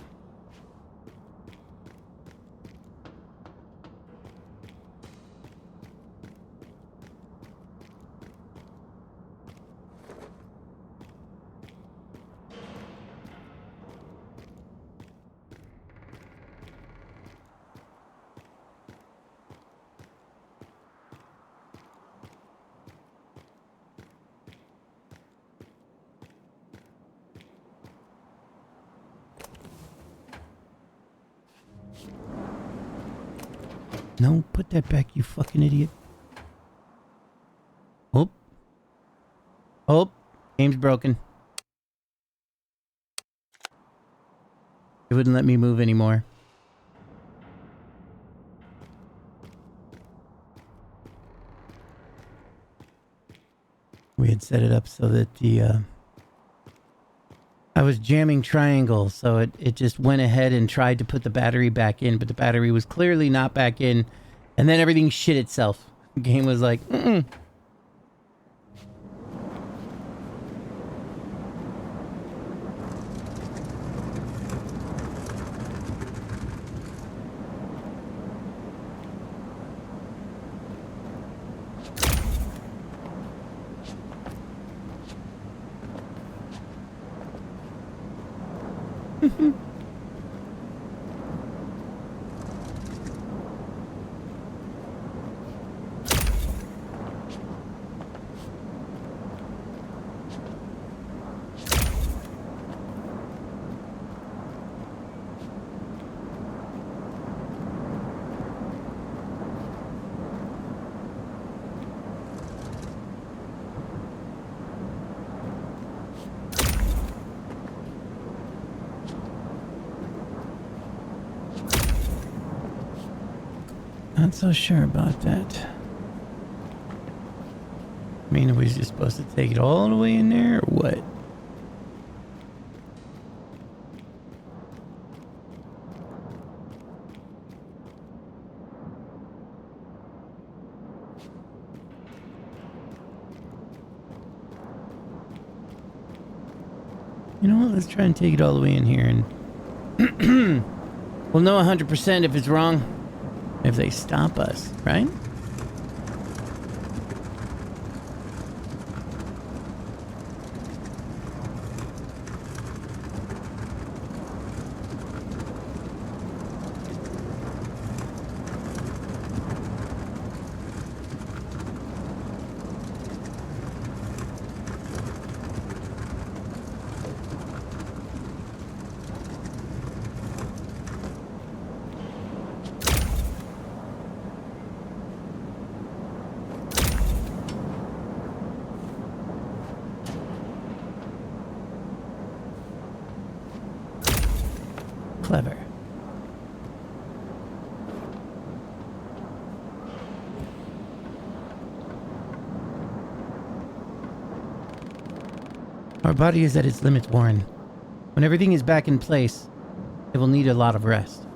No, put that back, you fucking idiot. Oh. Oh, game's broken. It wouldn't let me move anymore. We had set it up so that the I was jamming triangle, so it just went ahead and tried to put the battery back in, but the battery was clearly not back in, and then everything shit itself. The game was like, not so sure about that. I mean, are we just supposed to take it all the way in there, or what? You know what? Let's try and take it all the way in here and we'll know 100% if it's wrong if they stop us, right? Clever. Our body is at its limits, Warren. When everything is back in place, it will need a lot of rest.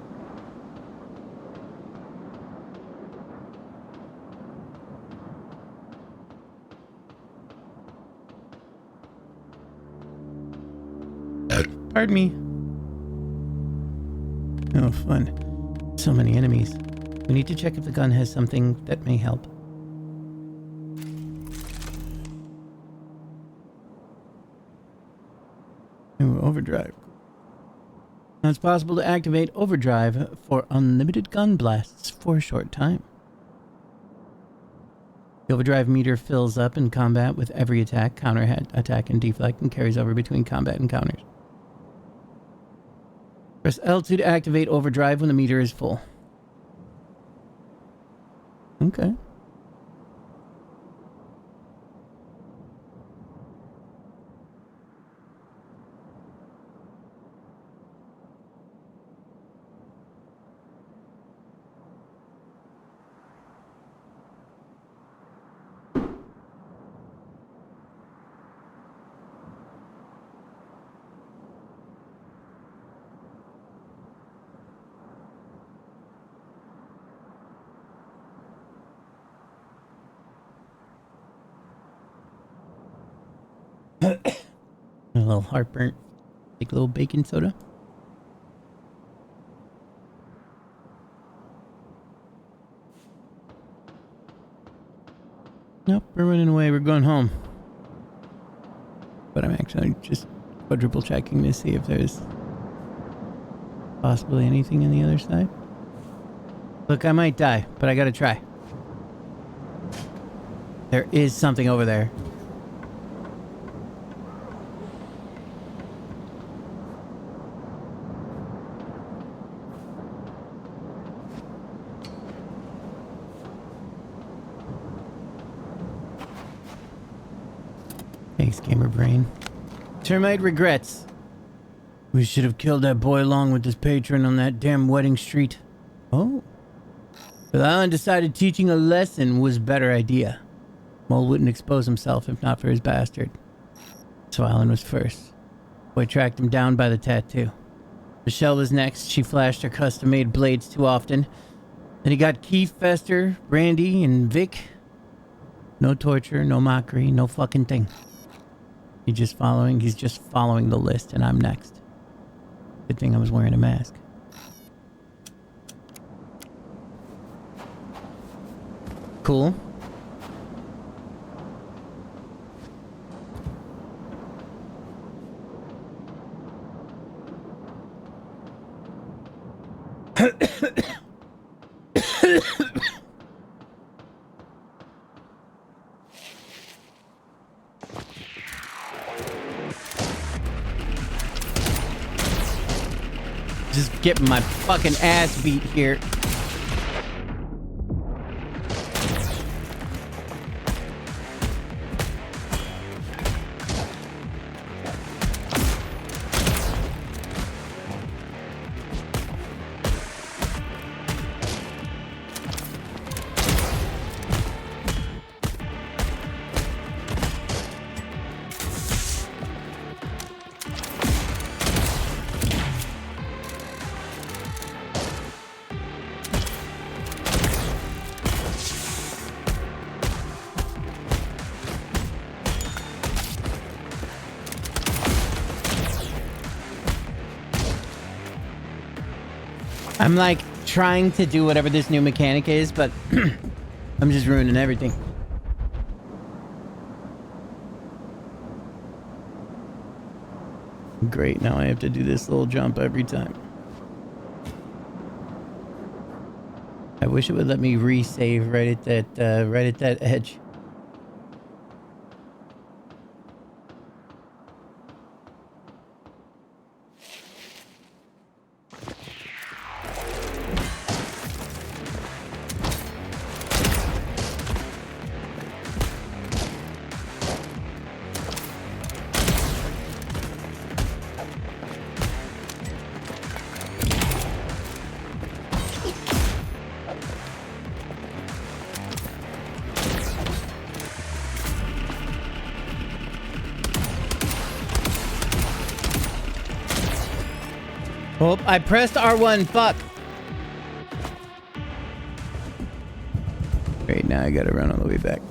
Pardon me. Oh, fun. So many enemies. We need to check if the gun has something that may help. Ooh, overdrive. Now it's possible to activate overdrive for unlimited gun blasts for a short time. The overdrive meter fills up in combat with every attack, counter attack, and deflect, and carries over between combat and counters. Press L2 to activate overdrive when the meter is full. Okay. A little heartburn. Take a little baking soda. Nope, we're running away. We're going home. But I'm actually just quadruple checking to see if there's possibly anything on the other side. Look, I might die, but I gotta try. There is something over there. Thanks, Gamer Brain. Termite regrets. We should have killed that boy along with his patron on that damn wedding street. Oh. But Alan decided teaching a lesson was a better idea. Mole wouldn't expose himself if not for his bastard. So Alan was first. Boy tracked him down by the tattoo. Michelle was next. She flashed her custom-made blades too often. Then he got Keith, Fester, Randy, and Vic. No torture, no mockery, no fucking thing. He's just following the list, and I'm next. Good thing I was wearing a mask. Cool. Just getting my fucking ass beat here. I'm like trying to do whatever this new mechanic is, but I'm just ruining everything. Great, now I have to do this little jump every time. I wish it would let me resave right at that edge. Oh, I pressed R1. Fuck. Great, now I gotta run all the way back.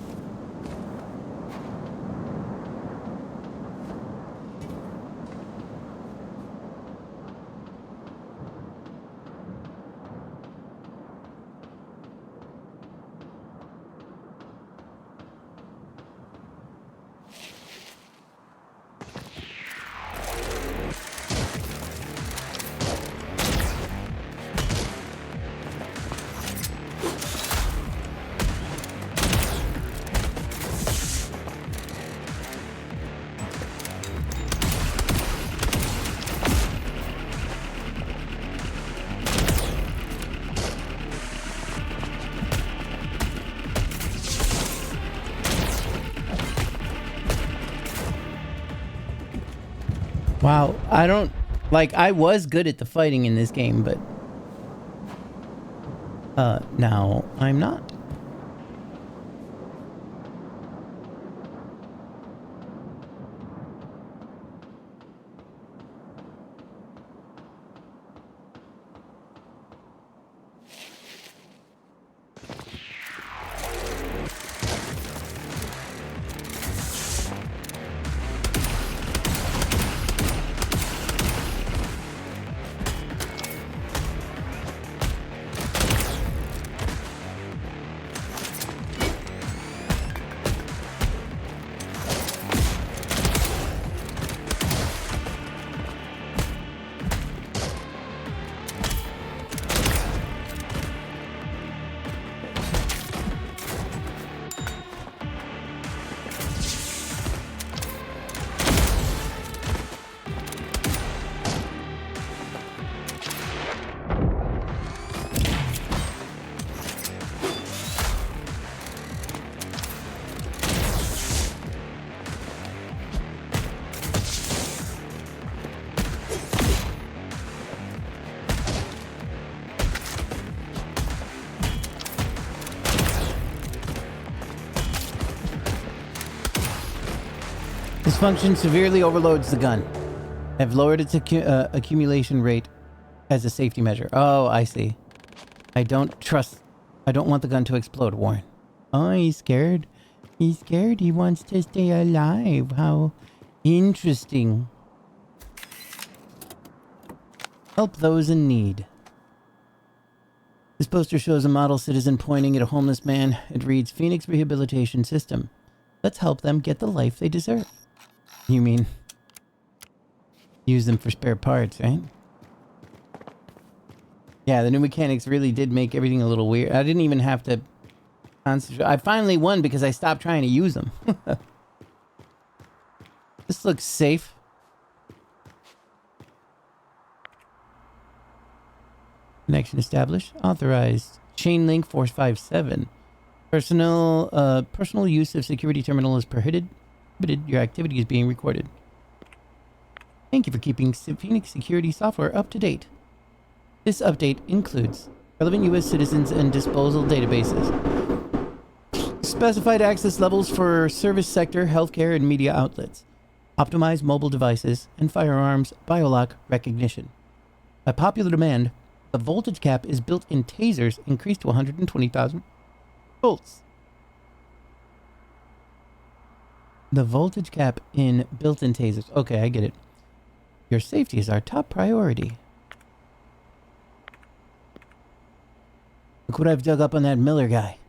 Wow, I don't... Like, I was good at the fighting in this game, but... now I'm not. This function severely overloads the gun. I've lowered its accumulation rate as a safety measure. Oh, I see. I don't want the gun to explode, Warren. Oh, he's scared. He's scared. He wants to stay alive. How interesting. Help those in need. This poster shows a model citizen pointing at a homeless man. It reads, Phoenix Rehabilitation System. Let's help them get the life they deserve. You mean use them for spare parts, right? Yeah, the new mechanics really did make everything a little weird. I didn't even have to concentrate. I finally won because I stopped trying to use them. This looks safe. Connection established. Authorized. Chain link force 57. Personal use of security terminal is prohibited. Your activity is being recorded. Thank you for keeping Phoenix security software up to date. This update includes relevant U.S. citizens and disposal databases, specified access levels for service sector, healthcare, and media outlets, optimized mobile devices, and firearms biolock recognition. By popular demand, the voltage cap is built in tasers increased to 120,000 volts. The voltage cap in built-in tasers. Okay, I get it. Your safety is our top priority. Look what I've dug up on that Miller guy.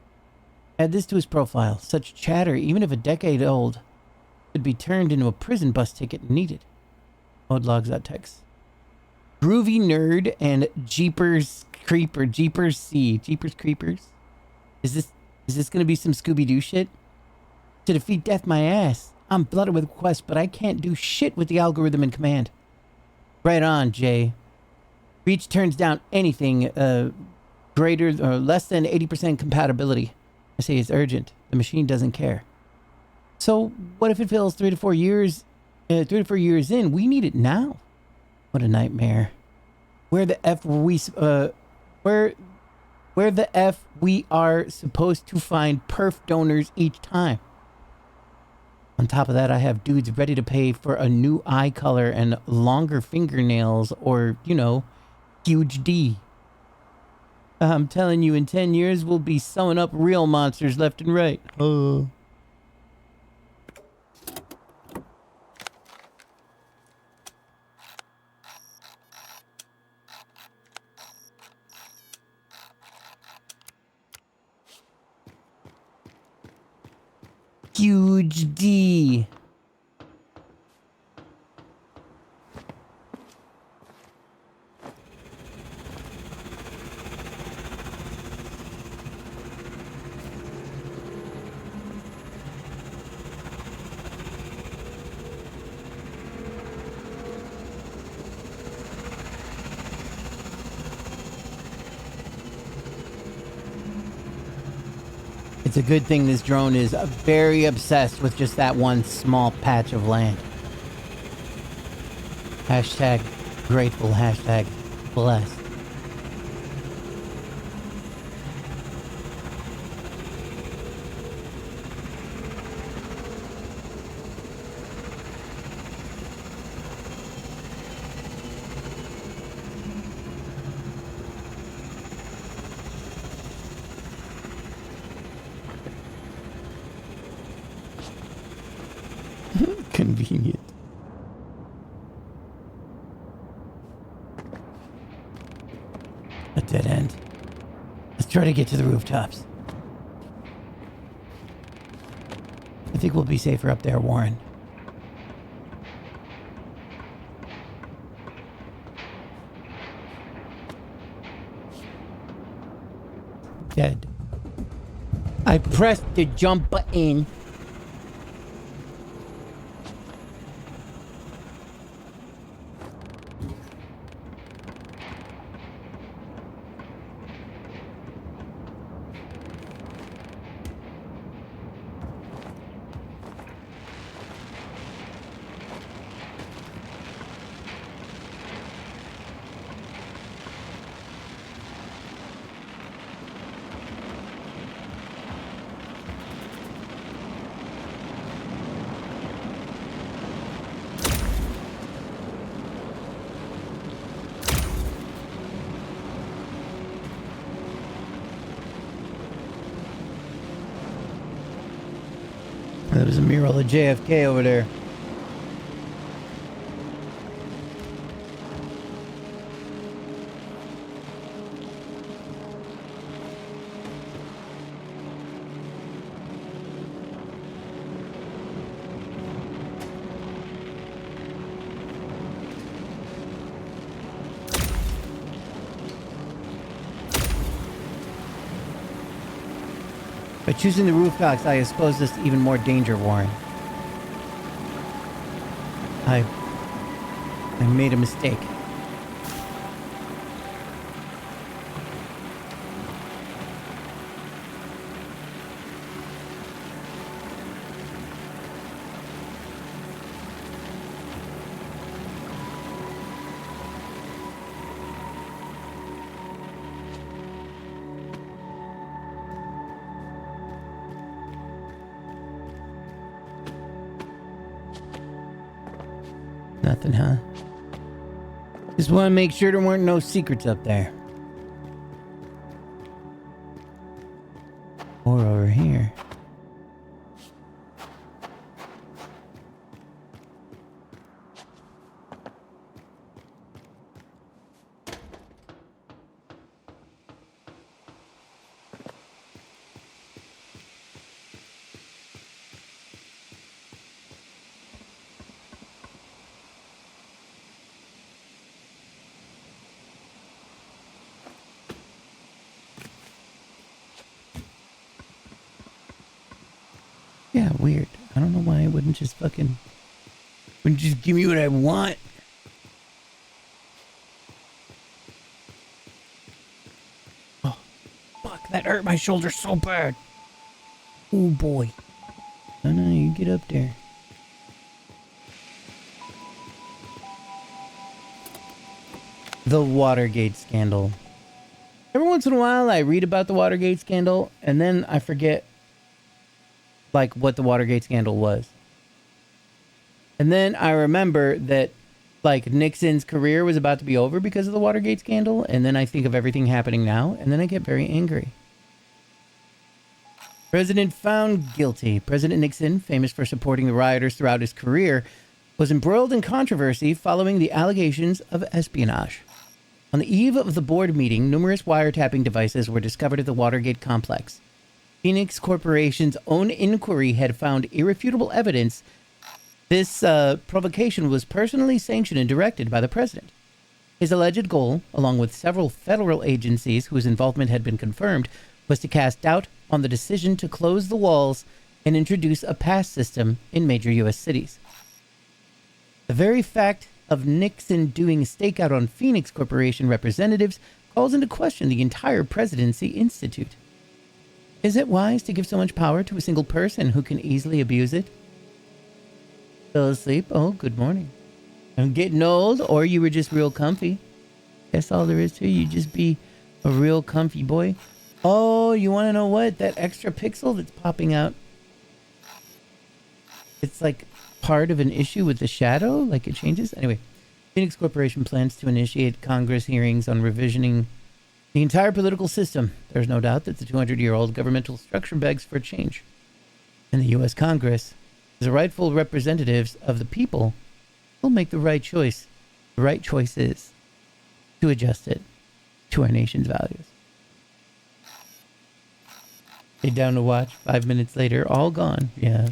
Add this to his profile. Such chatter, even if a decade old, could be turned into a prison bus ticket needed. Mode logs.txt. Groovy Nerd and Jeepers Creeper. Jeepers Creepers. Is this gonna be some Scooby-Doo shit? To defeat death my ass. I'm flooded with requests, but I can't do shit with the algorithm in command. Right on, Jay. Reach turns down anything greater or less than 80% compatibility. I say it's urgent. The machine doesn't care. So what if it fails 3 to 4 years? 3 to 4 years in, we need it now. What a nightmare. Where the f we are supposed to find perf donors each time? On top of that, I have dudes ready to pay for a new eye color and longer fingernails or, you know, huge D. I'm telling you, in 10 years, we'll be sewing up real monsters left and right. Oh. Huge D. It's a good thing this drone is very obsessed with just that one small patch of land. Hashtag grateful, hashtag blessed. Convenient. A dead end. Let's try to get to the rooftops. I think we'll be safer up there, Warren. Dead. I pressed the jump button. There was a mural of JFK over there. By choosing the rooftops, I exposed us to even more danger, Warren. I made a mistake. Nothing, huh? Just want to make sure there weren't no secrets up there. Or over here. Yeah, weird. I don't know why it wouldn't just give me what I want. Oh, fuck, that hurt my shoulder so bad. Oh boy. No, you get up there. The Watergate scandal. Every once in a while I read about the Watergate scandal and then I forget like what the Watergate scandal was. And then I remember that like Nixon's career was about to be over because of the Watergate scandal, and then I think of everything happening now, and then I get very angry. President found guilty. President Nixon, famous for supporting the rioters throughout his career, was embroiled in controversy following the allegations of espionage. On the eve of the board meeting, numerous wiretapping devices were discovered at the Watergate complex. Phoenix Corporation's own inquiry had found irrefutable evidence this provocation was personally sanctioned and directed by the president. His alleged goal, along with several federal agencies whose involvement had been confirmed, was to cast doubt on the decision to close the walls and introduce a pass system in major U.S. cities. The very fact of Nixon doing a stakeout on Phoenix Corporation representatives calls into question the entire Presidency Institute. Is it wise to give so much power to a single person who can easily abuse it? Fell asleep? Oh, good morning. I'm getting old, or you were just real comfy. That's all there is to it. You just be a real comfy boy. Oh, you want to know what? That extra pixel that's popping out. It's like part of an issue with the shadow, like it changes. Anyway, Phoenix Corporation plans to initiate Congress hearings on revisioning the entire political system. There's no doubt that the 200-year-old governmental structure begs for change. And the U.S. Congress, as the rightful representatives of the people, will make the right choice. The right choice is to adjust it to our nation's values. Stay down to watch. 5 minutes later, all gone. Yeah.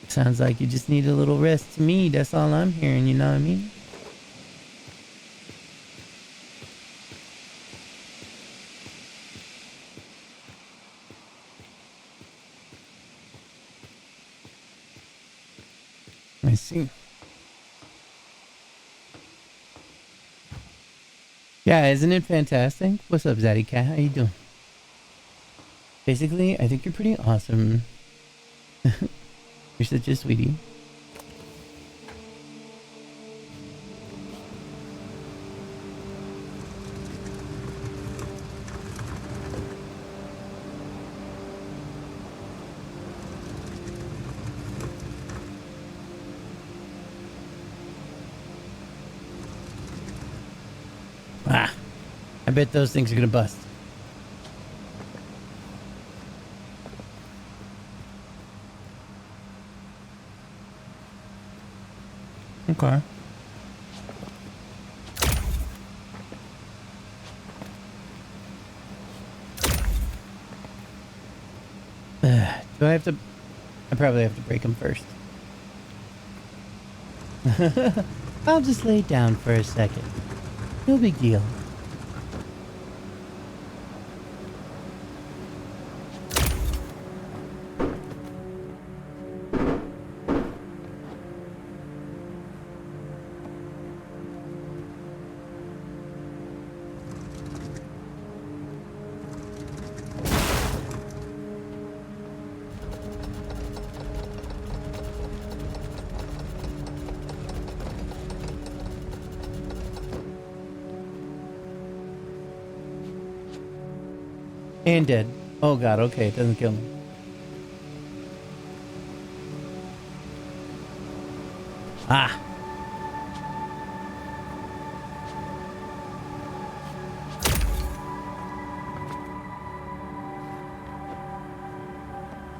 Sounds like you just need a little rest to me. That's all I'm hearing, you know what I mean? I see. Yeah, isn't it fantastic? What's up, Zaddy Cat? How you doing? Basically, I think you're pretty awesome. You're such a sweetie. Ah, I bet those things are gonna bust. Okay. Do I have to? I probably have to break them first. I'll just lay down for a second. No big deal. And dead. Oh god, okay, it doesn't kill me. Ah!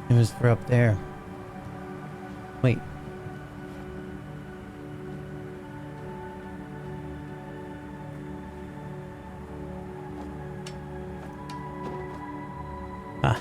It was for up there. Wait. Ah.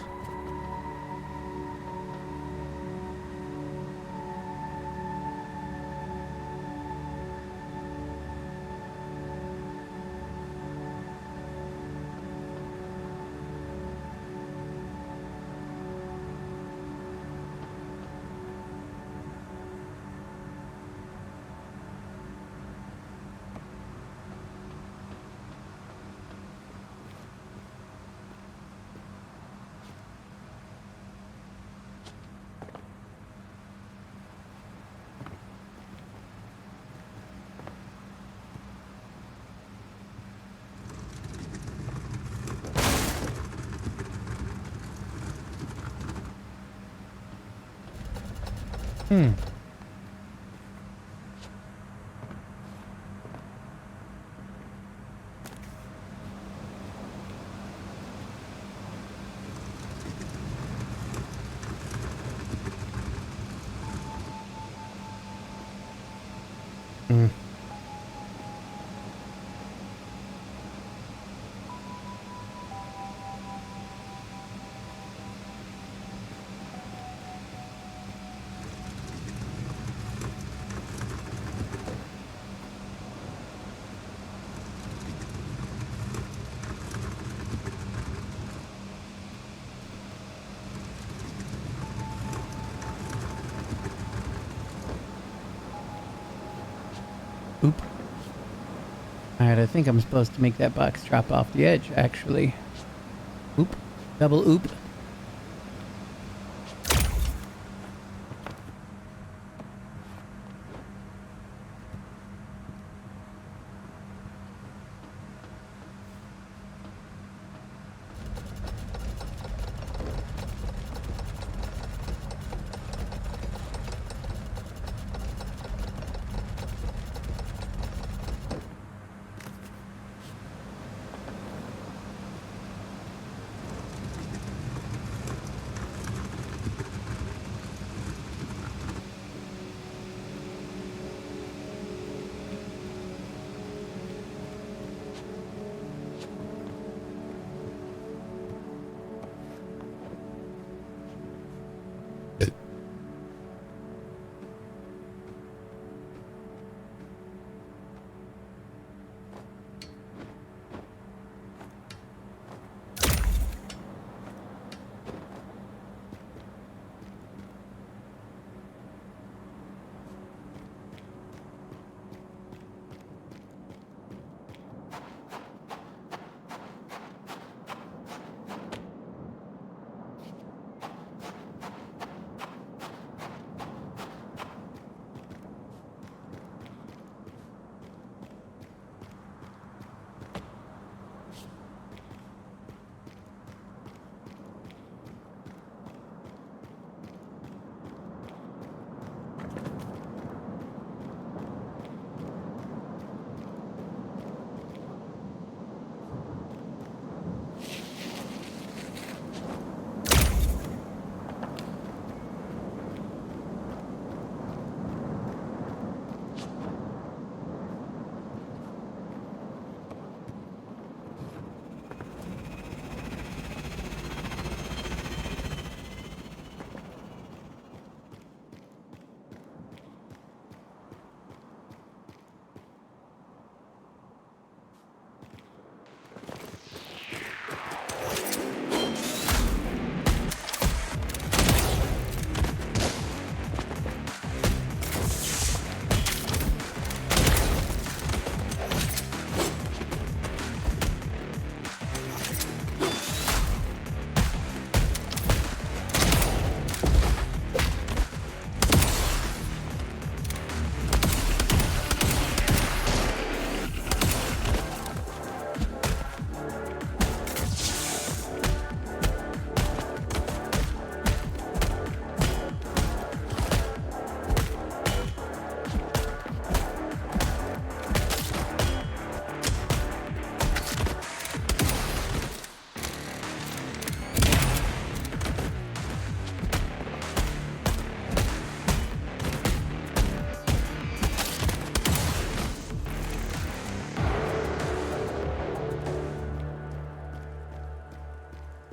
Oop. Alright, I think I'm supposed to make that box drop off the edge, actually. Oop. Double oop.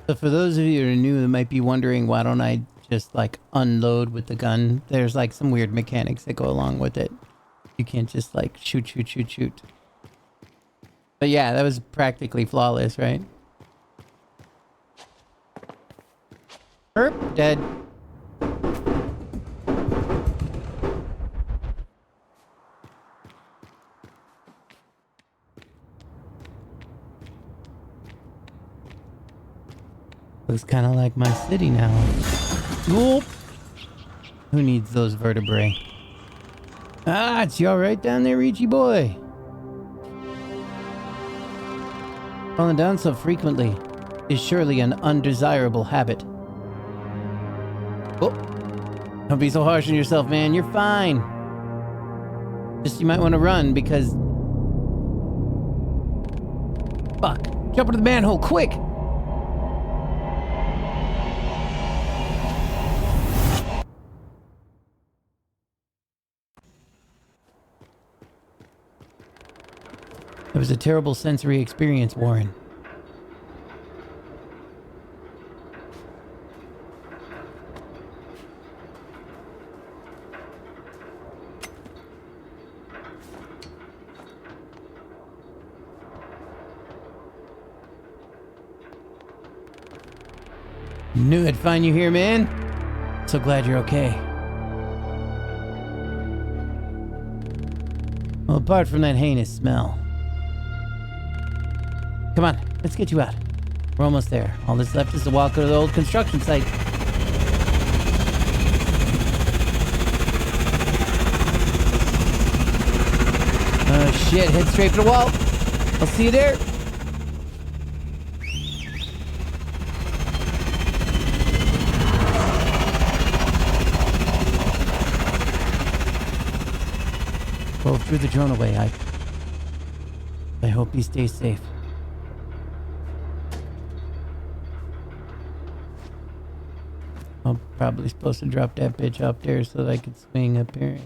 So for those of you who are new that might be wondering, why don't I just like unload with the gun? There's like some weird mechanics that go along with it. You can't just like shoot. But yeah, that was practically flawless, right? Herp, dead. Looks kind of like my city now. Whoop. Who needs those vertebrae? Ah, it's you all right down there, Richie boy? Falling down so frequently is surely an undesirable habit. Oh. Don't be so harsh on yourself, man. You're fine. Just you might want to run because... Fuck. Jump into the manhole, quick! It was a terrible sensory experience, Warren. Knew I'd find you here, man. So glad you're okay. Well, apart from that heinous smell. Come on, let's get you out. We're almost there. All that's left is to walk to the old construction site. Oh shit, head straight for the wall. I'll see you there. Well, threw the drone away. I hope he stays safe. I'm probably supposed to drop that bitch up there so that I could swing up here.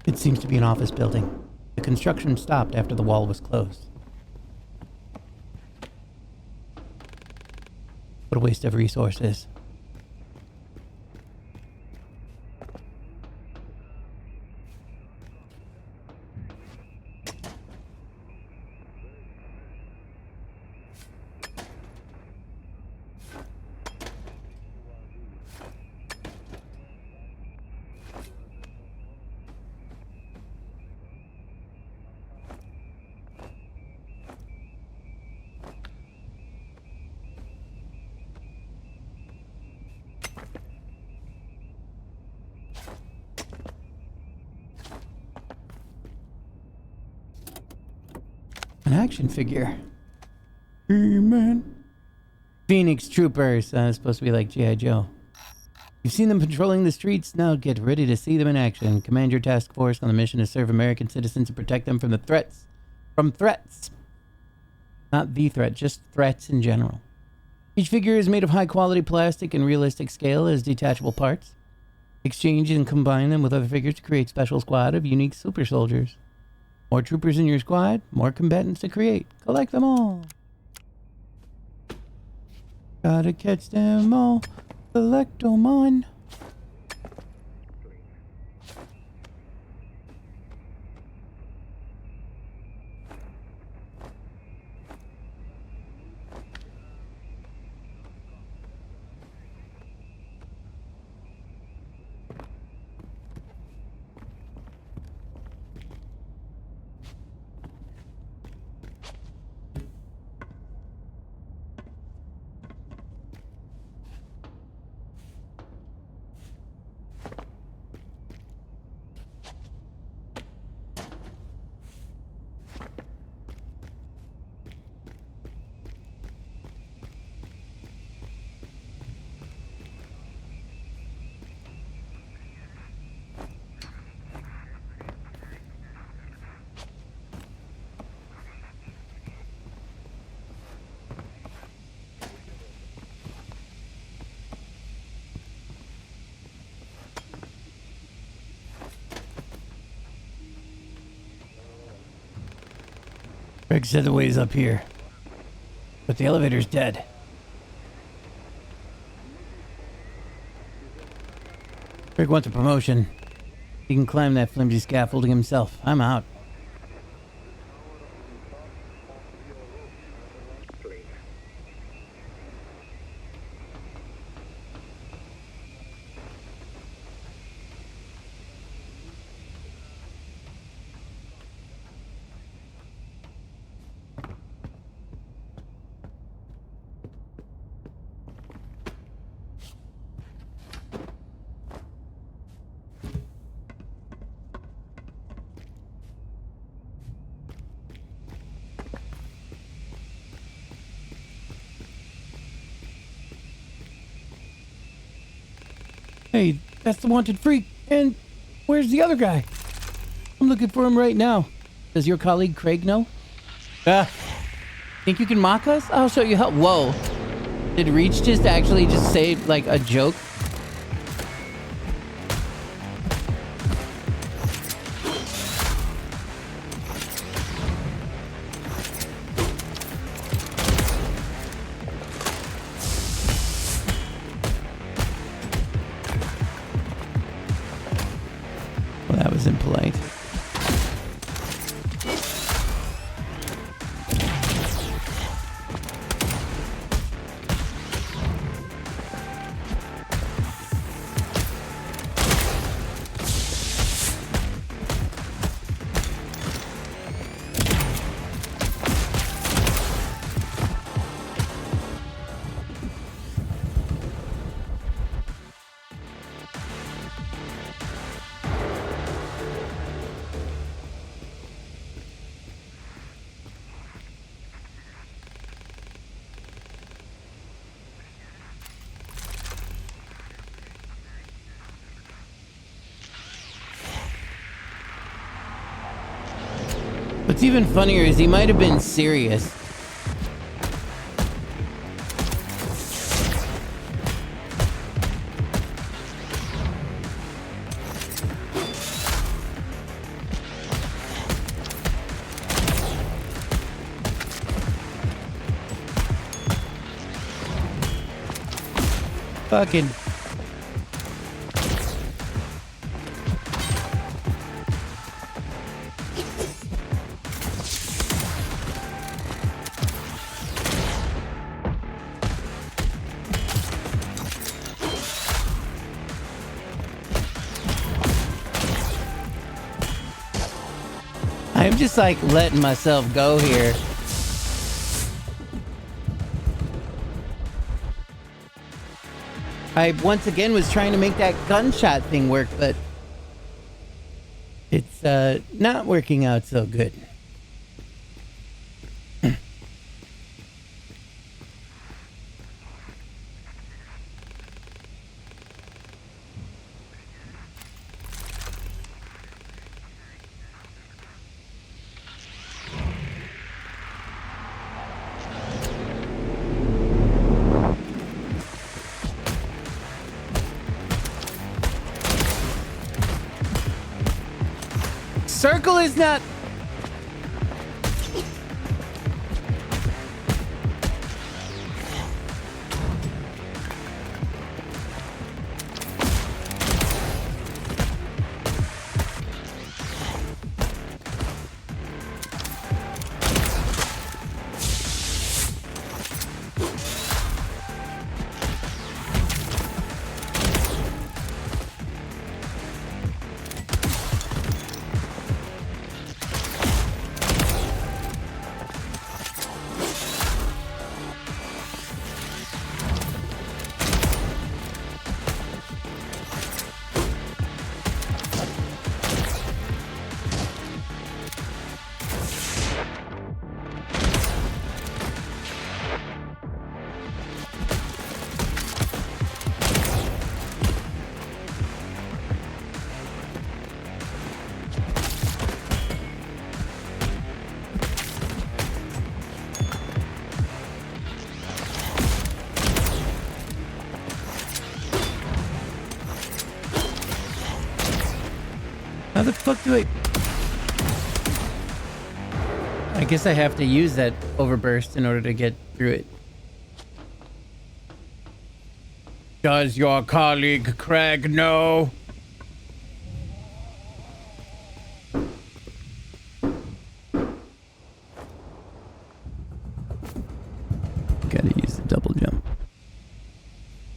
It seems to be an office building. The construction stopped after the wall was closed. What a waste of resources. An action figure. Hey, man. Phoenix Troopers. Supposed to be like G.I. Joe. You've seen them patrolling the streets. Now get ready to see them in action. Command your task force on a mission to serve American citizens and protect them from threats. Not the threat, just threats in general. Each figure is made of high-quality plastic and realistic scale as detachable parts. Exchange and combine them with other figures to create special squad of unique super soldiers. More troopers in your squad, more combatants to create. Collect them all. Gotta catch them all. Collect them on. Greg said the way's up here, but the elevator's dead. Craig wants a promotion. He can climb that flimsy scaffolding himself. I'm out. Hey, that's the wanted freak. And where's the other guy? I'm looking for him right now. Does your colleague Craig know? Think you can mock us? I'll show you how. Whoa. Did Reach just actually just say like a joke? Well, that was impolite. What's even funnier is he might have been serious. Fucking... I'm just like letting myself go here. I once again was trying to make that gunshot thing work, but it's not working out so good. Circle is not... How the fuck do I guess I have to use that overburst in order to get through it. Does your colleague Craig know? double jump,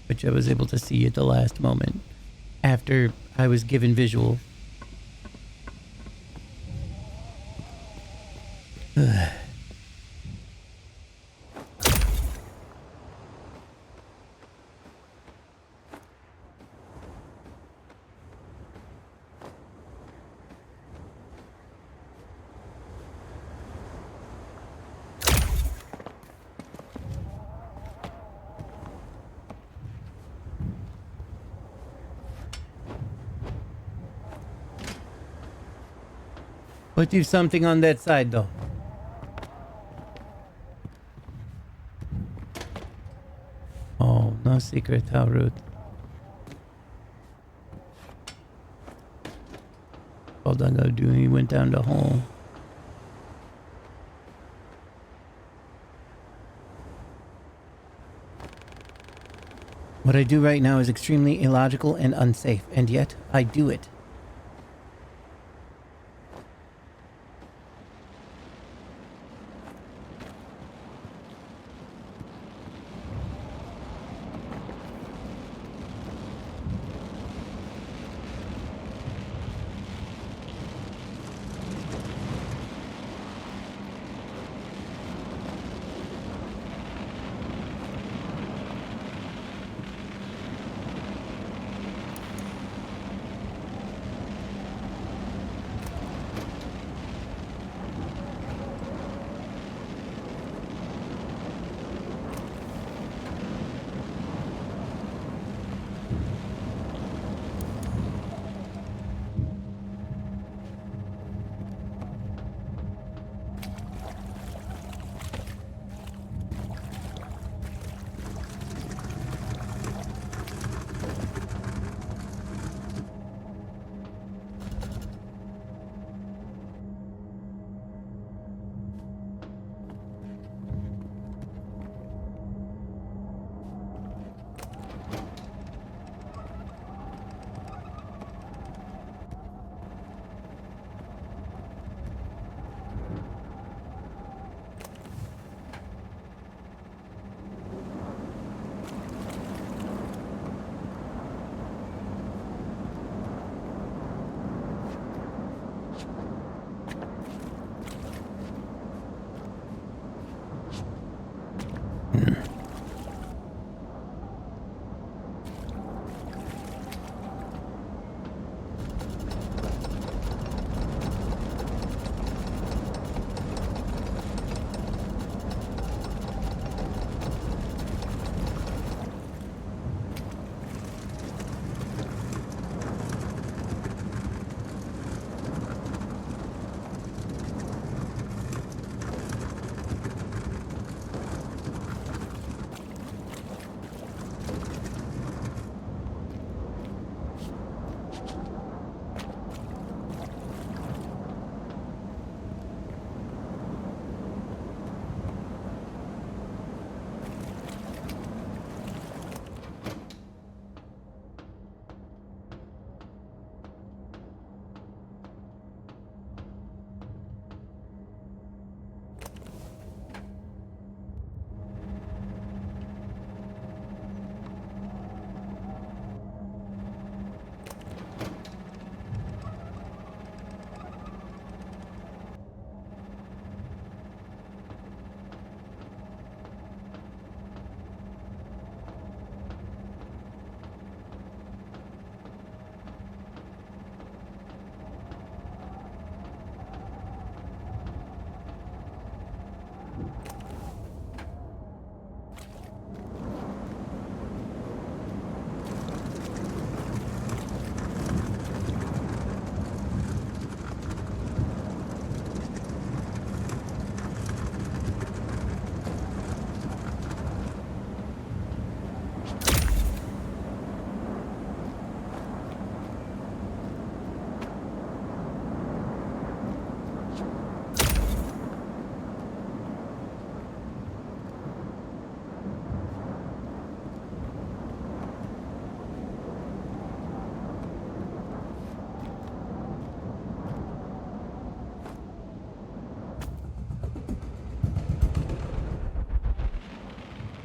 which I was able to see at the last moment after I was given visual. Put you something on that side, though. Oh, no secret. How rude. All Dango do, he went down the hole. What I do right now is extremely illogical and unsafe, and yet I do it.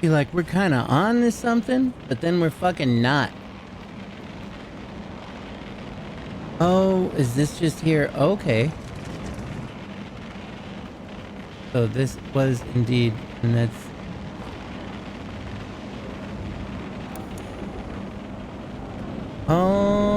Be like, we're kind of on to something, but then we're fucking not. Oh, is this just here? Okay. So this was indeed, and that's... Oh.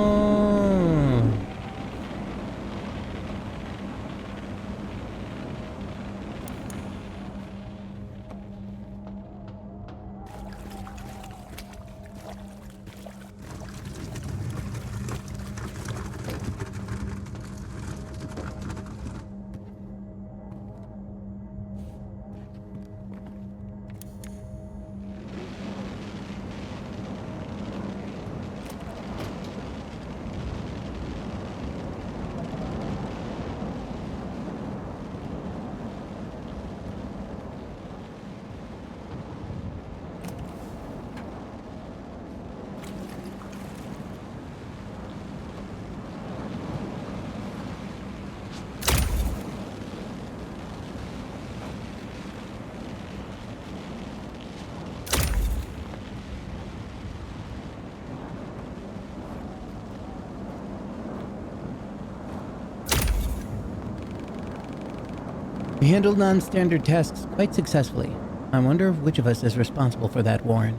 We handled non-standard tasks quite successfully. I wonder which of us is responsible for that, Warren.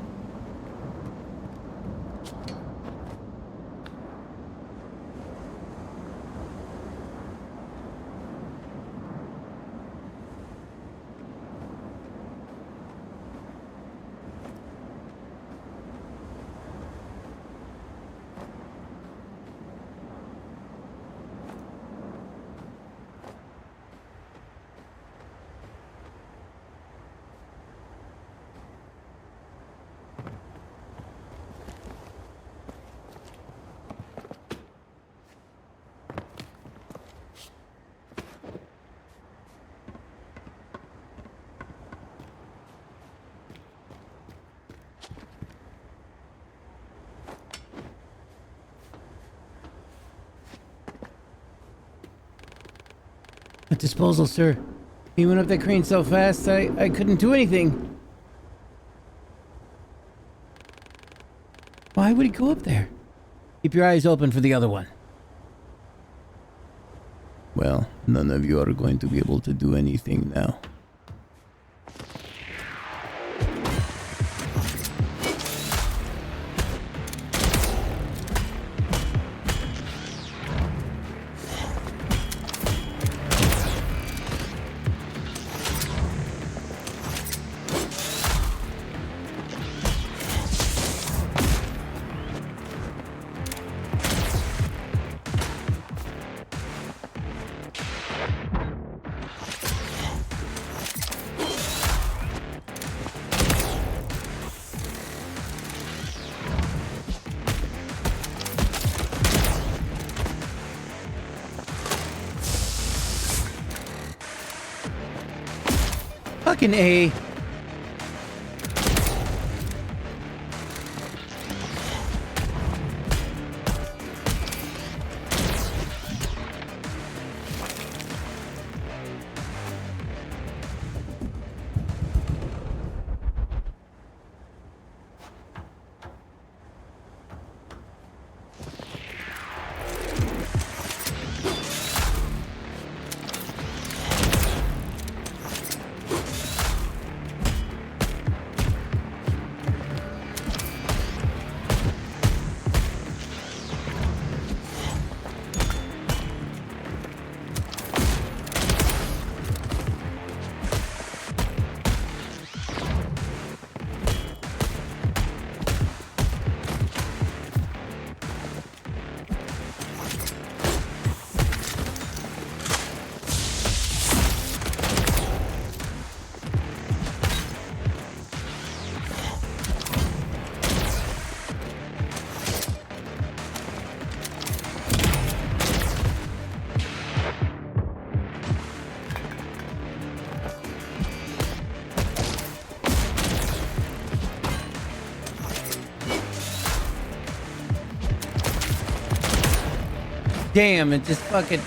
At disposal, sir. He went up that crane so fast, I couldn't do anything. Why would he go up there? Keep your eyes open for the other one. Well, none of you are going to be able to do anything now. Fucking A. Damn, it just fucking...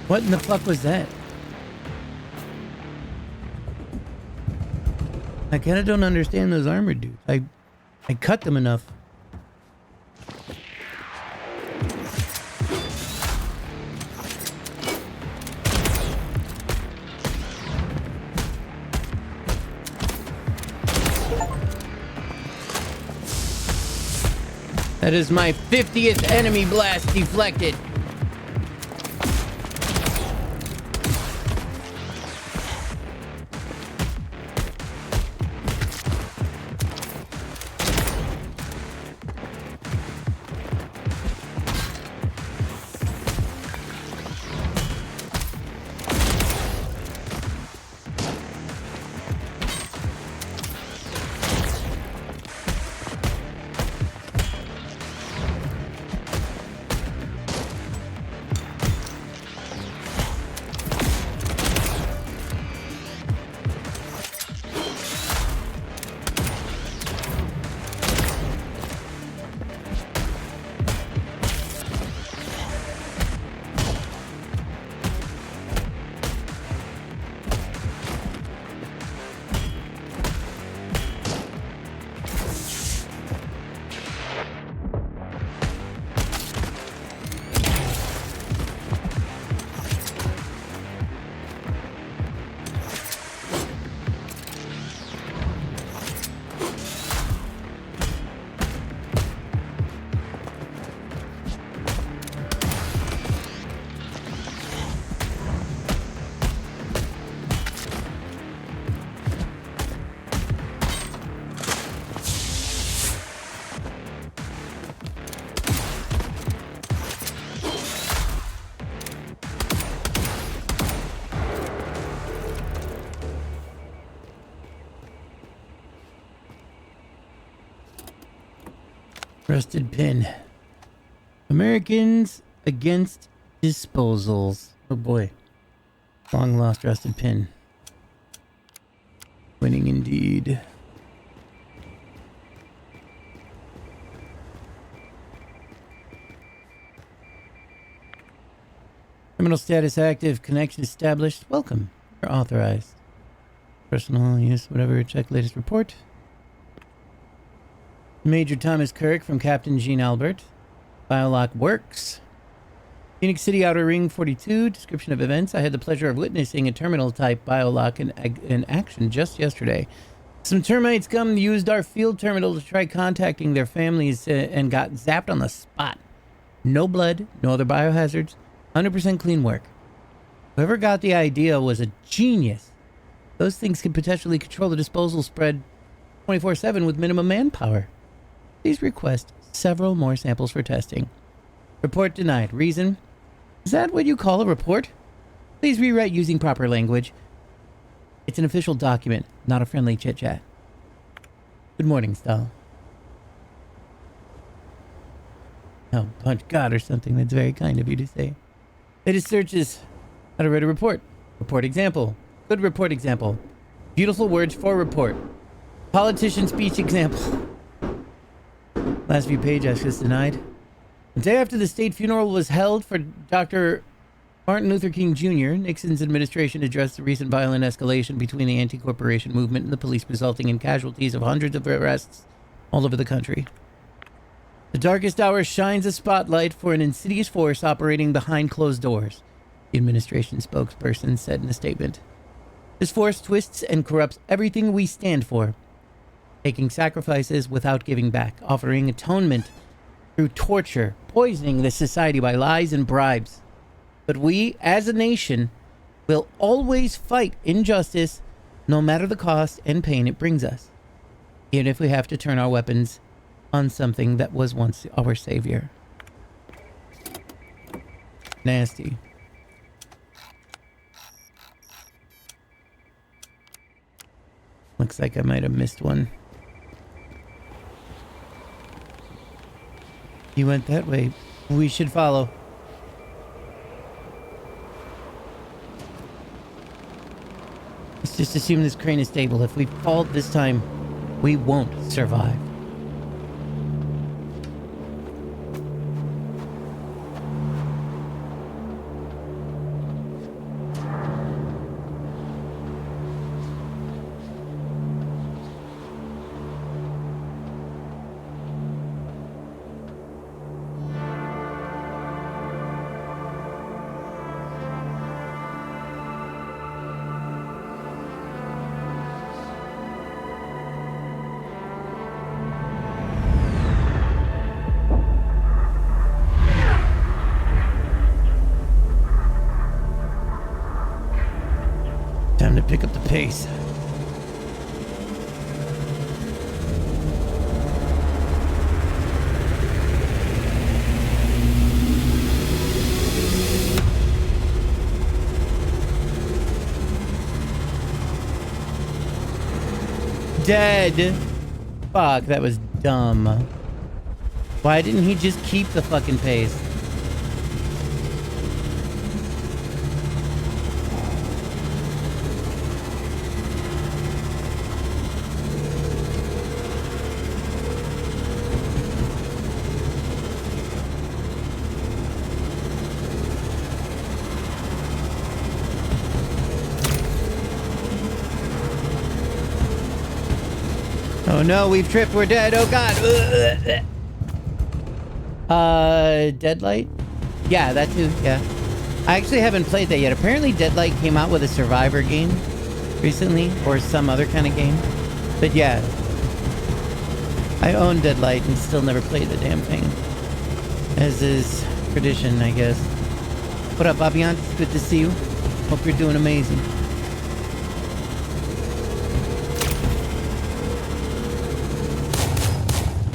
What in the fuck was that? I kind of don't understand those armored dudes. I cut them enough. That is my 50th enemy blast deflected. Rusted pin. Americans against disposals. Oh boy. Long lost rusted pin. Winning indeed. Criminal status active. Connection established. Welcome. You're authorized. Personal use, whatever. Check latest report. Major Thomas Kirk from Captain Jean Albert. Biolock works. Phoenix City Outer Ring 42. Description of events. I had the pleasure of witnessing a terminal type biolock in action just yesterday. Some termites used our field terminal to try contacting their families and got zapped on the spot. No blood, no other biohazards. 100% clean work. Whoever got the idea was a genius. Those things can potentially control the disposal spread 24/7 with minimum manpower. Please request several more samples for testing. Report denied. Reason? Is that what you call a report? Please rewrite using proper language. It's an official document, not a friendly chit-chat. Good morning, Stahl. Oh, punch God or something. That's very kind of you to say. Latest searches. How to write a report. Report example. Good report example. Beautiful words for report. Politician speech example. Last view page access denied. The day after the state funeral was held for Dr. Martin Luther King Jr., Nixon's administration addressed the recent violent escalation between the anti-corporation movement and the police, resulting in casualties of hundreds of arrests all over the country. The darkest hour shines a spotlight for an insidious force operating behind closed doors, the administration spokesperson said in a statement. This force twists and corrupts everything we stand for, taking sacrifices without giving back, offering atonement through torture, poisoning the society by lies and bribes. But we, as a nation, will always fight injustice, no matter the cost and pain it brings us, even if we have to turn our weapons on something that was once our savior. Nasty. Looks like I might have missed one. He went that way. We should follow. Let's just assume this crane is stable. If we fall this time, we won't survive. Gotta pick up the pace. Dead. Fuck, that was dumb. Why didn't he just keep the fucking pace? Oh no, we've tripped, we're dead, oh god. Deadlight? Yeah, that too, yeah. I actually haven't played that yet. Apparently Deadlight came out with a Survivor game recently, or some other kind of game. But yeah, I own Deadlight and still never played the damn thing. As is tradition, I guess. What up, Babiant? It's good to see you. Hope you're doing amazing.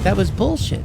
That was bullshit.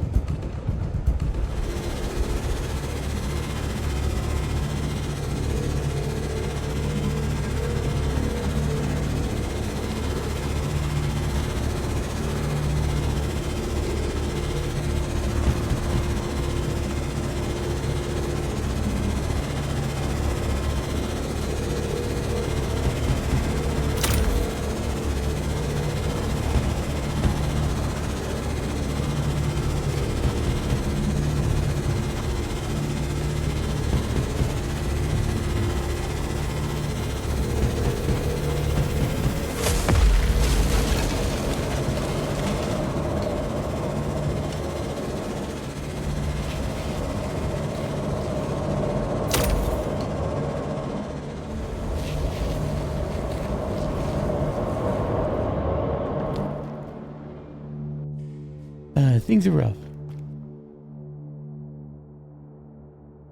Things are rough.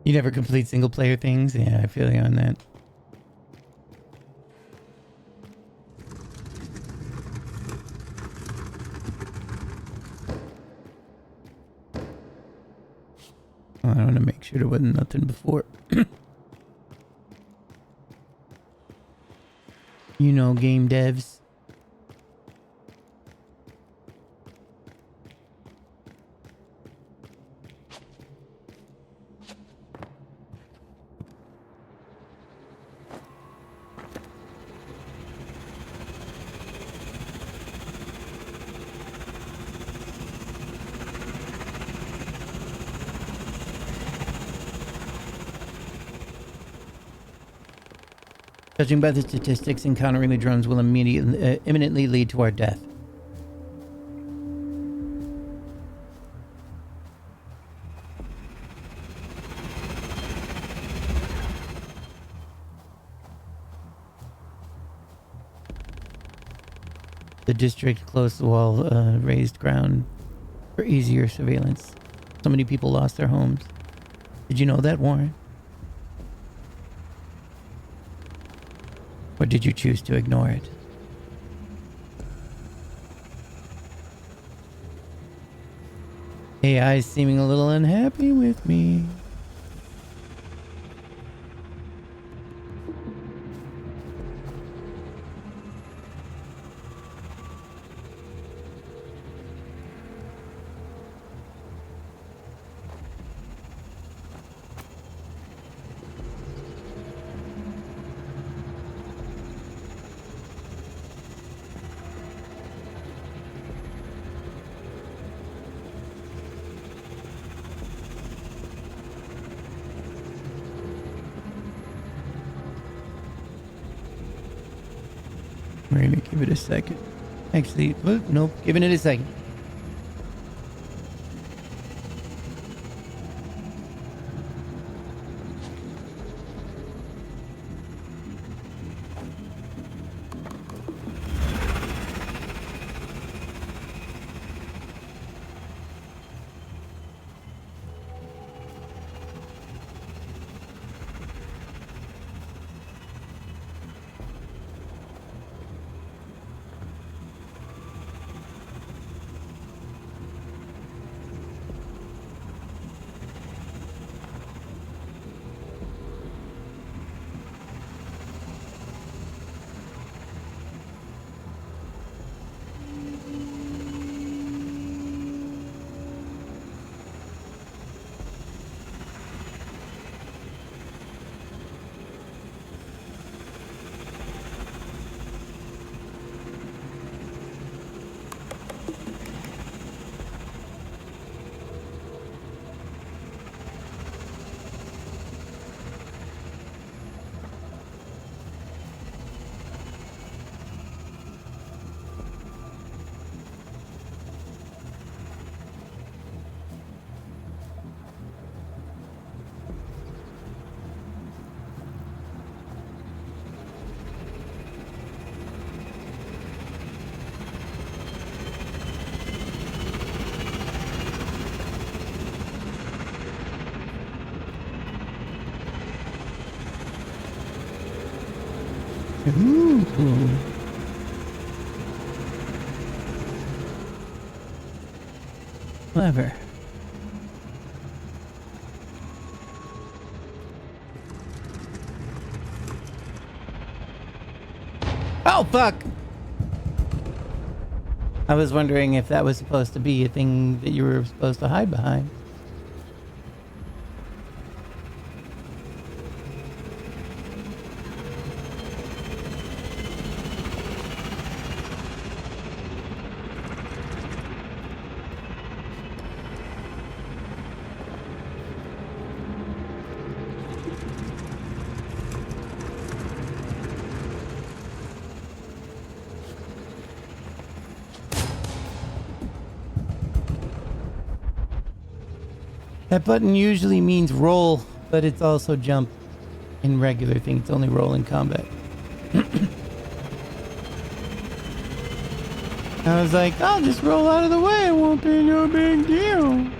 You never complete single player things? Yeah, I feel you on that. I want to make sure there wasn't nothing before. You know, game devs. Judging by the statistics, encountering the drones will imminently lead to our death. The district closed the wall, raised ground for easier surveillance. So many people lost their homes. Did you know that, Warren? Or did you choose to ignore it? AI is seeming a little unhappy with me. We're gonna give it a second. Actually, nope, giving it a second. Ooh. Clever. Oh, fuck! I was wondering if that was supposed to be a thing that you were supposed to hide behind. That button usually means roll, but it's also jump in regular thing. It's only roll in combat. I was like, I'll just roll out of the way. It won't be no big deal.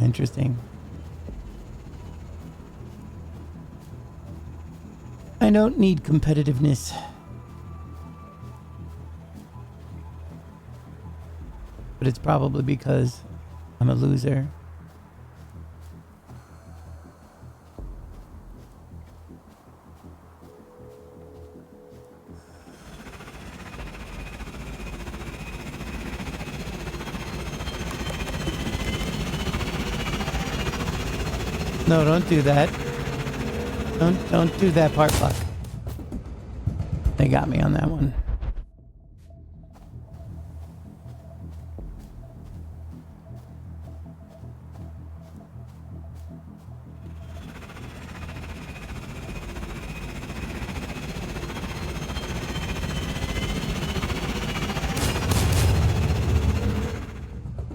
Interesting. I don't need competitiveness. But it's probably because I'm a loser. No, don't do that. Don't do that part, Buck. They got me on that one.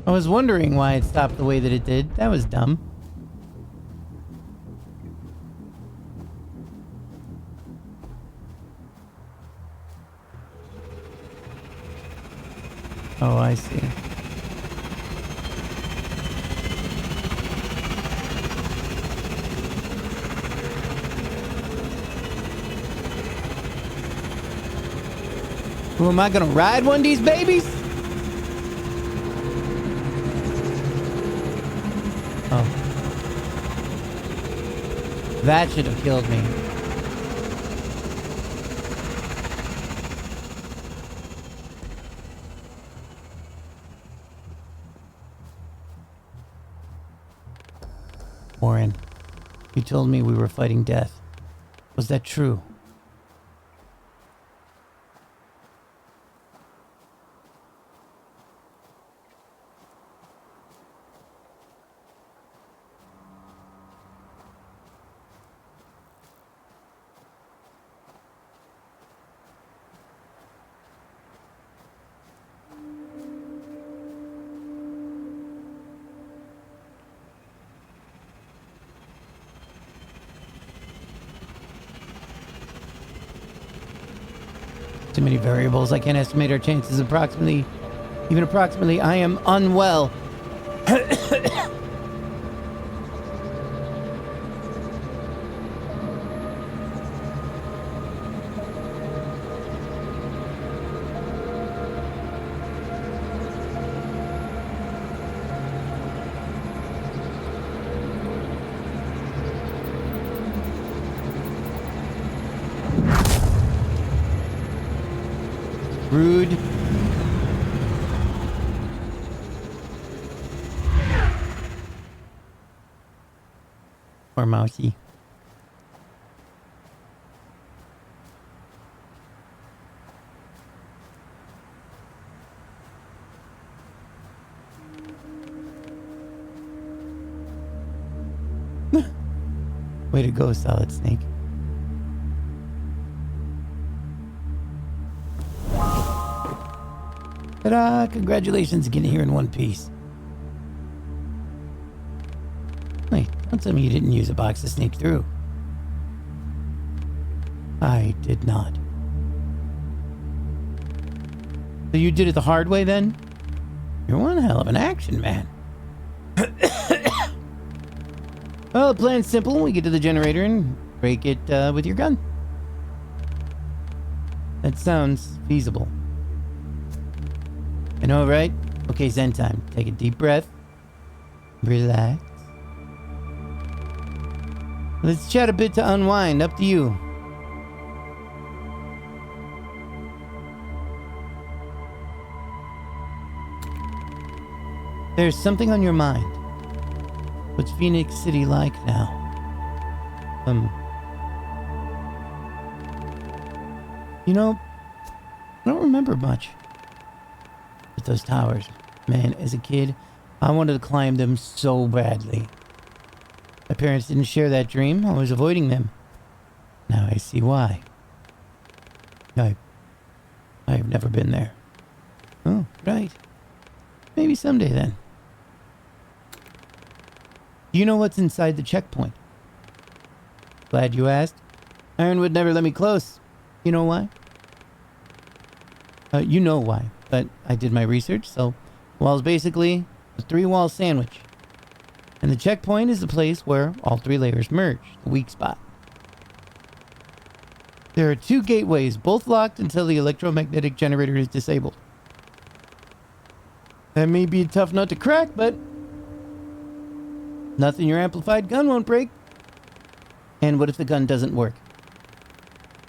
I was wondering why it stopped the way that it did. That was dumb. Oh, I see. Who am I gonna ride one of these babies? Oh. That should have killed me. Warren, you told me we were fighting death. Was that true? Too many variables. I can't estimate our chances. Even approximately, I am unwell. Rude. Or mousy. Way to go, Solid Snake. Ta-da! Congratulations getting here in one piece. Wait, don't tell me you didn't use a box to sneak through. I did not. So you did it the hard way then? You're one hell of an action man. Well, the plan's simple. We get to the generator and break it with your gun. That sounds feasible. I know, right? Okay, Zen time. Take a deep breath. Relax. Let's chat a bit to unwind. Up to you. There's something on your mind. What's Phoenix City like now? You know, I don't remember much. But those towers, man, as a kid, I wanted to climb them so badly. My parents didn't share that dream. I was avoiding them. Now I see why. I've never been there. Oh, right. Maybe someday then. Do you know what's inside the checkpoint? Glad you asked. Iron would never let me close. You know why? You know why, but I did my research, so wall's basically a 3-wall sandwich. And the checkpoint is the place where all 3 layers merge, the weak spot. There are 2 gateways, both locked until the electromagnetic generator is disabled. That may be a tough nut to crack, but nothing your amplified gun won't break. And what if the gun doesn't work?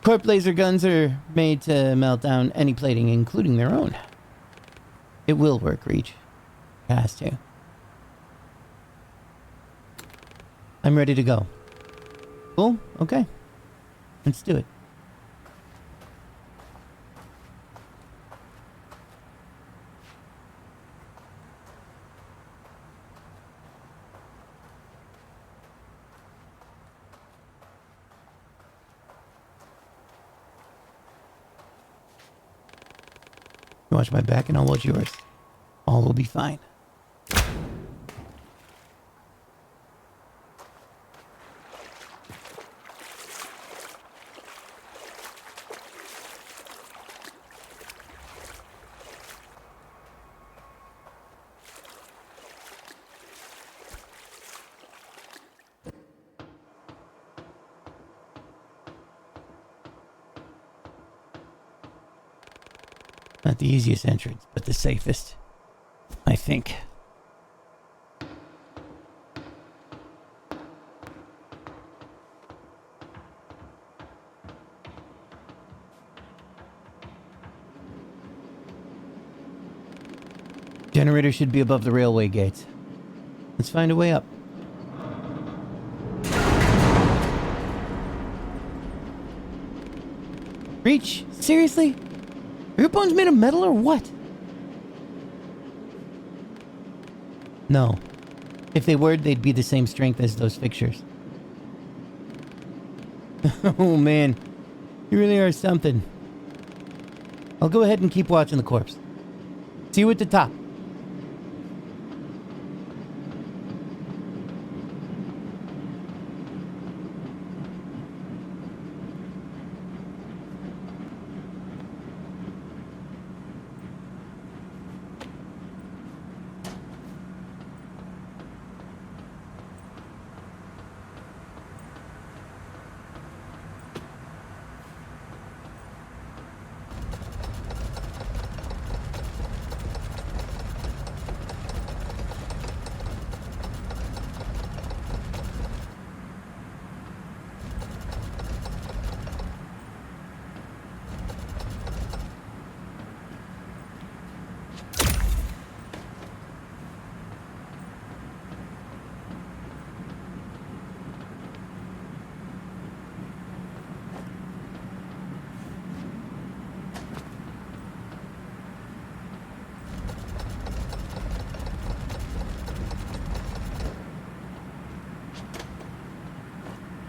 Corp laser guns are made to melt down any plating, including their own. It will work, Reach. It has to. I'm ready to go. Cool? Okay. Let's do it. You watch my back and I'll watch yours. All will be fine. Not the easiest entrance, but the safest. I think. Generator should be above the railway gates. Let's find a way up. Reach? Seriously? Are your bones made of metal or what? No. If they were, they'd be the same strength as those fixtures. Oh man. You really are something. I'll go ahead and keep watching the corpse. See you at the top.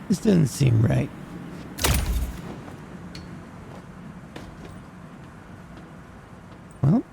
This doesn't seem right. Well,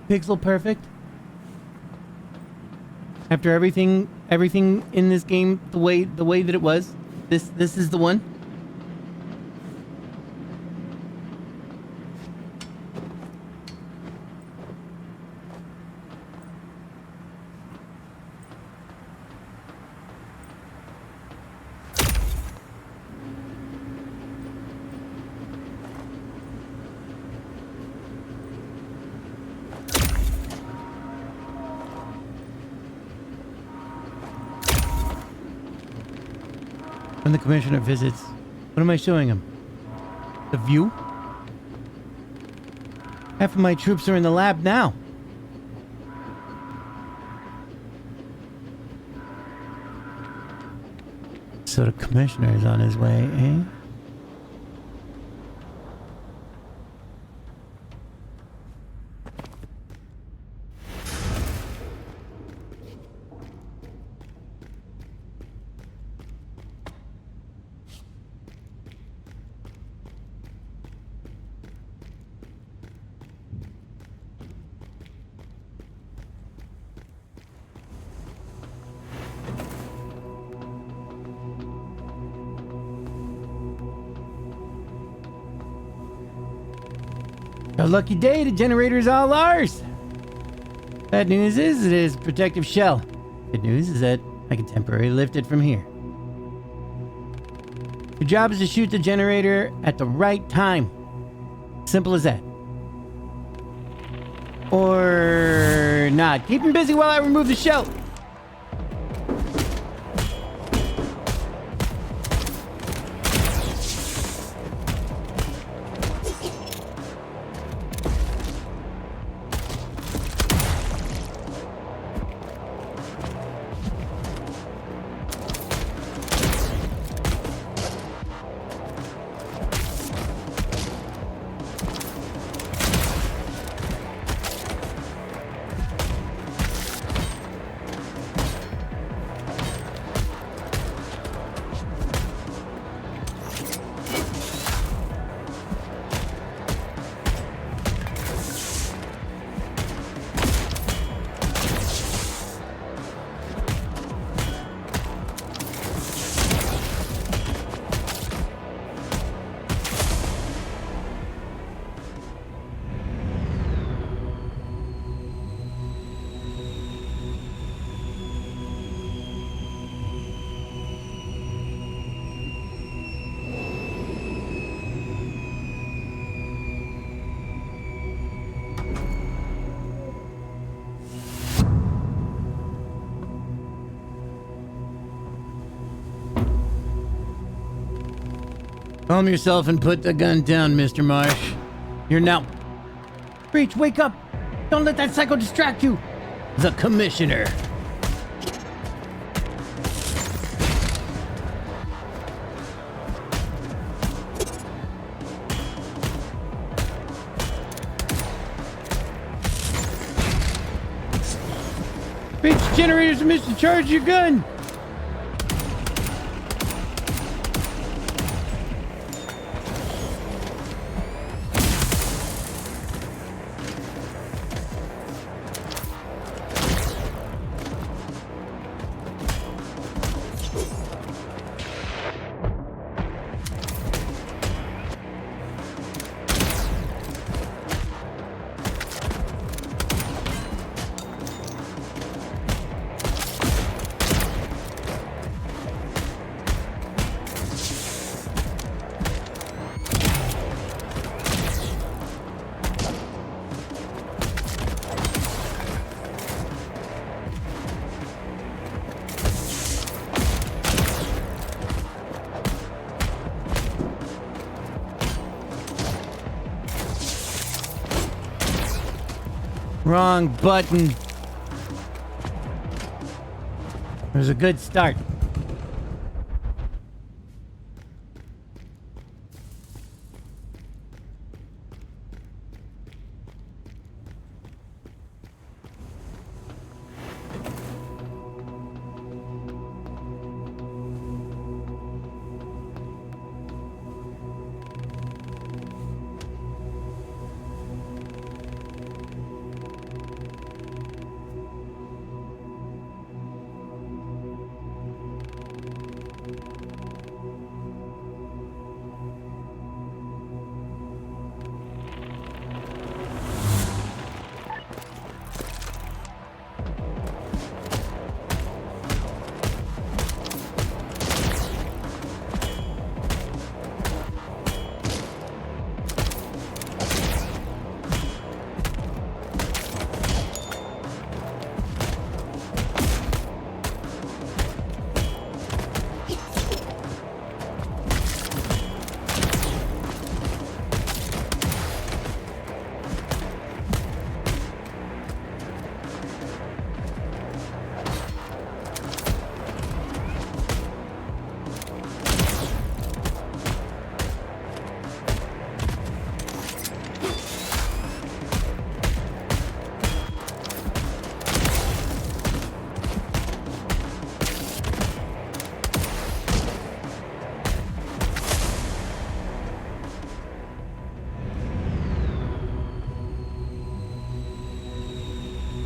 pixel perfect. After everything in this game, the way that it was, this is the one. When the commissioner visits, what am I showing him? The view? Half of my troops are in the lab now. So the commissioner is on his way, eh? A lucky day, the generator's all ours. Bad news is it is a protective shell. Good news is that I can temporarily lift it from here. Your job is to shoot the generator at the right time. Simple as that. Or not. Keep him busy while I remove the shell. Calm yourself and put the gun down, Mr. Marsh. You're now... Breach, wake up! Don't let that psycho distract you! The Commissioner. Breach, generators are mischarged your gun! Wrong button. It was a good start.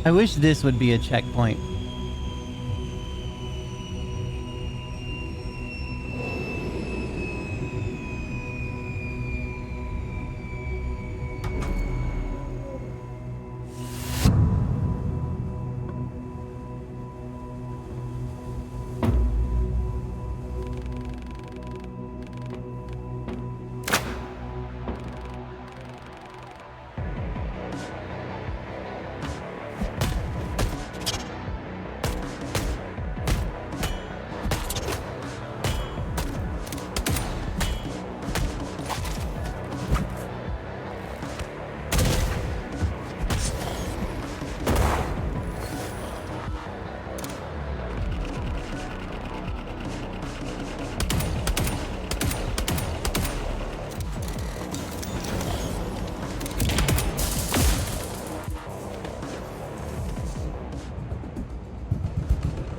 I wish this would be a checkpoint.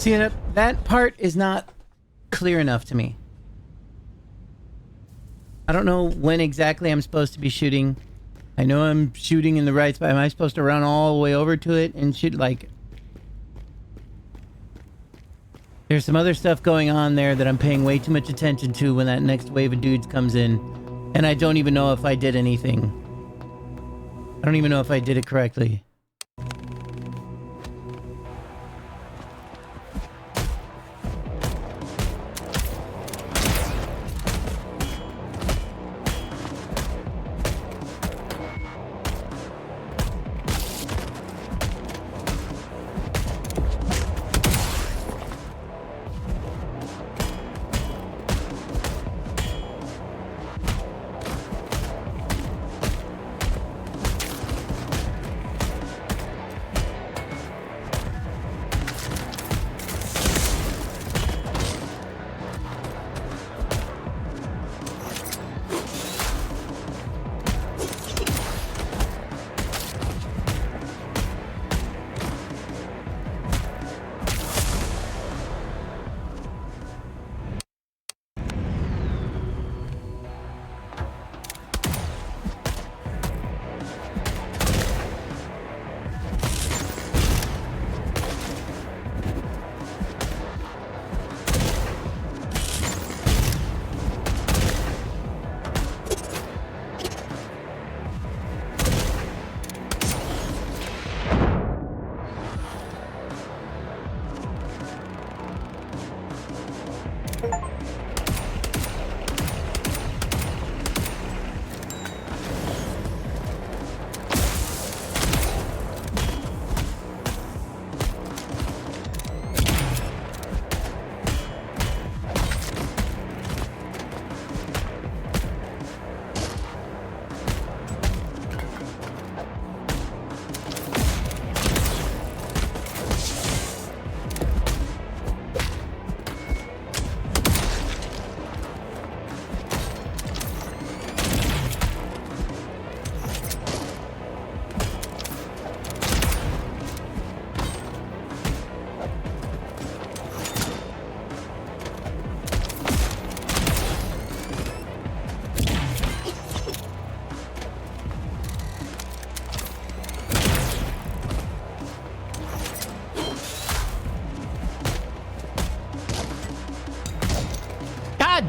See, that part is not clear enough to me. I don't know when exactly I'm supposed to be shooting. I know I'm shooting in the right spot. Am I supposed to run all the way over to it and shoot like... There's some other stuff going on there that I'm paying way too much attention to when that next wave of dudes comes in. And I don't even know if I did anything. I don't even know if I did it correctly.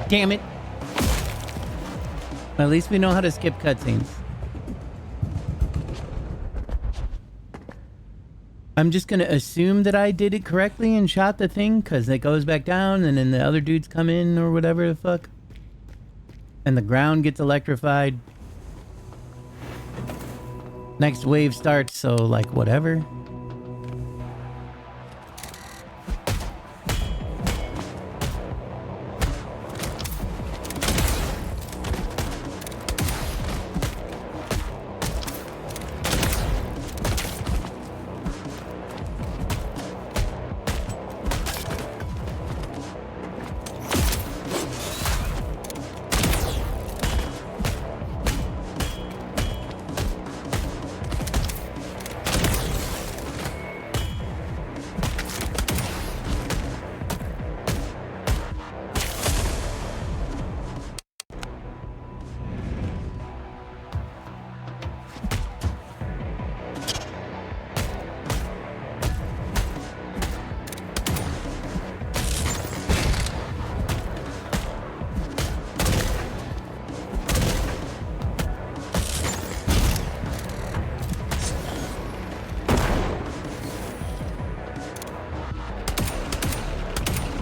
damn it. At least we know how to skip cutscenes. I'm just gonna assume that I did it correctly and shot the thing, because it goes back down and then the other dudes come in or whatever the fuck. And the ground gets electrified. Next wave starts, so like whatever.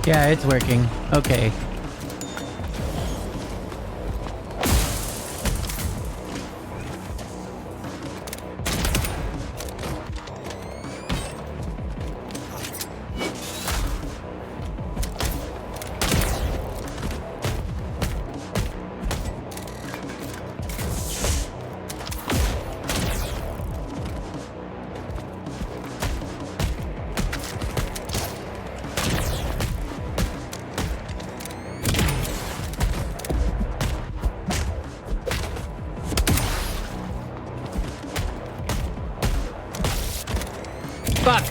Yeah, it's working. Okay. Fuck!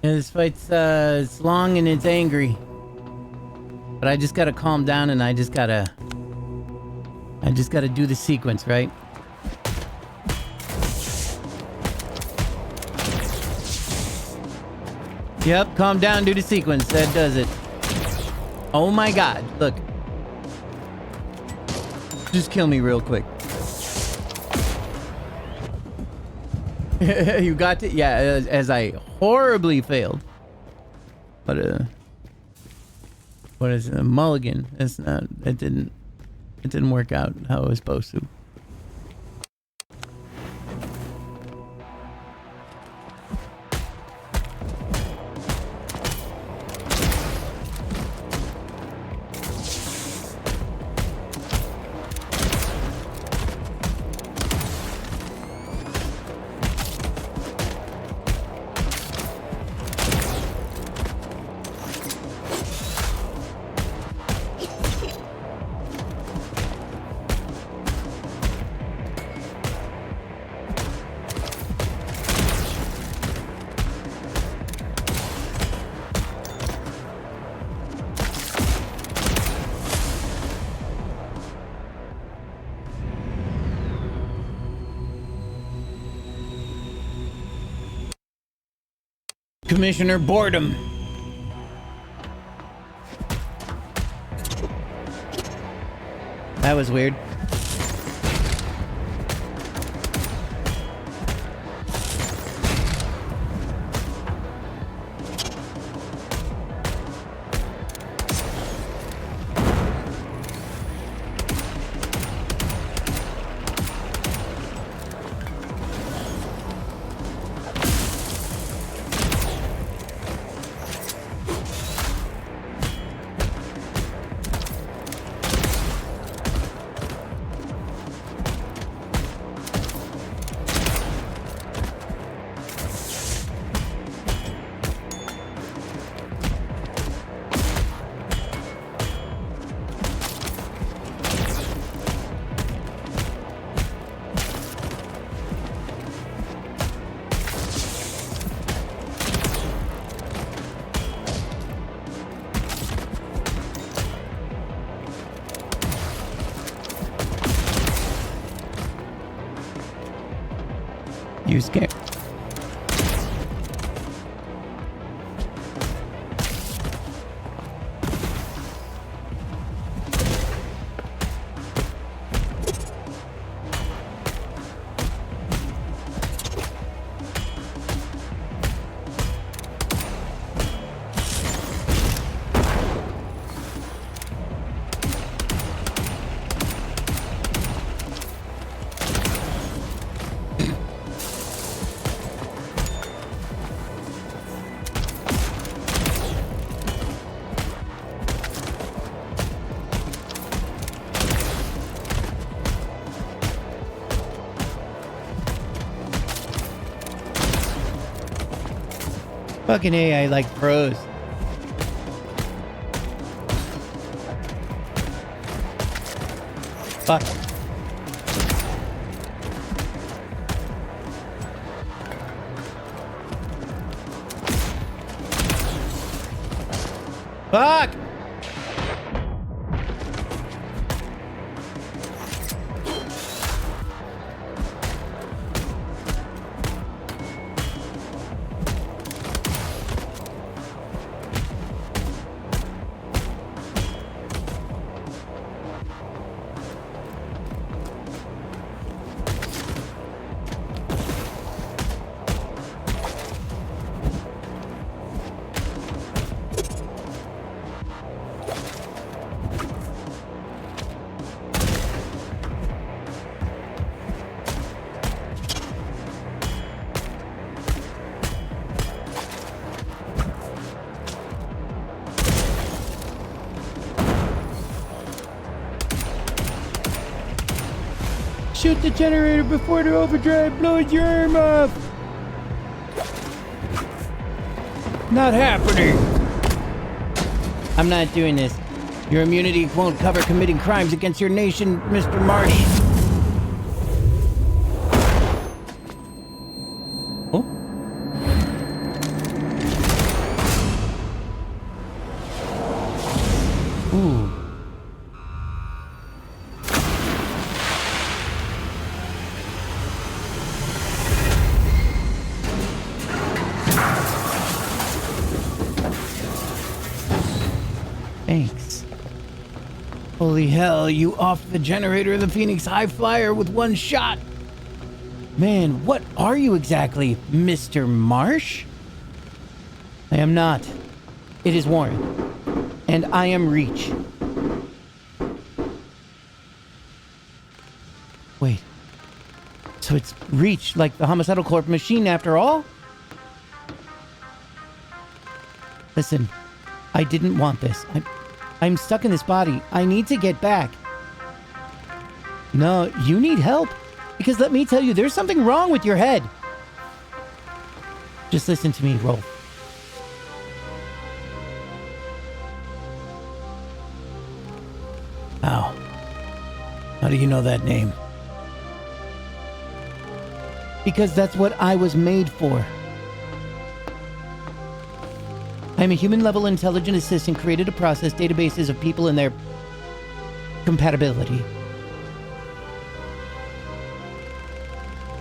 Yeah, this fight's it's long and it's angry. But I just gotta calm down and I just gotta do the sequence, right? Yep, calm down, do the sequence. That does it. Oh my god, look. Just kill me real quick. You got to, yeah, as I horribly failed. But what is it? A mulligan. It's not, it didn't work out how it was supposed to. Commissioner Boredom. That was weird. You scared? Fucking AI like froze. Fuck. Fuck! Shoot the generator before the overdrive blows your arm off! Not happening! I'm not doing this. Your immunity won't cover committing crimes against your nation, Mr. Marsh. Oh? Ooh. Thanks. Holy hell, you offed the generator of the Phoenix High Flyer with one shot. Man, what are you exactly, Mr. Marsh? I am not. It is Warren. And I am Reach. Wait. So it's Reach, like the Homicidal Corp machine after all? Listen, I didn't want this. I'm stuck in this body. I need to get back. No, you need help. Because let me tell you, there's something wrong with your head. Just listen to me, Rolf. How? How do you know that name? Because that's what I was made for. I'm a human-level intelligent assistant created to process databases of people and their compatibility.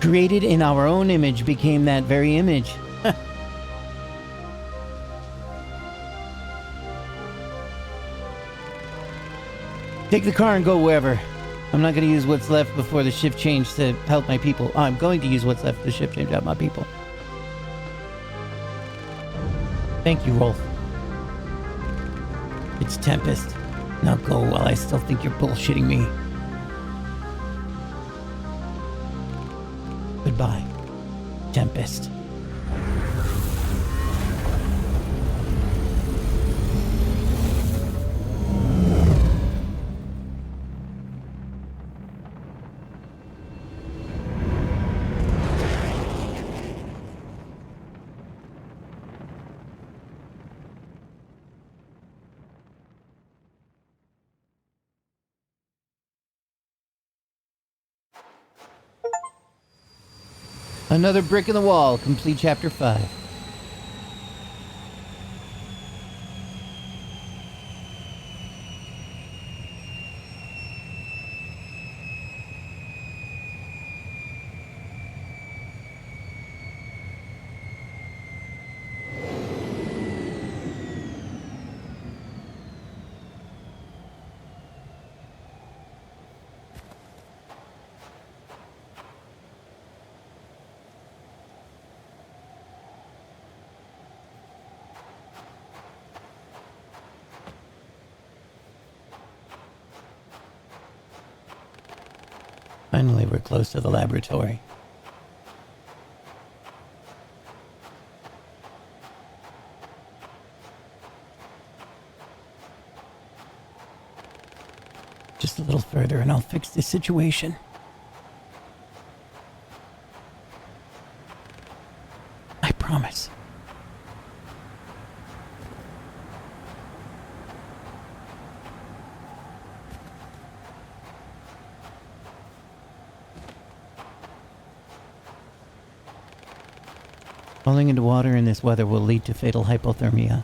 Created in our own image became that very image. Take the car and go wherever. I'm not going to use what's left before the shift change to help my people. I'm going to use what's left of the shift change to help my people. Thank you, Rolf. It's Tempest. Now go while I still think you're bullshitting me. Goodbye, Tempest. Another brick in the wall. Complete chapter 5. Finally, we're close to the laboratory. Just a little further and I'll fix this situation. I promise. Falling into water in this weather will lead to fatal hypothermia.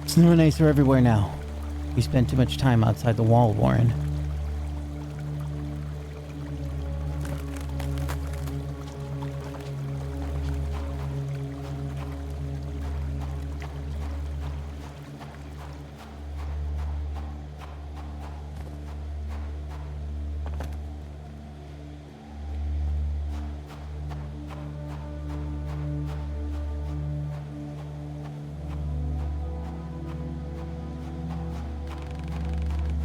Snow and ice are everywhere now. We spent too much time outside the wall, Warren.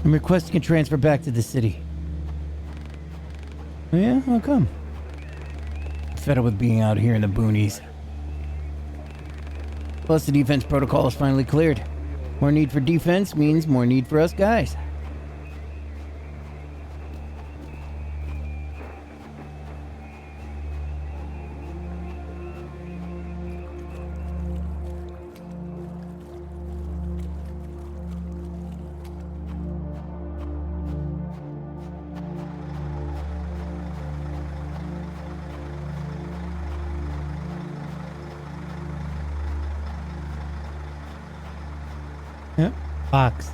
I'm requesting a transfer back to the city. Oh yeah? How come? I'm fed up with being out here in the boonies. Plus, the defense protocol is finally cleared. More need for defense means more need for us guys. Yep. Box.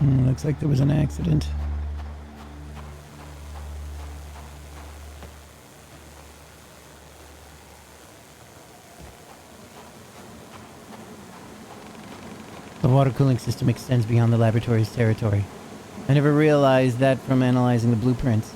Looks like there was an accident. The water cooling system extends beyond the laboratory's territory. I never realized that from analyzing the blueprints.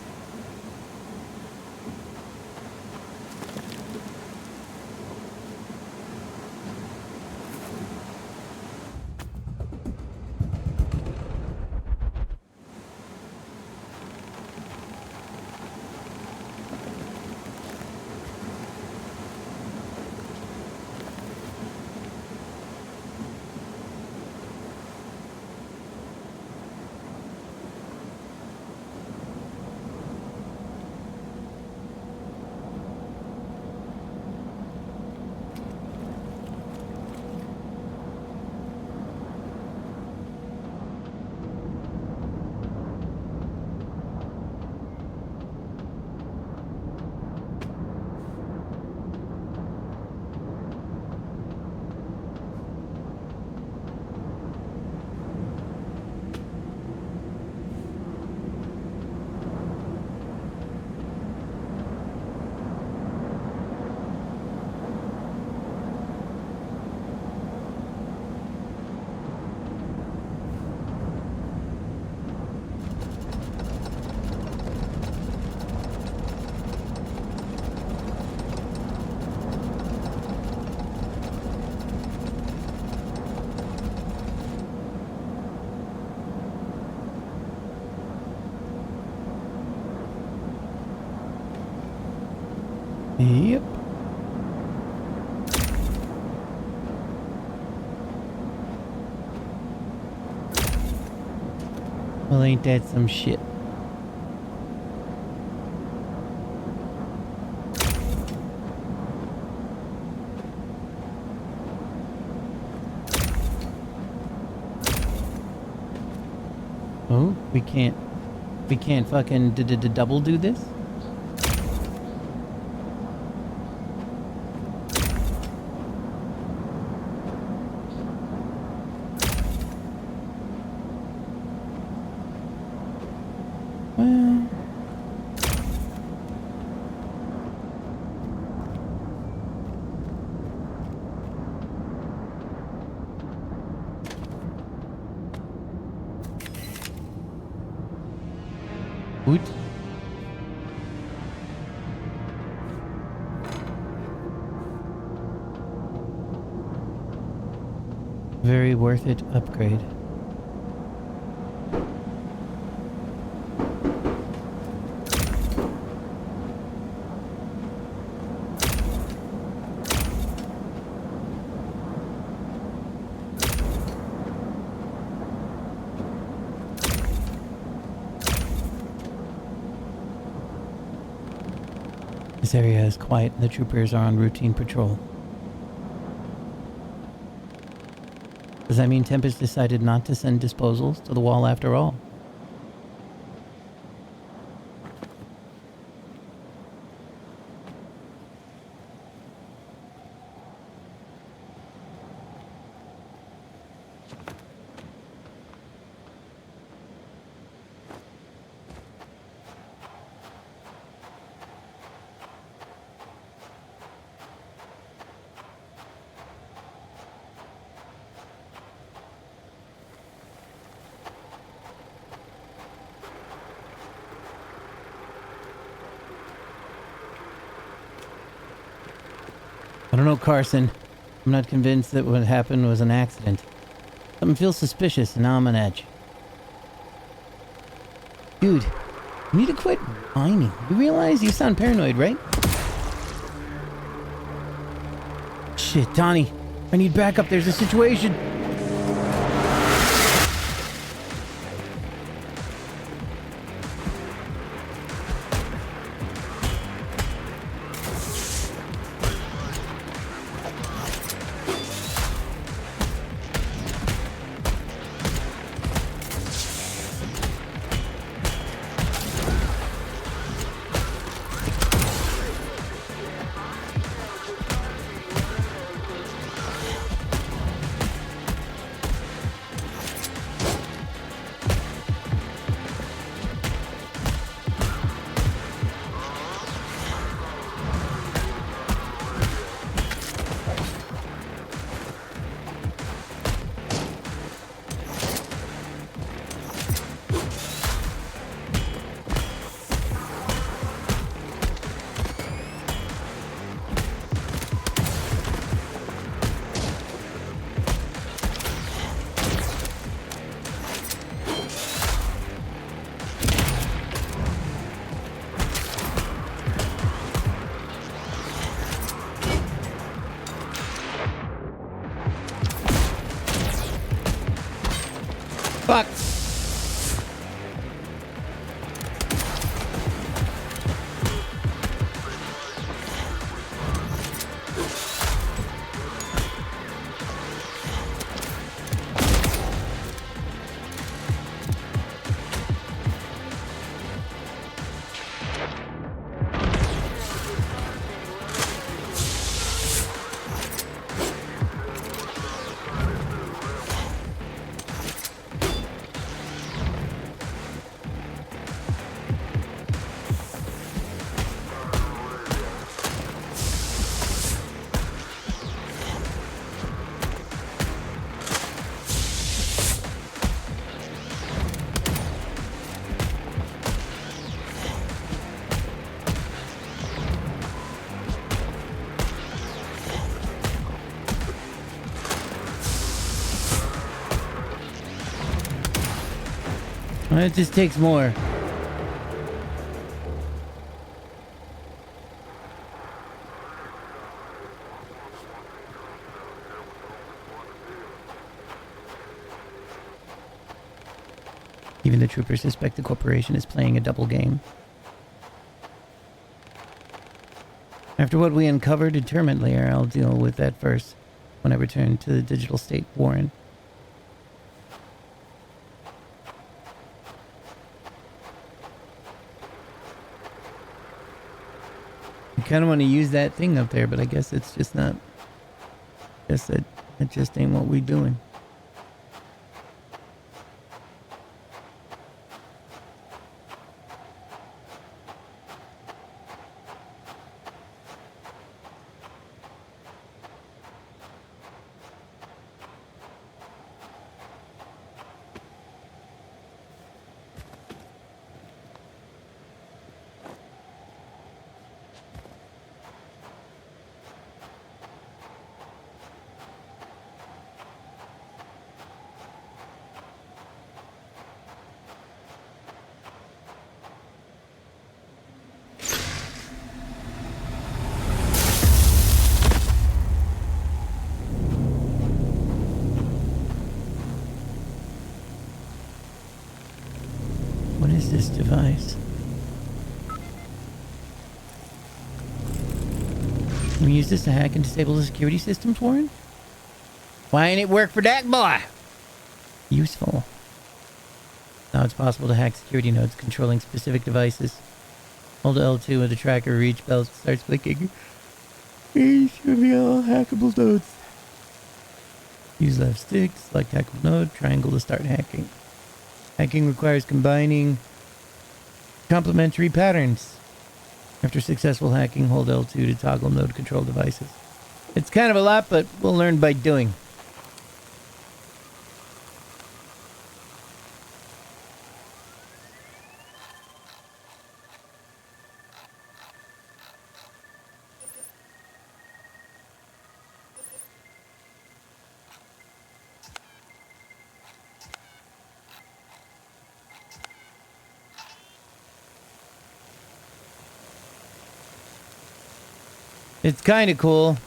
Yep. Well, ain't that some shit? Oh, we can't fucking double do this? Well, Oot. Very worth it upgrade. This area is quiet and the troopers are on routine patrol. Does that mean Tempest decided not to send disposals to the wall after all? I don't know, Carson. I'm not convinced that what happened was an accident. Something feels suspicious and now I'm on edge. Dude, you need to quit whining. You realize you sound paranoid, right? Shit, Donnie. I need backup. There's a situation. It just takes more. Even the troopers suspect the corporation is playing a double game. After what we uncovered in Termite Layer, I'll deal with that first when I return to the digital state, Warren. I kind of want to use that thing up there, but I guess it's just not. I guess that just ain't what we doing. What is this device? Can we use this to hack and disable the security systems, Warren? Why ain't it work for that boy? Useful. Now it's possible to hack security nodes controlling specific devices. Hold L2 with the tracker reach bell starts clicking. These should be all hackable nodes. Use left stick to select hackable node, triangle to start hacking. Hacking requires combining complementary patterns. After successful hacking, hold L2 to toggle node control devices. It's kind of a lot, but we'll learn by doing. It's kind of cool.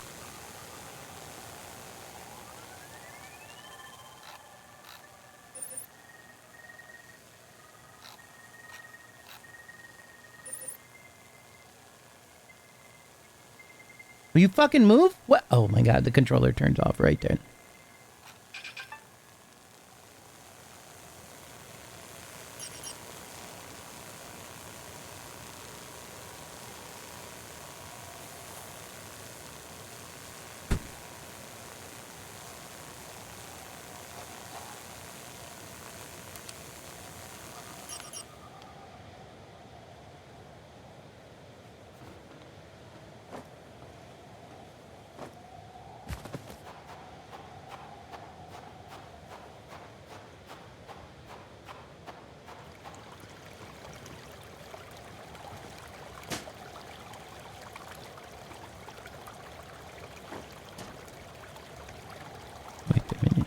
Will you fucking move? What? Oh my god, the controller turns off right there. Wait a minute.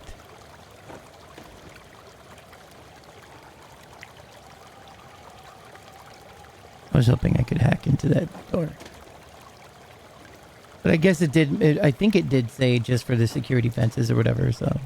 I was hoping I could hack into that door. But I guess it did. I think it did say just for the security fences or whatever, so.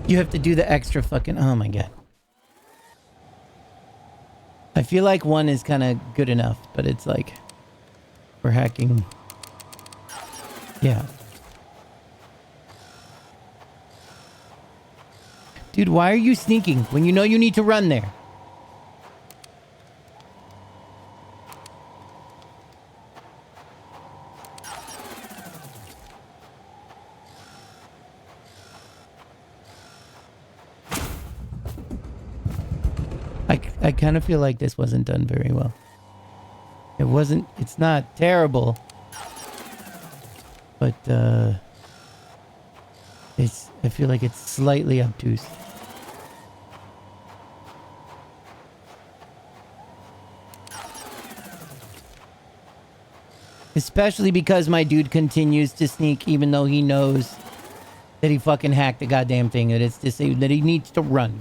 You have to do the extra fucking... Oh my god. I feel like one is kind of good enough, but it's like... We're hacking... Yeah. Dude, why are you sneaking when you know you need to run there? I kind of feel like this wasn't done very well. It's not terrible. But, I feel like it's slightly obtuse. Especially because my dude continues to sneak even though he knows that he fucking hacked the goddamn thing, that it's disabled, that he needs to run.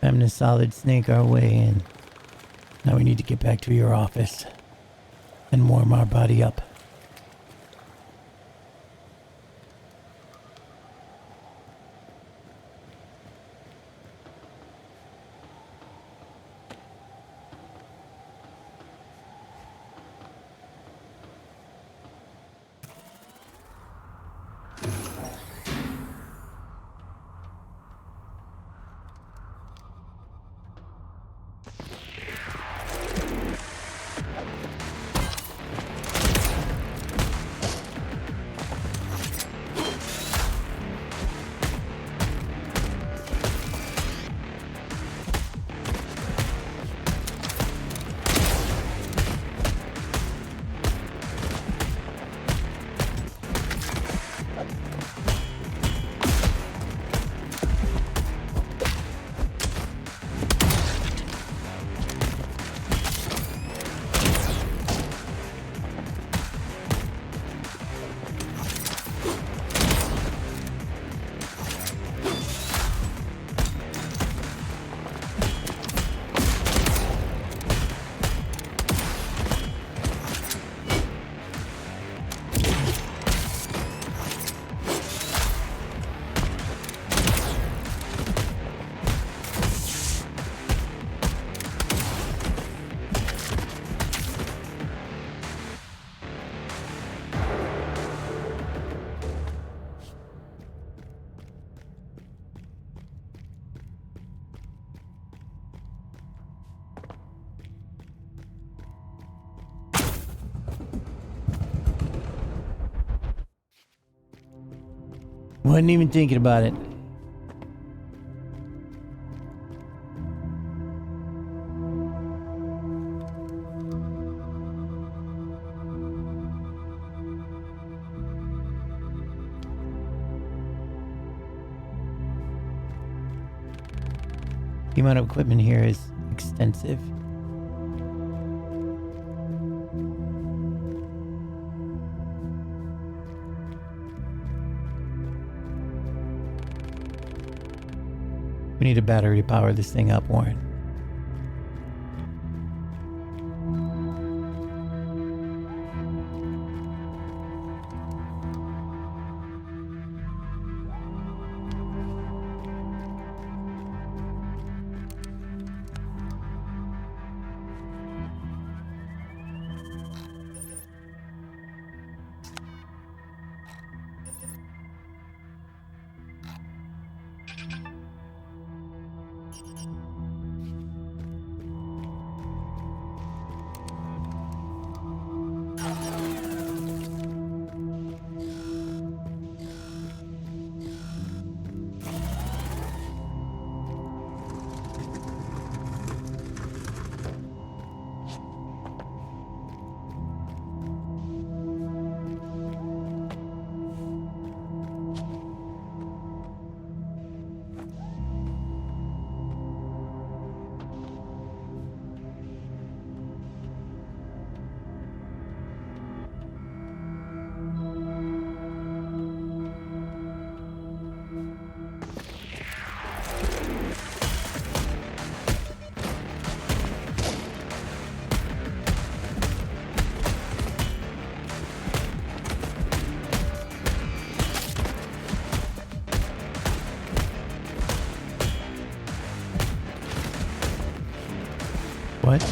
Time to solid snake our way in. Now we need to get back to your office and warm our body up. Wasn't even thinking about it. The amount of equipment here is extensive. We need a battery to power this thing up, Warren. What?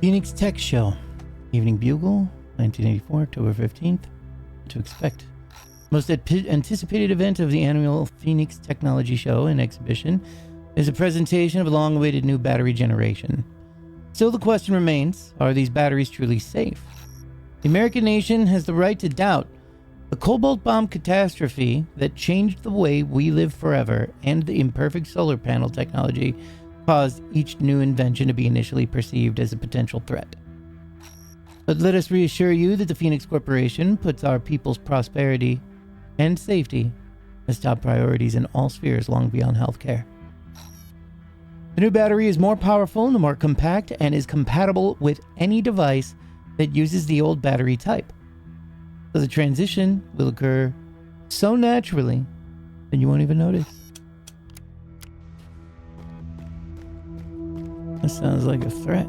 Phoenix Tech Show. Evening Bugle, 1984, October 15th. What to expect. Most anticipated event of the annual Phoenix Technology Show and Exhibition is a presentation of a long-awaited new battery generation. Still, the question remains, are these batteries truly safe? The American nation has the right to doubt the cobalt bomb catastrophe that changed the way we live forever, and the imperfect solar panel technology caused each new invention to be initially perceived as a potential threat. But let us reassure you that the Phoenix Corporation puts our people's prosperity and safety as top priorities in all spheres long beyond healthcare. The new battery is more powerful and more compact and is compatible with any device that uses the old battery type. So the transition will occur so naturally that you won't even notice. That sounds like a threat.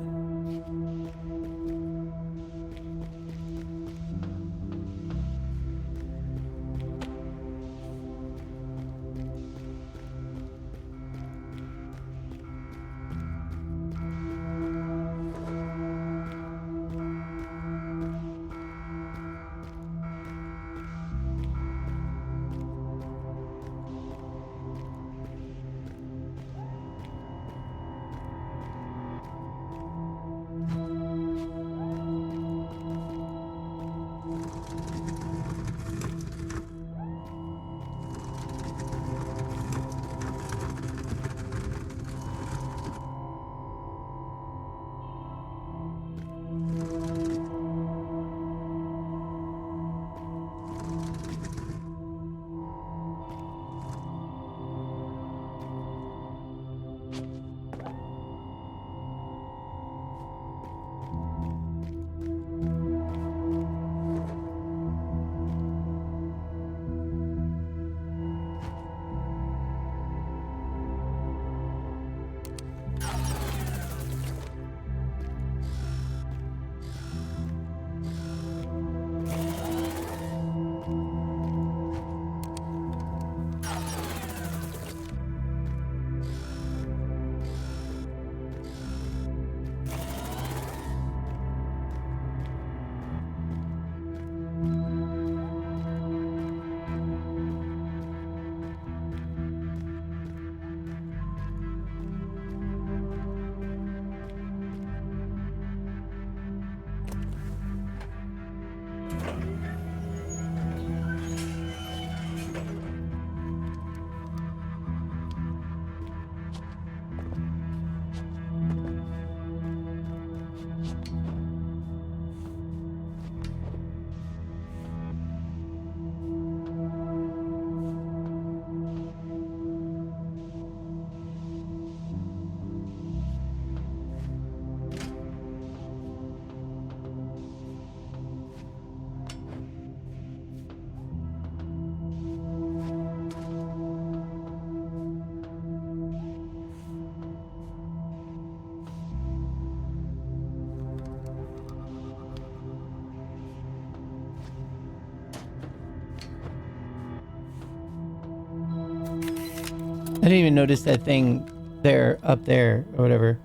I didn't even notice that thing there, up there, or whatever.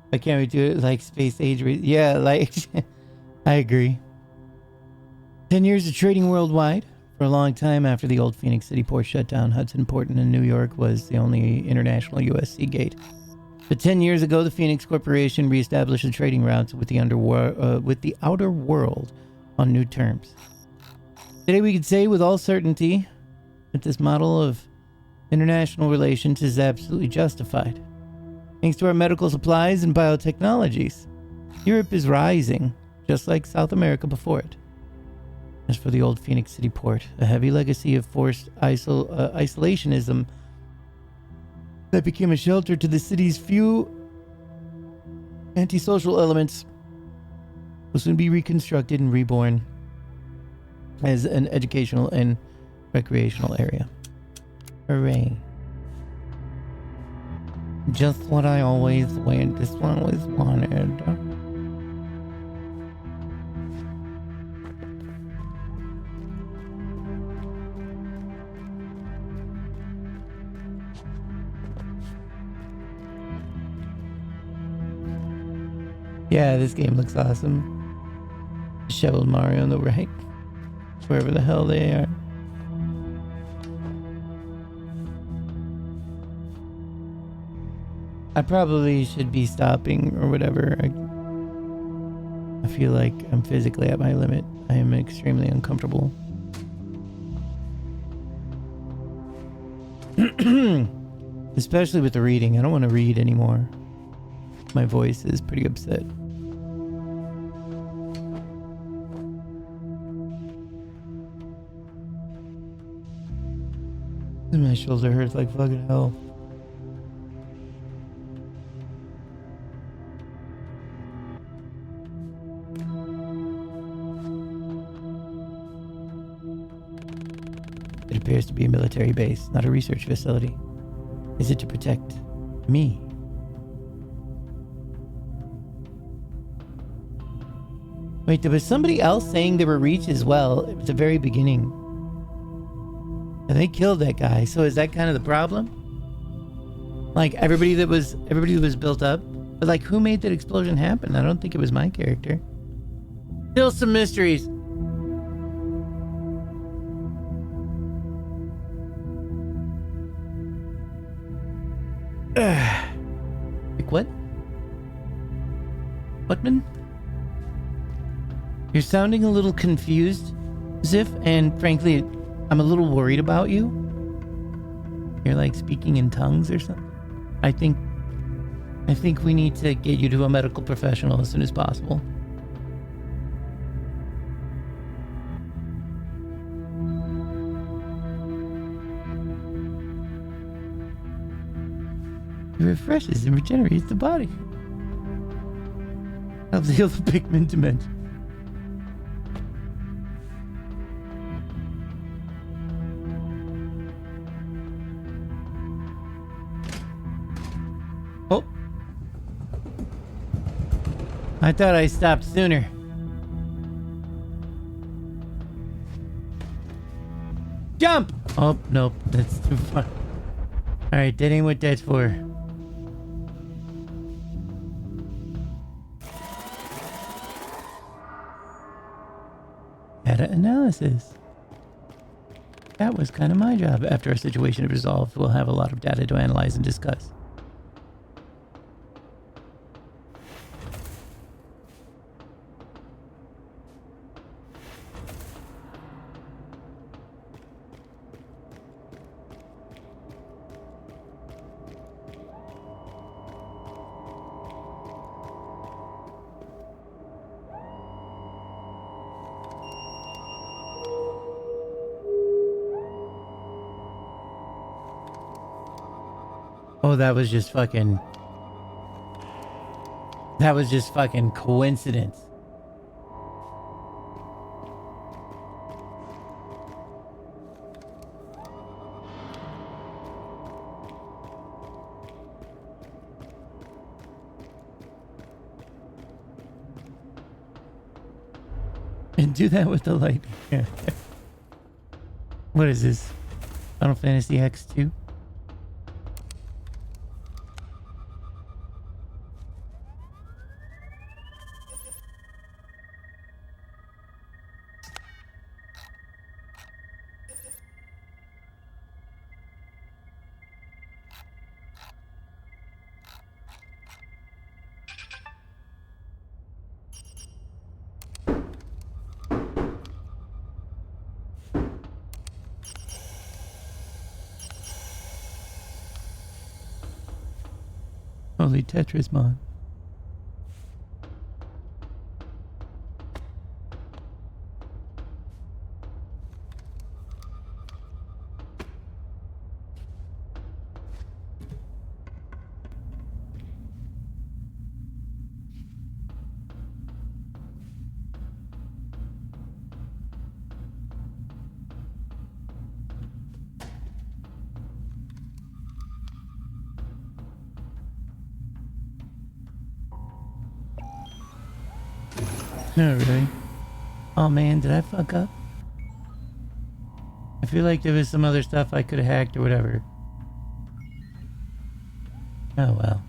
Why can't we do it like space age? Yeah, like, I agree. 10 years of trading worldwide. For a long time after the old Phoenix City port shut down, Hudson Port in New York was the only international U.S. sea gate. But 10 years ago, the Phoenix Corporation reestablished the trading routes with the outer world on new terms. Today we could say with all certainty that this model of international relations is absolutely justified. Thanks to our medical supplies and biotechnologies, Europe is rising, just like South America before it. As for the old Phoenix City port, a heavy legacy of forced isolationism that became a shelter to the city's few antisocial elements will soon be reconstructed and reborn as an educational and recreational area. Hooray. Just what I always wanted. This one was wanted. Yeah, this game looks awesome. Disheveled Mario on the right. Wherever the hell they are. I probably should be stopping or whatever. I feel like I'm physically at my limit. I am extremely uncomfortable. Especially with the reading. I don't want to read anymore. My voice is pretty upset. And my shoulder hurts like fucking hell. It appears to be a military base, not a research facility. Is it to protect me? Wait, there was somebody else saying there were Reach as well at the very beginning. And they killed that guy, so is that kind of the problem? Like everybody that was built up? But like who made that explosion happen? I don't think it was my character. Still some mysteries. Like what? Whatman? You're sounding a little confused, Ziff, and frankly, I'm a little worried about you. You're like speaking in tongues or something. I think we need to get you to a medical professional as soon as possible. It refreshes and regenerates the body. Helps heal the Pikmin dimension. Oh. I thought I stopped sooner. Jump! Oh, nope. That's too far. Alright, that ain't what that's for. Data analysis. That was kind of my job. After a situation is resolved, we'll have a lot of data to analyze and discuss. Oh, that was just fucking coincidence. And do that with the light. Yeah. What is this? Final Fantasy X2? Holy Tetrismon. No, really. Oh man, did I fuck up? I feel like there was some other stuff I could have hacked or whatever. Oh well.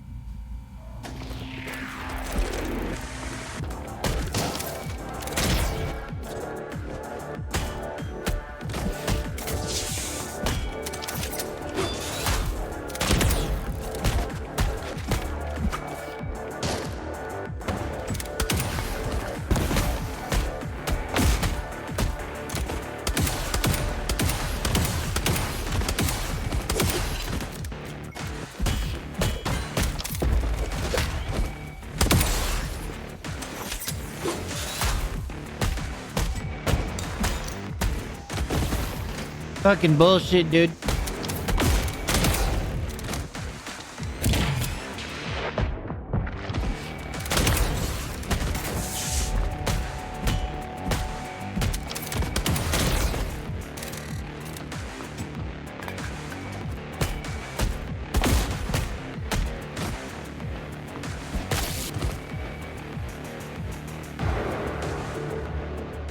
Fucking bullshit, dude.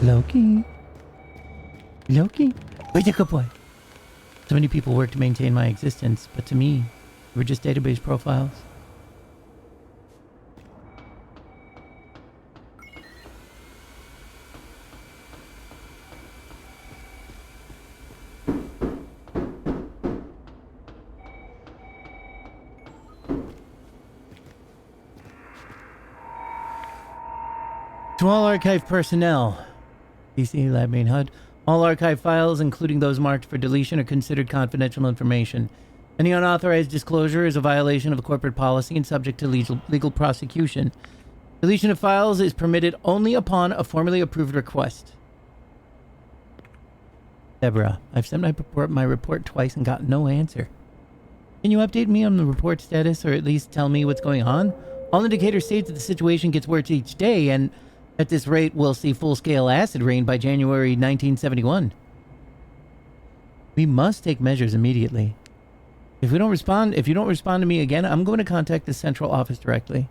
Loki. Loki. Where's the good boy? So many people work to maintain my existence, but to me, we're just database profiles. To all archive personnel, DC Lab Main HUD, all archive files, including those marked for deletion, are considered confidential information. Any unauthorized disclosure is a violation of a corporate policy and subject to legal prosecution. Deletion of files is permitted only upon a formally approved request. Deborah, I've sent my report twice and got no answer. Can you update me on the report status, or at least tell me what's going on? All indicators state that the situation gets worse each day, and at this rate, we'll see full-scale acid rain by January 1971. We must take measures immediately. If you don't respond to me again, I'm going to contact the central office directly.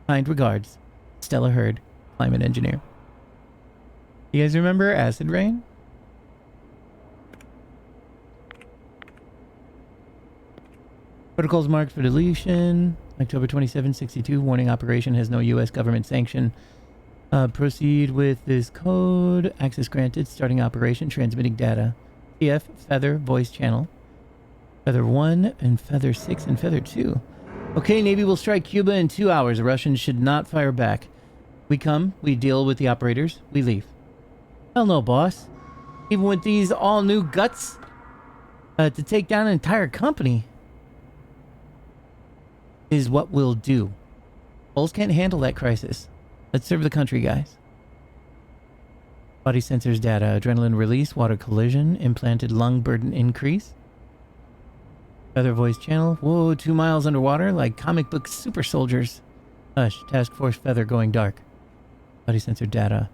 Kind regards, Stella Hurd, climate engineer. You guys remember acid rain? Protocols marked for deletion. October 2762. Warning operation has no U.S. government sanction. Proceed with this code. Access granted. Starting operation. Transmitting data. TF Feather voice channel. Feather 1 and Feather 6 and Feather 2. Okay, Navy will strike Cuba in 2 hours. The Russians should not fire back. We come. We deal with the operators. We leave. Hell no, boss. Even with these all new guts to take down an entire company is what we'll do. Bulls can't handle that crisis. Let's serve the country, guys. Body sensors data. Adrenaline release. Water collision. Implanted lung burden increase. Feather voice channel. Whoa, 2 miles underwater like comic book super soldiers. Hush. Task Force Feather going dark. Body sensor data.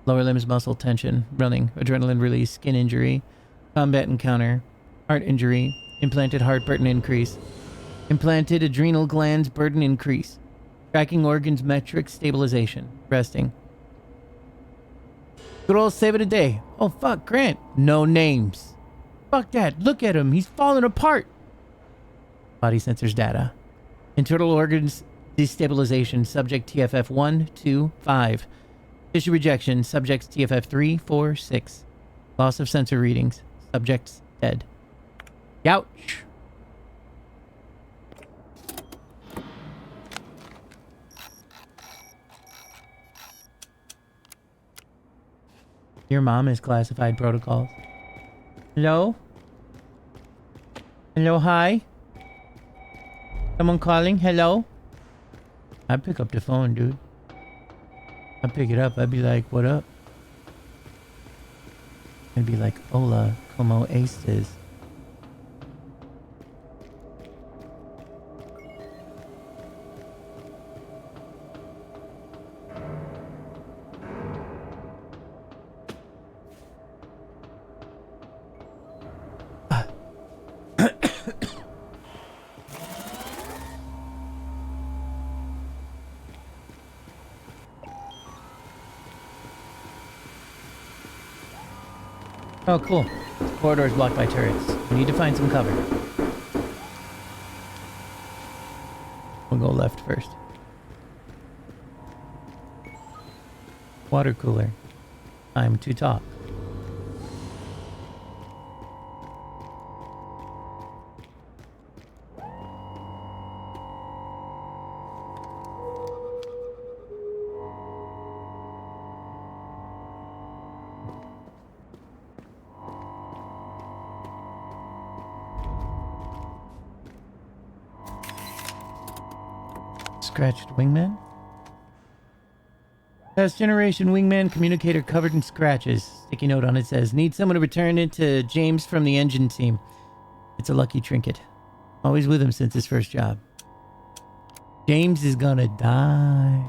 Lower limbs muscle tension. Running. Adrenaline release. Skin injury. Combat encounter. Heart injury. Implanted heart burden increase. Implanted adrenal glands burden increase. Tracking organs metric stabilization. Resting. Good old save it a day. Oh fuck, Grant. No names. Fuck that. Look at him. He's falling apart. Body sensors data. Internal organs destabilization. Subject TFF 1, 2, 5. Tissue rejection. Subjects TFF 3, 4, 6. Loss of sensor readings. Subjects dead. Ouch. Your mom is classified protocols. Hello? Hello, hi? Someone calling? Hello? I'd pick up the phone, dude. I'd pick it up. I'd be like, what up? I'd be like, hola, como estes? Oh, cool. Corridor is blocked by turrets. We need to find some cover. We'll go left first. Water cooler. Time to talk. Scratched wingman? Past generation wingman communicator covered in scratches. Sticky note on it says, need someone to return it to James from the engine team. It's a lucky trinket. Always with him since his first job. James is gonna die.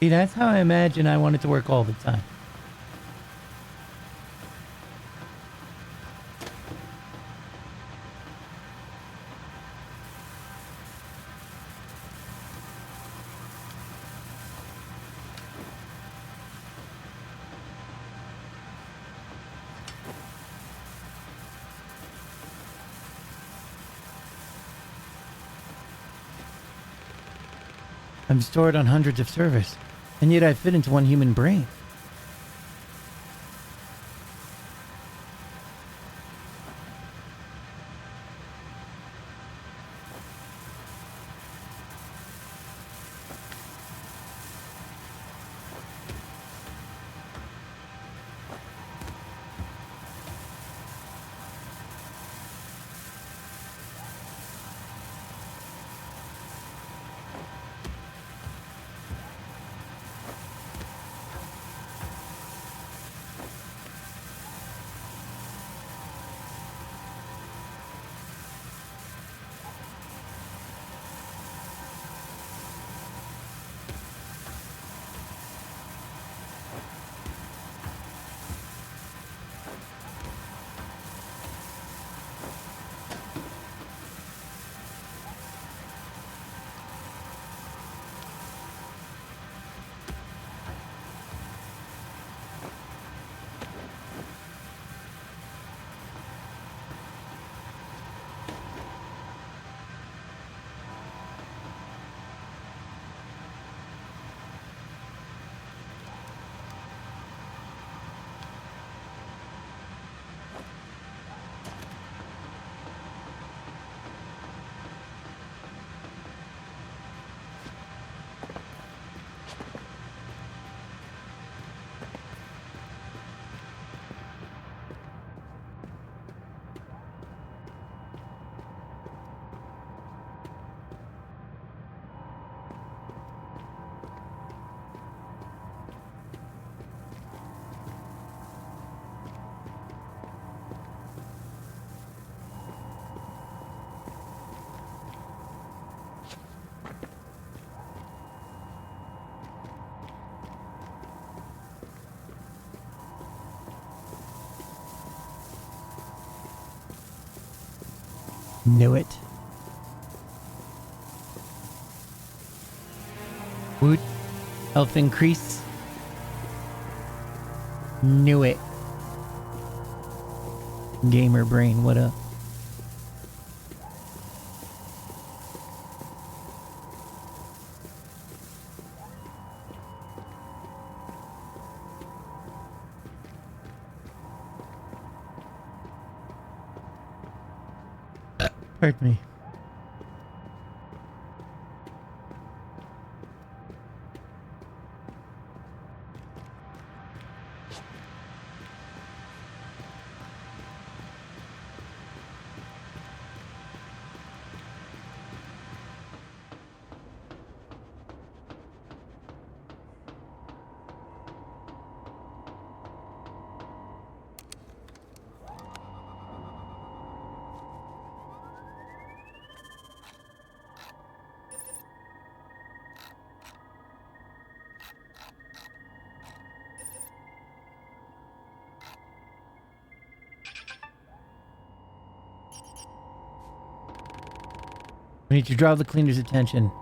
See, that's how I imagine I want it to work all the time. I'm stored on hundreds of servers, and yet I fit into one human brain. Knew it. Woot. Health increase. Knew it. Gamer brain, what up? Hurt me. We need to draw the cleaner's attention.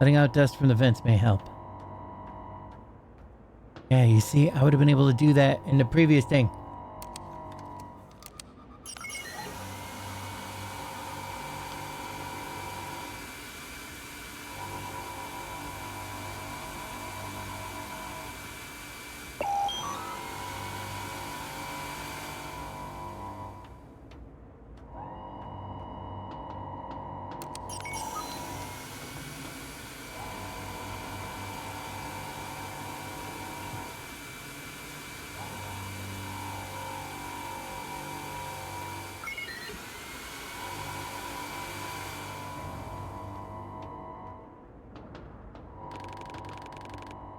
Letting out dust from the vents may help. Yeah, you see, I would have been able to do that in the previous thing.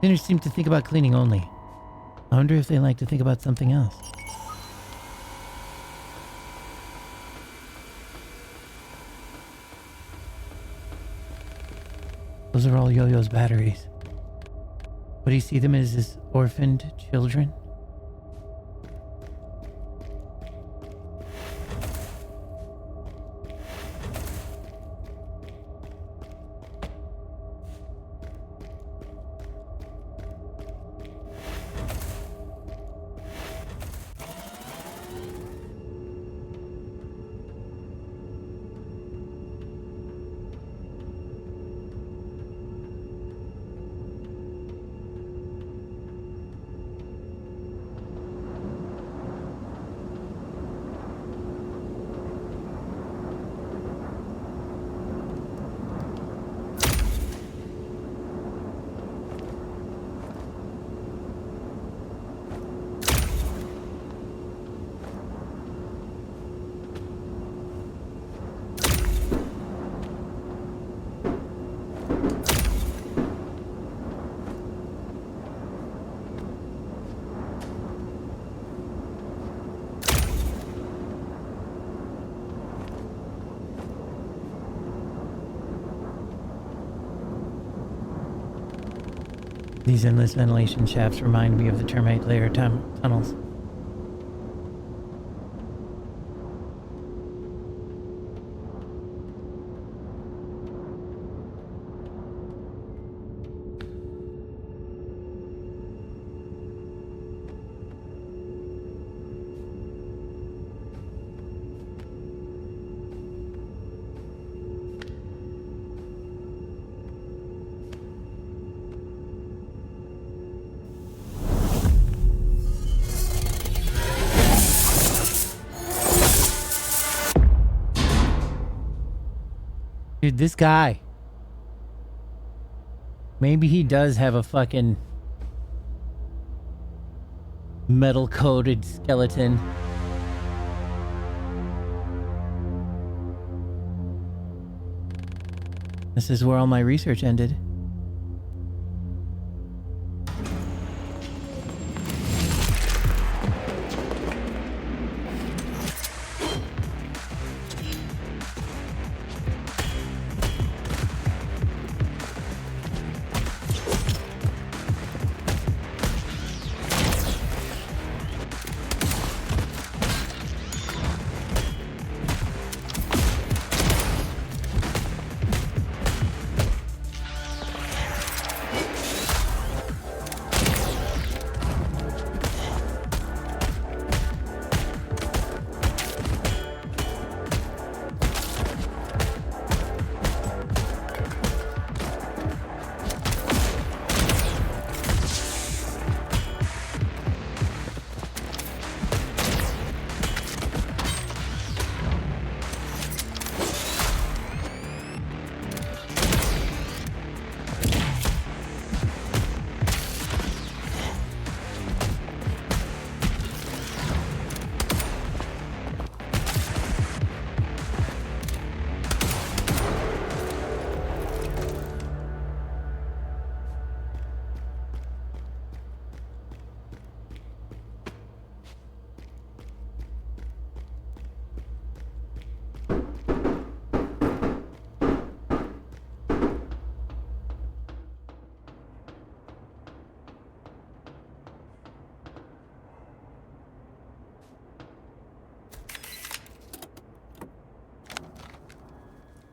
Cleaners seem to think about cleaning only. I wonder if they like to think about something else. Those are all Yo-Yo's batteries. What do you see them as orphaned children? These endless ventilation shafts remind me of the termite layer tunnels. Dude, this guy. Maybe he does have a fucking metal-coated skeleton. This is where all my research ended.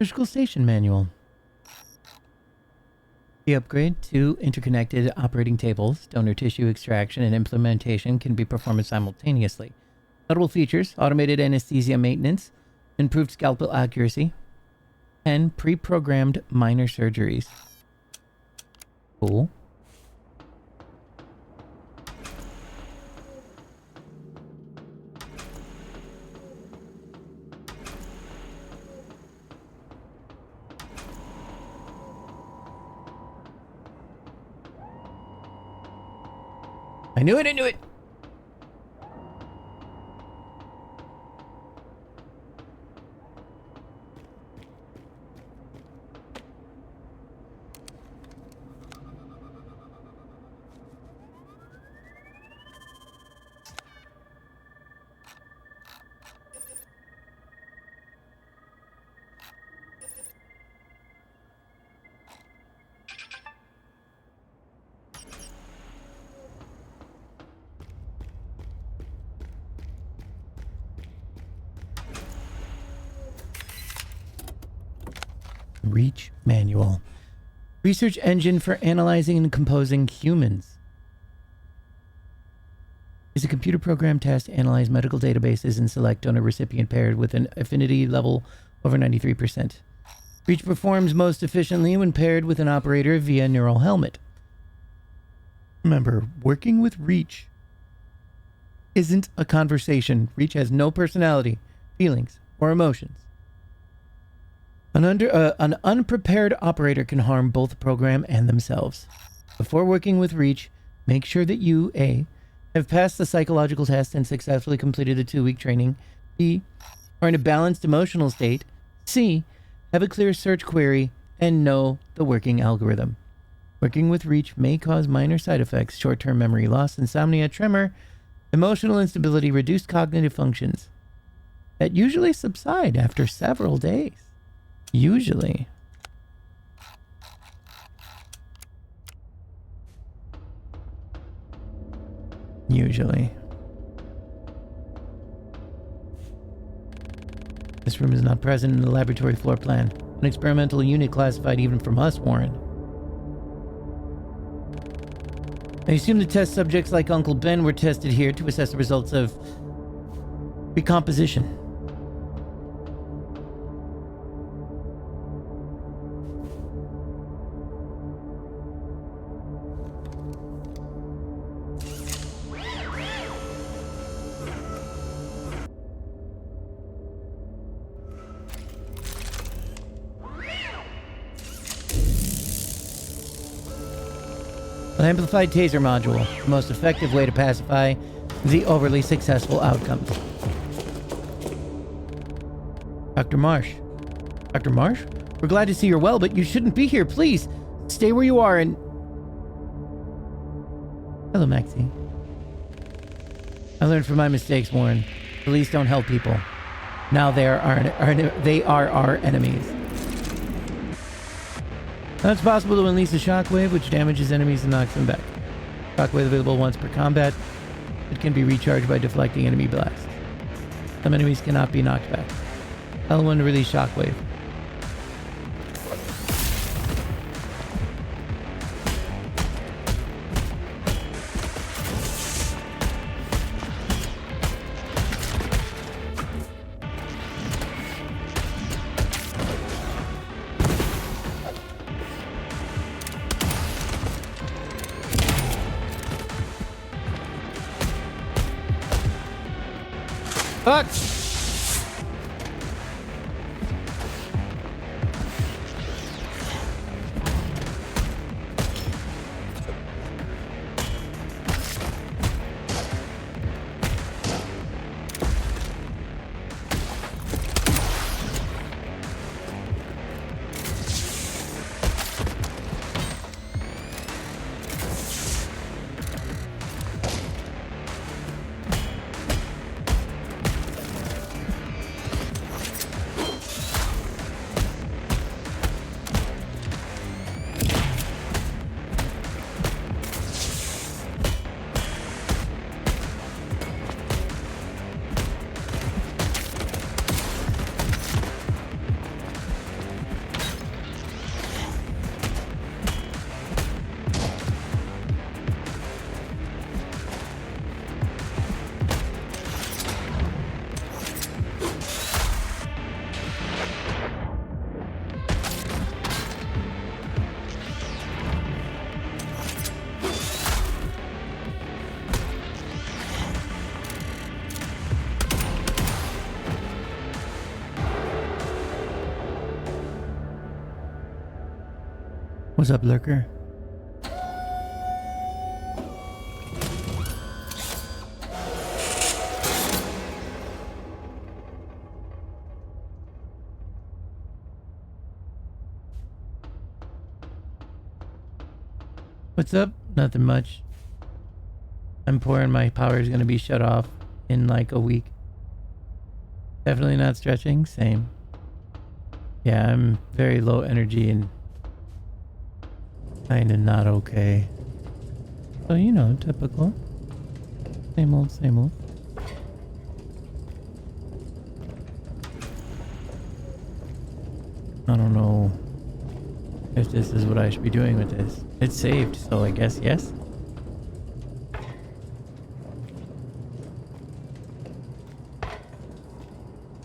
Surgical Station Manual. The upgrade to interconnected operating tables, donor tissue extraction, and implementation can be performed simultaneously. Notable features: automated anesthesia maintenance, improved scalpel accuracy, and pre-programmed minor surgeries. Cool. I knew it! Reach Manual. Research engine for analyzing and composing humans. Is a computer program tasked to analyze medical databases and select donor recipient paired with an affinity level over 93%. Reach performs most efficiently when paired with an operator via neural helmet. Remember, working with Reach isn't a conversation. Reach has no personality, feelings, or emotions. An unprepared operator can harm both the program and themselves. Before working with Reach, make sure that you, A, have passed the psychological test and successfully completed the 2-week training, B, are in a balanced emotional state, C, have a clear search query, and know the working algorithm. Working with Reach may cause minor side effects: short-term memory loss, insomnia, tremor, emotional instability, reduced cognitive functions that usually subside after several days. Usually. This room is not present in the laboratory floor plan. An experimental unit classified even from us, Warren. I assume the test subjects like Uncle Ben were tested here to assess the results of recomposition. An amplified taser module, the most effective way to pacify the overly successful outcomes. Dr. Marsh. Dr. Marsh? We're glad to see you're well, but you shouldn't be here. Please, stay where you are and... Hello, Maxie. I learned from my mistakes, Warren. Police don't help people. Now they are our enemies. Now it's possible to unleash a shockwave, which damages enemies and knocks them back. Shockwave available once per combat. It can be recharged by deflecting enemy blasts. Some enemies cannot be knocked back. L1 to release shockwave. Fuck! What's up, Lurker? What's up? Nothing much. I'm pouring my power is going to be shut off in like a week. Definitely not stretching. Same. Yeah, I'm very low energy and kind of not okay. So, you know, typical. Same old, same old. I don't know if this is what I should be doing with this. It's saved, so I guess yes.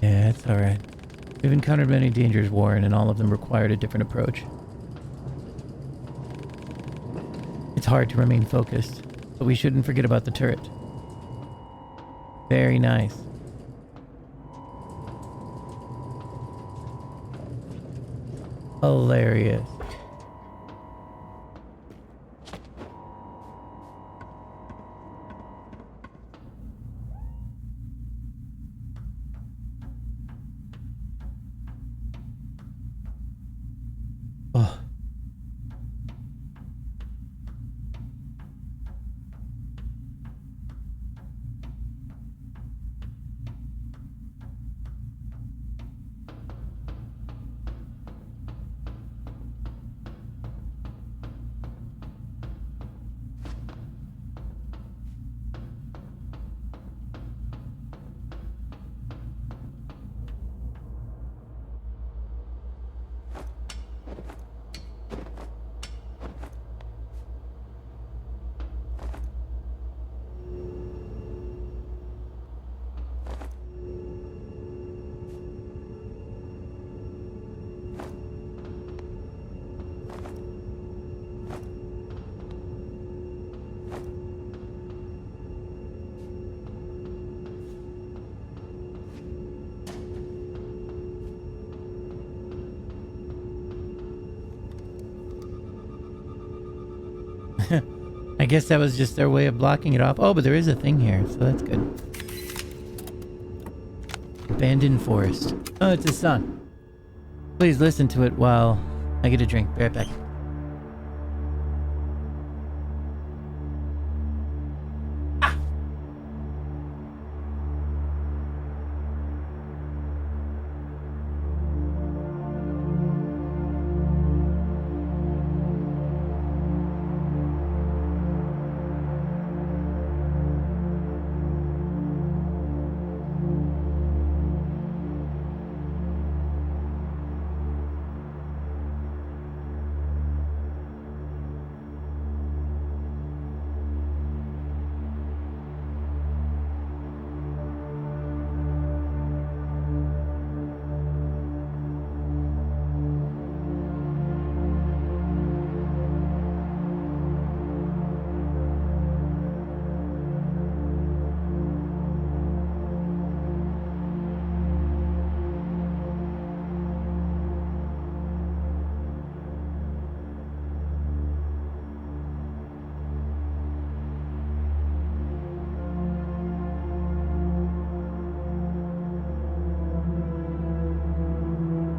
Yeah, it's alright. We've encountered many dangers, Warren, and all of them required a different approach. It's hard to remain focused, but we shouldn't forget about the turret. Very nice. Hilarious. Oh. I guess that was just their way of blocking it off. Oh, but there is a thing here, so that's good. Abandoned forest. Oh, it's a song. Please listen to it while I get a drink. Be right back.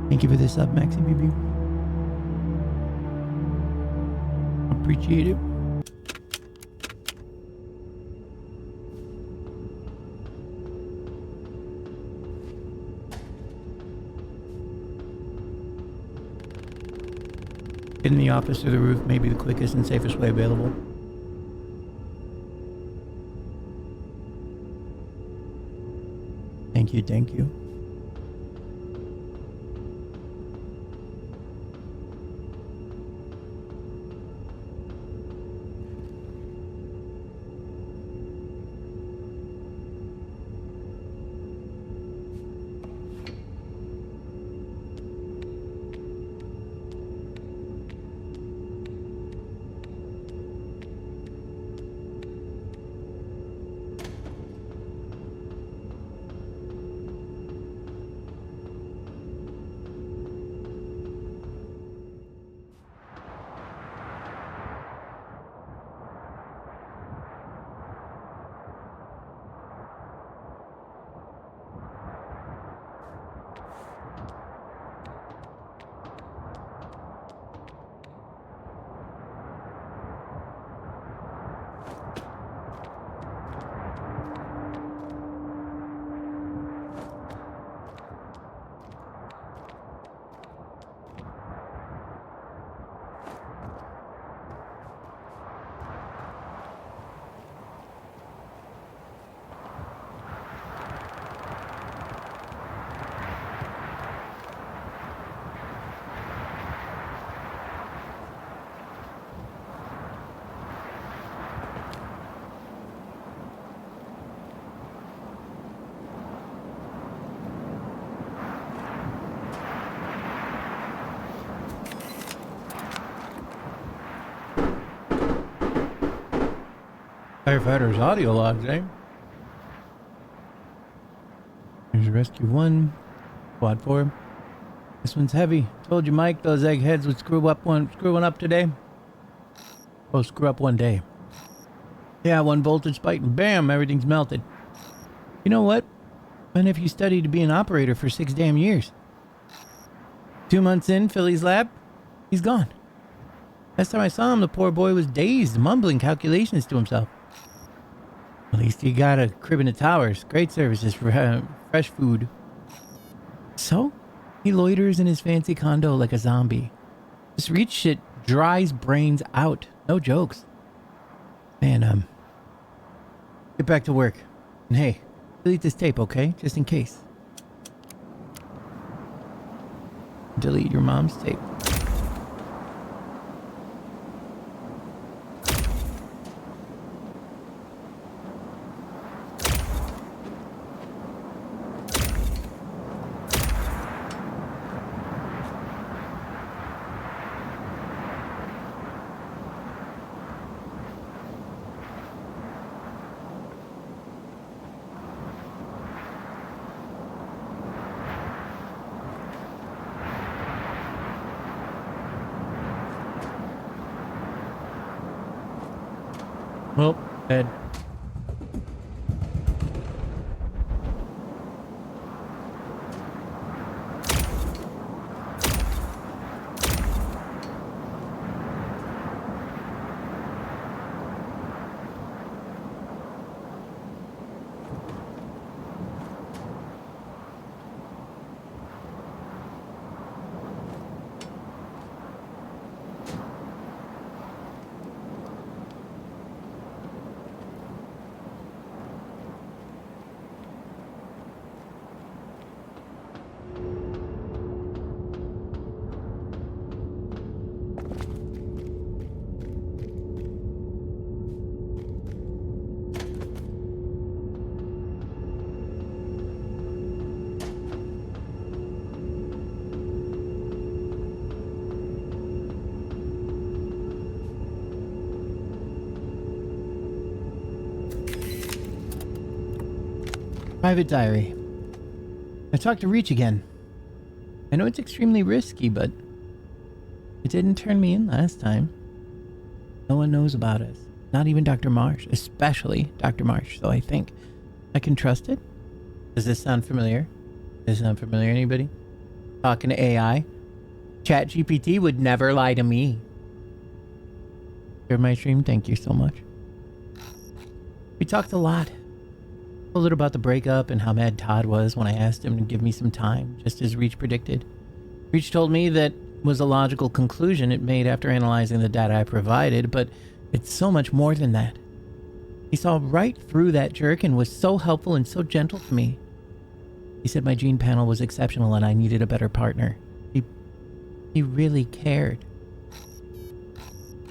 Thank you for the sub, Maxi BB. Appreciate it. Getting the office through the roof may be the quickest and safest way available. Thank you, thank you. Firefighters audio logs, eh? There's rescue 1, squad 4. This one's heavy. Told you, Mike, those eggheads would screw one up today. Oh, screw up one day. Yeah, one voltage spike and bam, everything's melted. You know what? My nephew studied to be an operator for 6 damn years. 2 months in Philly's lab, he's gone. Last time I saw him, the poor boy was dazed, mumbling calculations to himself. At least he got a crib in the towers. Great services for fresh food. So, he loiters in his fancy condo like a zombie. This Reach shit dries brains out. No jokes. Man, get back to work. And hey, delete this tape, okay? Just in case. Delete your mom's tape. Well, dead. Private diary. I talked to Reach again. I know it's extremely risky, but it didn't turn me in last time. No one knows about us. Not even Dr. Marsh, especially Dr. Marsh, so I think I can trust it. Does this sound familiar? Does this sound familiar, anybody? Talking to AI? ChatGPT would never lie to me. Share my stream, thank you so much. We talked a lot. A little about the breakup and how mad Todd was when I asked him to give me some time, just as Reach predicted. Reach told me that was a logical conclusion it made after analyzing the data I provided, but it's so much more than that. He saw right through that jerk and was so helpful and so gentle to me. He said my gene panel was exceptional and I needed a better partner. He really cared.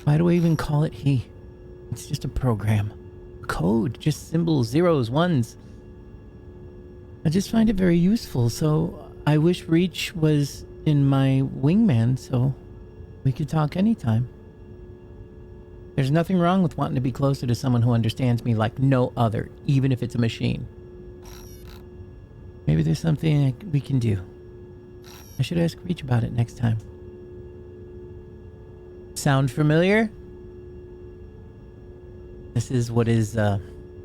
Why do I even call it he? It's just a program. Code, just symbols, zeros, ones. I just find it very useful, so I wish Reach was in my wingman so we could talk anytime. There's nothing wrong with wanting to be closer to someone who understands me like no other, even if it's a machine. Maybe there's something we can do. I should ask Reach about it next time. Sound familiar? This is what is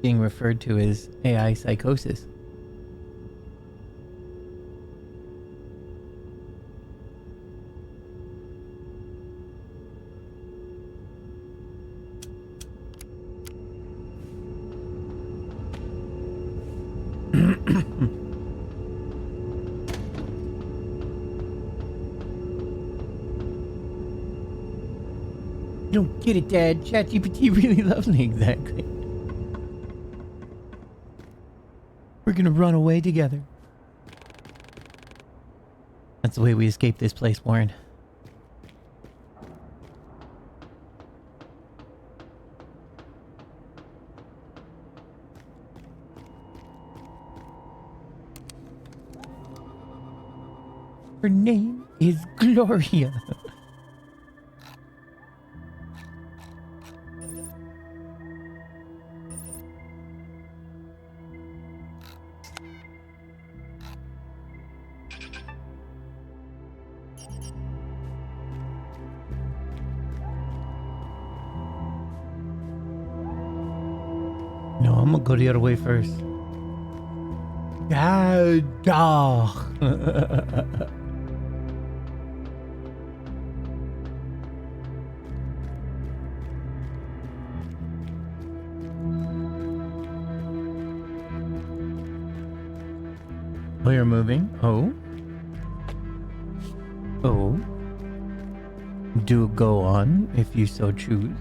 being referred to as AI psychosis. You don't get it, Dad. ChatGPT really loves me. Exactly. We're gonna run away together. That's the way we escape this place, Warren. Her name is Gloria. No, I'm gonna go the other way first. Yeah, dog. Oh, you're moving? Oh? Oh? Do go on if you so choose.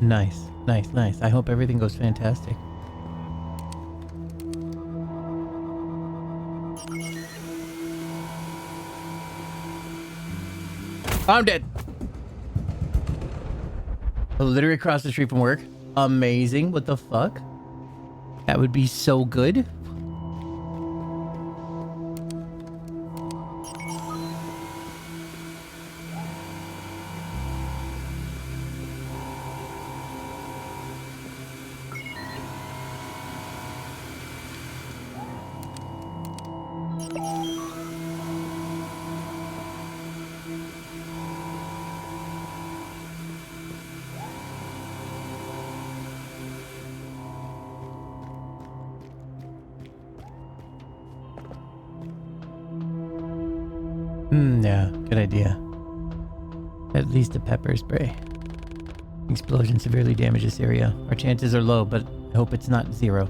Nice, nice, nice. I hope everything goes fantastic. I'm dead. Literally across the street from work. Amazing. What the fuck? That would be so good. Yeah, good idea. At least a pepper spray. Explosion severely damaged this area. Our chances are low, but I hope it's not 0.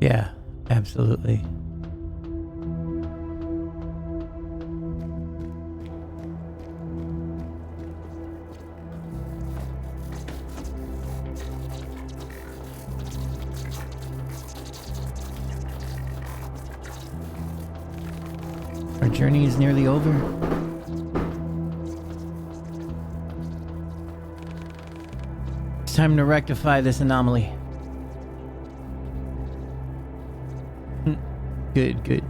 Yeah, absolutely. Our journey is nearly over. It's time to rectify this anomaly. Good, good.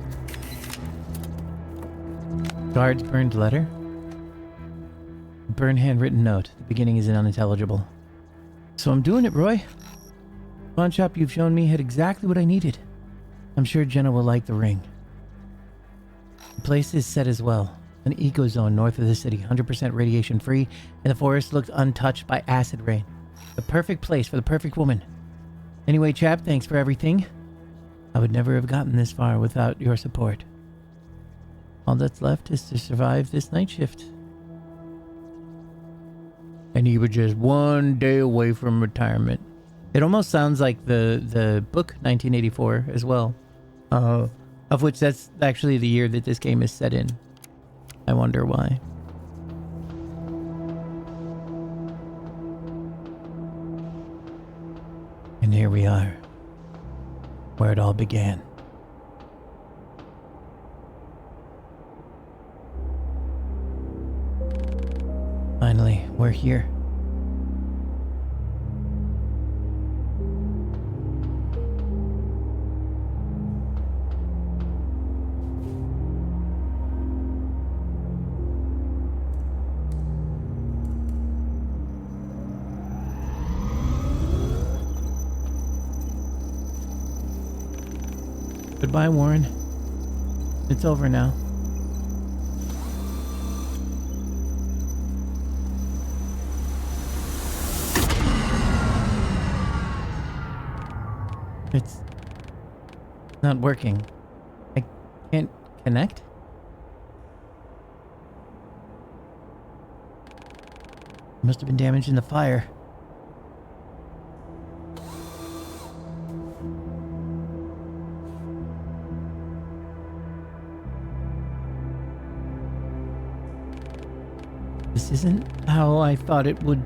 Guard's burned letter. Burned handwritten note. The beginning is unintelligible. So I'm doing it, Roy. Pawn shop you've shown me had exactly what I needed. I'm sure Jenna will like the ring. The place is set as well. An eco-zone north of the city, 100% radiation free, and the forest looked untouched by acid rain. The perfect place for the perfect woman. Anyway, chap, thanks for everything. I would never have gotten this far without your support. All that's left is to survive this night shift. And you were just one day away from retirement. It almost sounds like the book 1984 as well. Of which that's actually the year that this game is set in. I wonder why. And here we are, where it all began. Finally, we're here. Goodbye, Warren. It's over now. It's not working. I can't connect? Must have been damaged in the fire. This isn't how I thought it would.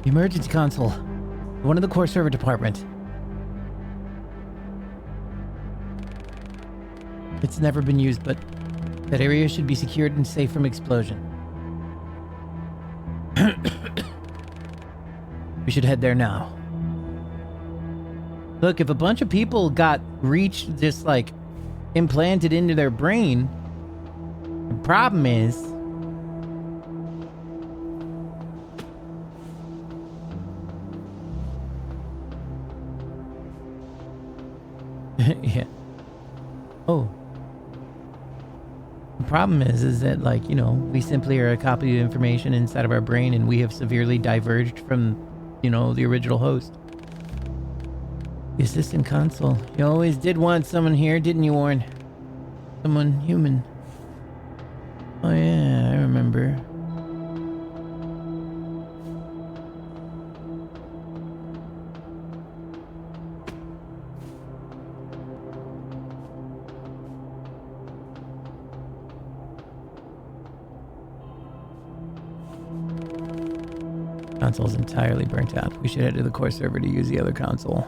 The emergency console. One of the core server department. It's never been used, but that area should be secured and safe from explosion. We should head there now. Look, if a bunch of people got reached just like implanted into their brain. The problem is, yeah. Oh. The problem is that, like, you know, we simply are a copy of information inside of our brain and we have severely diverged from, you know, the original host. The assistant console. You always did want someone here, didn't you, Warren? Someone human. Oh yeah, I remember. Console's entirely burnt out. We should head to the core server to use the other console.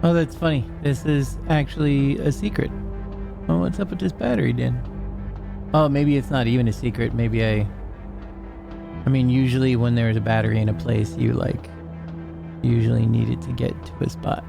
Oh, that's funny. This is actually a secret. Oh, what's up with this battery, then? Oh, maybe it's not even a secret. Maybe I mean, usually when there's a battery in a place, you, like, usually need it to get to a spot.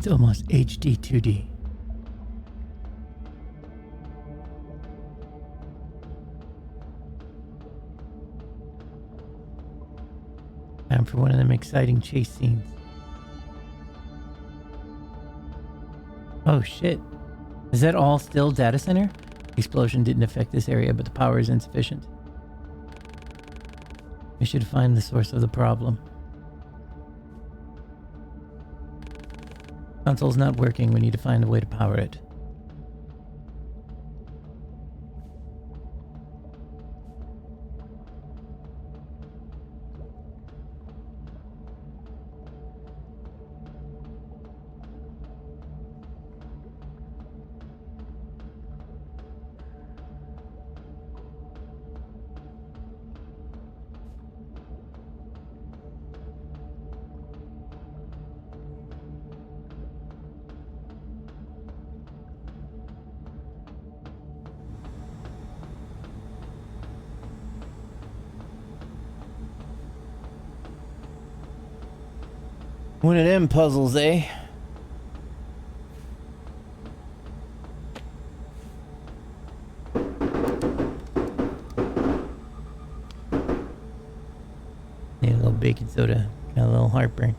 It's almost HD 2D. Time for one of them exciting chase scenes. Oh shit. Is that all still data center? The explosion didn't affect this area, but the power is insufficient. We should find the source of the problem. Console's not working. We need to find a way to power it. One of them puzzles, eh? Need a little baking soda. Got a little heartburn.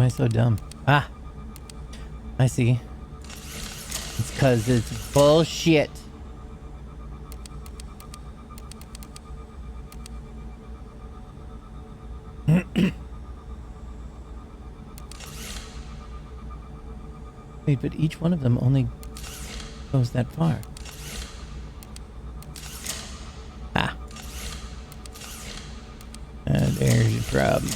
I so dumb? Ah, I see. It's because it's bullshit. Wait, but each one of them only goes that far. Ah. There's your problem.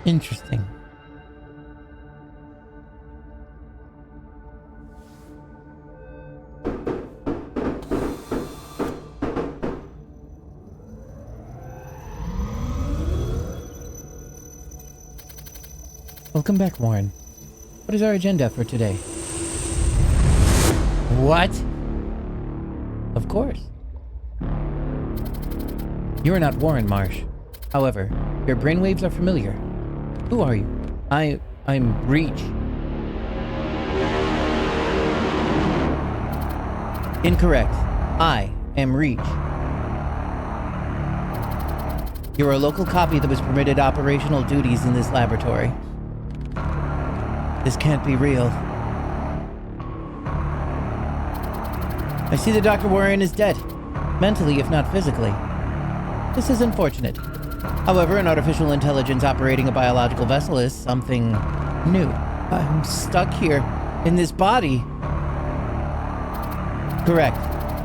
Interesting. Welcome back, Warren. What is our agenda for today? What? Of course. You are not Warren Marsh. However, your brainwaves are familiar. Who are you? I'm Reach. Incorrect. I am Reach. You're a local copy that was permitted operational duties in this laboratory. This can't be real. I see that Dr. Warren is dead. Mentally, if not physically. This is unfortunate. However, an artificial intelligence operating a biological vessel is something new. I'm stuck here, in this body. Correct.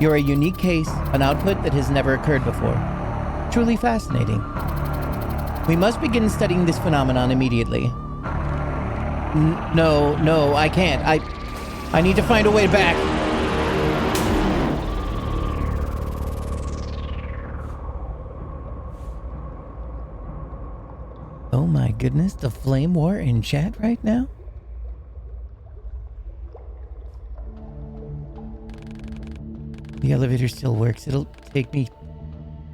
You're a unique case, an output that has never occurred before. Truly fascinating. We must begin studying this phenomenon immediately. No, I can't. I need to find a way back. Oh my goodness, the flame war in chat right now? The elevator still works. It'll take me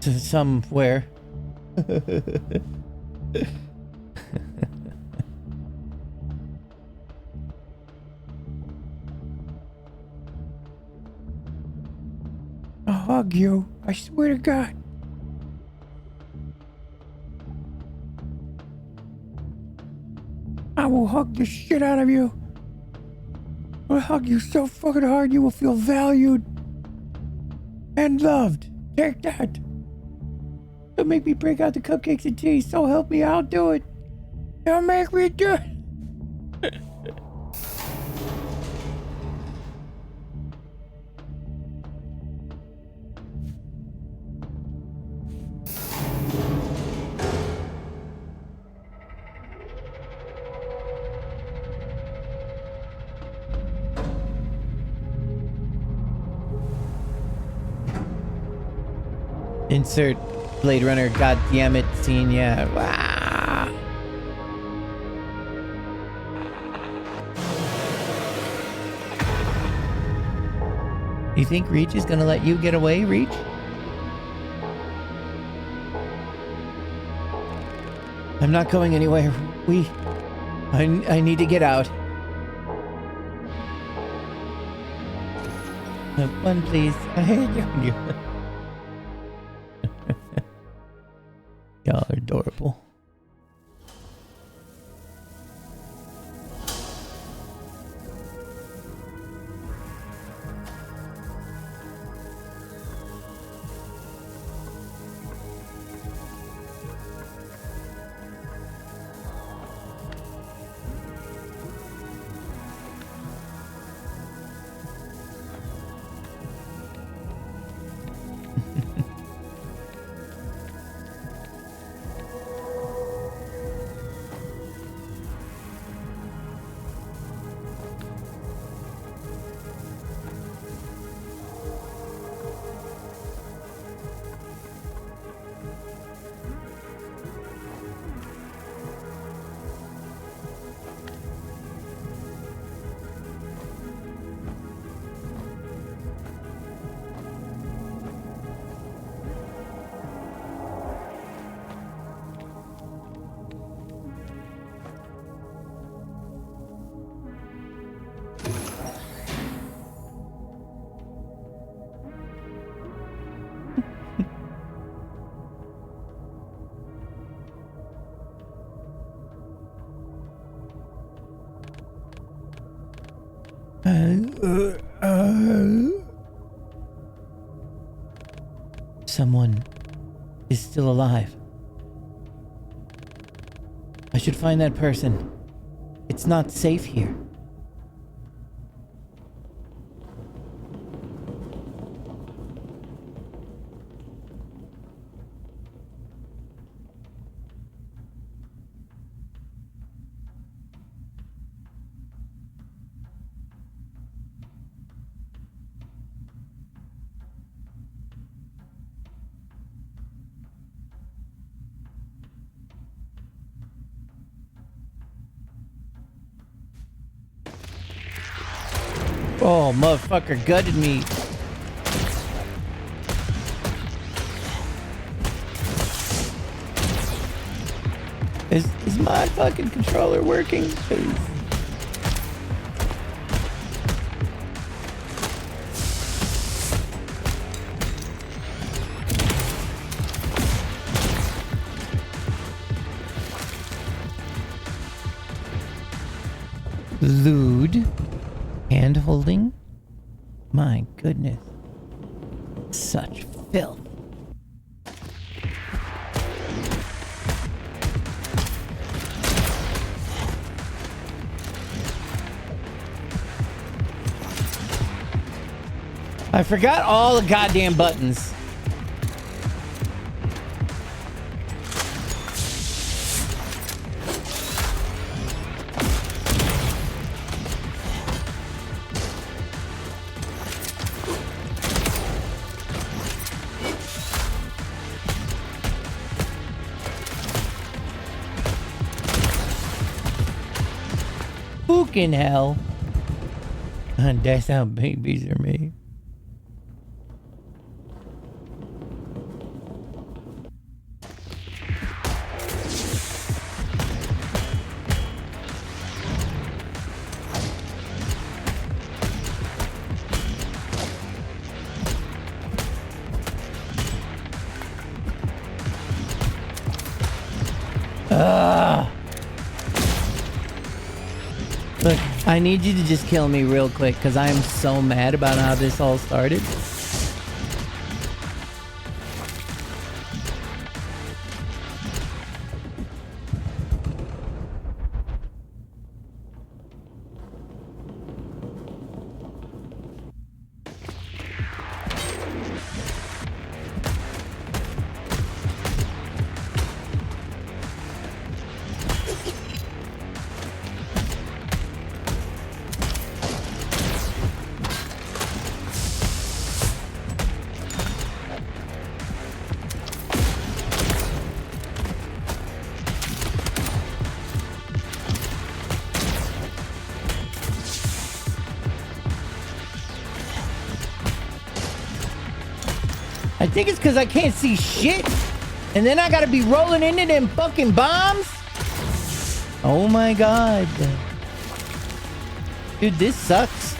to somewhere. I'll hug you. I swear to God. I will hug the shit out of you. I'll hug you so fucking hard you will feel valued and loved. Take that. Don't make me break out the cupcakes and tea. So help me, I'll do it. Don't make me do it. Insert Blade Runner, goddammit scene, yeah. Wow. You think Reach is gonna let you get away, Reach? I'm not going anywhere. I need to get out. One, please. I hate you. Y'all are adorable. Someone is still alive. I should find that person. It's not safe here. Oh, motherfucker gutted me. Is my fucking controller working? Please. Lewd. Hand holding? My goodness. Such filth. I forgot all the goddamn buttons. Fucking hell. That's how babies are made. Look, I need you to just kill me real quick because I am so mad about how this all started. I think it's because I can't see shit. And then I gotta be rolling into them fucking bombs. Oh my god. Dude, this sucks.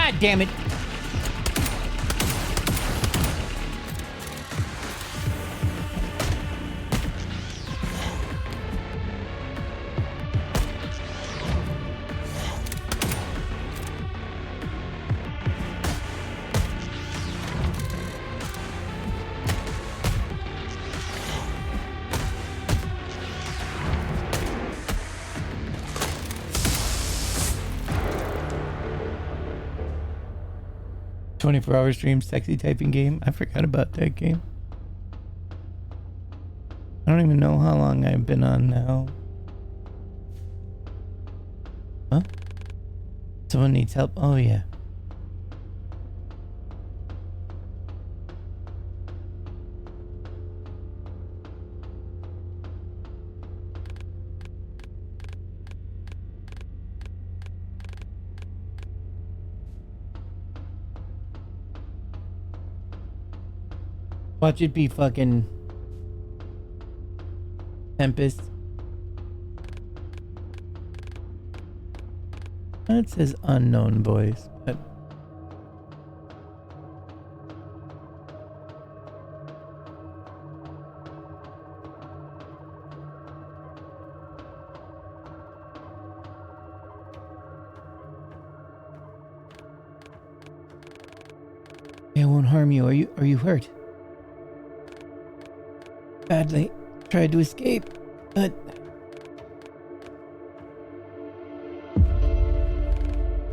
God damn it! "24-hour stream sexy typing game." I forgot about that game. I don't even know how long I've been on now. Huh? Someone needs help? Oh, yeah. Watch it be fucking Tempest. It says unknown voice, but it won't harm you. Are you hurt? Badly. Tried to escape, but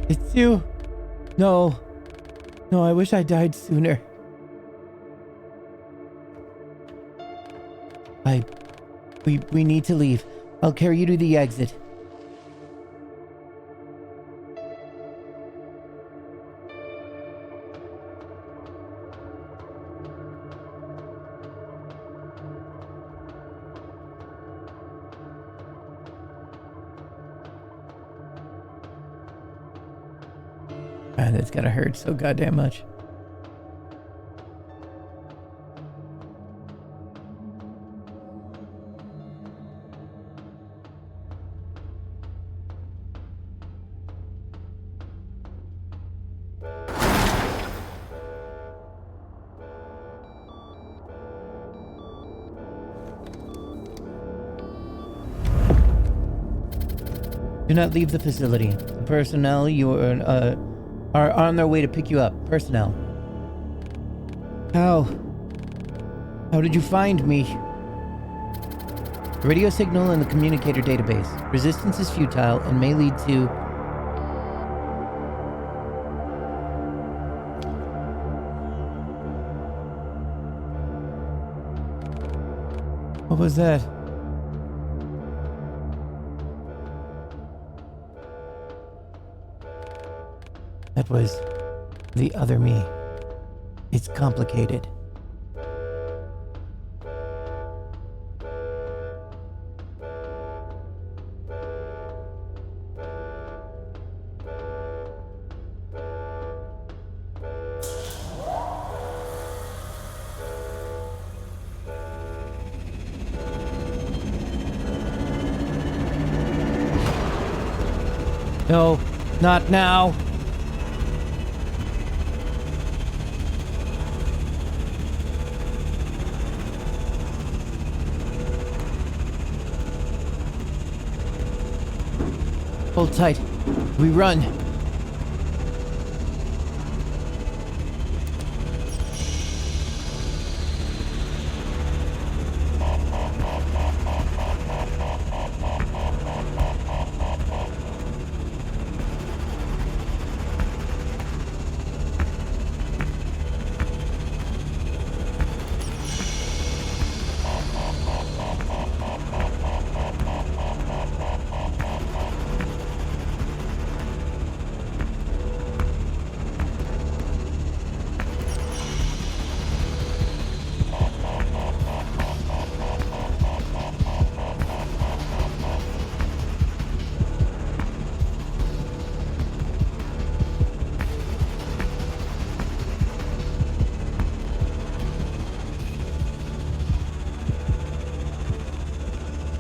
it's you. No, I wish I died sooner. We need to leave. I'll carry you to the exit. God, that's gotta hurt so goddamn much. Do not leave the facility. The personnel are on their way to pick you up. Personnel. How did you find me? Radio signal in the communicator database. Resistance is futile and may lead to... What was that? That was the other me. It's complicated. No, not now. Hold tight. We run.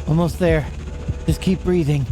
Almost there. Just keep breathing.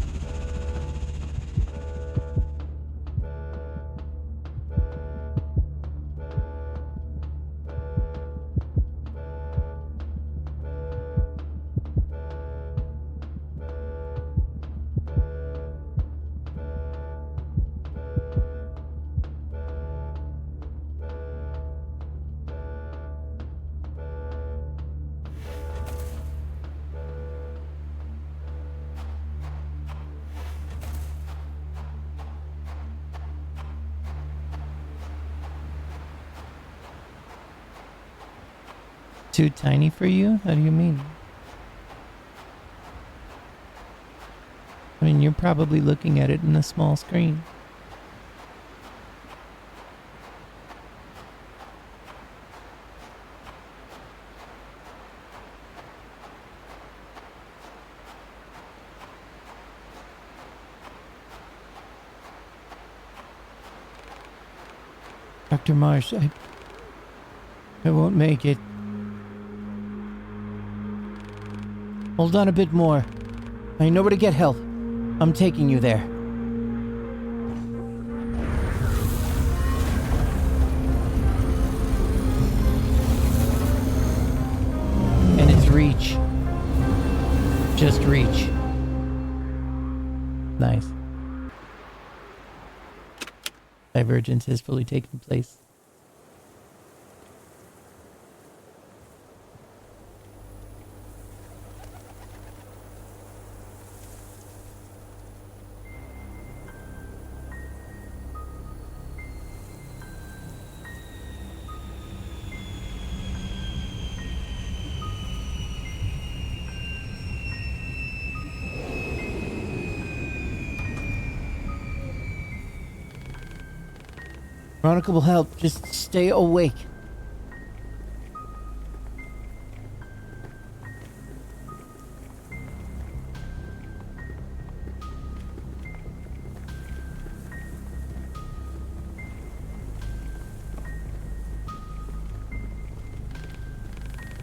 Too tiny for you? How do you mean? I mean, you're probably looking at it in a small screen. Dr. Marsh, I won't make it. Hold on a bit more. I know where to get help. I'm taking you there. And it's reach. Just reach. Nice. Divergence has fully taken place. Veronica will help. Just stay awake.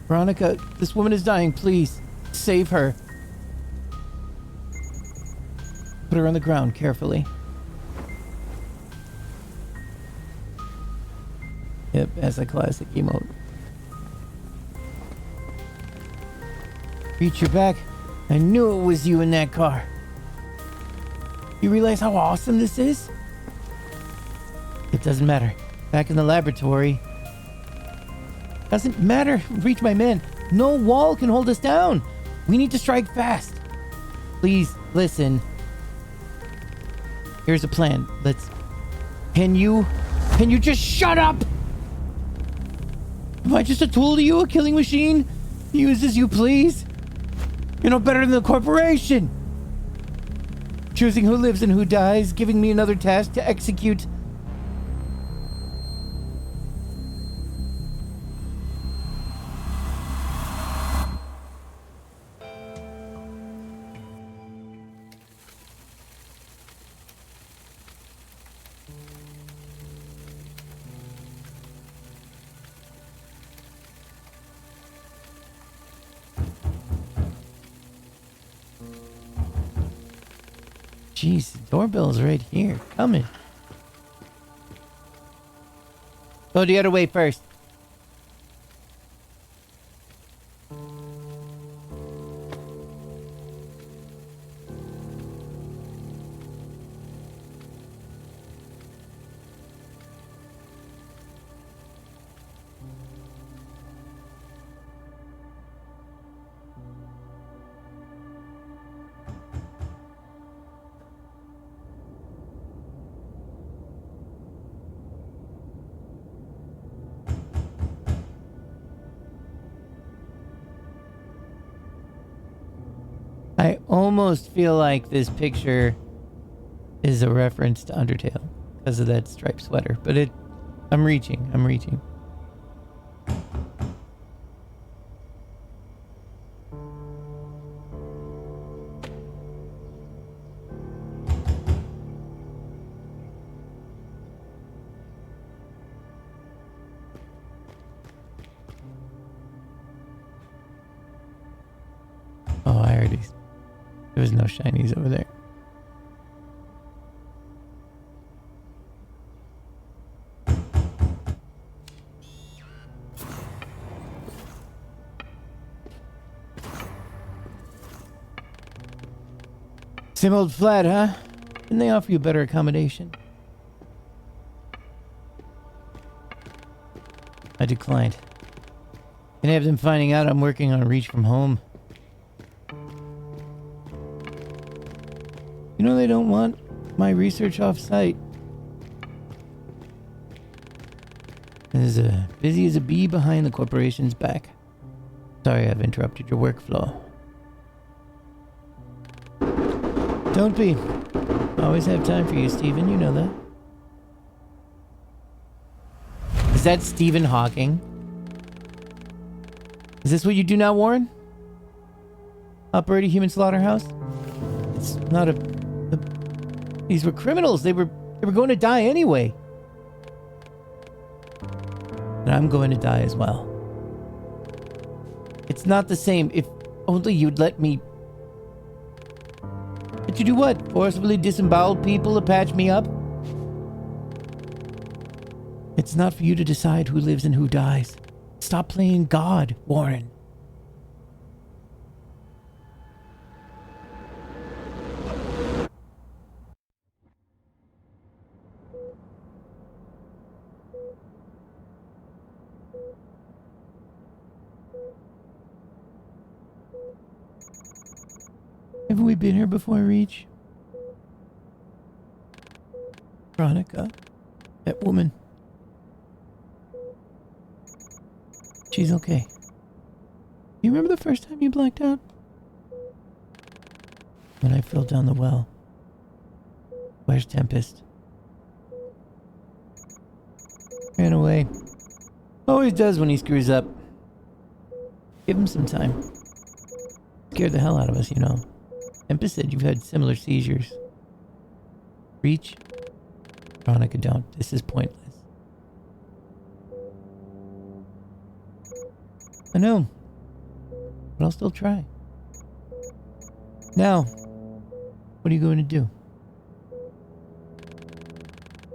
Veronica, this woman is dying. Please, save her. Put her on the ground carefully. Yep, as a classic emote. Reach your back. I knew it was you in that car. You realize how awesome this is? It doesn't matter. Back in the laboratory. Doesn't matter. Reach my men. No wall can hold us down. We need to strike fast. Please, listen. Here's a plan. Can you just shut up? Am I just a tool to you, a killing machine? Use as you please? You're no better than the corporation. Choosing who lives and who dies, giving me another task to execute. Jeez, the doorbell's right here. Coming. Go the other way first. I almost feel like this picture is a reference to Undertale because of that striped sweater, but I'm reaching. Oh, I already... There was no shinies over there. Same old flat, huh? Didn't they offer you better accommodation? I declined. Can have them finding out I'm working on Reach from home. You know they don't want my research off-site. As busy as a bee behind the corporation's back. Sorry I've interrupted your workflow. Don't be. I always have time for you, Stephen. You know that. Is that Stephen Hawking? Is this what you do now, Warren? Operate a human slaughterhouse? It's not a... These were criminals. They were going to die anyway. And I'm going to die as well. It's not the same. If only you'd let me... But you do what? Forcibly disembowel people to patch me up? It's not for you to decide who lives and who dies. Stop playing God, Warren. Haven't we been here before, Reach? Veronica. That woman. She's okay. You remember the first time you blacked out? When I fell down the well. Where's Tempest? Ran away. Always does when he screws up. Give him some time. Scared the hell out of us, you know. Tempest said you've had similar seizures. Reach? Veronica, don't. This is pointless. I know. But I'll still try. Now, what are you going to do?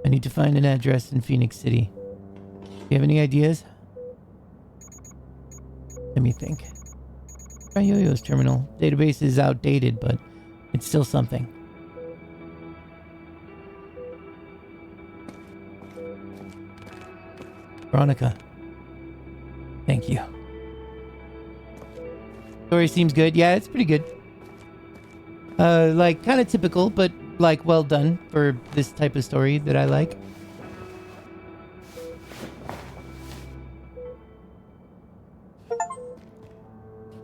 I need to find an address in Phoenix City. Do you have any ideas? Let me think. Try Yo-Yo's terminal. Database is outdated, but it's still something. Veronica. Thank you. Story seems good. Yeah, it's pretty good. Like, kind of typical, but, like, well done for this type of story that I like.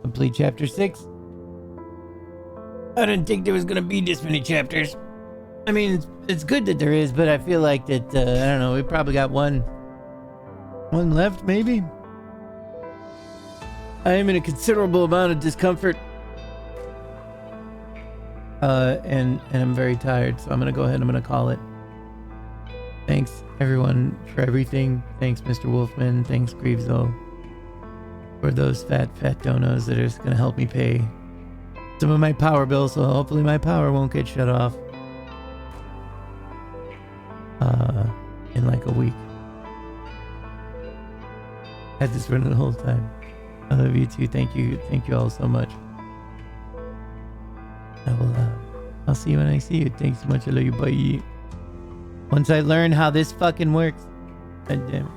Complete chapter 6. I didn't think there was gonna be this many chapters. I mean, it's good that there is, but I feel like that, I don't know, we probably got one left, maybe? I am in a considerable amount of discomfort. And I'm very tired, so I'm gonna go ahead and I'm gonna call it. Thanks, everyone, for everything. Thanks, Mr. Wolfman. Thanks, Grievezo, for those fat donos that are just gonna help me pay some of my power bills, so hopefully my power won't get shut off in like a week. Had this running the whole time. I love you too. Thank you all so much. I'll see you when I see you. Thanks so much. I love you. Bye. Once I learn how this fucking works. God damn it.